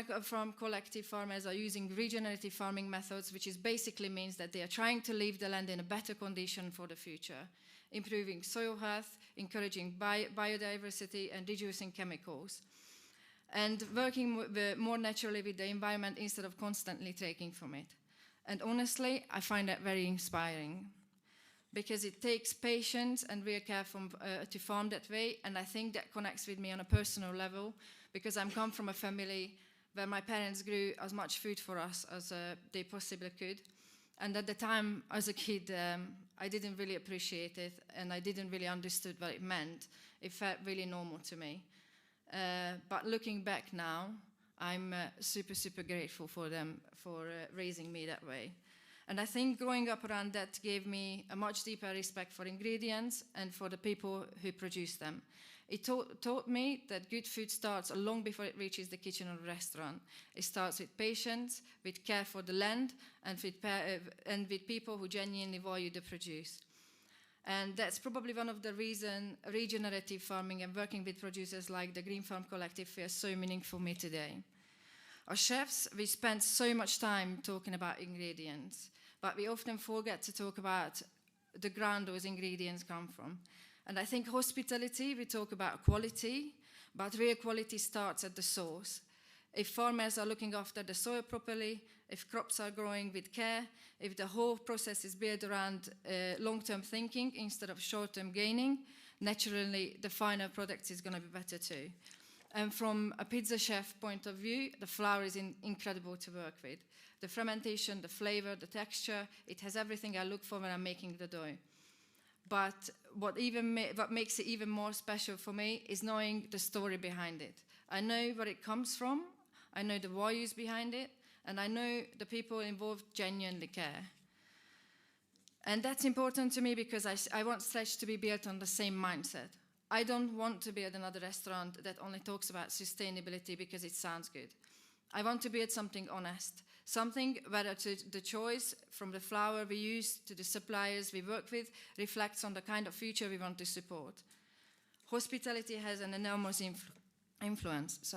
Collective farmers are using regenerative farming methods, which basically means that they are trying to leave the land in a better condition for the future, improving soil health, encouraging biodiversity, and reducing chemicals, and working more naturally with the environment instead of constantly taking from it. And honestly, I find that very inspiring, because it takes patience and real care to farm that way, and I think that connects with me on a personal level, because I come from a family where my parents grew as much food for us as they possibly could. And at the time, as a kid, I didn't really appreciate it, and I didn't really understand what it meant. It felt really normal to me. But looking back now, I'm super, super grateful for them for raising me that way. And I think growing up around that gave me a much deeper respect for ingredients and for the people who produce them. It taught me that good food starts long before it reaches the kitchen or restaurant. It starts with patience, with care for the land, and with people who genuinely value the produce. And that's probably one of the reasons regenerative farming and working with producers like the Green Farm Collective feels so meaningful for me today. As chefs, we spend so much time talking about ingredients, but we often forget to talk about the ground those ingredients come from. And I think hospitality, we talk about quality, but real quality starts at the source. If farmers are looking after the soil properly, if crops are growing with care, if the whole process is built around long-term thinking instead of short-term gaining, naturally the final product is going to be better too. And from a pizza chef point of view, the flour is incredible to work with. The fermentation, the flavor, the texture, it has everything I look for when I'm making the dough. But what makes it even more special for me is knowing the story behind it. I know where it comes from, I know the values behind it, and I know the people involved genuinely care. And that's important to me because I want Stretch to be built on the same mindset. I don't want to build another restaurant that only talks about sustainability because it sounds good. I want to build something honest, something where the choice from the flour we use to the suppliers we work with reflects on the kind of future we want to support. Hospitality has an enormous influence.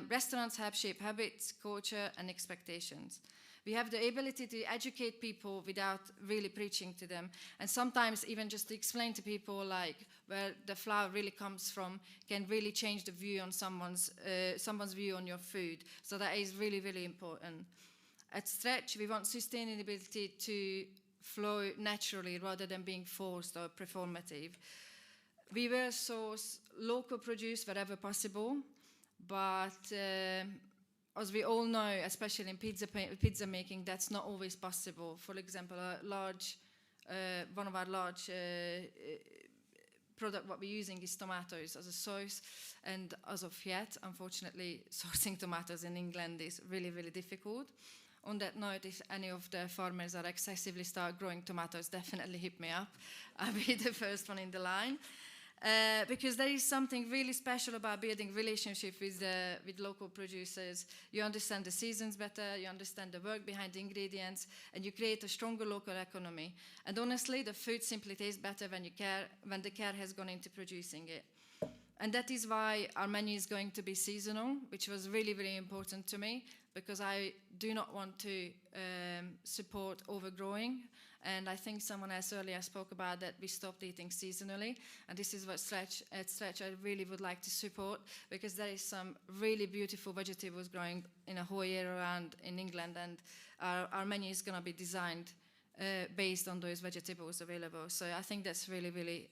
Restaurants help shape habits, culture, and expectations. We have the ability to educate people without really preaching to them. And sometimes even just to explain to people like where the flour really comes from can really change the view on someone's view on your food. So that is really, really important. At Stretch, we want sustainability to flow naturally rather than being forced or performative. We will source local produce wherever possible, but as we all know, especially in pizza making, that's not always possible. For example, one of our large product what we're using is tomatoes as a source, and as of yet, unfortunately, sourcing tomatoes in England is really, really difficult. On that note, if any of the farmers are excessively start growing tomatoes, definitely hit me up. I'll be the first one in the line. Because there is something really special about building relationship with local producers. You understand the seasons better, you understand the work behind the ingredients, and you create a stronger local economy. And honestly, the food simply tastes better when the care has gone into producing it. And that is why our menu is going to be seasonal, which was really, really important to me, because I do not want to support overgrowing. And I think someone else earlier spoke about that we stopped eating seasonally. And this is what at Stretch I really would like to support, because there is some really beautiful vegetables growing in a whole year around in England. And our menu is going to be designed based on those vegetables available. So I think that's really, really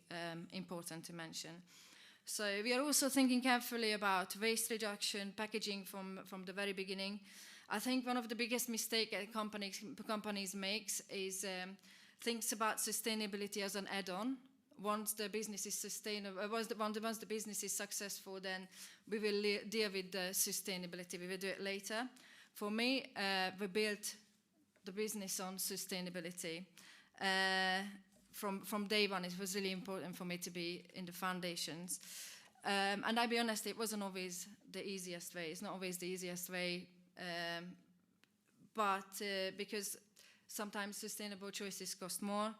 important to mention. So we are also thinking carefully about waste reduction, packaging from the very beginning. I think one of the biggest mistakes companies makes is thinks about sustainability as an add-on. Once the business is sustainable, once the business is successful, then we will deal with the sustainability. We will do it later. For me, we built the business on sustainability. From day one, it was really important for me to be in the foundations. And I'll be honest, it wasn't always the easiest way. It's not always the easiest way, but because sometimes sustainable choices cost more,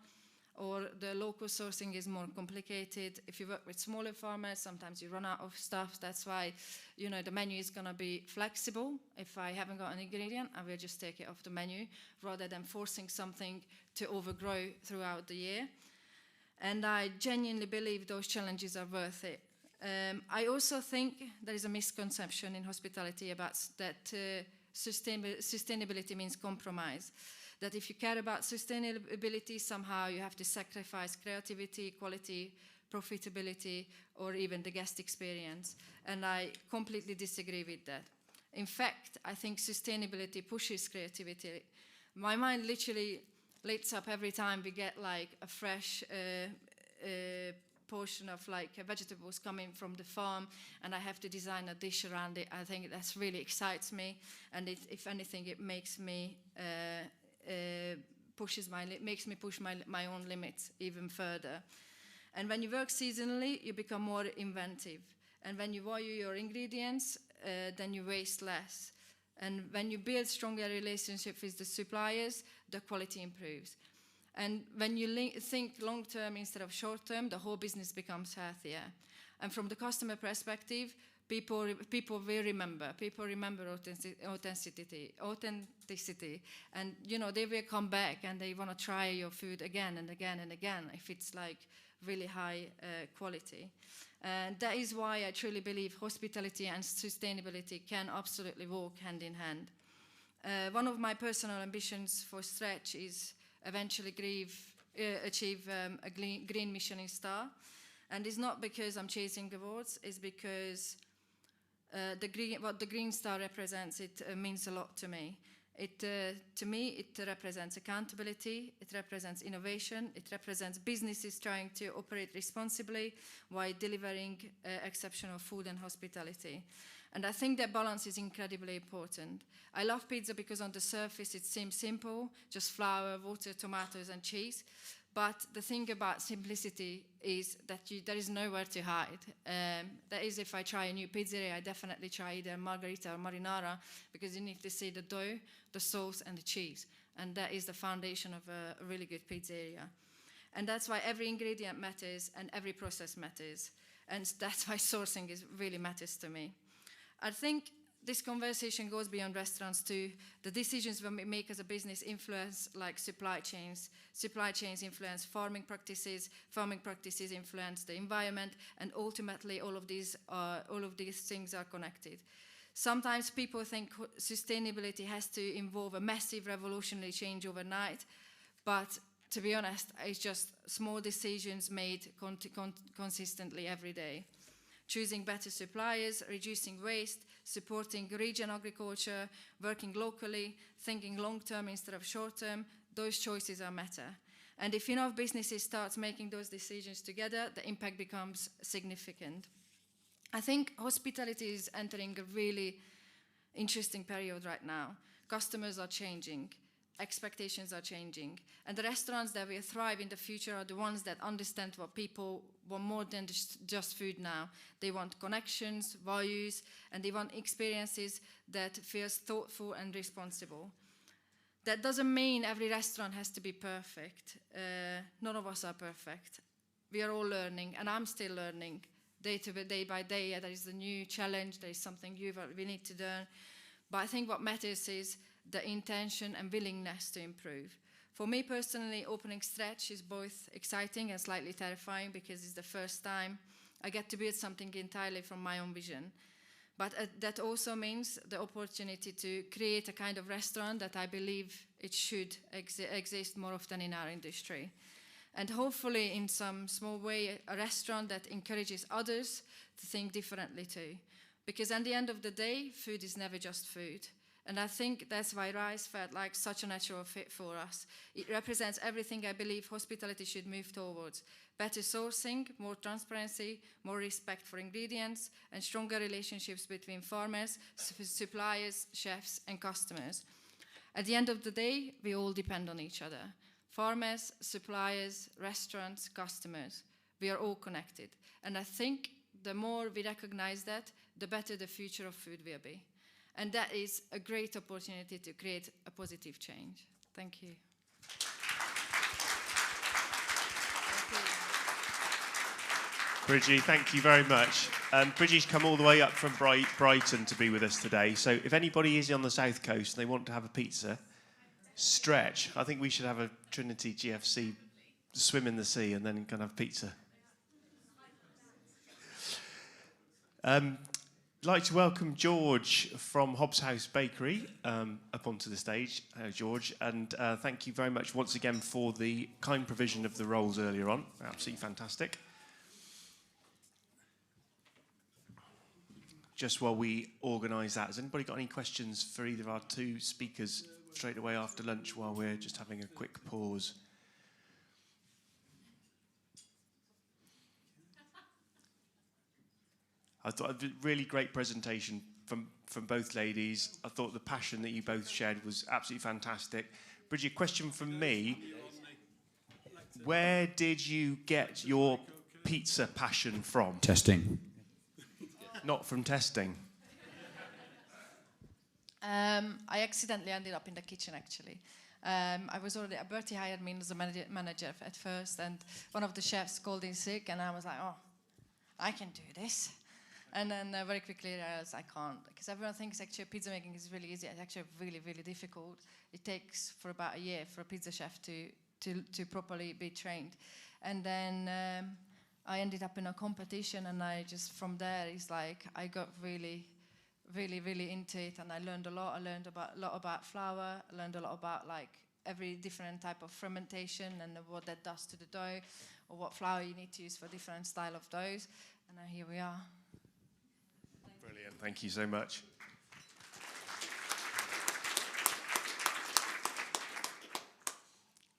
or the local sourcing is more complicated. If you work with smaller farmers, sometimes you run out of stuff. That's why, the menu is going to be flexible. If I haven't got an ingredient, I will just take it off the menu, rather than forcing something to overgrow throughout the year. And I genuinely believe those challenges are worth it. I also think there is a misconception in hospitality about that sustainability means compromise. That if you care about sustainability, somehow you have to sacrifice creativity, quality, profitability, or even the guest experience. And I completely disagree with that. In fact, I think sustainability pushes creativity. My mind literally lights up every time we get like a fresh portion of like vegetables coming from the farm, and I have to design a dish around it. I think that really excites me, and if anything, it makes me makes me push my own limits even further. And when you work seasonally, you become more inventive. And when you value your ingredients, then you waste less. And when you build stronger relationships with the suppliers, the quality improves. And when you think long-term instead of short-term, the whole business becomes healthier. And from the customer perspective, people will remember. People remember authenticity. And, you know, they will come back and they want to try your food again and again and again if it's like really high quality. And that is why I truly believe hospitality and sustainability can absolutely walk hand in hand. One of my personal ambitions for Stretch is eventually achieve a green Michelin star. And it's not because I'm chasing awards, it's because what the green star represents, it means a lot to me. To me, it represents accountability, it represents innovation, it represents businesses trying to operate responsibly while delivering exceptional food and hospitality. And I think that balance is incredibly important. I love pizza because on the surface it seems simple, just flour, water, tomatoes and cheese. But the thing about simplicity is that there is nowhere to hide. That is, if I try a new pizzeria, I definitely try either margherita or marinara, because you need to see the dough, the sauce, and the cheese. And that is the foundation of a really good pizzeria. And that's why every ingredient matters and every process matters. And that's why sourcing really matters to me. I think this conversation goes beyond restaurants too. The decisions we make as a business influence like supply chains. Supply chains influence farming practices influence the environment, and ultimately all of these things are connected. Sometimes people think sustainability has to involve a massive revolutionary change overnight, but to be honest, it's just small decisions made consistently every day. Choosing better suppliers, reducing waste, supporting region agriculture, working locally, thinking long-term instead of short-term, those choices are matter. And if enough businesses start making those decisions together, the impact becomes significant. I think hospitality is entering a really interesting period right now. Customers are changing. Expectations are changing. And the restaurants that will thrive in the future are the ones that understand what people want more than just food now. They want connections, values, and they want experiences that feels thoughtful and responsible. That doesn't mean every restaurant has to be perfect. None of us are perfect. We are all learning, and I'm still learning. Day by day, there is a new challenge, there is something new that we need to learn. But I think what matters is the intention and willingness to improve. For me personally, opening Stretch is both exciting and slightly terrifying because it's the first time I get to build something entirely from my own vision. But that also means the opportunity to create a kind of restaurant that I believe it should exist more often in our industry. And hopefully in some small way, a restaurant that encourages others to think differently too. Because at the end of the day, food is never just food. And I think that's why rice felt like such a natural fit for us. It represents everything I believe hospitality should move towards. Better sourcing, more transparency, more respect for ingredients, and stronger relationships between farmers, suppliers, chefs, and customers. At the end of the day, we all depend on each other. Farmers, suppliers, restaurants, customers. We are all connected. And I think the more we recognize that, the better the future of food will be. And that is a great opportunity to create a positive change. Thank you. Bridgie, thank you very much. Bridgie's come all the way up from Brighton to be with us today. So if anybody is on the south coast and they want to have a pizza, Stretch. I think we should have a Trinity GFC swim in the sea and then go and have pizza. I'd like to welcome George from Hobbs House Bakery up onto the stage. Hello, George, and thank you very much once again for the kind provision of the rolls earlier on. Absolutely fantastic. Just while we organise that, has anybody got any questions for either of our two speakers straight away after lunch while we're just having a quick pause? I thought it was a really great presentation from both ladies. I thought the passion that you both shared was absolutely fantastic. Bridget, question from me. Where did you get your pizza passion from? Testing. Not from testing. I accidentally ended up in the kitchen, actually. Bertie hired me as a manager at first, and one of the chefs called in sick, and I was like, oh, I can do this. And then very quickly I realized I can't, because everyone thinks actually pizza making is really easy. It's actually really, really difficult. It takes for about a year for a pizza chef to properly be trained. And then I ended up in a competition, and I just, from there, it's like I got really into it, and I learned a lot. I learned a lot about flour. I learned a lot about like every different type of fermentation and what that does to the dough, or what flour you need to use for different style of doughs. And now here we are. Brilliant, thank you so much.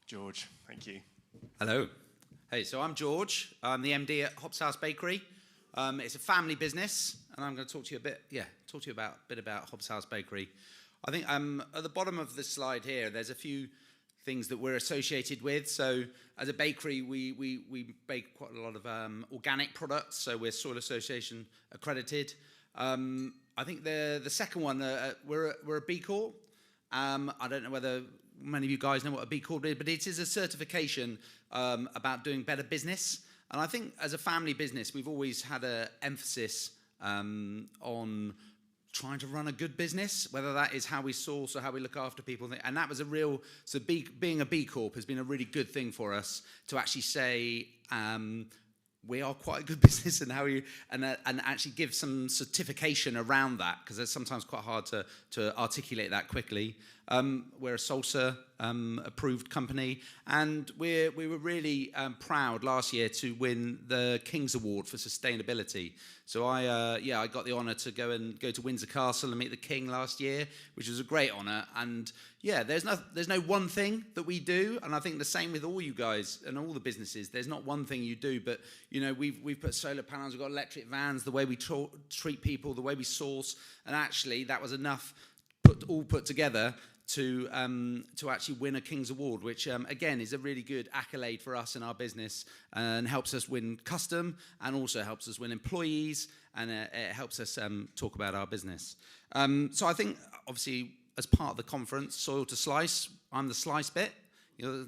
George, thank you. Hello. Hey, so I'm George. I'm the MD at Hobbs House Bakery. It's a family business, and I'm going to talk to you a bit about Hobbs House Bakery. I think at the bottom of the slide here, there's a few things that we're associated with. So as a bakery, we bake quite a lot of organic products, so we're Soil Association accredited. I think the second one, we're a B Corp. I don't know whether many of you guys know what a B Corp is, but it is a certification about doing better business. And I think as a family business, we've always had an emphasis on trying to run a good business, whether that is how we source or how we look after people. And that was being a B Corp has been a really good thing for us to actually say, we are quite a good business, and and actually give some certification around that, because it's sometimes quite hard to articulate that quickly. We're a SALSA approved company, and we were really proud last year to win the King's Award for Sustainability. So I got the honour to go to Windsor Castle and meet the King last year, which was a great honour. And yeah, there's no one thing that we do, and I think the same with all you guys and all the businesses. There's not one thing you do, but you know, we've put solar panels, we've got electric vans, the way we treat people, the way we source, and actually that was enough all put together to actually win a King's Award, which again is a really good accolade for us in our business, and helps us win custom, and also helps us win employees, and it helps us talk about our business. So I think obviously as part of the conference, Soil to Slice, I'm the slice bit,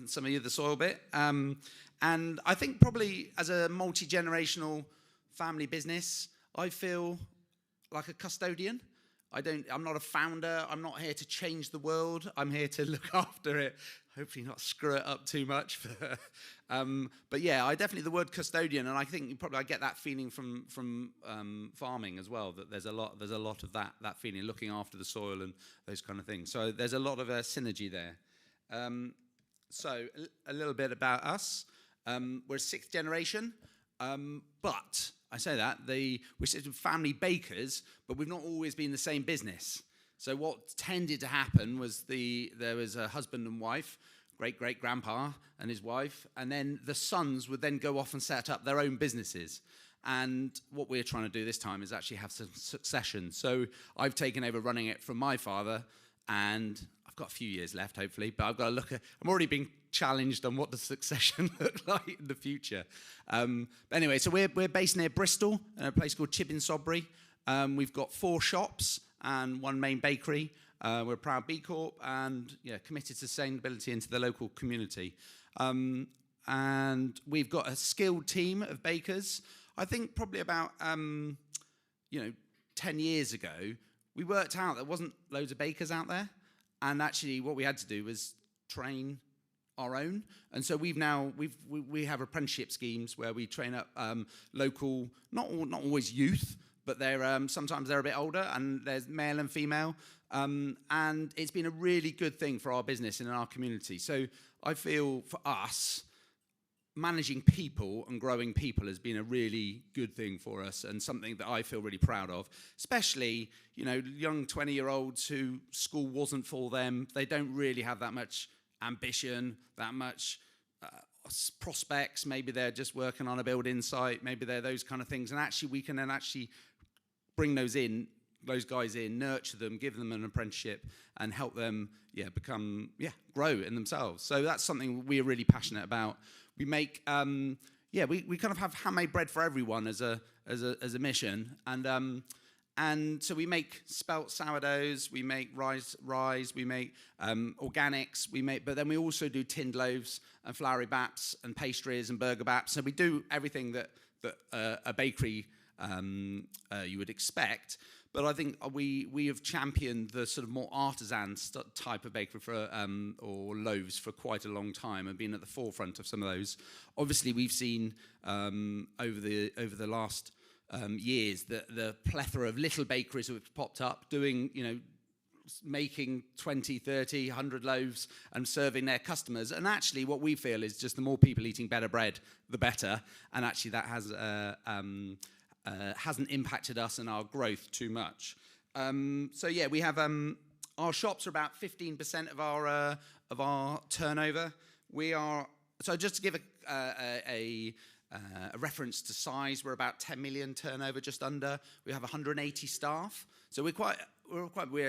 some of you the soil bit, and I think probably as a multi-generational family business, I feel like a custodian. I'm not a founder. I'm not here to change the world. I'm here to look after it. Hopefully not screw it up too much. But yeah, I definitely, the word custodian, and I think I get that feeling from farming as well, that there's a lot of that feeling, looking after the soil and those kind of things. So there's a lot of synergy there. So a little bit about us. We're sixth generation, but I say that, we're family bakers, but we've not always been the same business. So what tended to happen was there was a husband and wife, great-great-grandpa and his wife, and then the sons would then go off and set up their own businesses. And what we're trying to do this time is actually have some succession. So I've taken over running it from my father, and I've got a few years left, hopefully, but I've got to look at, I'm already being challenged on what the succession look like in the future. But anyway, so we're based near Bristol, in a place called Chipping-Sodbury. We've got 4 shops and 1 main bakery. We're a proud B Corp, and committed to sustainability into the local community. And we've got a skilled team of bakers. I think probably about 10 years ago, we worked out there wasn't loads of bakers out there, and actually what we had to do was train our own. And so we have apprenticeship schemes where we train up local, not always youth, but sometimes they're a bit older, and there's male and female, and it's been a really good thing for our business and in our community. So I feel for us, managing people and growing people has been a really good thing for us, and something that I feel really proud of, especially young 20-year-olds who school wasn't for them. They don't really have that much ambition, that much prospects. Maybe they're just working on a building site, maybe they're those kind of things, and actually we can then actually bring those in, those guys in, nurture them, give them an apprenticeship, and help them grow in themselves. So that's something we're really passionate about. We make we kind of have handmade bread for everyone as a mission, and so we make spelt sourdoughs, we make rise, we make organics, but then we also do tinned loaves and floury baps and pastries and burger baps. So we do everything that a bakery you would expect. But I think we have championed the sort of more artisan type of bakery or loaves for quite a long time and been at the forefront of some of those. Obviously, we've seen over the last years the plethora of little bakeries that have popped up doing, making 20, 30, 100 loaves and serving their customers. And actually what we feel is just the more people eating better bread, the better. And actually that hasn't impacted us and our growth too much. We have our shops are about 15% of our turnover. Just to give a reference to size, we're about 10 million turnover, just under. We have 180 staff, so we're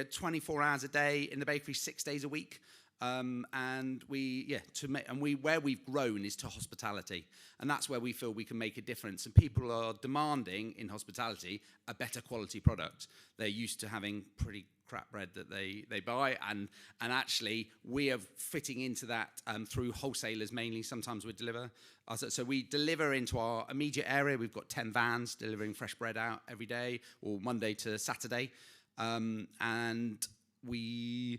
24 hours a day in the bakery, 6 days a week. Where we've grown is to hospitality, and that's where we feel we can make a difference. And people are demanding in hospitality a better quality product. They're used to having pretty crap bread that they buy, and actually we are fitting into that through wholesalers mainly. Sometimes we deliver. So we deliver into our immediate area. We've got 10 vans delivering fresh bread out every day, or Monday to Saturday, and we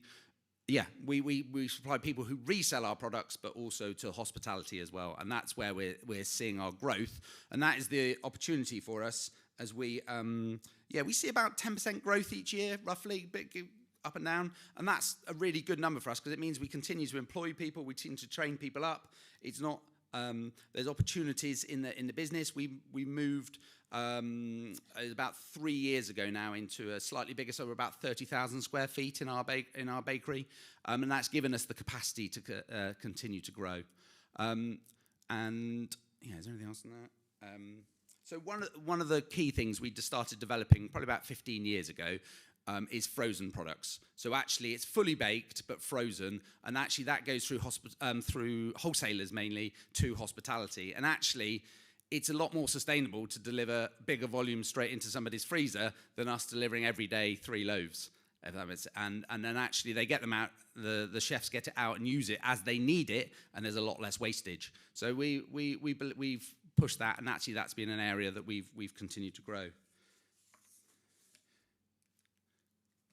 supply people who resell our products, but also to hospitality as well. And that's where we're seeing our growth. And that is the opportunity for us as we see about 10% growth each year, roughly, a bit up and down. And that's a really good number for us because it means we continue to employ people, we continue to train people up. It's not, there's opportunities in the business. We moved about 3 years ago now into a slightly bigger, so we're about 30,000 square feet in our bakery, and that's given us the capacity to continue to grow. Is there anything else on that? So one of the key things we just started developing probably about 15 years ago is frozen products. So actually it's fully baked but frozen, and actually that goes through wholesalers mainly to hospitality. And actually it's a lot more sustainable to deliver bigger volumes straight into somebody's freezer than us delivering every day 3 loaves. And then actually they get them out, the chefs get it out and use it as they need it, and there's a lot less wastage. So we've pushed that, and actually that's been an area that we've continued to grow.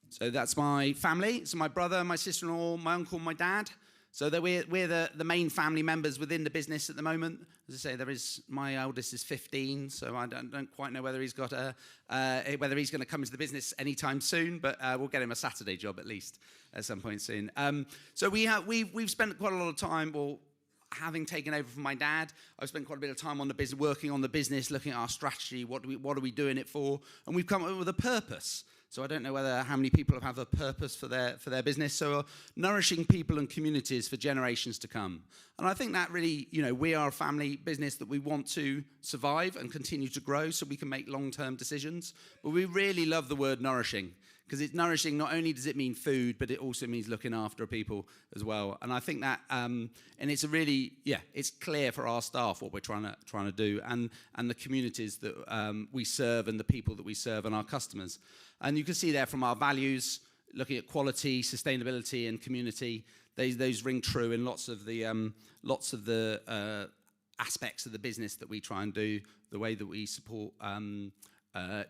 So that's my family. So my brother, my sister-in-law, my uncle, my dad. So we're the main family members within the business at the moment. As I say, my eldest is 15, so I don't quite know whether he's got whether he's going to come into the business anytime soon. But we'll get him a Saturday job at least at some point soon. So we've spent quite a lot of time. Well, having taken over from my dad, I've spent quite a bit of time on the business, working on the business, looking at our strategy. What are we doing it for? And we've come up with a purpose. So I don't know how many people have a purpose for their business. So nourishing people and communities for generations to come. And I think that really, we are a family business that we want to survive and continue to grow so we can make long-term decisions. But we really love the word nourishing, because it's nourishing. Not only does it mean food, but it also means looking after people as well. And I think that, and it's a really, it's clear for our staff what we're trying to do, and the communities that we serve and the people that we serve and our customers. And you can see there from our values, looking at quality, sustainability, and community, those ring true in lots of the aspects of the business that we try and do, the way that we support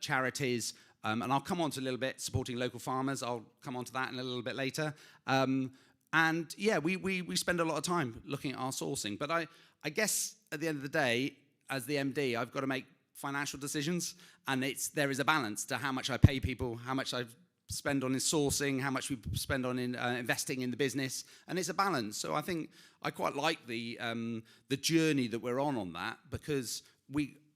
charities. And I'll come on to a little bit supporting local farmers. I'll come on to that in a little bit later. We spend a lot of time looking at our sourcing. But I guess at the end of the day, as the MD, I've got to make financial decisions, and there is a balance to how much I pay people, how much I spend on sourcing, how much we spend on investing in the business, and it's a balance. So I think I quite like the journey that we're on that, because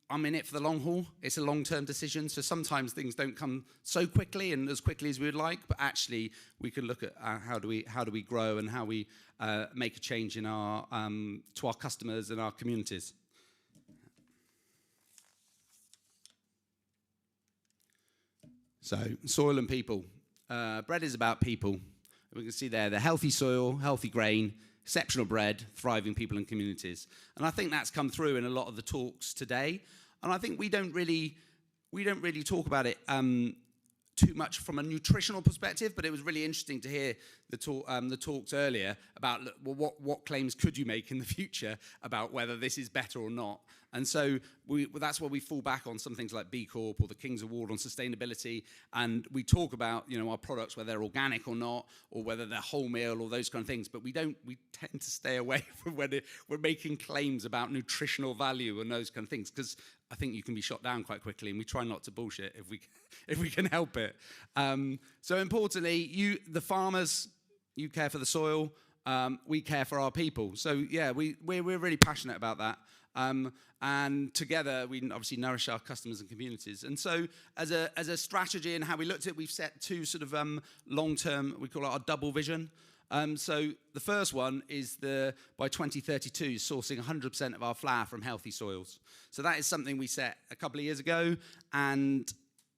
I'm in it for the long haul. It's a long-term decision, so sometimes things don't come so quickly and as quickly as we would like, but actually we can look at how do we grow and how we make a change in to our customers and our communities. So soil and people. Bread is about people. We can see there the healthy soil, healthy grain, exceptional bread, thriving people and communities. And I think that's come through in a lot of the talks today. And I think we don't really talk about it too much from a nutritional perspective, but it was really interesting to hear the talks earlier about what claims could you make in the future about whether this is better or not. And so that's where we fall back on some things like B Corp or the King's Award on sustainability, and we talk about our products, whether they're organic or not, or whether they're wholemeal or those kind of things. But we tend to stay away from when we're making claims about nutritional value and those kind of things, because I think you can be shot down quite quickly, and we try not to bullshit if we can help it. So importantly, the farmers, you care for the soil, we care for our people. So yeah, we're really passionate about that. And together we obviously nourish our customers and communities. And so as a strategy and how we looked at it, we've set two sort of long-term, we call it our double vision. So the first one is by 2032, sourcing 100% of our flour from healthy soils. So that is something we set a couple of years ago. And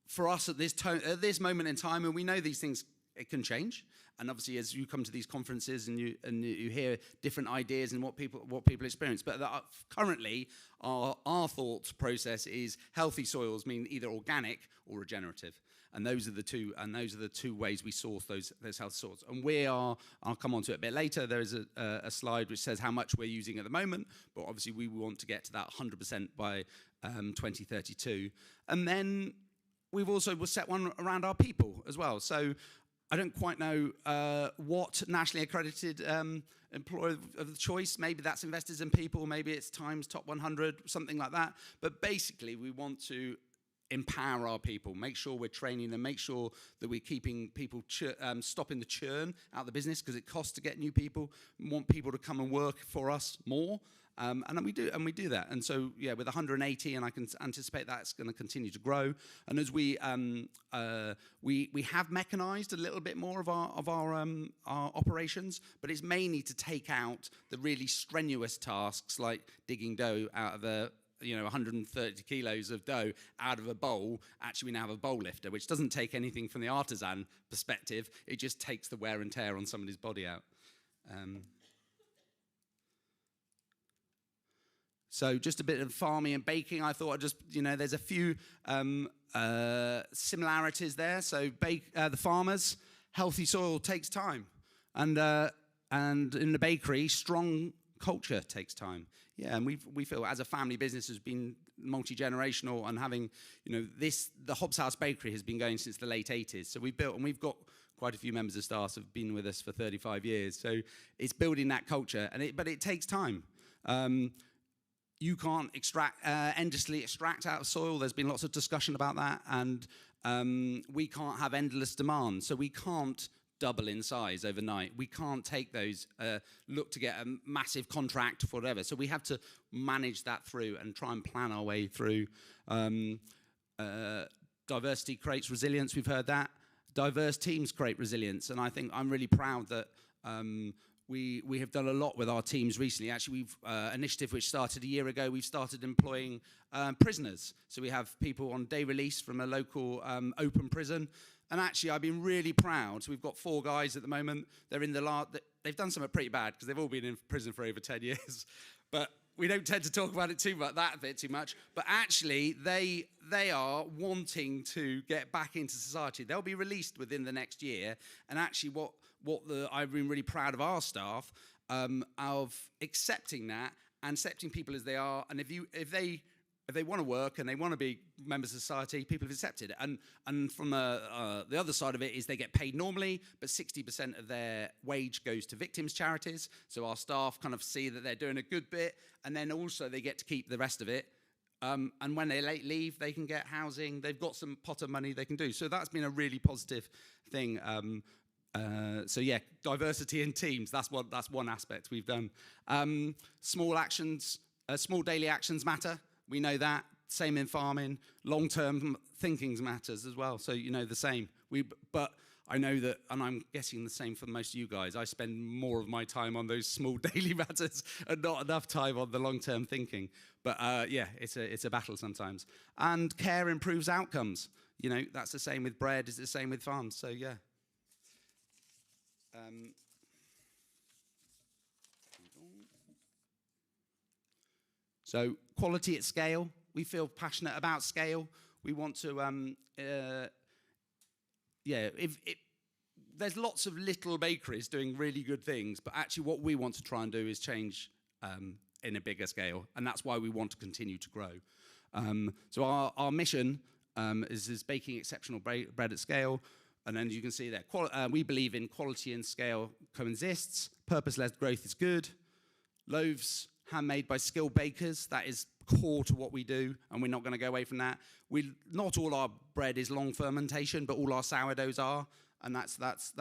for us at this moment in time, and we know these things, it can change. And obviously, as you come to these conferences and you hear different ideas and what people experience, but currently our thought process is healthy soils mean either organic or regenerative, and those are the two ways we source those healthy soils. And I'll come on to it a bit later. There is a slide which says how much we're using at the moment, but obviously we want to get to that 100% by 2032. And then we've also set one around our people as well. So I don't quite know what nationally accredited employer of the choice. Maybe that's Investors in People, maybe it's Times Top 100, something like that. But basically, we want to empower our people, make sure we're training them, make sure that we're keeping people, stopping the churn out of the business, because it costs to get new people. We want people to come and work for us more. And we do that. And so, yeah, with 180, and I can anticipate that's going to continue to grow. And as we have mechanized a little bit more of our operations, but it's mainly to take out the really strenuous tasks like digging dough out of 130 kilos of dough out of a bowl. Actually, we now have a bowl lifter, which doesn't take anything from the artisan perspective. It just takes the wear and tear on somebody's body out. So just a bit of farming and baking. I thought there's a few similarities there. So the farmers, healthy soil takes time. And in the bakery, strong culture takes time. Yeah, and we feel as a family business has been multi-generational, and having, the Hobbs House Bakery has been going since the late 80s. So we've built, and we've got quite a few members of staff who've been with us for 35 years. So it's building that culture, but it takes time. You can't endlessly extract out of soil. There's been lots of discussion about that, and we can't have endless demand. So we can't double in size overnight. We can't take those, look to get a massive contract for whatever. So we have to manage that through and try and plan our way through. Diversity creates resilience. We've heard that. Diverse teams create resilience, and I think I'm really proud that we have done a lot with our teams recently. Actually, we've initiative which started a year ago. We've started employing prisoners. So we have people on day release from a local open prison. And actually, I've been really proud. So we've got 4 guys at the moment. They're in they've done something pretty bad because they've all been in prison for over 10 years. But we don't tend to talk about it too much. But actually, they are wanting to get back into society. They'll be released within the next year. And actually, I've been really proud of our staff of accepting that and accepting people as they are. And if they want to work and they want to be members of society, people have accepted it. And from the other side of it is they get paid normally, but 60% of their wage goes to victims' charities. So our staff kind of see that they're doing a good bit, and then also they get to keep the rest of it. And when they leave, they can get housing. They've got some pot of money they can do. So that's been a really positive thing. So yeah, diversity in teams. That's one aspect we've done. Small daily actions matter. We know that. Same in farming. Long-term thinking matters as well. So the same. But I know that, and I'm guessing the same for most of you guys. I spend more of my time on those small daily matters and not enough time on the long-term thinking. But yeah, it's a battle sometimes. And care improves outcomes. you know, that's the same with bread, it's the same with farms. So yeah. So quality at scale. We feel passionate about scale. We want to, there's lots of little bakeries doing really good things, but actually what we want to try and do is change in a bigger scale, and that's why we want to continue to grow. So our mission is baking exceptional bread at scale, and then you can see there, we believe in quality and scale coexists. Purpose-led growth is good. Loaves handmade by skilled bakers, that is core to what we do, and we're not going to go away from that. Not all our bread is long fermentation, but all our sourdoughs are, and that's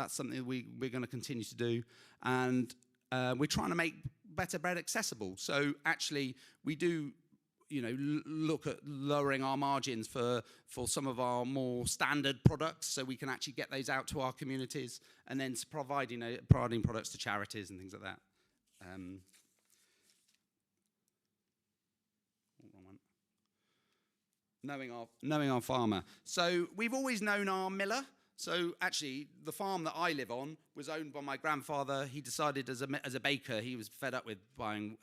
something we're going to continue to do. And we're trying to make better bread accessible. So actually, we do, you know, look at lowering our margins for some of our more standard products, so we can actually get those out to our communities, and then providing products to charities and things like that. Knowing our farmer. So we've always known our miller. So actually, the farm that I live on was owned by my grandfather. He decided as a baker, he was fed up with buying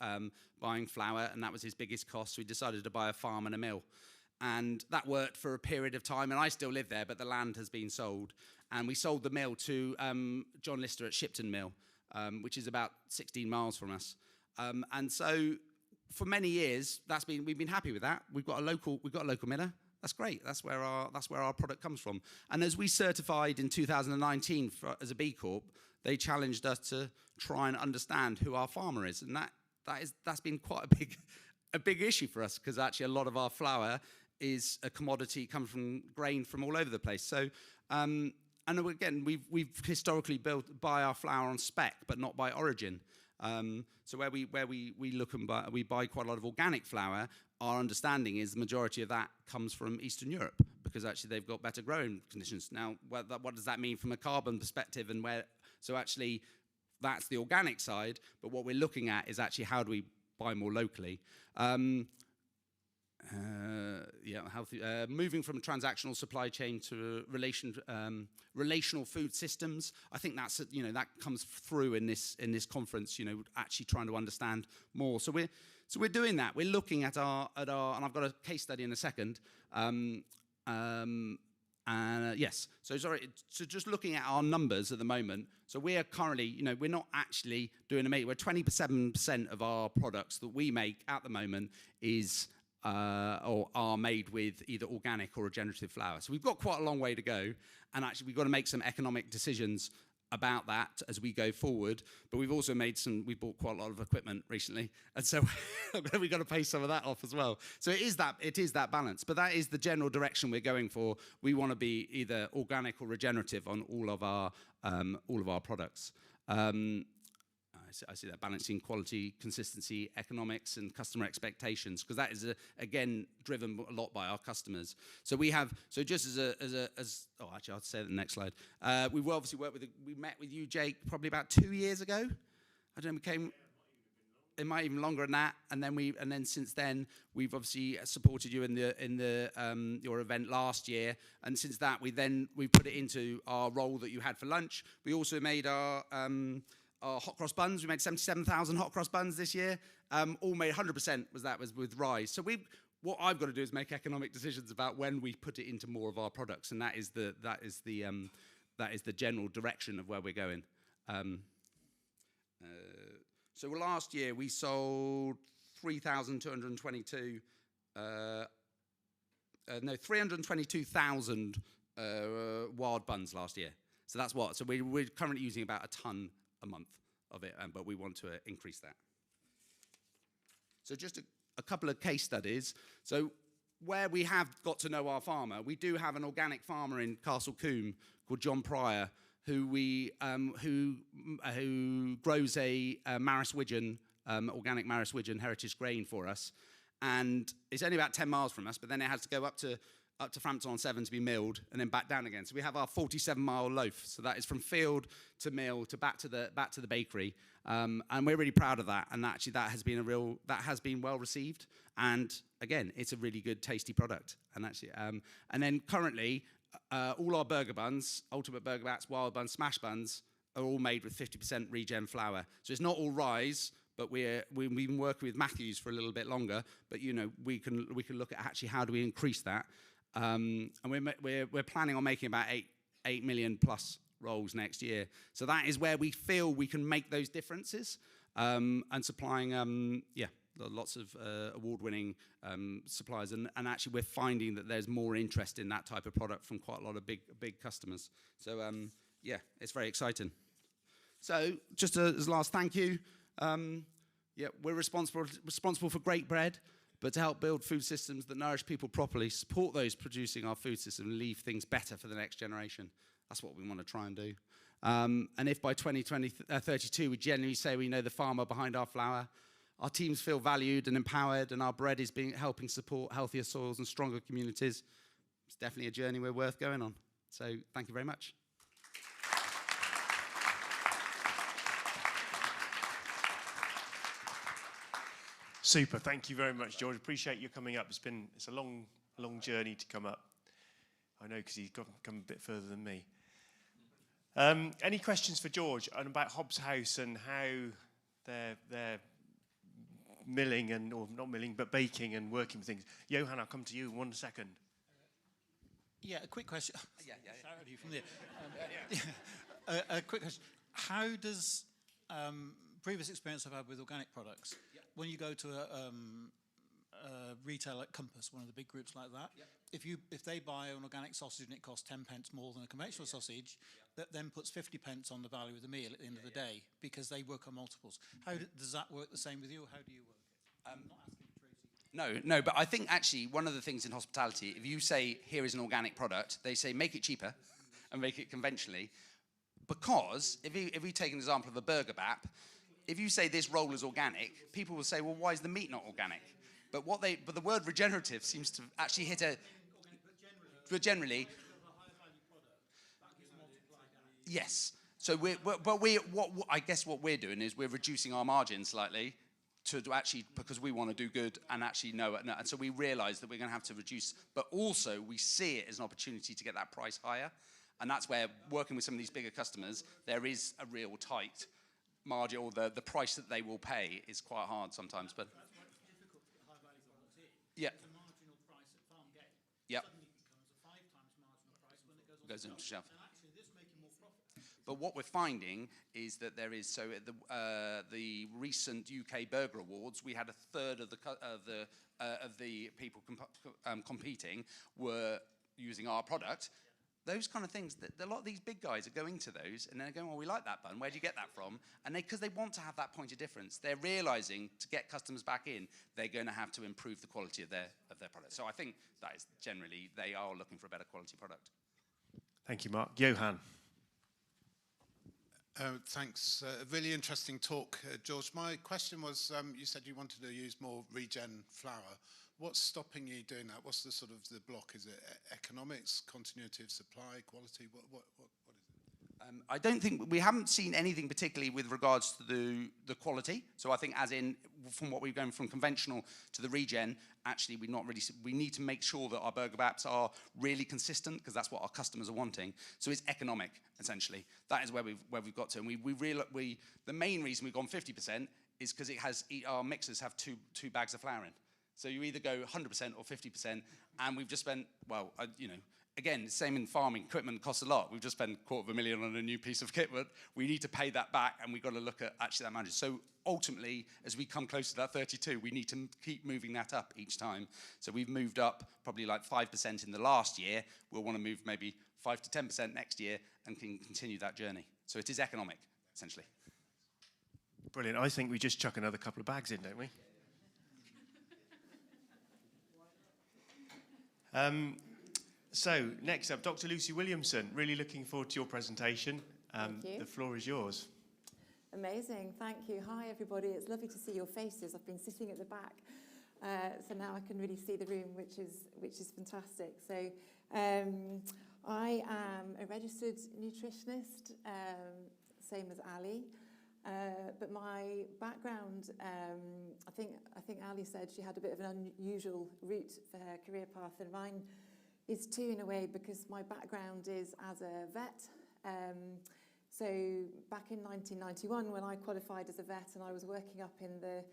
flour, and that was his biggest cost. So he decided to buy a farm and a mill. And that worked for a period of time, and I still live there, but the land has been sold. And we sold the mill to John Lister at Shipton Mill, which is about 16 miles from us. And so for many years, we've been happy with that. We've got a local miller. That's great. That's where our product comes from. And as we certified in 2019 as a B Corp, they challenged us to try and understand who our farmer is, and that's been quite a big issue for us, because actually a lot of our flour is a commodity, comes from grain from all over the place. So and again, we've historically buy our flour on spec, but not by origin. So where we look and we buy quite a lot of organic flour, our understanding is the majority of that comes from Eastern Europe, because actually they've got better growing conditions. Now, what does that mean from a carbon perspective? So actually, that's the organic side, but what we're looking at is actually how do we buy more locally. Moving from transactional supply chain to relational food systems. I think that's that comes through in this conference. Actually trying to understand more. So we're doing that. We're looking at our and I've got a case study in a second. Yes. So just looking at our numbers at the moment. So we are currently, we're not actually doing we're 27% of our products that we make at the moment is or are made with either organic or regenerative flour. So we've got quite a long way to go, and actually we've got to make some economic decisions about that as we go forward. But we've also we bought quite a lot of equipment recently, and so we've got to pay some of that off as well. So it is that balance, but that is the general direction we're going for. We want to be either organic or regenerative on all of our products. I see that balancing quality, consistency, economics, and customer expectations, because that is again driven a lot by our customers. So we have just actually I'll say it in the next slide. We've obviously we met with you, Jake, probably about 2 years ago. I don't know, it might even longer than that. And then since then we've obviously supported you in your event last year. And since that we put it into our role that you had for lunch. We also made our hot cross buns. We made 77,000 hot cross buns this year. All made 100% was with Rise. So what I've got to do is make economic decisions about when we put it into more of our products, and that is the general direction of where we're going. So last year we sold 322,000 wild buns last year. So that's what. So we're currently using about a ton a month of it, but we want to increase that. So just a couple of case studies. So where we have got to know our farmer, we do have an organic farmer in Castle Combe called John Pryor, who grows a Maris-Widgeon, organic Maris-Widgeon heritage grain for us. And it's only about 10 miles from us, but then it has to go up to up to Frampton-on-Severn to be milled, and then back down again. So we have our 47-mile loaf. So that is from field to mill to back to the bakery, and we're really proud of that. And actually, that has been well received. And again, it's a really good, tasty product. And actually, and then currently, all our burger buns, Ultimate Burger Bats, Wild Buns, Smash Buns, are all made with 50% regen flour. So it's not all Rise, but we've been working with Matthews for a little bit longer. But we can look at actually how do we increase that. And we're planning on making about 8 million plus rolls next year. So that is where we feel we can make those differences, and supplying lots of award-winning suppliers. And actually we're finding that there's more interest in that type of product from quite a lot of big customers. So it's very exciting. So just as a last thank you, we're responsible for great bread, but to help build food systems that nourish people properly, support those producing our food system, and leave things better for the next generation. That's what we want to try and do. And if by 2032 we genuinely say we know the farmer behind our flour, our teams feel valued and empowered, and our bread is helping support healthier soils and stronger communities, it's definitely a journey we're worth going on. So thank you very much. Super. Thank you very much, George. Appreciate you coming up. It's a long journey to come up. I know, because he's come a bit further than me. Any questions for George about Hobbs House and how they're milling or not milling, but baking and working with things? Johan, I'll come to you in 1 second. Yeah, a quick question. Charity from there. A quick question. How does previous experience I've had with organic products, when you go to a retailer like Compass, one of the big groups like that, if they buy an organic sausage and it costs 10 pence more than a conventional sausage, that then puts 50 pence on the value of the meal at the end of the day, because they work on multiples. How does that work the same with you, or how do you work it? No, but I think actually one of the things in hospitality, if you say, here is an organic product, they say, make it cheaper and make it conventionally. Because if we take an example of a burger bap, if you say this roll is organic, people will say, well, why is the meat not organic? But the word regenerative seems to actually hit a... But generally... Yes. So I guess what we're doing is we're reducing our margin slightly to actually, because we want to do good and actually know it. And so we realize that we're going to have to reduce, but also we see it as an opportunity to get that price higher. And that's where, working with some of these bigger customers, there is a real tight margin, or the price that they will pay is quite hard sometimes. But that's why it's difficult to get high value products in. Yeah. The marginal price at farm gate suddenly becomes a 5 times marginal price when it goes into shelf. And actually, this making more profit. But what we're finding is that there is, so at the recent UK Burger Awards, we had a third of the people competing were using our product. Those kind of things, a lot of these big guys are going to those, and they're going, well, we like that bun. Where do you get that from? And because they want to have that point of difference, they're realizing to get customers back in, they're going to have to improve the quality of their product. So I think that is generally, they are looking for a better quality product. Thank you, Mark. Johan. Thanks. A really interesting talk, George. My question was, you said you wanted to use more regen flour. What's stopping you doing that? What's the sort of the block? Is it economics, continuity of supply, quality? What is it? I don't think, we haven't seen anything particularly with regards to the quality. So I think as in, from what we've gone from conventional to the regen, actually we need to make sure that our burger baps are really consistent, because that's what our customers are wanting. So it's economic, essentially. That is where we've got to. And the main reason we've gone 50% is because our mixers have two bags of flour in. So you either go 100% or 50%, and we've just spent, again, same in farming, equipment costs a lot. We've just spent $250,000 on a new piece of equipment. We need to pay that back, and we've got to look at actually that margin. So ultimately, as we come close to that 32, we need to keep moving that up each time. So we've moved up probably like 5% in the last year. We'll want to move maybe 5 to 10% next year and can continue that journey. So it is economic, essentially. Brilliant. I think we just chuck another couple of bags in, don't we? So next up, Dr. Lucy Williamson. Really looking forward to your presentation. Thank you. The floor is yours. Amazing, thank you. Hi everybody, it's lovely to see your faces. I've been sitting at the back. So now I can really see the room, which is fantastic. So I am a registered nutritionist, same as Ali. But my background, I think Ali said she had a bit of an unusual route for her career path, and mine is too in a way, because my background is as a vet. So back in 1991, when I qualified as a vet, and I was working up in the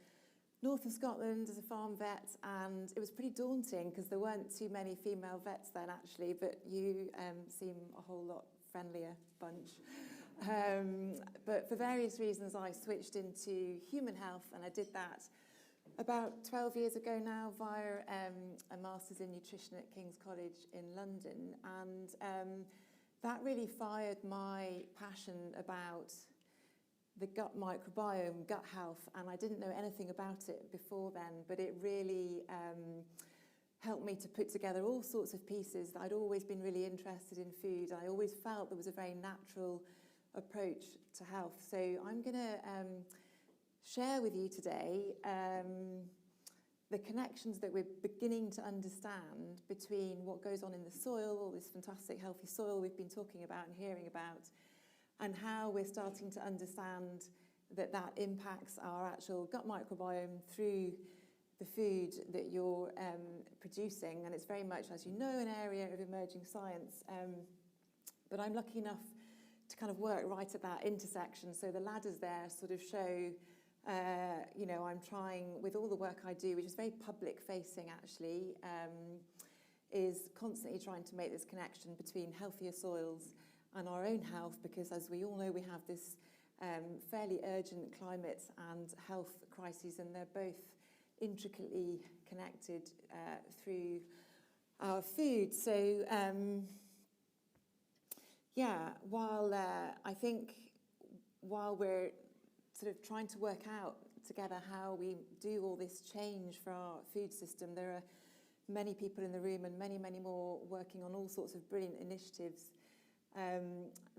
north of Scotland as a farm vet, and it was pretty daunting because there weren't too many female vets then actually, but you seem a whole lot friendlier bunch. But for various reasons I switched into human health, and I did that about 12 years ago now via a Master's in Nutrition at King's College in London, and that really fired my passion about the gut microbiome, gut health, and I didn't know anything about it before then, but it really helped me to put together all sorts of pieces. I'd always been really interested in food. I always felt there was a very natural approach to health. So I'm going to share with you today the connections that we're beginning to understand between what goes on in the soil, all this fantastic healthy soil we've been talking about and hearing about, and how we're starting to understand that that impacts our actual gut microbiome through the food that you're producing. And it's very much, as you know, an area of emerging science. But I'm lucky enough to kind of work right at that intersection. So the ladders there sort of show, you know, I'm trying with all the work I do, which is very public facing actually, is constantly trying to make this connection between healthier soils and our own health, because as we all know, we have this fairly urgent climate and health crises, and they're both intricately connected through our food. So yeah, while I think while we're sort of trying to work out together how we do all this change for our food system, there are many people in the room and many, many more working on all sorts of brilliant initiatives.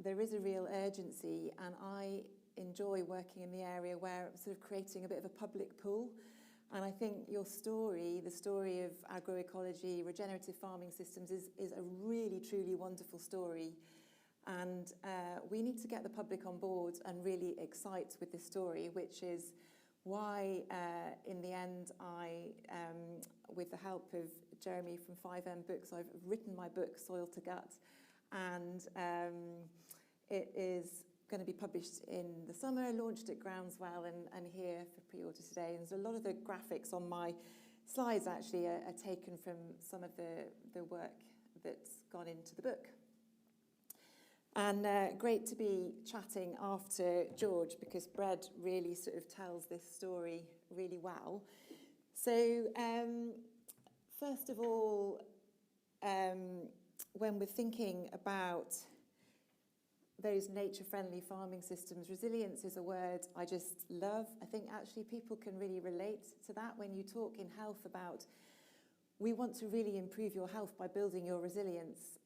There is a real urgency, and I enjoy working in the area where I'm sort of creating a bit of a public pool. And I think your story, the story of agroecology, regenerative farming systems, is a really, truly wonderful story. And we need to get the public on board and really excite with this story, which is why, in the end, I, with the help of Jeremy from 5M Books, I've written my book, Soil to Gut. And it is going to be published in the summer, launched at Groundswell, and here for pre-order today. And there's a lot of the graphics on my slides actually are taken from some of the work that's gone into the book. And great to be chatting after George, because Bread really sort of tells this story really well. So first of all, when we're thinking about those nature-friendly farming systems, resilience is a word I just love. I think actually people can really relate to that when you talk in health about we want to really improve your health by building your resilience.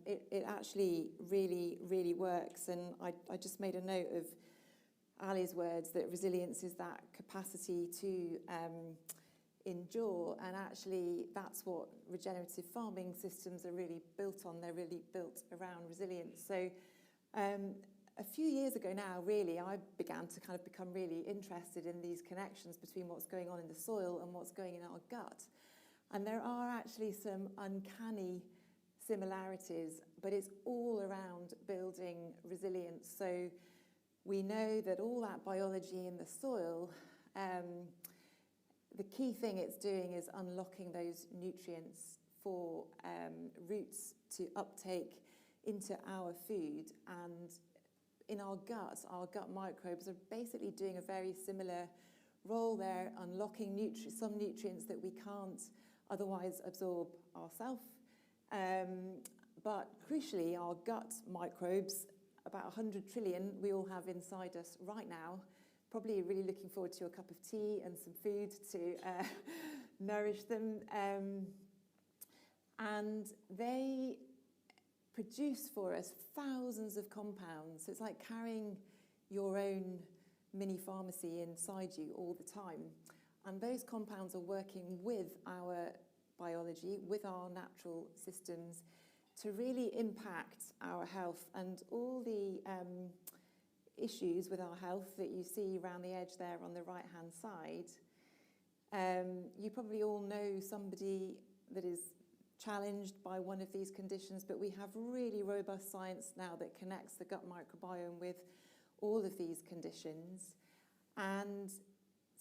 It actually really, really works. And I just made a note of Ali's words that resilience is that capacity to endure, and actually that's what regenerative farming systems are really built on. They're really built around resilience. So a few years ago now, really, I began to kind of become really interested in these connections between what's going on in the soil and what's going in our gut. And there are actually some uncanny similarities, but it's all around building resilience. So we know that all that biology in the soil, the key thing it's doing is unlocking those nutrients for roots to uptake into our food. And in our gut microbes are basically doing a very similar role there, unlocking some nutrients that we can't otherwise absorb ourselves. But crucially, our gut microbes, about 100 trillion we all have inside us right now, probably really looking forward to a cup of tea and some food to nourish them. And they produce for us thousands of compounds. So it's like carrying your own mini pharmacy inside you all the time. And those compounds are working with our biology, with our natural systems, to really impact our health. And all the issues with our health that you see around the edge there on the right-hand side, you probably all know somebody that is challenged by one of these conditions, but we have really robust science now that connects the gut microbiome with all of these conditions. And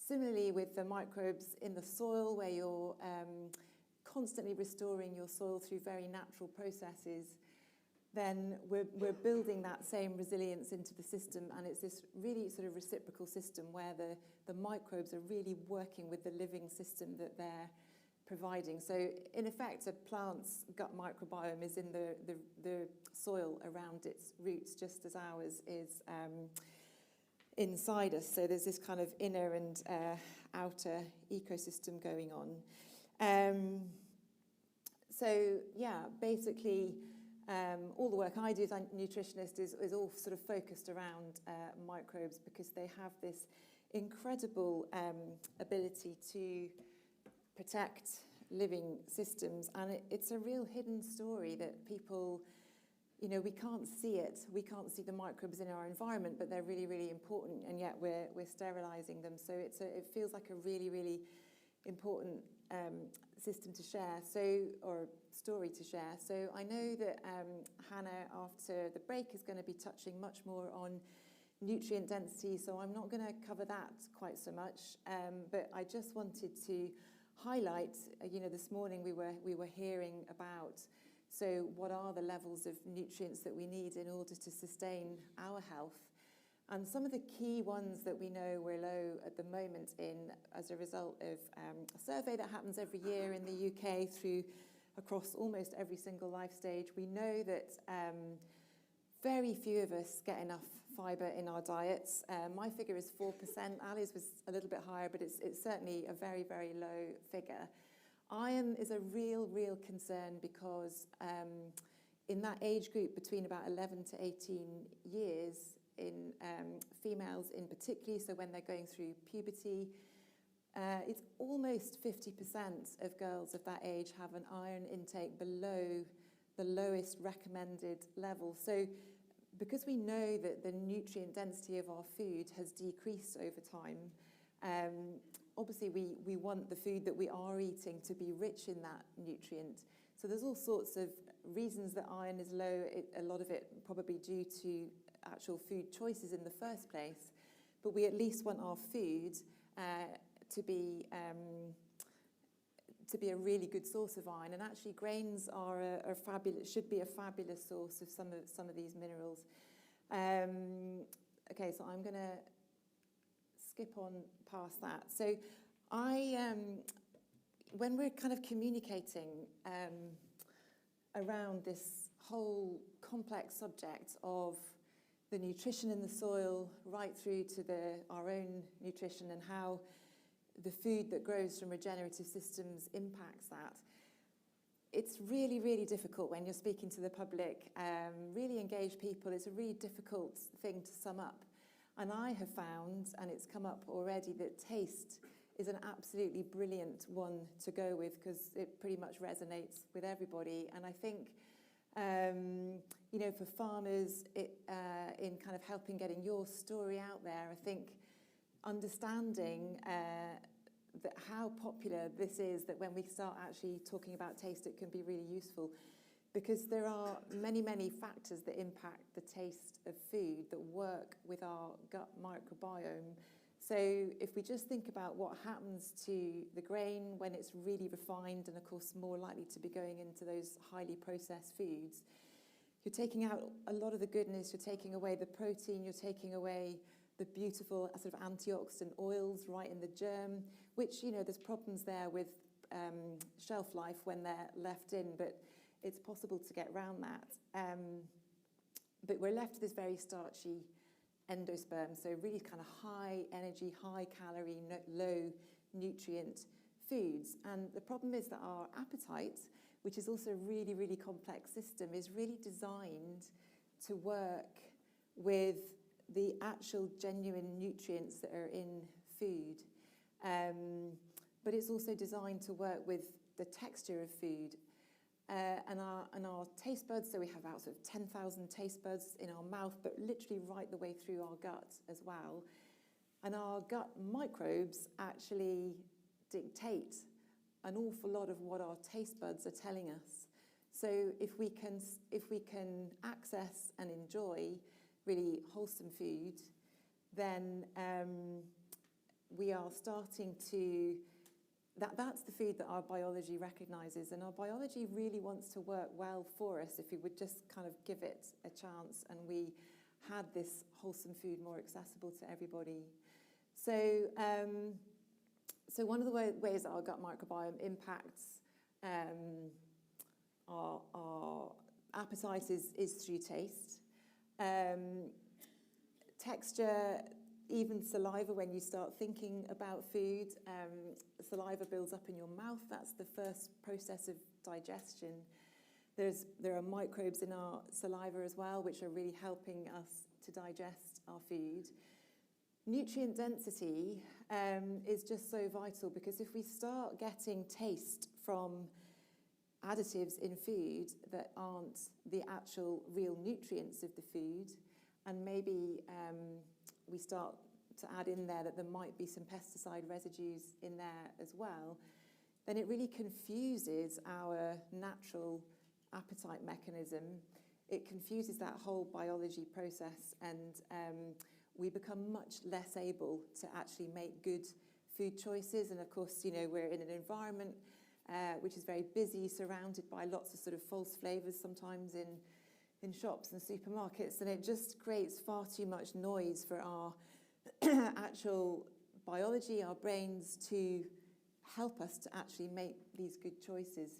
similarly with the microbes in the soil, where you're constantly restoring your soil through very natural processes, then we're building that same resilience into the system, and it's this really sort of reciprocal system where the microbes are really working with the living system that they're providing. So in effect, a plant's gut microbiome is in the soil around its roots, just as ours is inside us. So there's this kind of inner and outer ecosystem going on. So yeah, basically, all the work I do as a nutritionist is all sort of focused around microbes, because they have this incredible ability to protect living systems. And it's a real hidden story that people, you know, we can't see it. We can't see the microbes in our environment, but they're really, really important, and yet we're sterilising them. So it feels like a really, really important system to share, or story to share. So I know that Hannah, after the break, is going to be touching much more on nutrient density, so I'm not going to cover that quite so much. But I just wanted to highlight, you know, this morning we were hearing about, so what are the levels of nutrients that we need in order to sustain our health? And some of the key ones that we know we're low at the moment as a result of a survey that happens every year in the UK across almost every single life stage, we know that very few of us get enough fibre in our diets. My figure is 4%. Ali's was a little bit higher, but it's certainly a very, very low figure. Iron is a real concern, because in that age group between about 11 to 18 years, in females in particular, so when they're going through puberty, it's almost 50% of girls of that age have an iron intake below the lowest recommended level. So because we know that the nutrient density of our food has decreased over time, obviously we want the food that we are eating to be rich in that nutrient. So there's all sorts of reasons that iron is low, a lot of it probably due to actual food choices in the first place, but we at least want our food to be a really good source of iron. And actually, grains are should be a fabulous source of some of these minerals. Okay, so I'm going to skip on past that. So when we're kind of communicating around this whole complex subject of the nutrition in the soil, right through to our own nutrition, and how the food that grows from regenerative systems impacts that, it's really, really difficult when you're speaking to the public, really engaged people. It's a really difficult thing to sum up. And I have found, and it's come up already, that taste is an absolutely brilliant one to go with, because it pretty much resonates with everybody. And I think, you know, for farmers, in kind of helping getting your story out there, I think understanding that how popular this is, that when we start actually talking about taste, it can be really useful, because there are many, many factors that impact the taste of food that work with our gut microbiome. So if we just think about what happens to the grain when it's really refined, and of course more likely to be going into those highly processed foods, you're taking out a lot of the goodness, you're taking away the protein, you're taking away the beautiful sort of antioxidant oils right in the germ, which, you know, there's problems there with shelf life when they're left in, but it's possible to get around that. But we're left with this very starchy endosperm, so really kind of high energy, high calorie, low nutrient foods. And the problem is that our appetite, which is also a really, really complex system, is really designed to work with the actual genuine nutrients that are in food. but it's also designed to work with the texture of food. And our taste buds, so we have about sort of 10,000 taste buds in our mouth, but literally right the way through our gut as well. And our gut microbes actually dictate an awful lot of what our taste buds are telling us. So if we can access and enjoy really wholesome food, then we are starting to, that's the food that our biology recognises, and our biology really wants to work well for us if we would just kind of give it a chance and we had this wholesome food more accessible to everybody. So, so one of the ways that our gut microbiome impacts our appetite is through taste. Texture, even saliva, when you start thinking about food, saliva builds up in your mouth. That's the first process of digestion. There are microbes in our saliva as well, which are really helping us to digest our food. Nutrient density is just so vital, because if we start getting taste from additives in food that aren't the actual real nutrients of the food, and maybe we start to add in there that there might be some pesticide residues in there as well, then it really confuses our natural appetite mechanism. It confuses that whole biology process, and we become much less able to actually make good food choices. And of course, you know, we're in an environment which is very busy, surrounded by lots of sort of false flavours sometimes in shops and supermarkets, and it just creates far too much noise for our actual biology, our brains, to help us to actually make these good choices.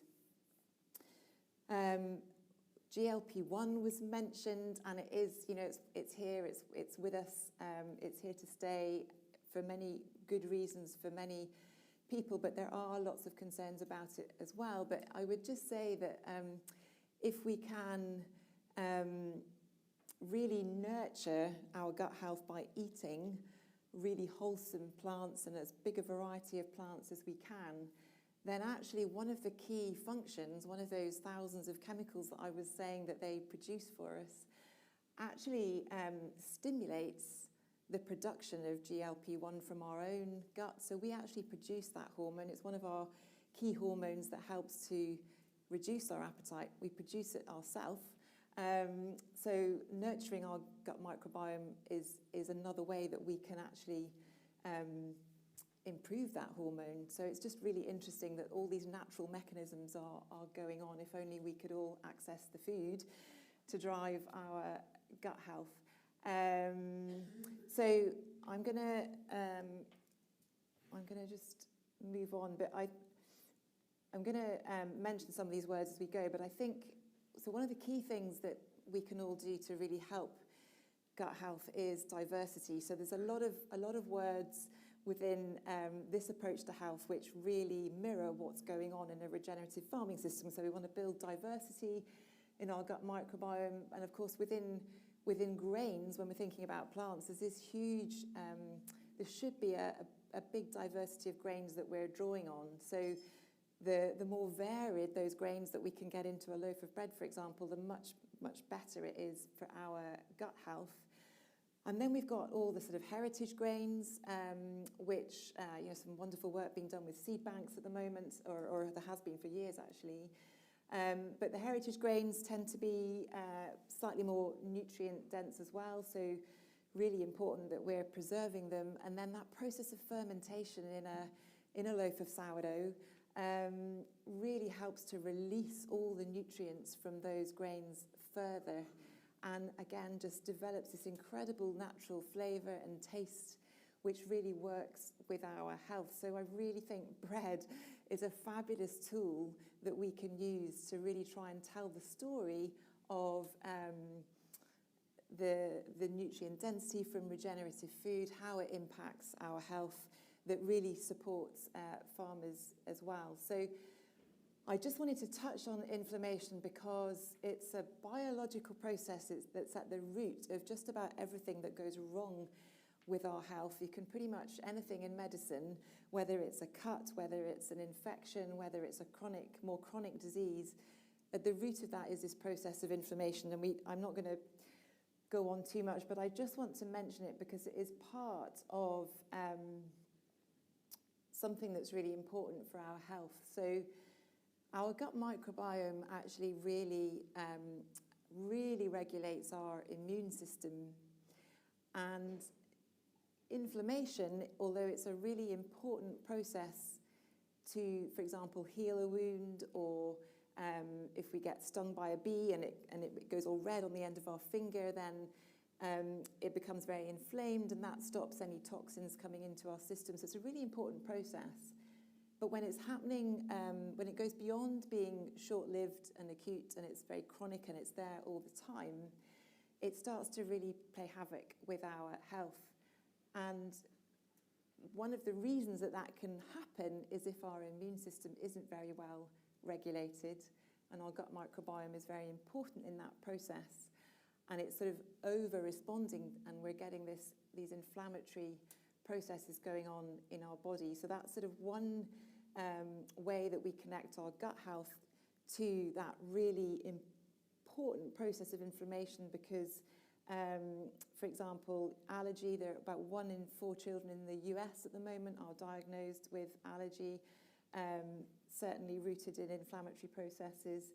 GLP-1 was mentioned, and it is, you know, it's here, it's with us, it's here to stay for many good reasons for many people, but there are lots of concerns about it as well. But I would just say that if we can really nurture our gut health by eating really wholesome plants and as big a variety of plants as we can, then actually one of the key functions, one of those thousands of chemicals that I was saying that they produce for us, actually stimulates the production of GLP-1 from our own gut. So we actually produce that hormone. It's one of our key hormones that helps to reduce our appetite. We produce it ourselves. So nurturing our gut microbiome is another way that we can actually improve that hormone. So it's just really interesting that all these natural mechanisms are going on, if only we could all access the food to drive our gut health. So I'm gonna just move on, but I'm gonna mention some of these words as we go. But I think, so one of the key things that we can all do to really help gut health is diversity. So there's a lot of words within this approach to health which really mirror what's going on in a regenerative farming system. So we want to build diversity in our gut microbiome, and of course within grains, when we're thinking about plants, there's this huge, there should be a big diversity of grains that we're drawing on. So the more varied those grains that we can get into a loaf of bread, for example, the much better it is for our gut health. And then we've got all the sort of heritage grains, which, you know, some wonderful work being done with seed banks at the moment, or there has been for years actually. But the heritage grains tend to be slightly more nutrient dense as well, so really important that we're preserving them. And then that process of fermentation in a loaf of sourdough really helps to release all the nutrients from those grains further, and again just develops this incredible natural flavour and taste which really works with our health. So I really think bread is a fabulous tool that we can use to really try and tell the story of the nutrient density from regenerative food, how it impacts our health, that really supports farmers as well. So I just wanted to touch on inflammation because it's a biological process that's at the root of just about everything that goes wrong with our health. You can pretty much anything in medicine, whether it's a cut, whether it's an infection, whether it's a more chronic disease, at the root of that is this process of inflammation. And I'm not going to go on too much, but I just want to mention it because it is part of something that's really important for our health. So our gut microbiome actually really regulates our immune system. And inflammation, although it's a really important process to, for example, heal a wound, or if we get stung by a bee and it goes all red on the end of our finger, then it becomes very inflamed, and that stops any toxins coming into our system. So it's a really important process. But when it's happening, when it goes beyond being short-lived and acute, and it's very chronic and it's there all the time, it starts to really play havoc with our health. And one of the reasons that that can happen is if our immune system isn't very well regulated, and our gut microbiome is very important in that process, and it's sort of over-responding, and we're getting these inflammatory processes going on in our body. So that's sort of one way that we connect our gut health to that really important process of inflammation, because for example, allergy, there are about 1 in 4 children in the US at the moment are diagnosed with allergy, certainly rooted in inflammatory processes.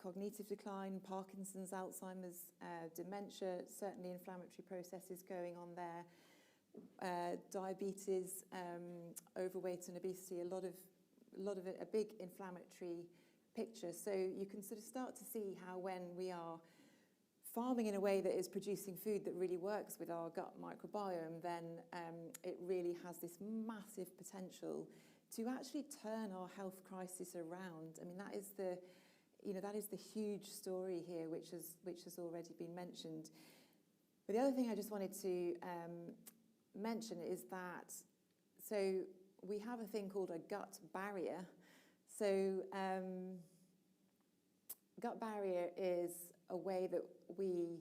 Cognitive decline, Parkinson's, Alzheimer's, dementia, certainly inflammatory processes going on there. Diabetes, overweight and obesity, a lot of it, a big inflammatory picture. So you can sort of start to see how when we are farming in a way that is producing food that really works with our gut microbiome, then it really has this massive potential to actually turn our health crisis around. I mean, that is the huge story here, which has already been mentioned. But the other thing I just wanted to mention is that, so we have a thing called a gut barrier. So gut barrier is a way that we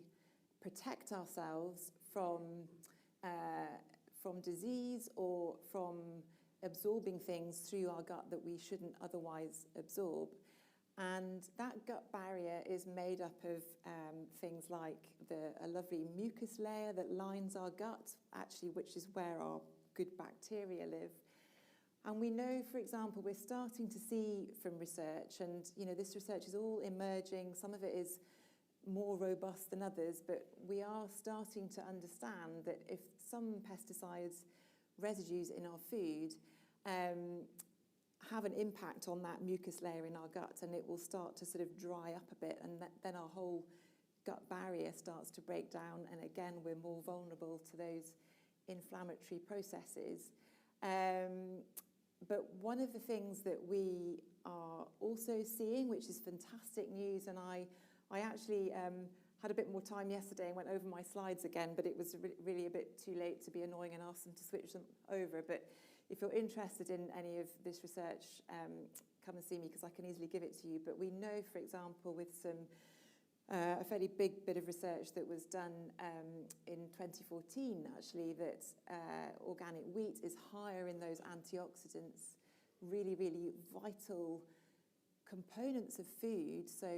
protect ourselves from disease or from absorbing things through our gut that we shouldn't otherwise absorb. And that gut barrier is made up of things like a lovely mucus layer that lines our gut, actually, which is where our good bacteria live. And we know, for example, we're starting to see from research, and this research is all emerging, some of it is more robust than others, but we are starting to understand that if some pesticides residues in our food have an impact on that mucus layer in our gut, and it will start to sort of dry up a bit, and then our whole gut barrier starts to break down, and again we're more vulnerable to those inflammatory processes. But one of the things that we are also seeing, which is fantastic news, and I actually had a bit more time yesterday and went over my slides again, but it was really a bit too late to be annoying and ask them to switch them over. But if you're interested in any of this research, come and see me, because I can easily give it to you. But we know, for example, with a fairly big bit of research that was done in 2014, actually, that organic wheat is higher in those antioxidants, really, really vital components of food. So,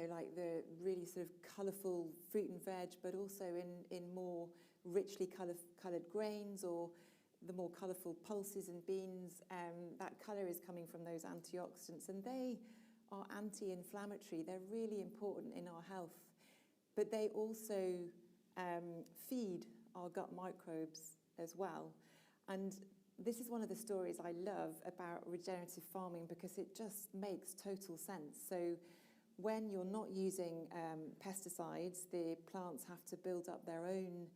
like the really sort of colourful fruit and veg, but also in more richly coloured grains, or the more colourful pulses and beans. That colour is coming from those antioxidants, and they are anti-inflammatory. They're really important in our health, but they also feed our gut microbes as well. And this is one of the stories I love about regenerative farming, because it just makes total sense. So when you're not using pesticides, the plants have to build up their own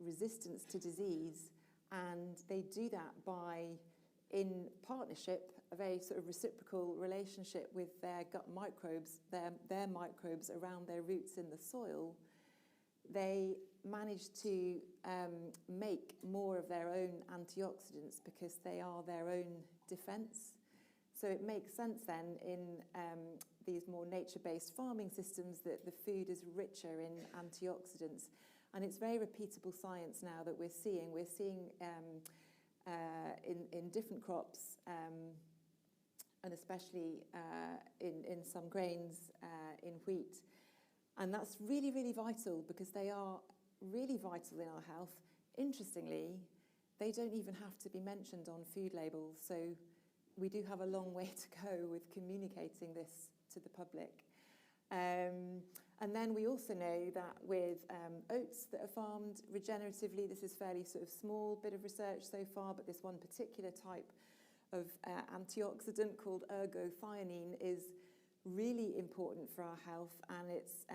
resistance to disease, and they do that by, in partnership, a very sort of reciprocal relationship with their gut microbes, their microbes around their roots in the soil. They manage to make more of their own antioxidants because they are their own defense. So it makes sense then in these more nature-based farming systems that the food is richer in antioxidants. And it's very repeatable science now that we're seeing. We're seeing in different crops, and especially in some grains, in wheat. And that's really, really vital because they are really vital in our health. Interestingly, they don't even have to be mentioned on food labels. So we do have a long way to go with communicating this to the public. And then we also know that with oats that are farmed regeneratively, this is fairly sort of small bit of research so far, but this one particular type of antioxidant called ergothioneine is really important for our health, and it's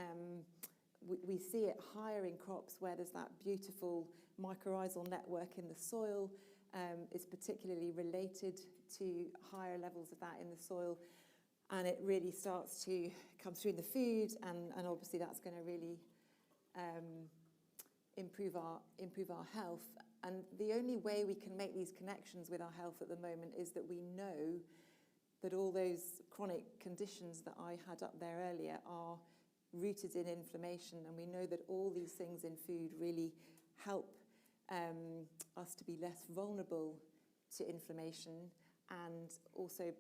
we see it higher in crops where there's that beautiful mycorrhizal network in the soil. Is particularly related to higher levels of that in the soil, and it really starts to come through in the food, and obviously that's going to really improve our health. And the only way we can make these connections with our health at the moment is that we know that all those chronic conditions that I had up there earlier are rooted in inflammation, and we know that all these things in food really help us to be less vulnerable to inflammation, and also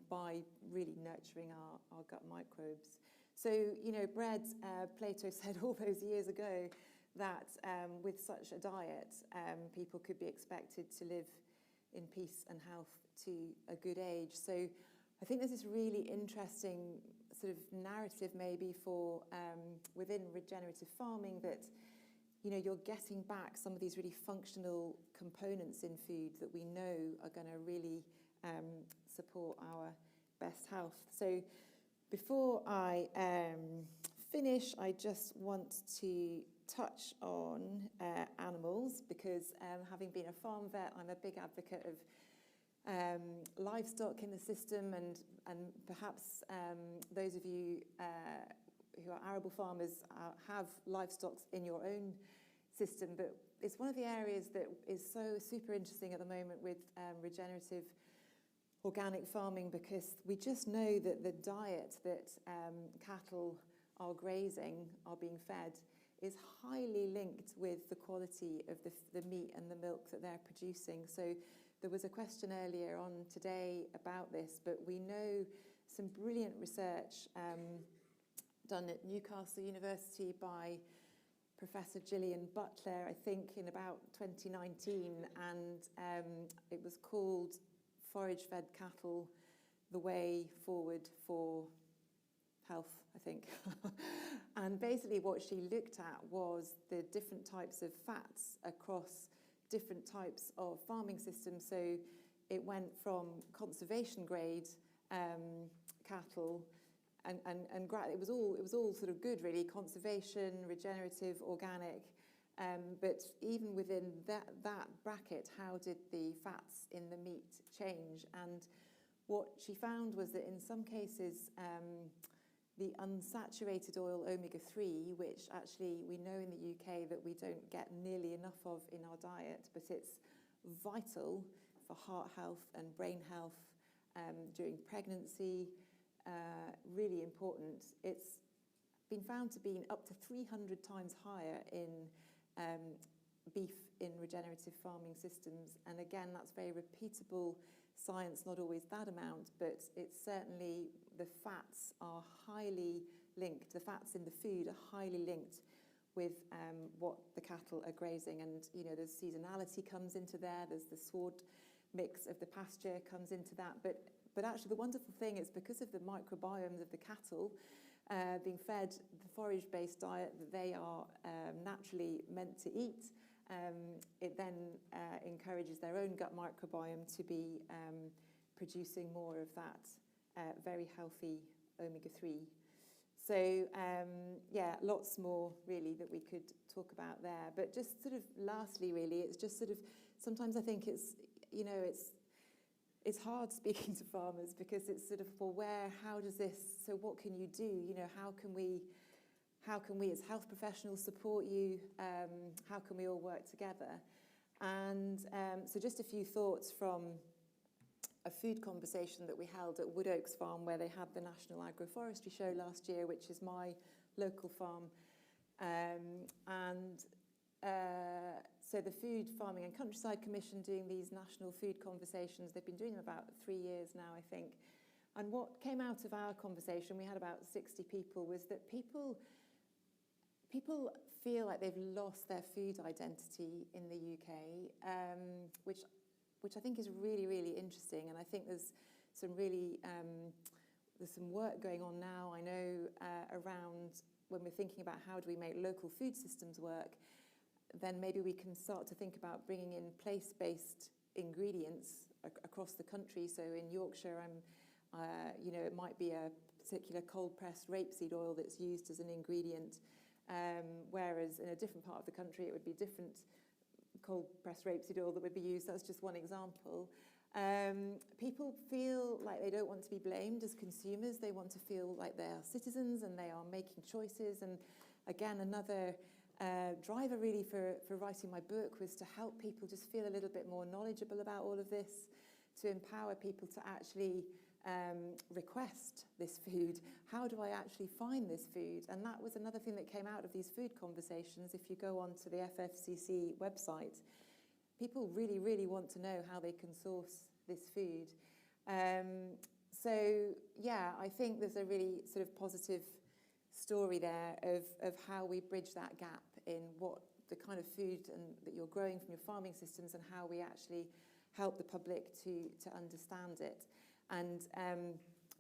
by really nurturing our gut microbes. So, you know, bread, Plato said all those years ago that with such a diet, people could be expected to live in peace and health to a good age. So I think there's this really interesting sort of narrative maybe for within regenerative farming that, you know, you're getting back some of these really functional components in food that we know are going to really support our best health. So before I finish, I just want to touch on animals because having been a farm vet, I'm a big advocate of livestock in the system, and perhaps those of you who are arable farmers have livestock in your own system, but it's one of the areas that is so super interesting at the moment with regenerative organic farming, because we just know that the diet that cattle are grazing, are being fed, is highly linked with the quality of the meat and the milk that they're producing. So there was a question earlier on today about this, but we know some brilliant research done at Newcastle University by Professor Gillian Butler, I think in about 2019, and it was called Forage-Fed Cattle, the Way Forward for Health, I think. And basically what she looked at was the different types of fats across different types of farming systems. So it went from conservation grade cattle, and it was all sort of good really, conservation, regenerative, organic, but even within that bracket, how did the fats in the meat change? And what she found was that in some cases the unsaturated oil omega-3, which actually we know in the UK that we don't get nearly enough of in our diet, but it's vital for heart health and brain health during pregnancy, really important. It's been found to be up to 300 times higher in beef in regenerative farming systems. And again, that's very repeatable science, not always that amount, but it's certainly, the fats are highly linked, the fats in the food are highly linked with what the cattle are grazing. And, you know, there's seasonality comes into there, there's the sward mix of the pasture comes into that. But actually the wonderful thing is because of the microbiomes of the cattle being fed the forage-based diet that they are naturally meant to eat, it then encourages their own gut microbiome to be producing more of that very healthy omega-3. So yeah, lots more really that we could talk about there. But just sort of lastly, really, it's just sort of, sometimes I think it's, you know, it's hard speaking to farmers because it's sort of, well, how does this, so what can you do? You know, how can we as health professionals support you? How can we all work together? And so just a few thoughts from a food conversation that we held at Wood Oaks Farm, where they had the National Agroforestry Show last year, which is my local farm. So the Food, Farming and Countryside Commission doing these national food conversations, they've been doing them about 3 years now, I think. And what came out of our conversation, we had about 60 people, was that people feel like they've lost their food identity in the UK, which I think is really, really interesting. And I think there's some really, there's some work going on now, I know, around when we're thinking about how do we make local food systems work, then maybe we can start to think about bringing in place-based ingredients across the country. So in Yorkshire, you know, it might be a particular cold-pressed rapeseed oil that's used as an ingredient, whereas in a different part of the country, it would be different cold-pressed rapeseed oil that would be used. That's just one example. People feel like they don't want to be blamed as consumers. They want to feel like they are citizens and they are making choices. And again, another driver really for writing my book was to help people just feel a little bit more knowledgeable about all of this, to empower people to actually request this food. How do I actually find this food? And that was another thing that came out of these food conversations. If you go onto the FFCC website, people really, really want to know how they can source this food. So yeah, I think there's a really sort of positive story there of how we bridge that gap in what the kind of food that you're growing from your farming systems and how we actually help the public to understand it. And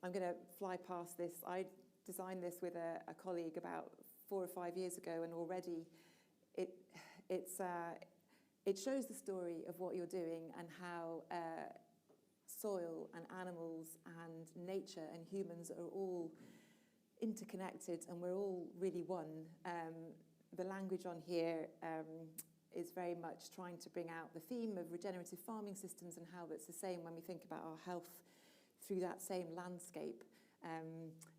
I'm going to fly past this. I designed this with a colleague about 4 or 5 years ago, and already it shows the story of what you're doing and how soil and animals and nature and humans are all interconnected, and we're all really one. The language on here is very much trying to bring out the theme of regenerative farming systems and how that's the same when we think about our health through that same landscape.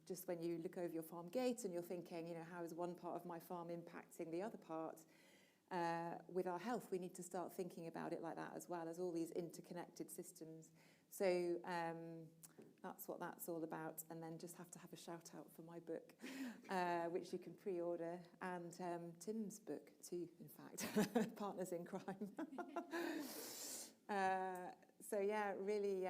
Just when you look over your farm gate and you're thinking, you know, how is one part of my farm impacting the other part? With our health, we need to start thinking about it like that as well, as all these interconnected systems. So that's what that's all about. And then just have to have a shout out for my book, which you can pre-order, and Tim's book too, in fact, Partners in Crime. So yeah, really,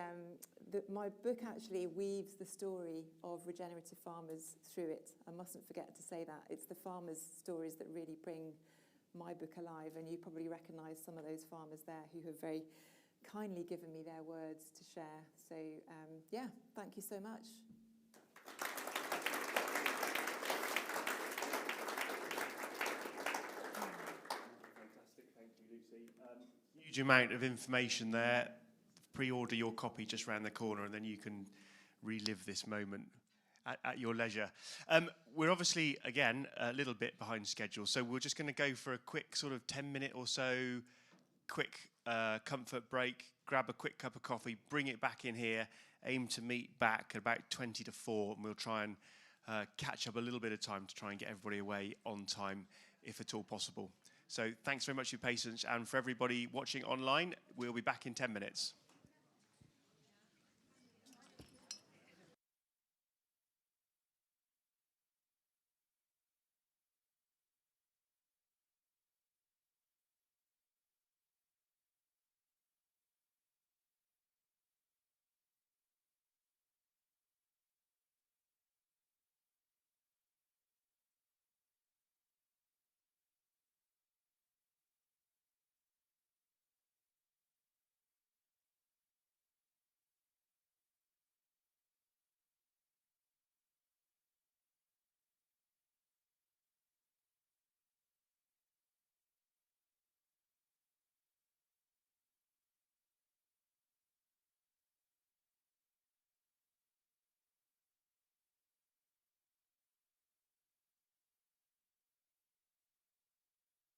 my book actually weaves the story of regenerative farmers through it. I mustn't forget to say that. It's the farmers' stories that really bring my book alive, and you probably recognise some of those farmers there who have very kindly given me their words to share. So yeah, thank you so much. Fantastic, thank you, Lucy. Huge amount of information there. Pre-order your copy just round the corner, and then you can relive this moment at your leisure. We're obviously, again, a little bit behind schedule, so we're just going to go for a quick sort of 10-minute or so, quick comfort break, grab a quick cup of coffee, bring it back in here, aim to meet back at about 20 to 4, and we'll try and catch up a little bit of time to try and get everybody away on time, if at all possible. So thanks very much for your patience, and for everybody watching online, we'll be back in 10 minutes.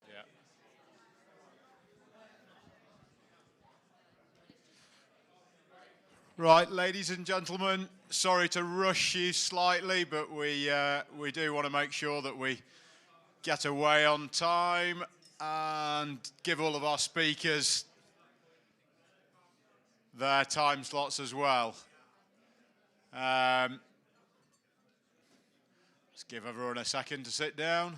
Yeah. Right, ladies and gentlemen, sorry to rush you slightly, but we do want to make sure that we get away on time and give all of our speakers their time slots as well. Let's give everyone a second to sit down.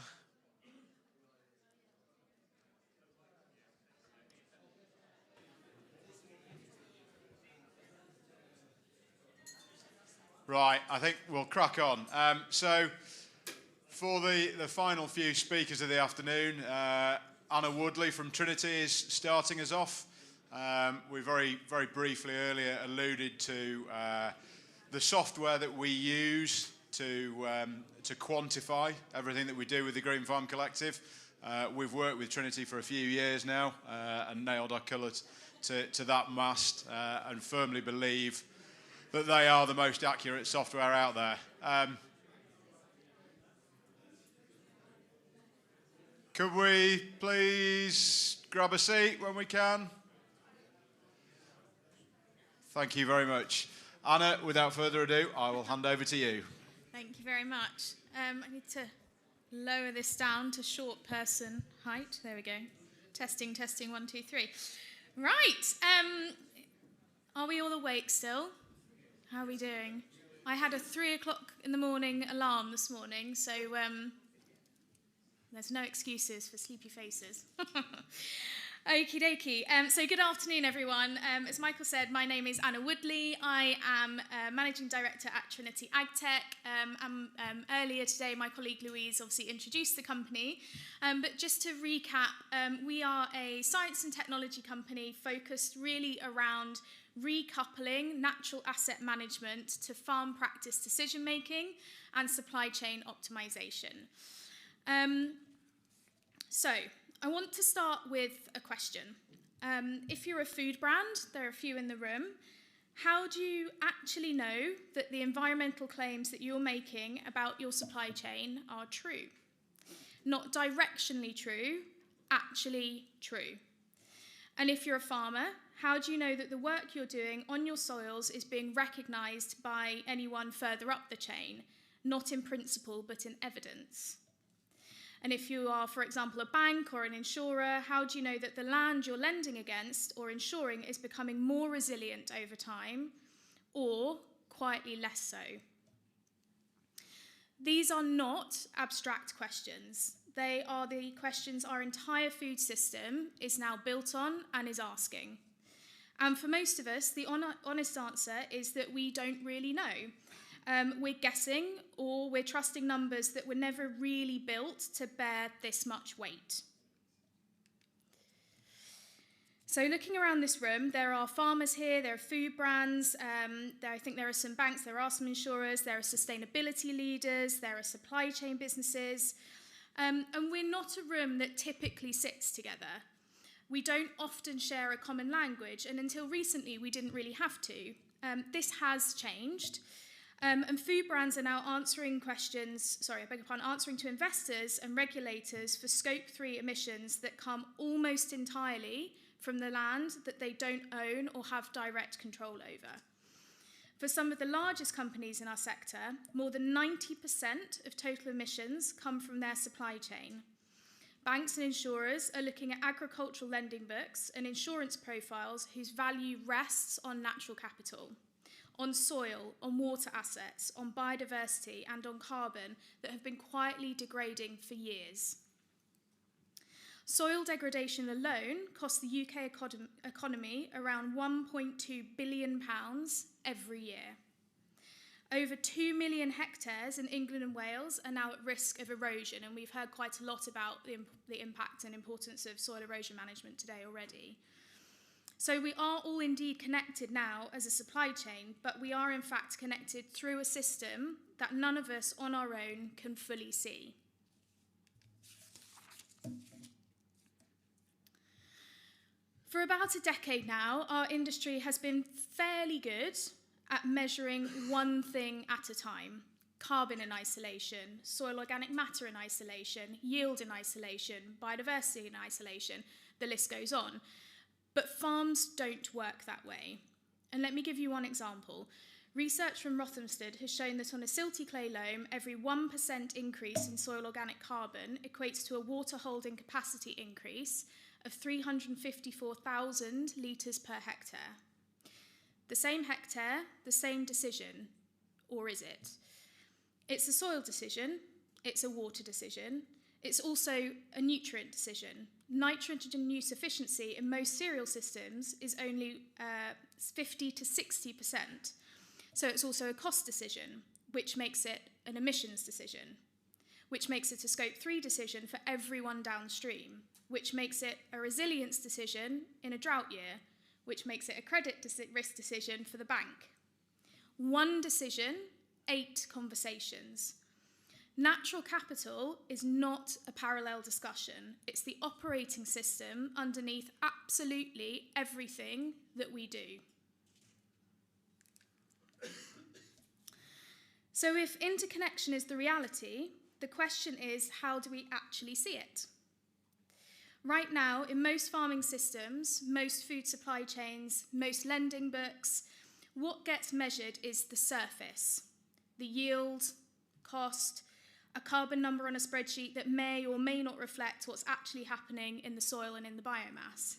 Right, I think we'll crack on. So, for the final few speakers of the afternoon, Anna Woodley from Trinity is starting us off. We very briefly earlier alluded to the software that we use to quantify everything that we do with the Green Farm Collective. We've worked with Trinity for a few years now and nailed our colour to that mast and firmly believe that they are the most accurate software out there. Could we please grab a seat when we can? Thank you very much. Anna, without further ado, I will hand over to you. Thank you very much. I need to lower this down to short person height. There we go. Testing, 1, 2, 3. Right. Are we all awake still? How are we doing? I had a 3 o'clock in the morning alarm this morning, so there's no excuses for sleepy faces. Okie dokie. So good afternoon, everyone. As Michael said, my name is Anna Woodley. I am Managing Director at Trinity AgTech. Earlier today, my colleague Louise obviously introduced the company. But just to recap, we are a science and technology company focused really around recoupling natural asset management to farm practice decision-making and supply chain optimization. So I want to start with a question. If you're a food brand, there are a few in the room, how do you actually know that the environmental claims that you're making about your supply chain are true? Not directionally true, actually true. And if you're a farmer, how do you know that the work you're doing on your soils is being recognised by anyone further up the chain, not in principle, but in evidence? And if you are, for example, a bank or an insurer, how do you know that the land you're lending against or insuring is becoming more resilient over time, or quietly less so? These are not abstract questions. They are the questions our entire food system is now built on and is asking. And for most of us, the honest answer is that we don't really know. We're guessing, or we're trusting numbers that were never really built to bear this much weight. So looking around this room, there are farmers here, there are food brands, I think there are some banks, there are some insurers, there are sustainability leaders, there are supply chain businesses, and we're not a room that typically sits together. We don't often share a common language, and until recently we didn't really have to. This has changed, and food brands are now answering to investors and regulators for Scope 3 emissions that come almost entirely from the land that they don't own or have direct control over. For some of the largest companies in our sector, more than 90% of total emissions come from their supply chain. Banks and insurers are looking at agricultural lending books and insurance profiles whose value rests on natural capital, on soil, on water assets, on biodiversity, and on carbon that have been quietly degrading for years. Soil degradation alone costs the UK economy around £1.2 billion every year. Over 2 million hectares in England and Wales are now at risk of erosion, and we've heard quite a lot about the impact and importance of soil erosion management today already. So we are all indeed connected now as a supply chain, but we are in fact connected through a system that none of us on our own can fully see. For about a decade now, our industry has been fairly good at measuring one thing at a time: carbon in isolation, soil organic matter in isolation, yield in isolation, biodiversity in isolation, the list goes on. But farms don't work that way. And let me give you one example. Research from Rothamsted has shown that on a silty clay loam, every 1% increase in soil organic carbon equates to a water holding capacity increase of 354,000 litres per hectare. The same hectare, the same decision, or is it? It's a soil decision, it's a water decision, it's also a nutrient decision. Nitrogen use efficiency in most cereal systems is only 50 to 60%. So it's also a cost decision, which makes it an emissions decision, which makes it a scope 3 decision for everyone downstream, which makes it a resilience decision in a drought year, which makes it a credit risk decision for the bank. One decision, 8 conversations. Natural capital is not a parallel discussion. It's the operating system underneath absolutely everything that we do. So if interconnection is the reality, the question is, how do we actually see it? Right now, in most farming systems, most food supply chains, most lending books, what gets measured is the surface, the yield, cost, a carbon number on a spreadsheet that may or may not reflect what's actually happening in the soil and in the biomass.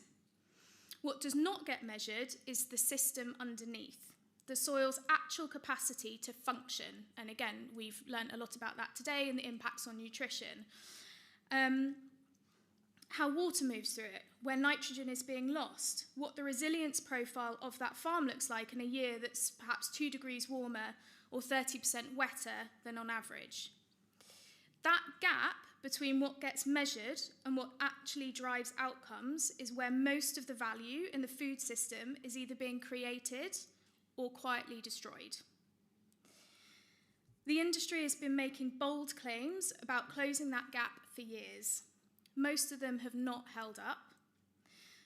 What does not get measured is the system underneath, the soil's actual capacity to function. And again, we've learned a lot about that today and the impacts on nutrition. How water moves through it, where nitrogen is being lost, what the resilience profile of that farm looks like in a year that's perhaps 2 degrees warmer or 30% wetter than on average. That gap between what gets measured and what actually drives outcomes is where most of the value in the food system is either being created or quietly destroyed. The industry has been making bold claims about closing that gap for years. Most of them have not held up.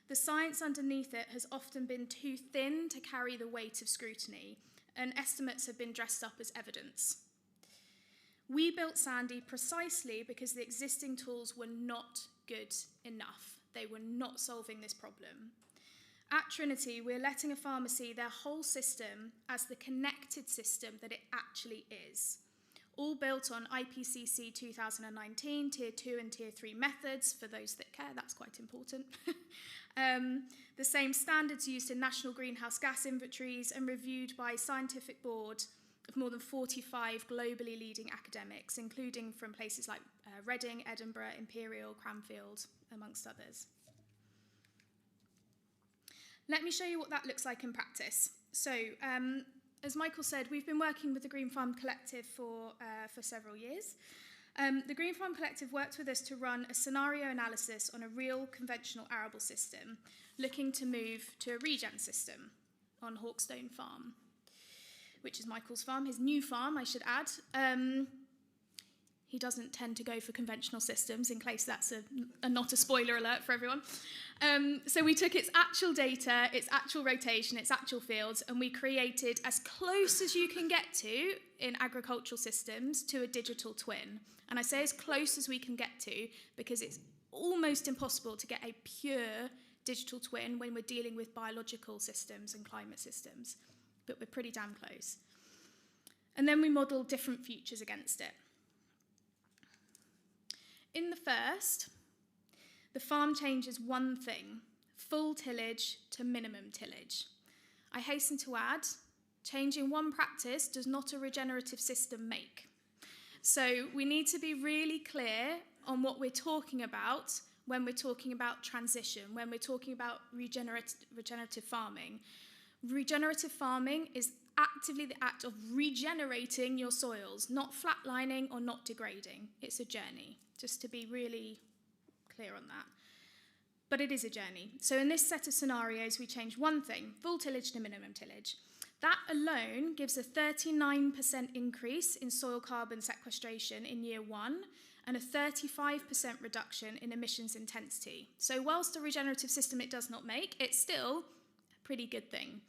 The science underneath it has often been too thin to carry the weight of scrutiny, and estimates have been dressed up as evidence. We built Sandy precisely because the existing tools were not good enough. They were not solving this problem. At Trinity, we're letting a farmer see their whole system as the connected system that it actually is. All built on IPCC 2019 Tier 2 and Tier 3 methods. For those that care, that's quite important. The same standards used in national greenhouse gas inventories and reviewed by a scientific board of more than 45 globally leading academics, including from places like Reading, Edinburgh, Imperial, Cranfield, amongst others. Let me show you what that looks like in practice. So, as Michael said, we've been working with the Green Farm Collective for several years. The Green Farm Collective worked with us to run a scenario analysis on a real conventional arable system, looking to move to a regen system on Hawkstone Farm, which is Michael's farm, his new farm, I should add. He doesn't tend to go for conventional systems, in case that's not a spoiler alert for everyone. So we took its actual data, its actual rotation, its actual fields, and we created as close as you can get to in agricultural systems to a digital twin. And I say as close as we can get to because it's almost impossible to get a pure digital twin when we're dealing with biological systems and climate systems. But we're pretty damn close. And then we modelled different futures against it. In the first, the farm changes one thing, full tillage to minimum tillage. I hasten to add, changing one practice does not a regenerative system make. So we need to be really clear on what we're talking about when we're talking about transition, when we're talking about regenerative farming. Regenerative farming is actively the act of regenerating your soils, not flatlining or not degrading. It's a journey, just to be really clear on that. But it is a journey. So in this set of scenarios, we change one thing, full tillage to minimum tillage. That alone gives a 39% increase in soil carbon sequestration in year 1 and a 35% reduction in emissions intensity. So whilst a regenerative system it does not make, it's still a pretty good thing.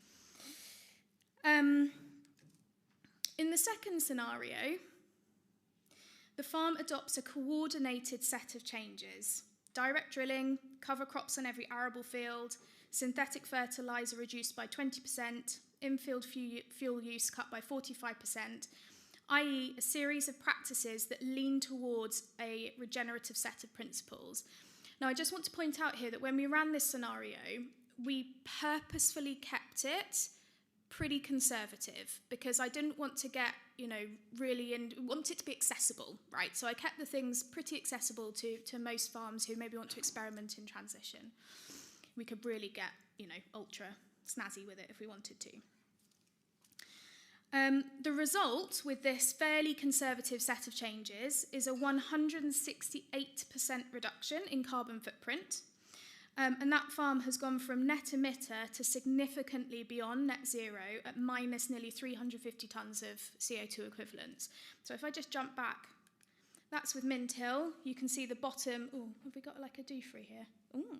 In the second scenario, the farm adopts a coordinated set of changes. Direct drilling, cover crops on every arable field, synthetic fertiliser reduced by 20%, infield fuel use cut by 45%, i.e. a series of practices that lean towards a regenerative set of principles. Now, I just want to point out here that when we ran this scenario, we purposefully kept it pretty conservative because I didn't want to get, really want it to be accessible, right? So I kept the things pretty accessible to most farms who maybe want to experiment in transition. We could really get, ultra snazzy with it if we wanted to. The result with this fairly conservative set of changes is a 168% reduction in carbon footprint. And that farm has gone from net emitter to significantly beyond net zero at minus nearly 350 tonnes of CO2 equivalents. So if I just jump back, that's with Mint Hill. You can see the bottom. Oh, have we got like a do-free here? Oh,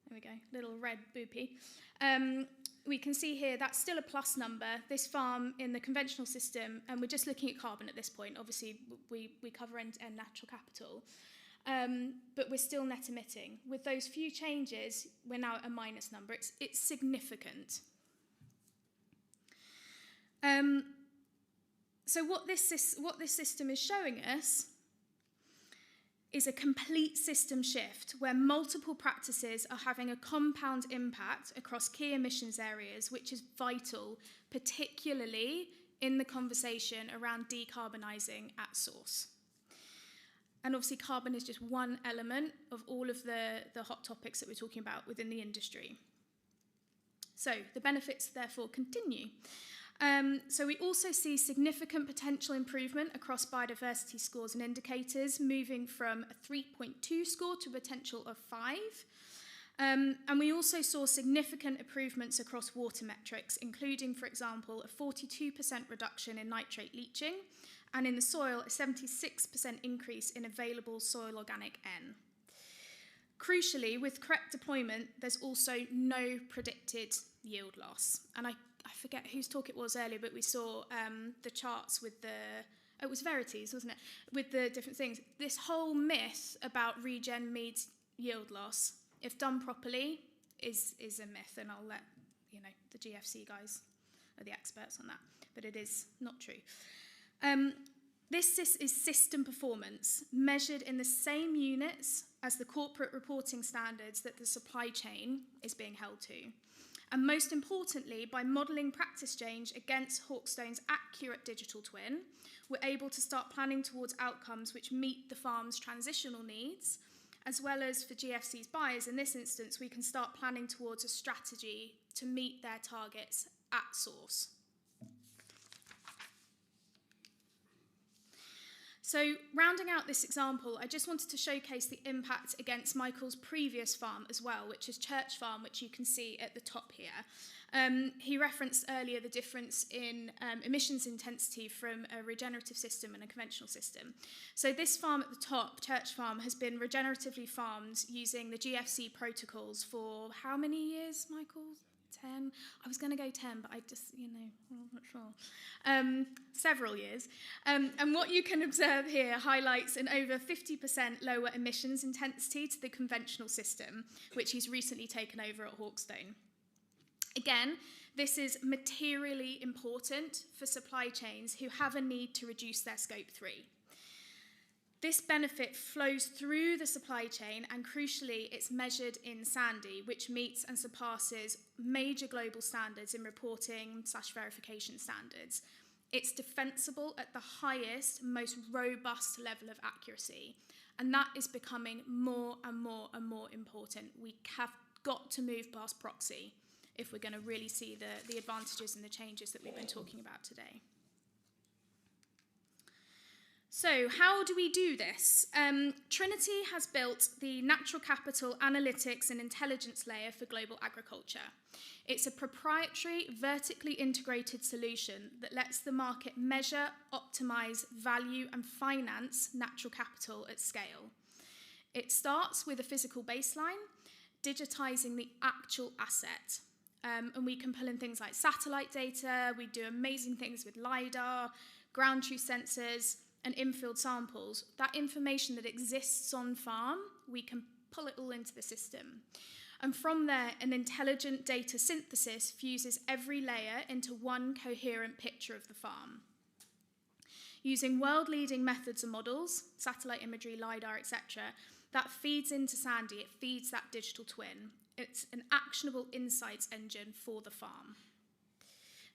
there we go, little red boopy. We can see here that's still a plus number. This farm in the conventional system, and we're just looking at carbon at this point. Obviously, we cover end-to-end natural capital. But we're still net emitting. With those few changes, we're now at a minus number. It's significant. So what this system is showing us is a complete system shift where multiple practices are having a compound impact across key emissions areas, which is vital, particularly in the conversation around decarbonising at source. And obviously carbon is just one element of all of the hot topics that we're talking about within the industry. So the benefits therefore continue. So we also see significant potential improvement across biodiversity scores and indicators, moving from a 3.2 score to a potential of 5. And we also saw significant improvements across water metrics, including, for example, a 42% reduction in nitrate leaching, and in the soil, a 76% increase in available soil organic N. Crucially, with correct deployment, there's also no predicted yield loss. And I forget whose talk it was earlier, but we saw the charts with it was Verities, wasn't it? With the different things. This whole myth about regen means yield loss, if done properly, is a myth, and I'll let the GFC guys are the experts on that, but it is not true. This is system performance measured in the same units as the corporate reporting standards that the supply chain is being held to. And most importantly, by modelling practice change against Hawkstone's accurate digital twin, we're able to start planning towards outcomes which meet the farm's transitional needs, as well as for GFC's buyers. In this instance, we can start planning towards a strategy to meet their targets at source. So rounding out this example, I just wanted to showcase the impact against Michael's previous farm as well, which is Church Farm, which you can see at the top here. He referenced earlier the difference in emissions intensity from a regenerative system and a conventional system. So this farm at the top, Church Farm, has been regeneratively farmed using the GFC protocols for how many years, Michael? 10? I was going to go 10, but I just, I'm not sure. Several years. And what you can observe here highlights an over 50% lower emissions intensity to the conventional system, which he's recently taken over at Hawkstone. Again, this is materially important for supply chains who have a need to reduce their scope 3. This benefit flows through the supply chain, and crucially, it's measured in Sandy, which meets and surpasses major global standards in reporting / verification standards. It's defensible at the highest, most robust level of accuracy, and that is becoming more and more and more important. We have got to move past proxy if we're going to really see the advantages and the changes that we've been talking about today. So how do we do this? Trinity has built the Natural Capital Analytics and Intelligence layer for global agriculture. It's a proprietary, vertically integrated solution that lets the market measure, optimize, value, and finance natural capital at scale. It starts with a physical baseline, digitizing the actual asset. And we can pull in things like satellite data, we do amazing things with LiDAR, ground truth sensors, and in-field samples. That information that exists on farm, we can pull it all into the system. And from there, an intelligent data synthesis fuses every layer into one coherent picture of the farm. Using world-leading methods and models, satellite imagery, LiDAR, etc., that feeds into Sandy, it feeds that digital twin. It's an actionable insights engine for the farm.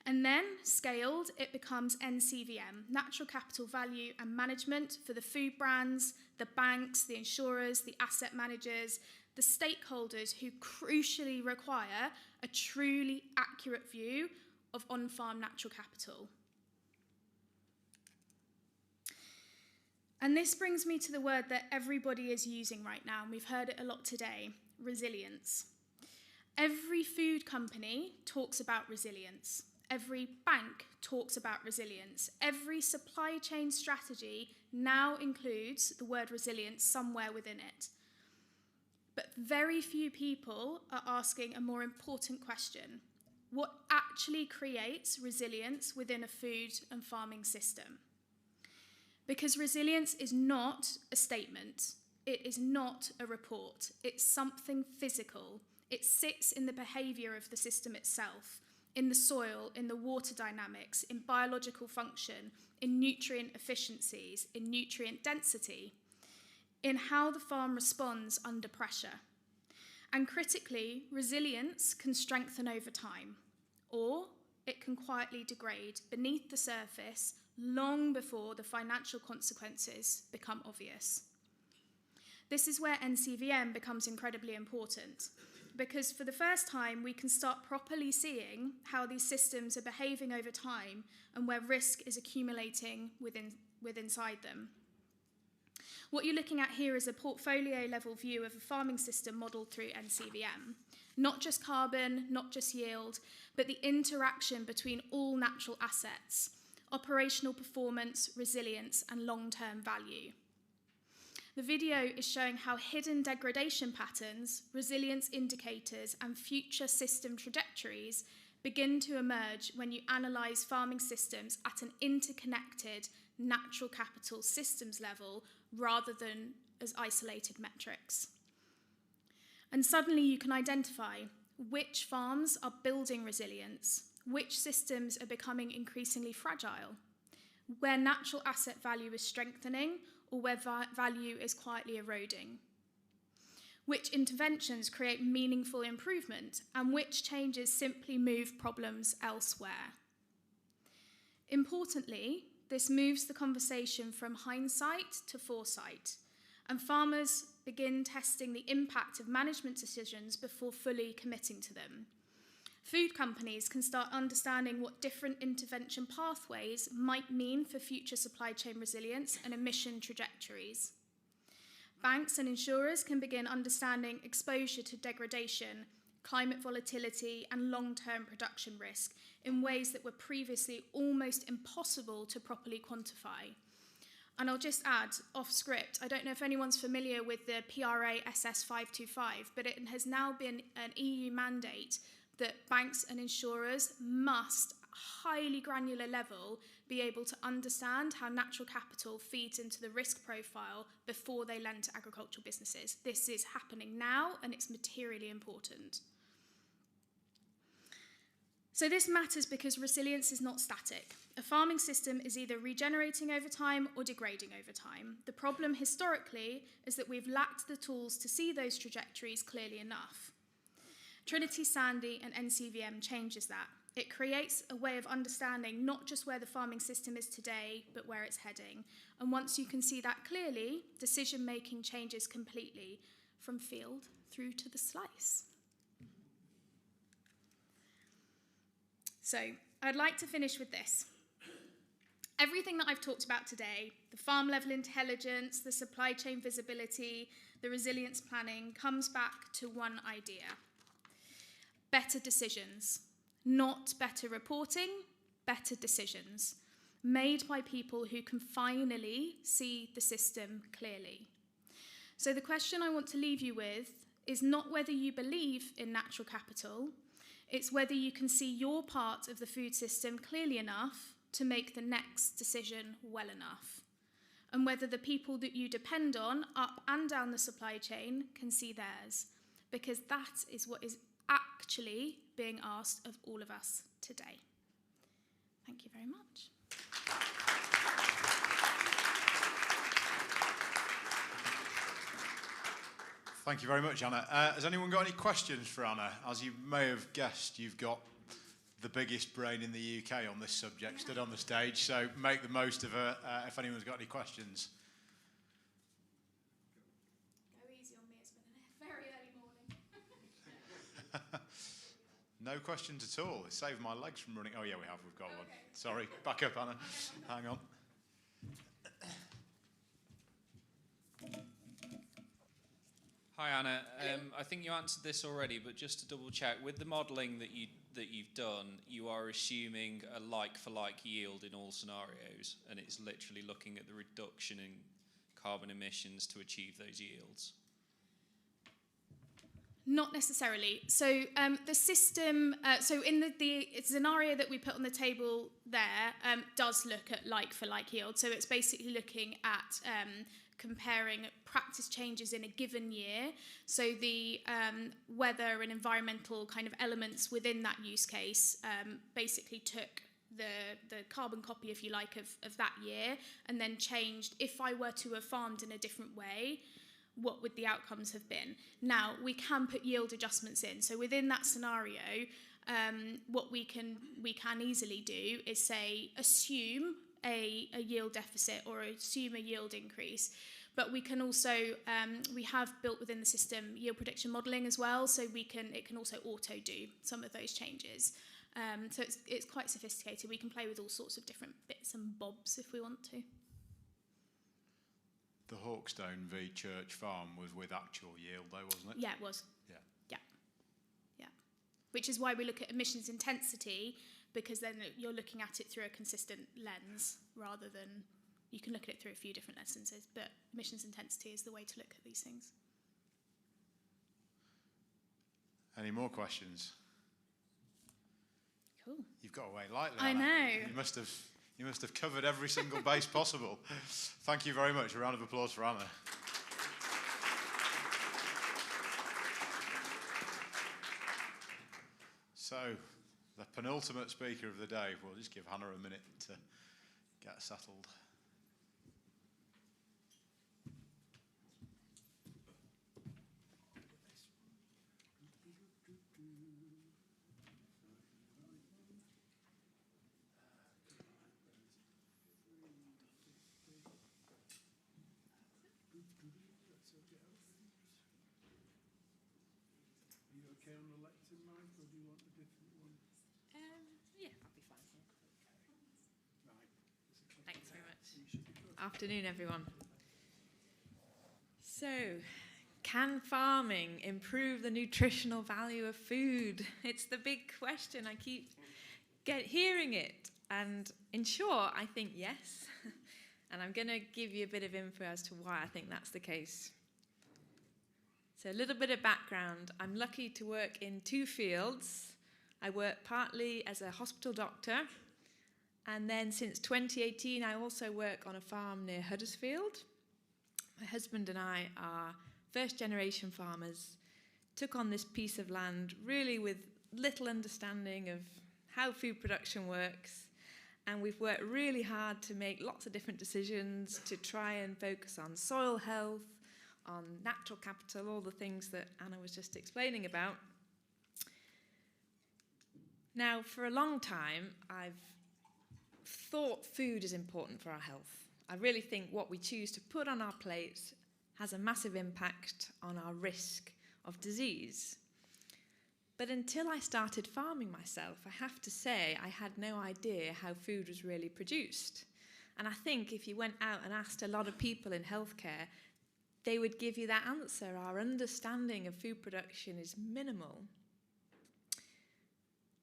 And then, scaled, it becomes NCVM, Natural Capital Value and Management, for the food brands, the banks, the insurers, the asset managers, the stakeholders who crucially require a truly accurate view of on-farm natural capital. And this brings me to the word that everybody is using right now, and we've heard it a lot today: resilience. Every food company talks about resilience. Every bank talks about resilience. Every supply chain strategy now includes the word resilience somewhere within it. But very few people are asking a more important question: what actually creates resilience within a food and farming system? Because resilience is not a statement, it is not a report, it's something physical. It sits in the behaviour of the system itself, in the soil, in the water dynamics, in biological function, in nutrient efficiencies, in nutrient density, in how the farm responds under pressure. And critically, resilience can strengthen over time, or it can quietly degrade beneath the surface long before the financial consequences become obvious. This is where NCVM becomes incredibly important, because for the first time we can start properly seeing how these systems are behaving over time and where risk is accumulating inside them. What you're looking at here is a portfolio level view of a farming system modelled through NCVM. Not just carbon, not just yield, but the interaction between all natural assets: operational performance, resilience, and long-term value. The video is showing how hidden degradation patterns, resilience indicators, and future system trajectories begin to emerge when you analyse farming systems at an interconnected natural capital systems level rather than as isolated metrics. And suddenly you can identify which farms are building resilience, which systems are becoming increasingly fragile, where natural asset value is strengthening or where value is quietly eroding, which interventions create meaningful improvement and which changes simply move problems elsewhere. Importantly, this moves the conversation from hindsight to foresight, and farmers begin testing the impact of management decisions before fully committing to them. Food companies can start understanding what different intervention pathways might mean for future supply chain resilience and emission trajectories. Banks and insurers can begin understanding exposure to degradation, climate volatility, and long-term production risk in ways that were previously almost impossible to properly quantify. And I'll just add, off script, I don't know if anyone's familiar with the PRA SS 525, but it has now been an EU mandate that banks and insurers must, at a highly granular level, be able to understand how natural capital feeds into the risk profile before they lend to agricultural businesses. This is happening now, and it's materially important. So this matters because resilience is not static. A farming system is either regenerating over time or degrading over time. The problem historically is that we've lacked the tools to see those trajectories clearly enough. Trinity Sandy and NCVM changes that. It creates a way of understanding not just where the farming system is today, but where it's heading. And once you can see that clearly, decision-making changes completely, from field through to the slice. So, I'd like to finish with this. Everything that I've talked about today, the farm level intelligence, the supply chain visibility, the resilience planning, comes back to one idea: better decisions. Not better reporting, better decisions, made by people who can finally see the system clearly. So the question I want to leave you with is not whether you believe in natural capital, it's whether you can see your part of the food system clearly enough to make the next decision well enough, and whether the people that you depend on up and down the supply chain can see theirs, because that is what is actually being asked of all of us today. Thank you very much. Thank you very much, Anna. Has anyone got any questions for Anna? As you may have guessed, you've got the biggest brain in the UK on this subject stood on the stage, so make the most of her if anyone's got any questions. Go easy on me, it's been a very early morning. No questions at all. It saved my legs from running. Oh yeah, we've got one. Sorry, back up, Anna. Hang on. Hi Anna, I think you answered this already, but just to double check, with the modelling that you've done, you are assuming a like-for-like yield in all scenarios, and it's literally looking at the reduction in carbon emissions to achieve those yields. Not necessarily. So the system, so in the scenario that we put on the table there does look at like-for-like yield. So it's basically looking at comparing practice changes in a given year. So the weather and environmental kind of elements within that use case basically took the carbon copy, if you like, of that year, and then changed, if I were to have farmed in a different way, what would the outcomes have been? Now, we can put yield adjustments in. So within that scenario, what we can easily do is say, assume a yield deficit or assume a yield increase. But we can also, we have built within the system yield prediction modelling as well, so it can also auto do some of those changes. So it's quite sophisticated. We can play with all sorts of different bits and bobs if we want to. The Hawkstone v Church Farm was with actual yield though, wasn't it? Yeah, it was. Yeah. Yeah. Which is why we look at emissions intensity, because then you're looking at it through a consistent lens rather than, you can look at it through a few different lenses, but emissions intensity is the way to look at these things. Any more questions? Cool. You've got away lightly. I Anna. know. You must have covered every single base possible. Thank you very much. A round of applause for Anna. So, the penultimate speaker of the day. We'll just give Hannah a minute to get settled. Afternoon, everyone. So, can farming improve the nutritional value of food? It's the big question. I keep hearing it. And in short, I think yes. And I'm going to give you a bit of info as to why I think that's the case. So a little bit of background. I'm lucky to work in two fields. I work partly as a hospital doctor, and then since 2018, I also work on a farm near Huddersfield. My husband and I are first-generation farmers, took on this piece of land really with little understanding of how food production works, and we've worked really hard to make lots of different decisions to try and focus on soil health, on natural capital, all the things that Anna was just explaining about. Now, for a long time, I've thought food is important for our health. I really think what we choose to put on our plates has a massive impact on our risk of disease. But until I started farming myself, I have to say I had no idea how food was really produced. And I think if you went out and asked a lot of people in healthcare, they would give you that answer. Our understanding of food production is minimal.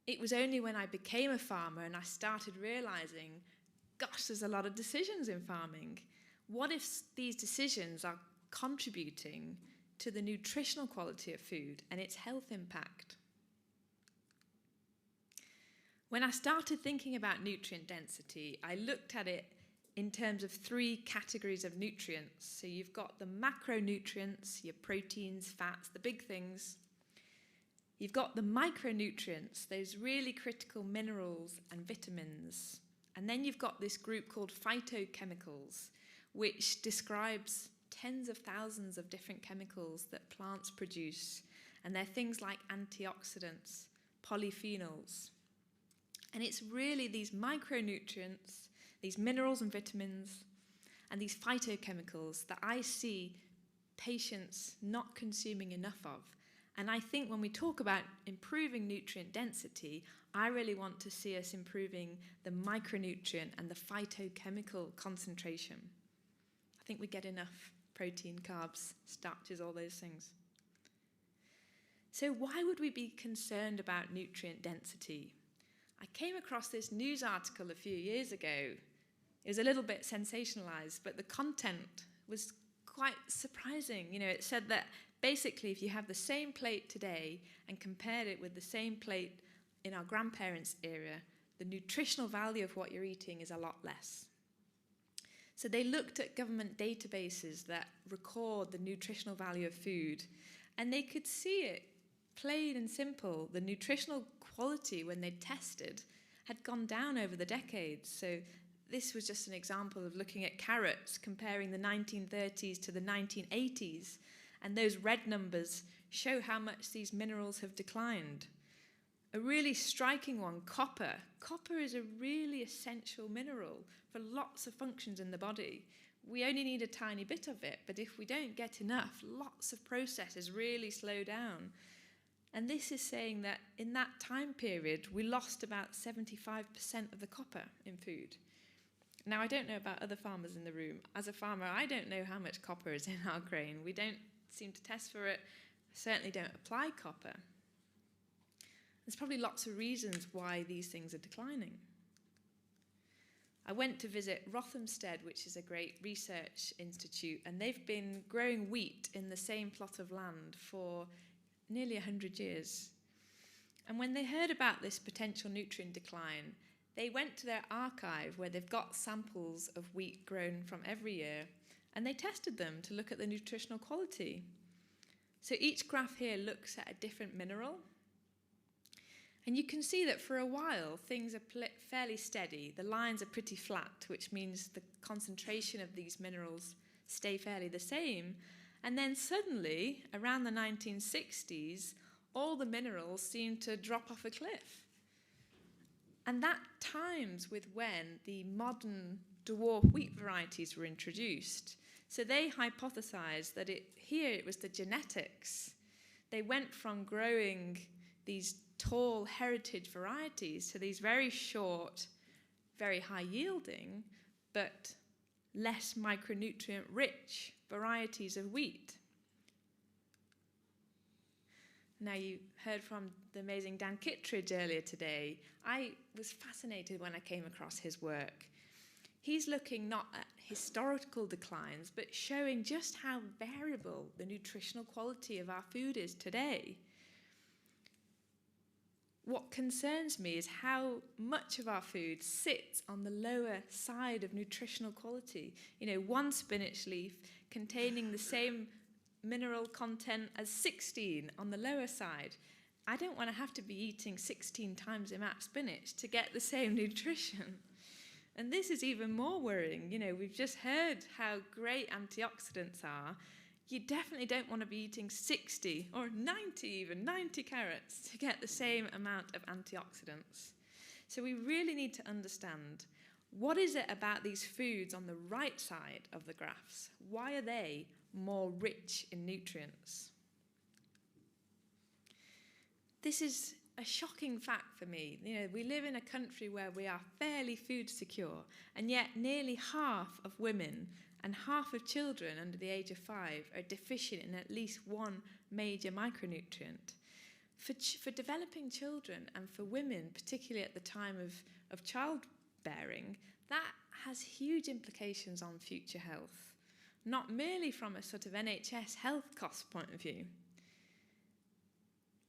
It was only when I became a farmer and I started realizing, gosh, there's a lot of decisions in farming. What if these decisions are contributing to the nutritional quality of food and its health impact? When I started thinking about nutrient density, I looked at it in terms of three categories of nutrients. So you've got the macronutrients, your proteins, fats, the big things. You've got the micronutrients, those really critical minerals and vitamins. And then you've got this group called phytochemicals, which describes tens of thousands of different chemicals that plants produce. And they're things like antioxidants, polyphenols. And it's really these micronutrients, these minerals and vitamins, and these phytochemicals that I see patients not consuming enough of. And I think when we talk about improving nutrient density, I really want to see us improving the micronutrient and the phytochemical concentration. I think we get enough protein, carbs, starches, all those things. So why would we be concerned about nutrient density? I came across this news article a few years ago. It was a little bit sensationalized, but the content was quite surprising. You know, it said that basically if you have the same plate today and compared it with the same plate in our grandparents' era, the nutritional value of what you're eating is a lot less. So they looked at government databases that record the nutritional value of food, and they could see it, plain and simple. The nutritional quality, when they tested, had gone down over the decades. So this was just an example of looking at carrots, comparing the 1930s to the 1980s, and those red numbers show how much these minerals have declined. A really striking one, copper. Copper is a really essential mineral for lots of functions in the body. We only need a tiny bit of it, but if we don't get enough, lots of processes really slow down. And this is saying that in that time period, we lost about 75% of the copper in food. Now, I don't know about other farmers in the room. As a farmer, I don't know how much copper is in our grain. We don't seem to test for it. I certainly don't apply copper. There's probably lots of reasons why these things are declining. I went to visit Rothamsted, which is a great research institute, and they've been growing wheat in the same plot of land for nearly 100 years. And when they heard about this potential nutrient decline, they went to their archive where they've got samples of wheat grown from every year, and they tested them to look at the nutritional quality. So each graph here looks at a different mineral. And you can see that for a while, things are fairly steady. The lines are pretty flat, which means the concentration of these minerals stay fairly the same. And then suddenly, around the 1960s, all the minerals seem to drop off a cliff. And that times with when the modern dwarf wheat varieties were introduced. So they hypothesized that here it was the genetics. They went from growing these tall heritage varieties to these very short, very high yielding, but less micronutrient rich varieties of wheat. Now, you heard from the amazing Dan Kittredge earlier today. I was fascinated when I came across his work. He's looking not at historical declines, but showing just how variable the nutritional quality of our food is today. What concerns me is how much of our food sits on the lower side of nutritional quality. You know, one spinach leaf containing the same mineral content as 16 on the lower side. I don't want to have to be eating 16 times the amount of spinach to get the same nutrition. And this is even more worrying. You know, we've just heard how great antioxidants are. You definitely don't want to be eating 60 or 90 even, 90 carrots to get the same amount of antioxidants. So we really need to understand, what is it about these foods on the right side of the graphs? Why are they more rich in nutrients? This is a shocking fact for me. You know, we live in a country where we are fairly food secure, and yet nearly half of women and half of children under the age of 5 are deficient in at least one major micronutrient. For developing children and for women, particularly at the time of childbearing, that has huge implications on future health, not merely from a sort of NHS health cost point of view.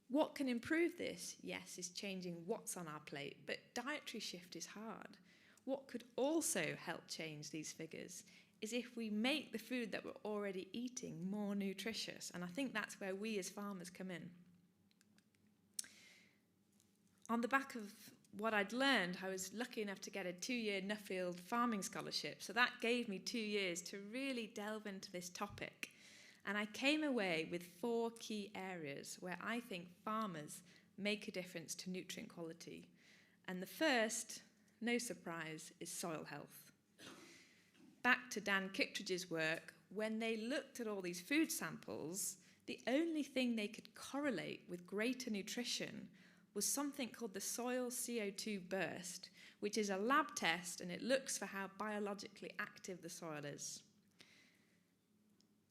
What can improve this? Yes, is changing what's on our plate, but dietary shift is hard. What could also help change these figures is if we make the food that we're already eating more nutritious, and I think that's where we as farmers come in. On the back of what I'd learned, I was lucky enough to get a 2-year Nuffield farming scholarship, so that gave me 2 years to really delve into this topic. And I came away with 4 key areas where I think farmers make a difference to nutrient quality. And the first, no surprise, is soil health. Back to Dan Kittredge's work, when they looked at all these food samples, the only thing they could correlate with greater nutrition was something called the soil CO2 burst, which is a lab test and it looks for how biologically active the soil is.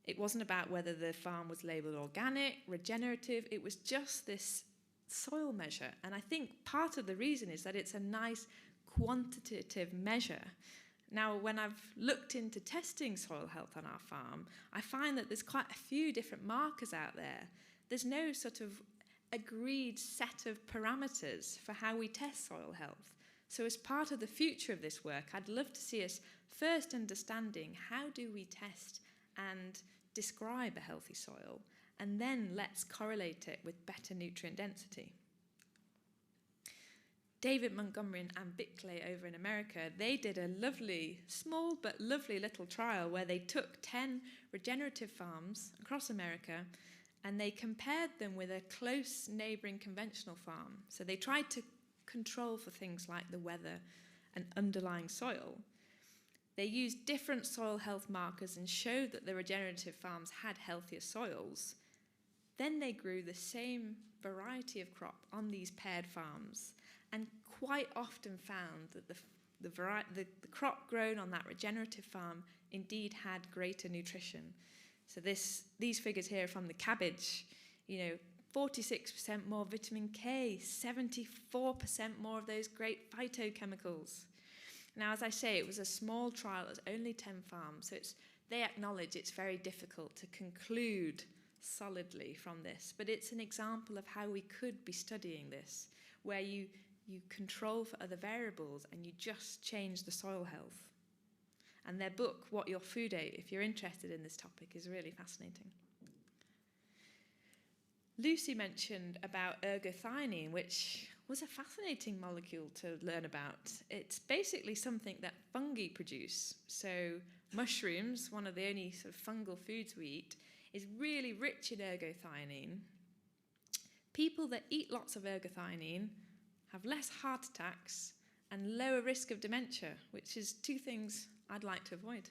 It wasn't about whether the farm was labelled organic, regenerative, it was just this soil measure. And I think part of the reason is that it's a nice quantitative measure. Now, when I've looked into testing soil health on our farm, I find that there's quite a few different markers out there. There's no sort of agreed set of parameters for how we test soil health. So as part of the future of this work, I'd love to see us first understanding how do we test and describe a healthy soil, and then let's correlate it with better nutrient density. David Montgomery and Ann Bickley over in America, they did a lovely, small but lovely little trial where they took 10 regenerative farms across America and they compared them with a close neighbouring conventional farm. So they tried to control for things like the weather and underlying soil. They used different soil health markers and showed that the regenerative farms had healthier soils. Then they grew the same variety of crop on these paired farms and quite often found that the crop grown on that regenerative farm indeed had greater nutrition. So these figures here are from the cabbage, 46% more vitamin K, 74% more of those great phytochemicals. Now, as I say, it was a small trial, it was only 10 farms, so they acknowledge it's very difficult to conclude solidly from this, but it's an example of how we could be studying this, where you control for other variables and you just change the soil health. And their book, What Your Food Ate, if you're interested in this topic, is really fascinating. Lucy mentioned about ergothioneine, which was a fascinating molecule to learn about. It's basically something that fungi produce. So mushrooms, one of the only sort of fungal foods we eat, is really rich in ergothioneine. People that eat lots of ergothioneine have less heart attacks and lower risk of dementia, which is two things I'd like to avoid.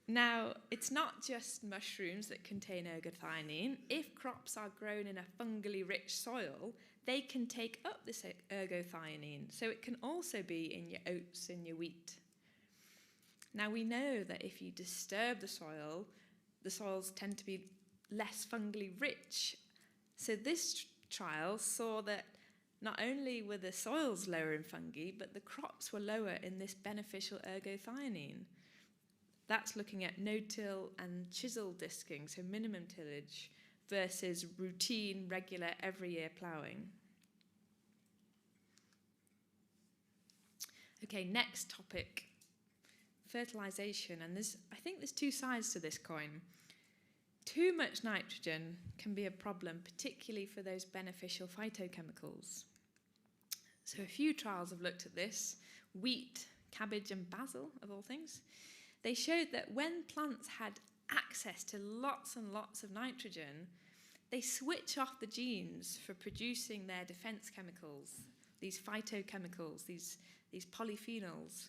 Now, it's not just mushrooms that contain ergothioneine. If crops are grown in a fungally rich soil, they can take up this ergothioneine. So it can also be in your oats and your wheat. Now, we know that if you disturb the soils tend to be less fungally rich. So this trial saw that not only were the soils lower in fungi, but the crops were lower in this beneficial ergothioneine. That's looking at no-till and chisel disking, so minimum tillage, versus routine, regular, every-year ploughing. Okay, next topic, fertilisation. And I think there's two sides to this coin. Too much nitrogen can be a problem, particularly for those beneficial phytochemicals. So a few trials have looked at this, wheat, cabbage and basil, of all things. They showed that when plants had access to lots and lots of nitrogen, they switch off the genes for producing their defense chemicals, these phytochemicals, these polyphenols.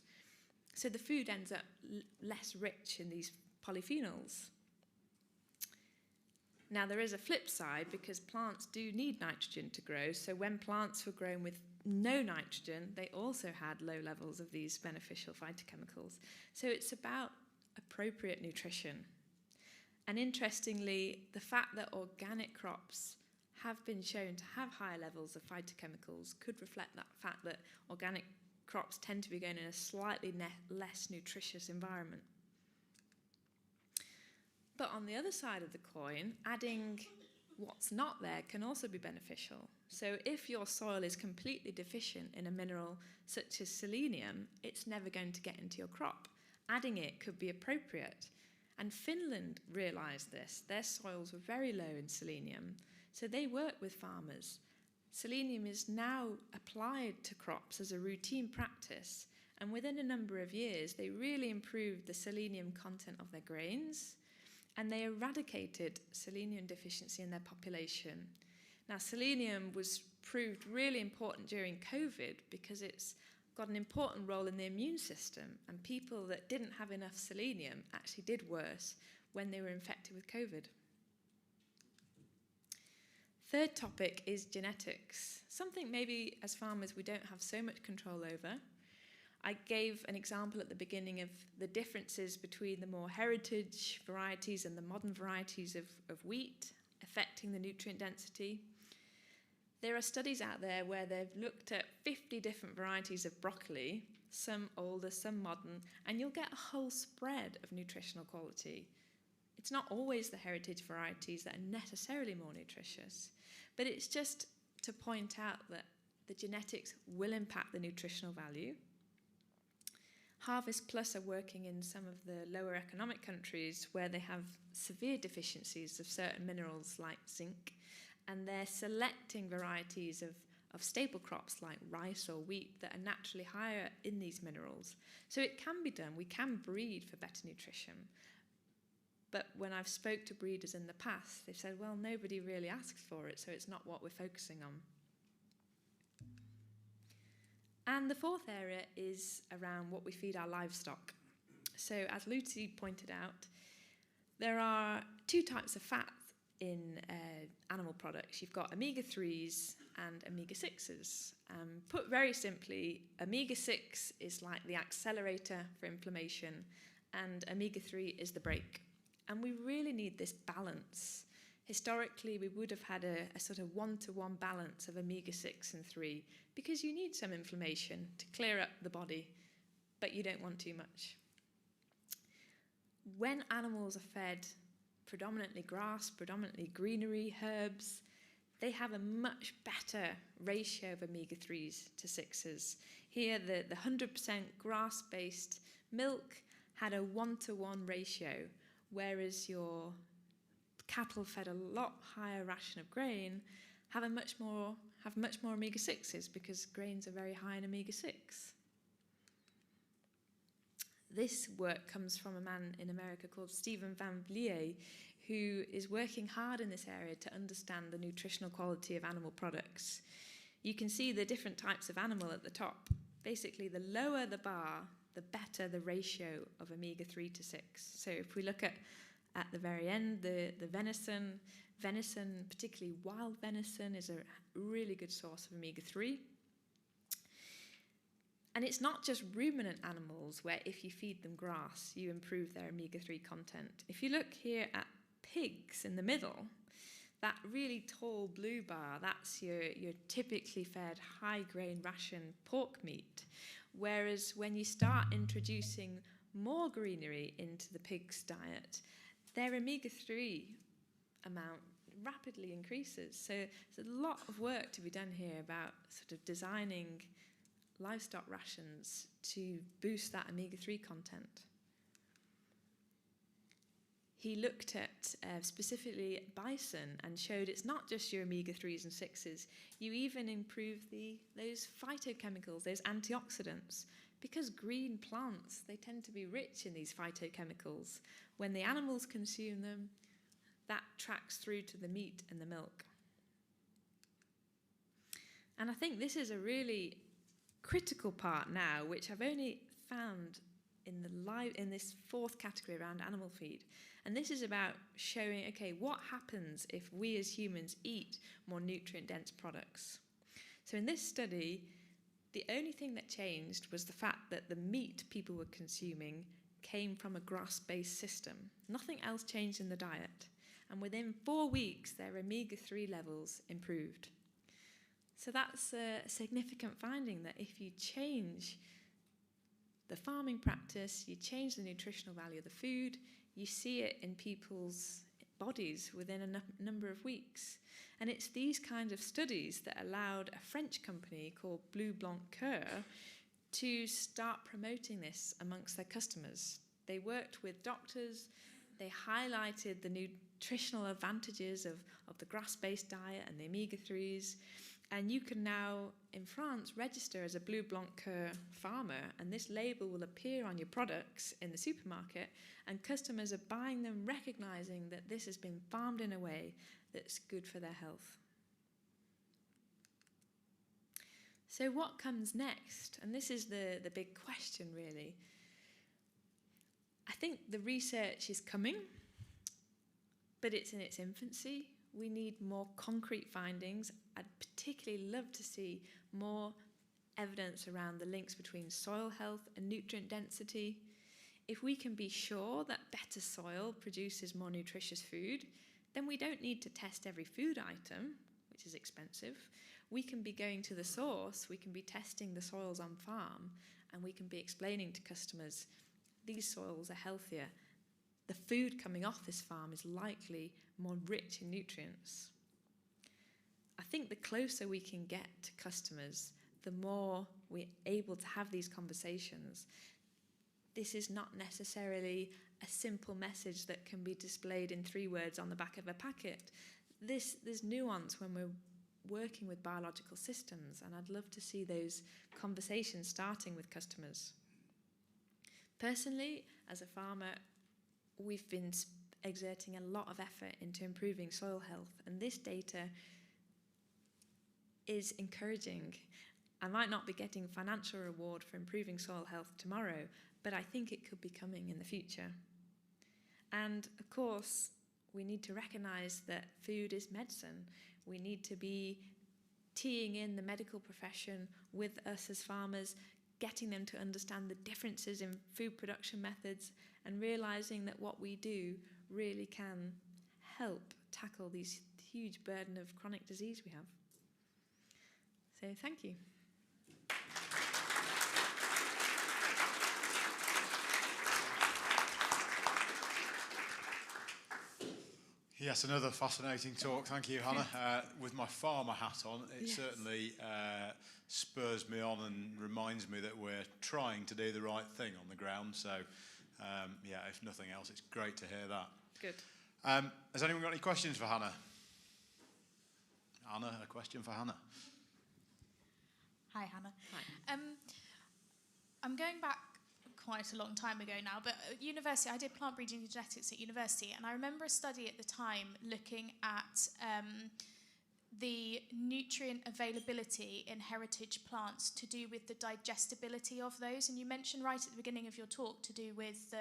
So the food ends up less rich in these polyphenols. Now, there is a flip side because plants do need nitrogen to grow. So when plants were grown with no nitrogen, they also had low levels of these beneficial phytochemicals. So it's about appropriate nutrition. And interestingly, the fact that organic crops have been shown to have higher levels of phytochemicals could reflect that fact that organic crops tend to be grown in a slightly less nutritious environment. But on the other side of the coin, adding what's not there can also be beneficial. So if your soil is completely deficient in a mineral such as selenium, it's never going to get into your crop. Adding it could be appropriate. And Finland realised this. Their soils were very low in selenium, so they work with farmers. Selenium is now applied to crops as a routine practice, and within a number of years, they really improved the selenium content of their grains, and they eradicated selenium deficiency in their population. Now, selenium was proved really important during COVID because it's got an important role in the immune system, and people that didn't have enough selenium actually did worse when they were infected with COVID. Third topic is genetics, something maybe as farmers we don't have so much control over. I gave an example at the beginning of the differences between the more heritage varieties and the modern varieties of wheat affecting the nutrient density. There are studies out there where they've looked at 50 different varieties of broccoli, some older, some modern, and you'll get a whole spread of nutritional quality. It's not always the heritage varieties that are necessarily more nutritious, but it's just to point out that the genetics will impact the nutritional value. Harvest Plus are working in some of the lower economic countries where they have severe deficiencies of certain minerals like zinc, and they're selecting varieties of staple crops like rice or wheat that are naturally higher in these minerals. So it can be done. We can breed for better nutrition. But when I've spoke to breeders in the past, they've said, well, nobody really asks for it, so it's not what we're focusing on. And the fourth area is around what we feed our livestock. So as Lucy pointed out, there are two types of fat in animal products. You've got omega-3s and omega-6s. Put very simply, omega-6 is like the accelerator for inflammation, and omega-3 is the brake. And we really need this balance. Historically, we would have had a sort of one-to-one balance of omega-6 and 3 because you need some inflammation to clear up the body, but you don't want too much. When animals are fed predominantly grass, predominantly greenery, herbs, they have a much better ratio of omega-3s to 6s. Here, the 100% grass-based milk had a 1-to-1 ratio, whereas your cattle fed a lot higher ration of grain have much more omega-6s because grains are very high in omega-6. This work comes from a man in America called Stephen Van Vliet, who is working hard in this area to understand the nutritional quality of animal products. You can see the different types of animal at the top. Basically, the lower the bar, the better the ratio of omega-3 to 6. So if we look at the very end, the venison, particularly wild venison, is a really good source of omega-3. And it's not just ruminant animals where if you feed them grass, you improve their omega-3 content. If you look here at pigs in the middle, that really tall blue bar, that's your typically fed high-grain ration pork meat. Whereas when you start introducing more greenery into the pig's diet, their omega-3 amount rapidly increases. So there's a lot of work to be done here about sort of designing livestock rations to boost that omega-3 content. He looked at specifically bison and showed it's not just your omega-3s and 6s, you even improve those phytochemicals, those antioxidants, because green plants, they tend to be rich in these phytochemicals. When the animals consume them, that tracks through to the meat and the milk. And I think this is a really critical part now, which I've only found in this fourth category around animal feed. And this is about showing, okay, what happens if we as humans eat more nutrient-dense products? So in this study, the only thing that changed was the fact that the meat people were consuming came from a grass-based system. Nothing else changed in the diet. And within 4 weeks, their omega-3 levels improved. So that's a significant finding, that if you change the farming practice, you change the nutritional value of the food, you see it in people's bodies within a number of weeks. And it's these kinds of studies that allowed a French company called Bleu Blanc Coeur to start promoting this amongst their customers. They worked with doctors, they highlighted the nutritional advantages of the grass-based diet and the omega-3s, and you can now, in France, register as a Bleu Blanc Coeur farmer, and this label will appear on your products in the supermarket, and customers are buying them recognizing that this has been farmed in a way that's good for their health. So what comes next? And this is the big question, really. I think the research is coming, but it's in its infancy. We need more concrete findings. I'd particularly love to see more evidence around the links between soil health and nutrient density. If we can be sure that better soil produces more nutritious food, then we don't need to test every food item, which is expensive. We can be going to the source, we can be testing the soils on farm, and we can be explaining to customers, these soils are healthier. The food coming off this farm is likely more rich in nutrients. I think the closer we can get to customers, the more we're able to have these conversations. This is not necessarily a simple message that can be displayed in 3 words on the back of a packet. There's nuance when we're working with biological systems, and I'd love to see those conversations starting with customers. Personally, as a farmer, we've been exerting a lot of effort into improving soil health, and this data is encouraging. I might not be getting financial reward for improving soil health tomorrow, but I think it could be coming in the future. And of course, we need to recognise that food is medicine. We need to be teeing in the medical profession with us as farmers, getting them to understand the differences in food production methods, and realising that what we do really can help tackle these huge burden of chronic disease we have. So thank you. Yes, another fascinating talk. Thank you, Hannah. With my farmer hat on, it certainly spurs me on and reminds me that we're trying to do the right thing on the ground. So, yeah, if nothing else, it's great to hear that. Good. Has anyone got any questions for Hannah? Hannah, a question for Hannah. Hi, Hannah. Hi. I'm going back quite a long time ago now, but at university, I did plant breeding and genetics at university, and I remember a study at the time looking at the nutrient availability in heritage plants to do with the digestibility of those. And you mentioned right at the beginning of your talk to do with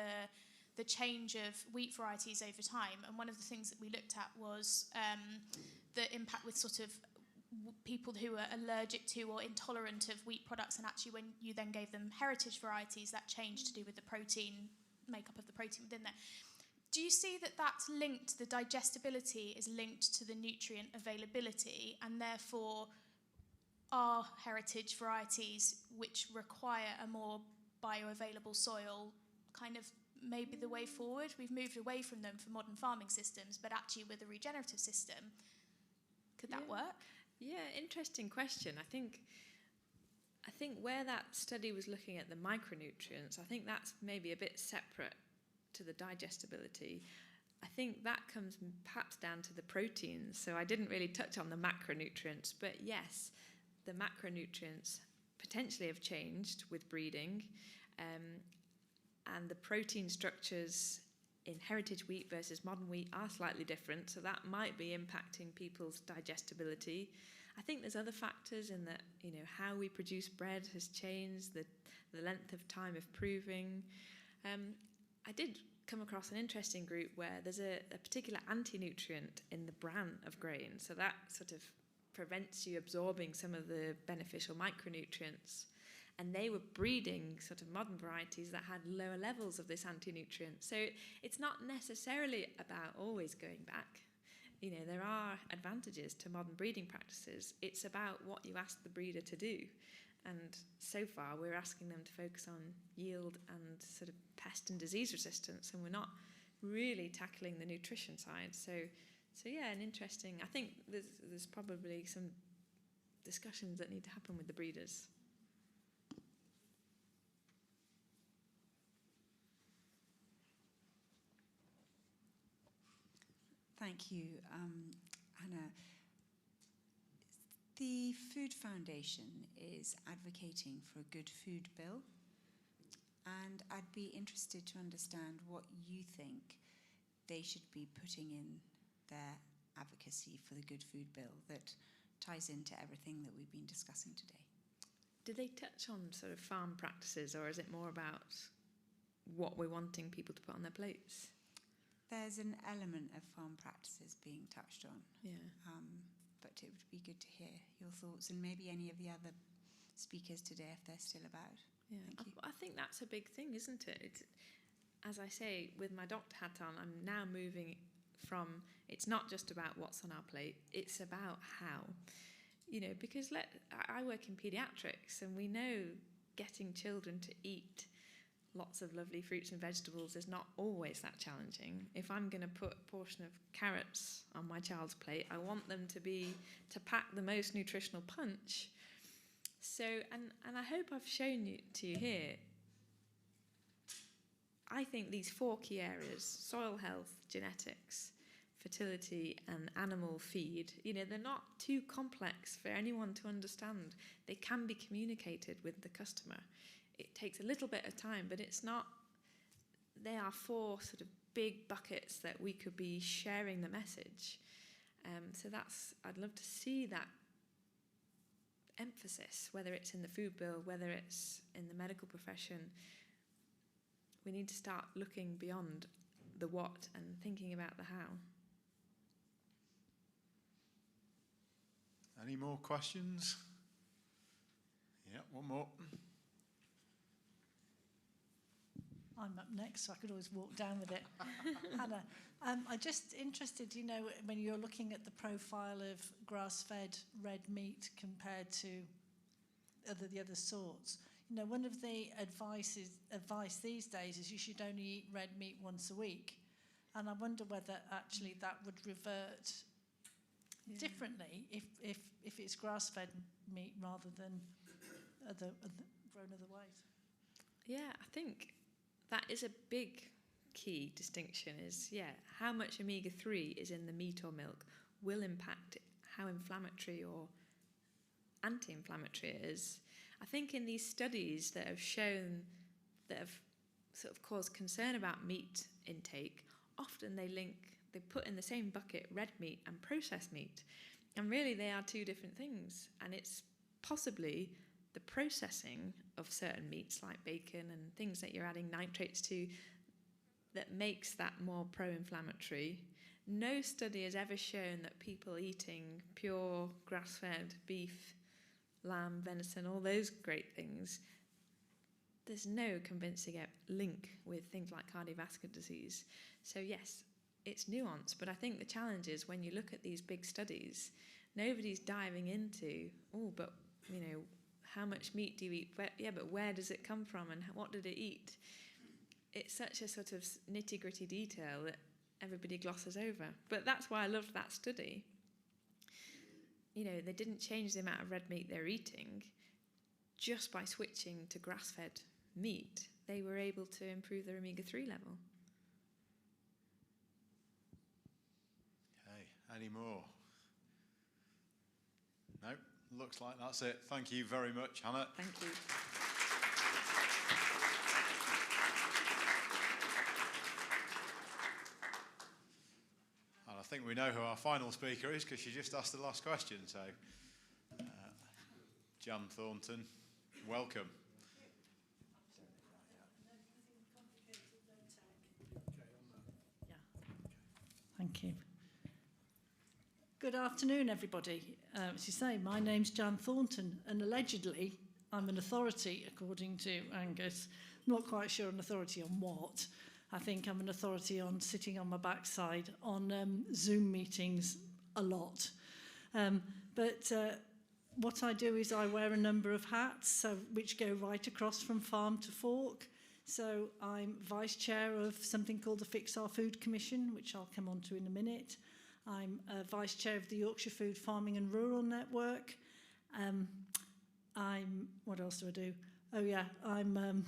the change of wheat varieties over time. And one of the things that we looked at was the impact with sort of people who are allergic to or intolerant of wheat products, and actually when you then gave them heritage varieties, that changed to do with the protein, makeup of the protein within there. Do you see that that's linked, the digestibility is linked to the nutrient availability, and therefore are heritage varieties which require a more bioavailable soil kind of maybe the way forward? We've moved away from them for modern farming systems, but actually with a regenerative system, could that work? Yeah, interesting question. I think where that study was looking at the micronutrients, I think that's maybe a bit separate to the digestibility. I think that comes perhaps down to the proteins. So I didn't really touch on the macronutrients, but yes, the macronutrients potentially have changed with breeding, and the protein structures in heritage wheat versus modern wheat are slightly different, so that might be impacting people's digestibility. I think there's other factors in that, you know, how we produce bread has changed, the length of time of proving. I did come across an interesting group where there's a particular anti-nutrient in the bran of grain, so that sort of prevents you absorbing some of the beneficial micronutrients. And they were breeding sort of modern varieties that had lower levels of this anti-nutrient. So it's not necessarily about always going back. You know, there are advantages to modern breeding practices. It's about what you ask the breeder to do. And so far, we're asking them to focus on yield and sort of pest and disease resistance, and we're not really tackling the nutrition side. So yeah, an interesting. I think there's probably some discussions that need to happen with the breeders. Thank you, Anna. The Food Foundation is advocating for a good food bill, and I'd be interested to understand what you think they should be putting in their advocacy for the good food bill that ties into everything that we've been discussing today. do they touch on sort of farm practices, or is it more about what we're wanting people to put on their plates? There's an element of farm practices being touched on. Yeah. But it would be good to hear your thoughts, and maybe any of the other speakers today if they're still about. Yeah, I think that's a big thing, isn't it? It's, as I say, with my doctor hat on, I'm now moving from, it's not just about what's on our plate, it's about how. You know, because I work in paediatrics, and we know getting children to eat lots of lovely fruits and vegetables is not always that challenging. If I'm going to put a portion of carrots on my child's plate, I want them to pack the most nutritional punch. So, and I hope I've shown to you here, I think these 4 key areas, soil health, genetics, fertility and animal feed, you know, they're not too complex for anyone to understand. They can be communicated with the customer. It takes a little bit of time, but it's not, they are 4 sort of big buckets that we could be sharing the message. So that's, I'd love to see that emphasis, whether it's in the food bill, whether it's in the medical profession. We need to start looking beyond the what and thinking about the how. Any more questions? Yeah, one more. I'm up next, so I could always walk down with it. Hannah, I'm just interested, you know, when you're looking at the profile of grass-fed red meat compared to the other sorts, you know, one of the advice these days is you should only eat red meat once a week. And I wonder whether actually that would revert differently if it's grass-fed meat rather than grown other ways. Yeah, I think that is a big key distinction is, how much omega-3 is in the meat or milk will impact how inflammatory or anti-inflammatory it is. I think in these studies that have shown, that have sort of caused concern about meat intake, often they put in the same bucket red meat and processed meat. And really they are 2 different things. And it's possibly the processing of certain meats like bacon and things that you're adding nitrates to that makes that more pro-inflammatory. No study has ever shown that people eating pure grass-fed beef, lamb, venison, all those great things, there's no convincing link with things like cardiovascular disease. So yes, it's nuanced, but I think the challenge is when you look at these big studies, nobody's diving into, but you know, how much meat do you eat? But where does it come from and what did it eat? It's such a sort of nitty-gritty detail that everybody glosses over. But that's why I loved that study. You know, they didn't change the amount of red meat they're eating. Just by switching to grass-fed meat, they were able to improve their omega-3 level. Okay, any more? No, looks like that's it. Thank you very much, Hannah. Thank you. And I think we know who our final speaker is because she just asked the last question. So, Jan Thornton, welcome. Thank you. Good afternoon, everybody. As you say, my name's Jan Thornton, and allegedly I'm an authority, according to Angus. I'm not quite sure an authority on what. I think I'm an authority on sitting on my backside on Zoom meetings a lot. But what I do is I wear a number of hats, which go right across from farm to fork. So I'm vice chair of something called the Fix Our Food Commission, which I'll come on to in a minute. I'm vice chair of the Yorkshire Food Farming and Rural Network. What else do I do? Oh yeah, I'm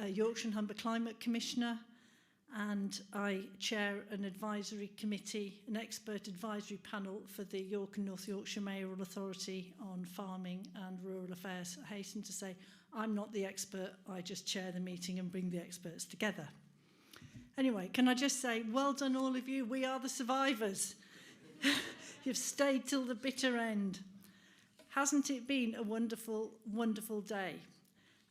a Yorkshire and Humber Climate Commissioner, and I chair an advisory committee, an expert advisory panel for the York and North Yorkshire Mayoral Authority on Farming and Rural Affairs. I hasten to say I'm not the expert, I just chair the meeting and bring the experts together. Anyway, can I just say, well done all of you, we are the survivors. You've stayed till the bitter end. hasn't it been a wonderful, wonderful day?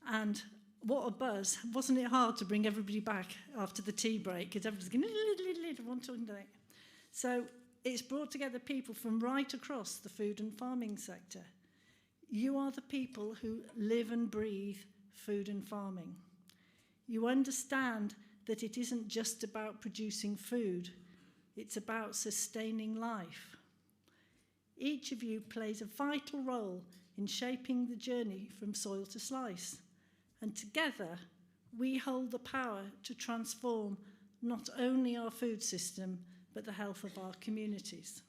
And what a buzz. Wasn't it hard to bring everybody back after the tea break? Because everybody's going, so it's brought together people from right across the food and farming sector. You are the people who live and breathe food and farming. You understand that it isn't just about producing food, it's about sustaining life. Each of you plays a vital role in shaping the journey from soil to slice, and together we hold the power to transform not only our food system, but the health of our communities.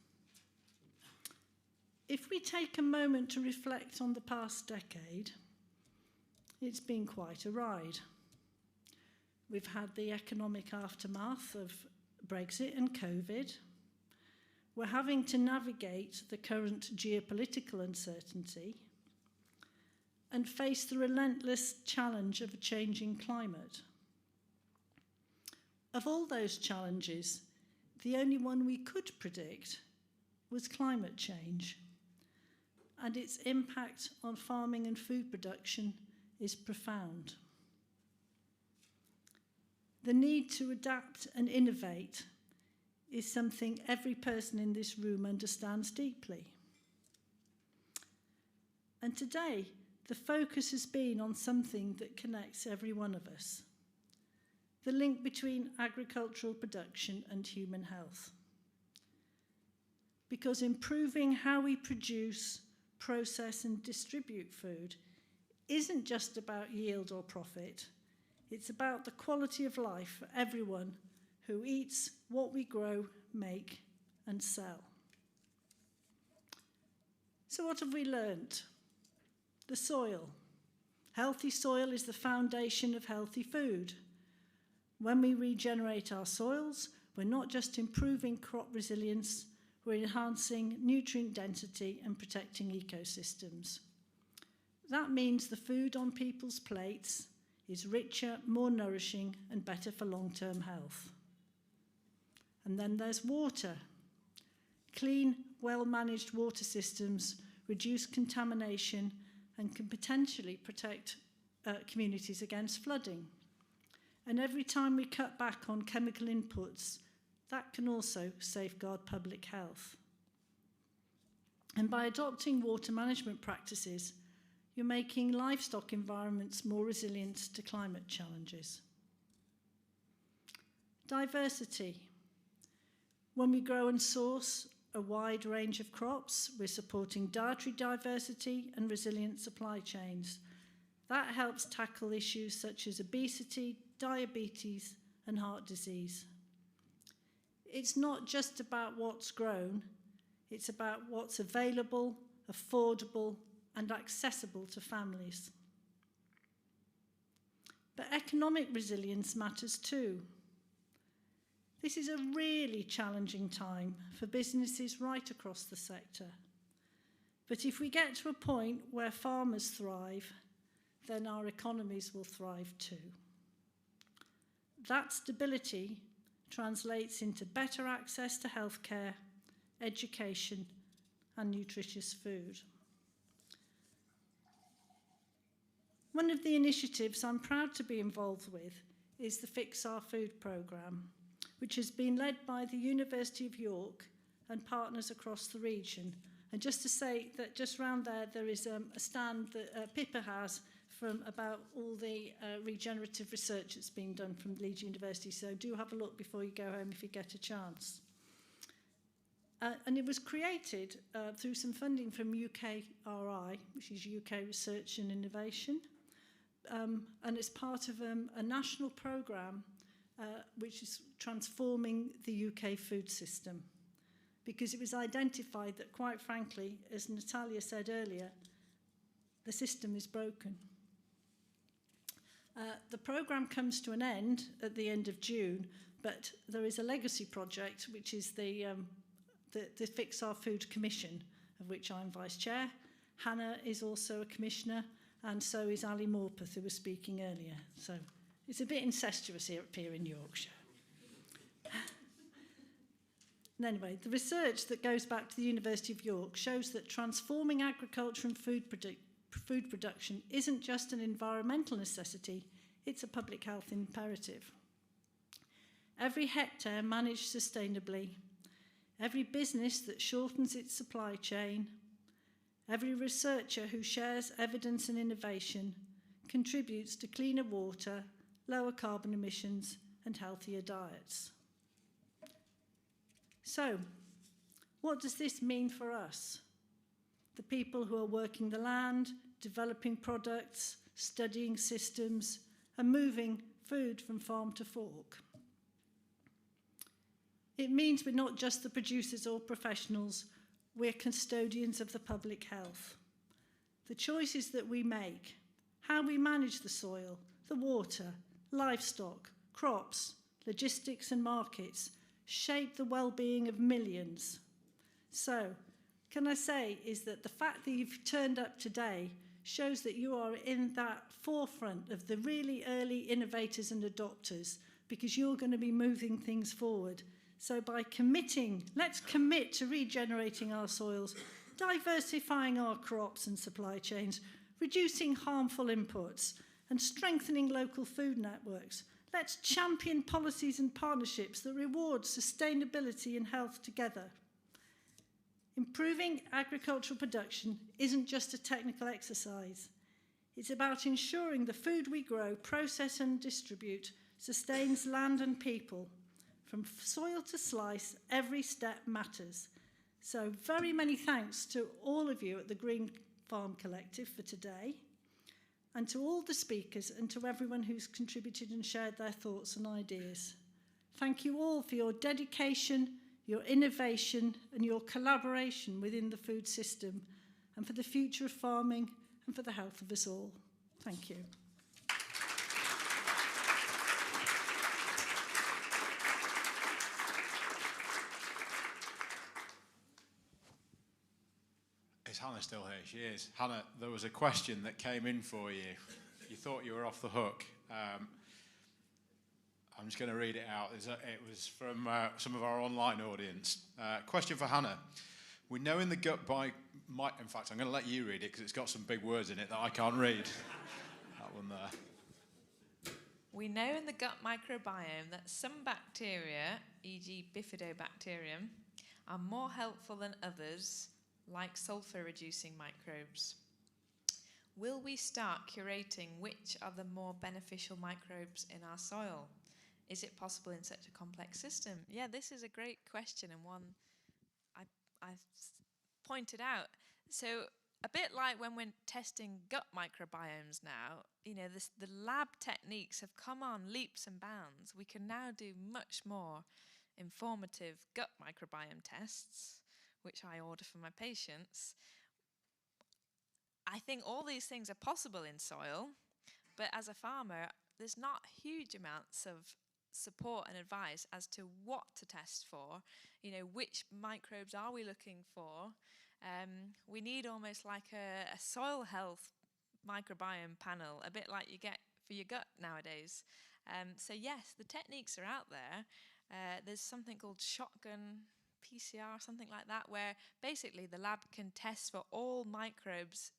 If we take a moment to reflect on the past decade, it's been quite a ride. We've had the economic aftermath of Brexit and COVID. We're having to navigate the current geopolitical uncertainty and face the relentless challenge of a changing climate. Of all those challenges, the only one we could predict was climate change, and its impact on farming and food production is profound. The need to adapt and innovate is something every person in this room understands deeply. And today, the focus has been on something that connects every one of us: the link between agricultural production and human health. Because improving how we produce, process, and distribute food isn't just about yield or profit. It's about the quality of life for everyone who eats what we grow, make, and sell. So what have we learnt? The soil. Healthy soil is the foundation of healthy food. When we regenerate our soils, we're not just improving crop resilience, we're enhancing nutrient density and protecting ecosystems. That means the food on people's plates is richer, more nourishing, and better for long-term health. And then there's water. Clean, well-managed water systems reduce contamination and can potentially protect communities against flooding. And every time we cut back on chemical inputs, that can also safeguard public health. And by adopting water management practices, you're making livestock environments more resilient to climate challenges. Diversity. When we grow and source a wide range of crops, we're supporting dietary diversity and resilient supply chains. That helps tackle issues such as obesity, diabetes, and heart disease. It's not just about what's grown, it's about what's available, affordable, and accessible to families. But economic resilience matters too. This is a really challenging time for businesses right across the sector. But if we get to a point where farmers thrive, then our economies will thrive too. That stability translates into better access to healthcare, education, and nutritious food. One of the initiatives I'm proud to be involved with is the Fix Our Food programme, which has been led by the University of York and partners across the region. And just to say that just round there is a stand that Pippa has from about all the regenerative research that's been done from Leeds University. So do have a look before you go home if you get a chance. And it was created through some funding from UKRI, which is UK Research and Innovation. And it's part of a national programme which is transforming the UK food system. Because it was identified that, quite frankly, as Natalia said earlier, the system is broken. The programme comes to an end at the end of June, but there is a legacy project, which is the Fix Our Food Commission, of which I'm Vice Chair. Hannah is also a Commissioner, and so is Ali Morpeth, who was speaking earlier. So it's a bit incestuous here in Yorkshire. And anyway, the research that goes back to the University of York shows that transforming agriculture and food production isn't just an environmental necessity, it's a public health imperative. Every hectare managed sustainably, every business that shortens its supply chain, every researcher who shares evidence and innovation contributes to cleaner water, lower carbon emissions, and healthier diets. So, what does this mean for us? The people who are working the land, developing products, studying systems, and moving food from farm to fork. It means we're not just the producers or professionals, we're custodians of the public health. The choices that we make, how we manage the soil, the water, livestock, crops, logistics and markets, shape the well-being of millions. So, can I say is that the fact that you've turned up today shows that you are in that forefront of the really early innovators and adopters, because you're going to be moving things forward. So by committing, let's commit to regenerating our soils, diversifying our crops and supply chains, reducing harmful inputs, and strengthening local food networks. Let's champion policies and partnerships that reward sustainability and health together. Improving agricultural production isn't just a technical exercise. It's about ensuring the food we grow, process and distribute sustains land and people. From soil to slice, every step matters. So very many thanks to all of you at the Green Farm Collective for today, and to all the speakers and to everyone who's contributed and shared their thoughts and ideas. Thank you all for your dedication, your innovation and your collaboration within the food system, and for the future of farming and for the health of us all. Thank you. Is Hannah still here? She is. Hannah, there was a question that came in for you. You thought you were off the hook. I'm just going to read it out. It was from some of our online audience. Question for Hannah. We know in the gut in fact, I'm going to let you read it because it's got some big words in it that I can't read. That one there. We know in the gut microbiome that some bacteria, e.g. bifidobacterium, are more helpful than others, like sulfur-reducing microbes. Will we start curating which are the more beneficial microbes in our soil? Is it possible in such a complex system? Yeah, this is a great question, and one I've pointed out. So a bit like when we're testing gut microbiomes now, you know, the lab techniques have come on leaps and bounds. We can now do much more informative gut microbiome tests, which I order for my patients. I think all these things are possible in soil, but as a farmer, there's not huge amounts of support and advice as to what to test for. You know, which microbes are we looking for? We need almost like a soil health microbiome panel, a bit like you get for your gut nowadays. So yes, the techniques are out there. There's something called shotgun PCR, something like that, where basically the lab can test for all microbes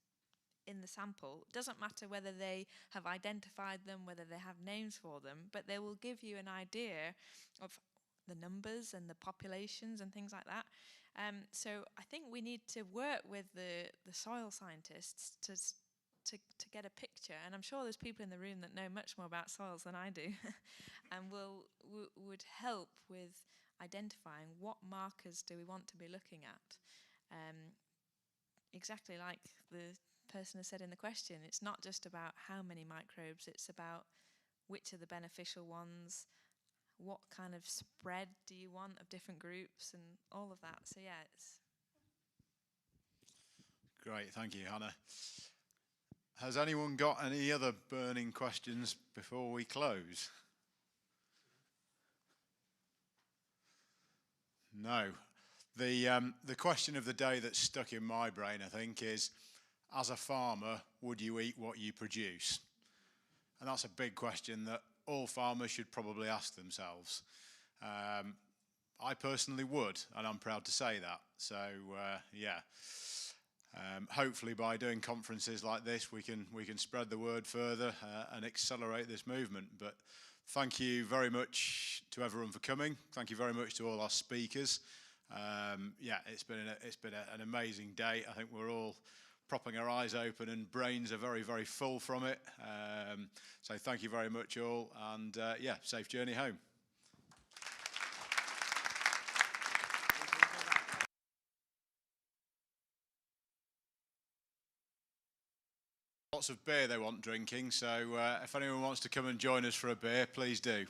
in the sample. It doesn't matter whether they have identified them, whether they have names for them, but they will give you an idea of the numbers and the populations and things like that. So I think we need to work with the soil scientists to get a picture, and I'm sure there's people in the room that know much more about soils than I do, and would help with identifying what markers do we want to be looking at. Exactly like the person has said in the question, it's not just about how many microbes, it's about which are the beneficial ones, what kind of spread do you want of different groups, and all of that. So yeah, it's great. Thank you, Hannah. Has anyone got any other burning questions before we close? No. The question of the day that's stuck in my brain, I think, is, as a farmer, would you eat what you produce? And that's a big question that all farmers should probably ask themselves. I personally would, and I'm proud to say that. So, yeah. Hopefully by doing conferences like this, we can spread the word further and accelerate this movement. But thank you very much to everyone for coming. Thank you very much to all our speakers. Yeah, it's been an amazing day. I think we're all propping our eyes open and brains are very, very full from it. So thank you very much all, and yeah, safe journey home. Lots of beer they want drinking, so if anyone wants to come and join us for a beer, please do.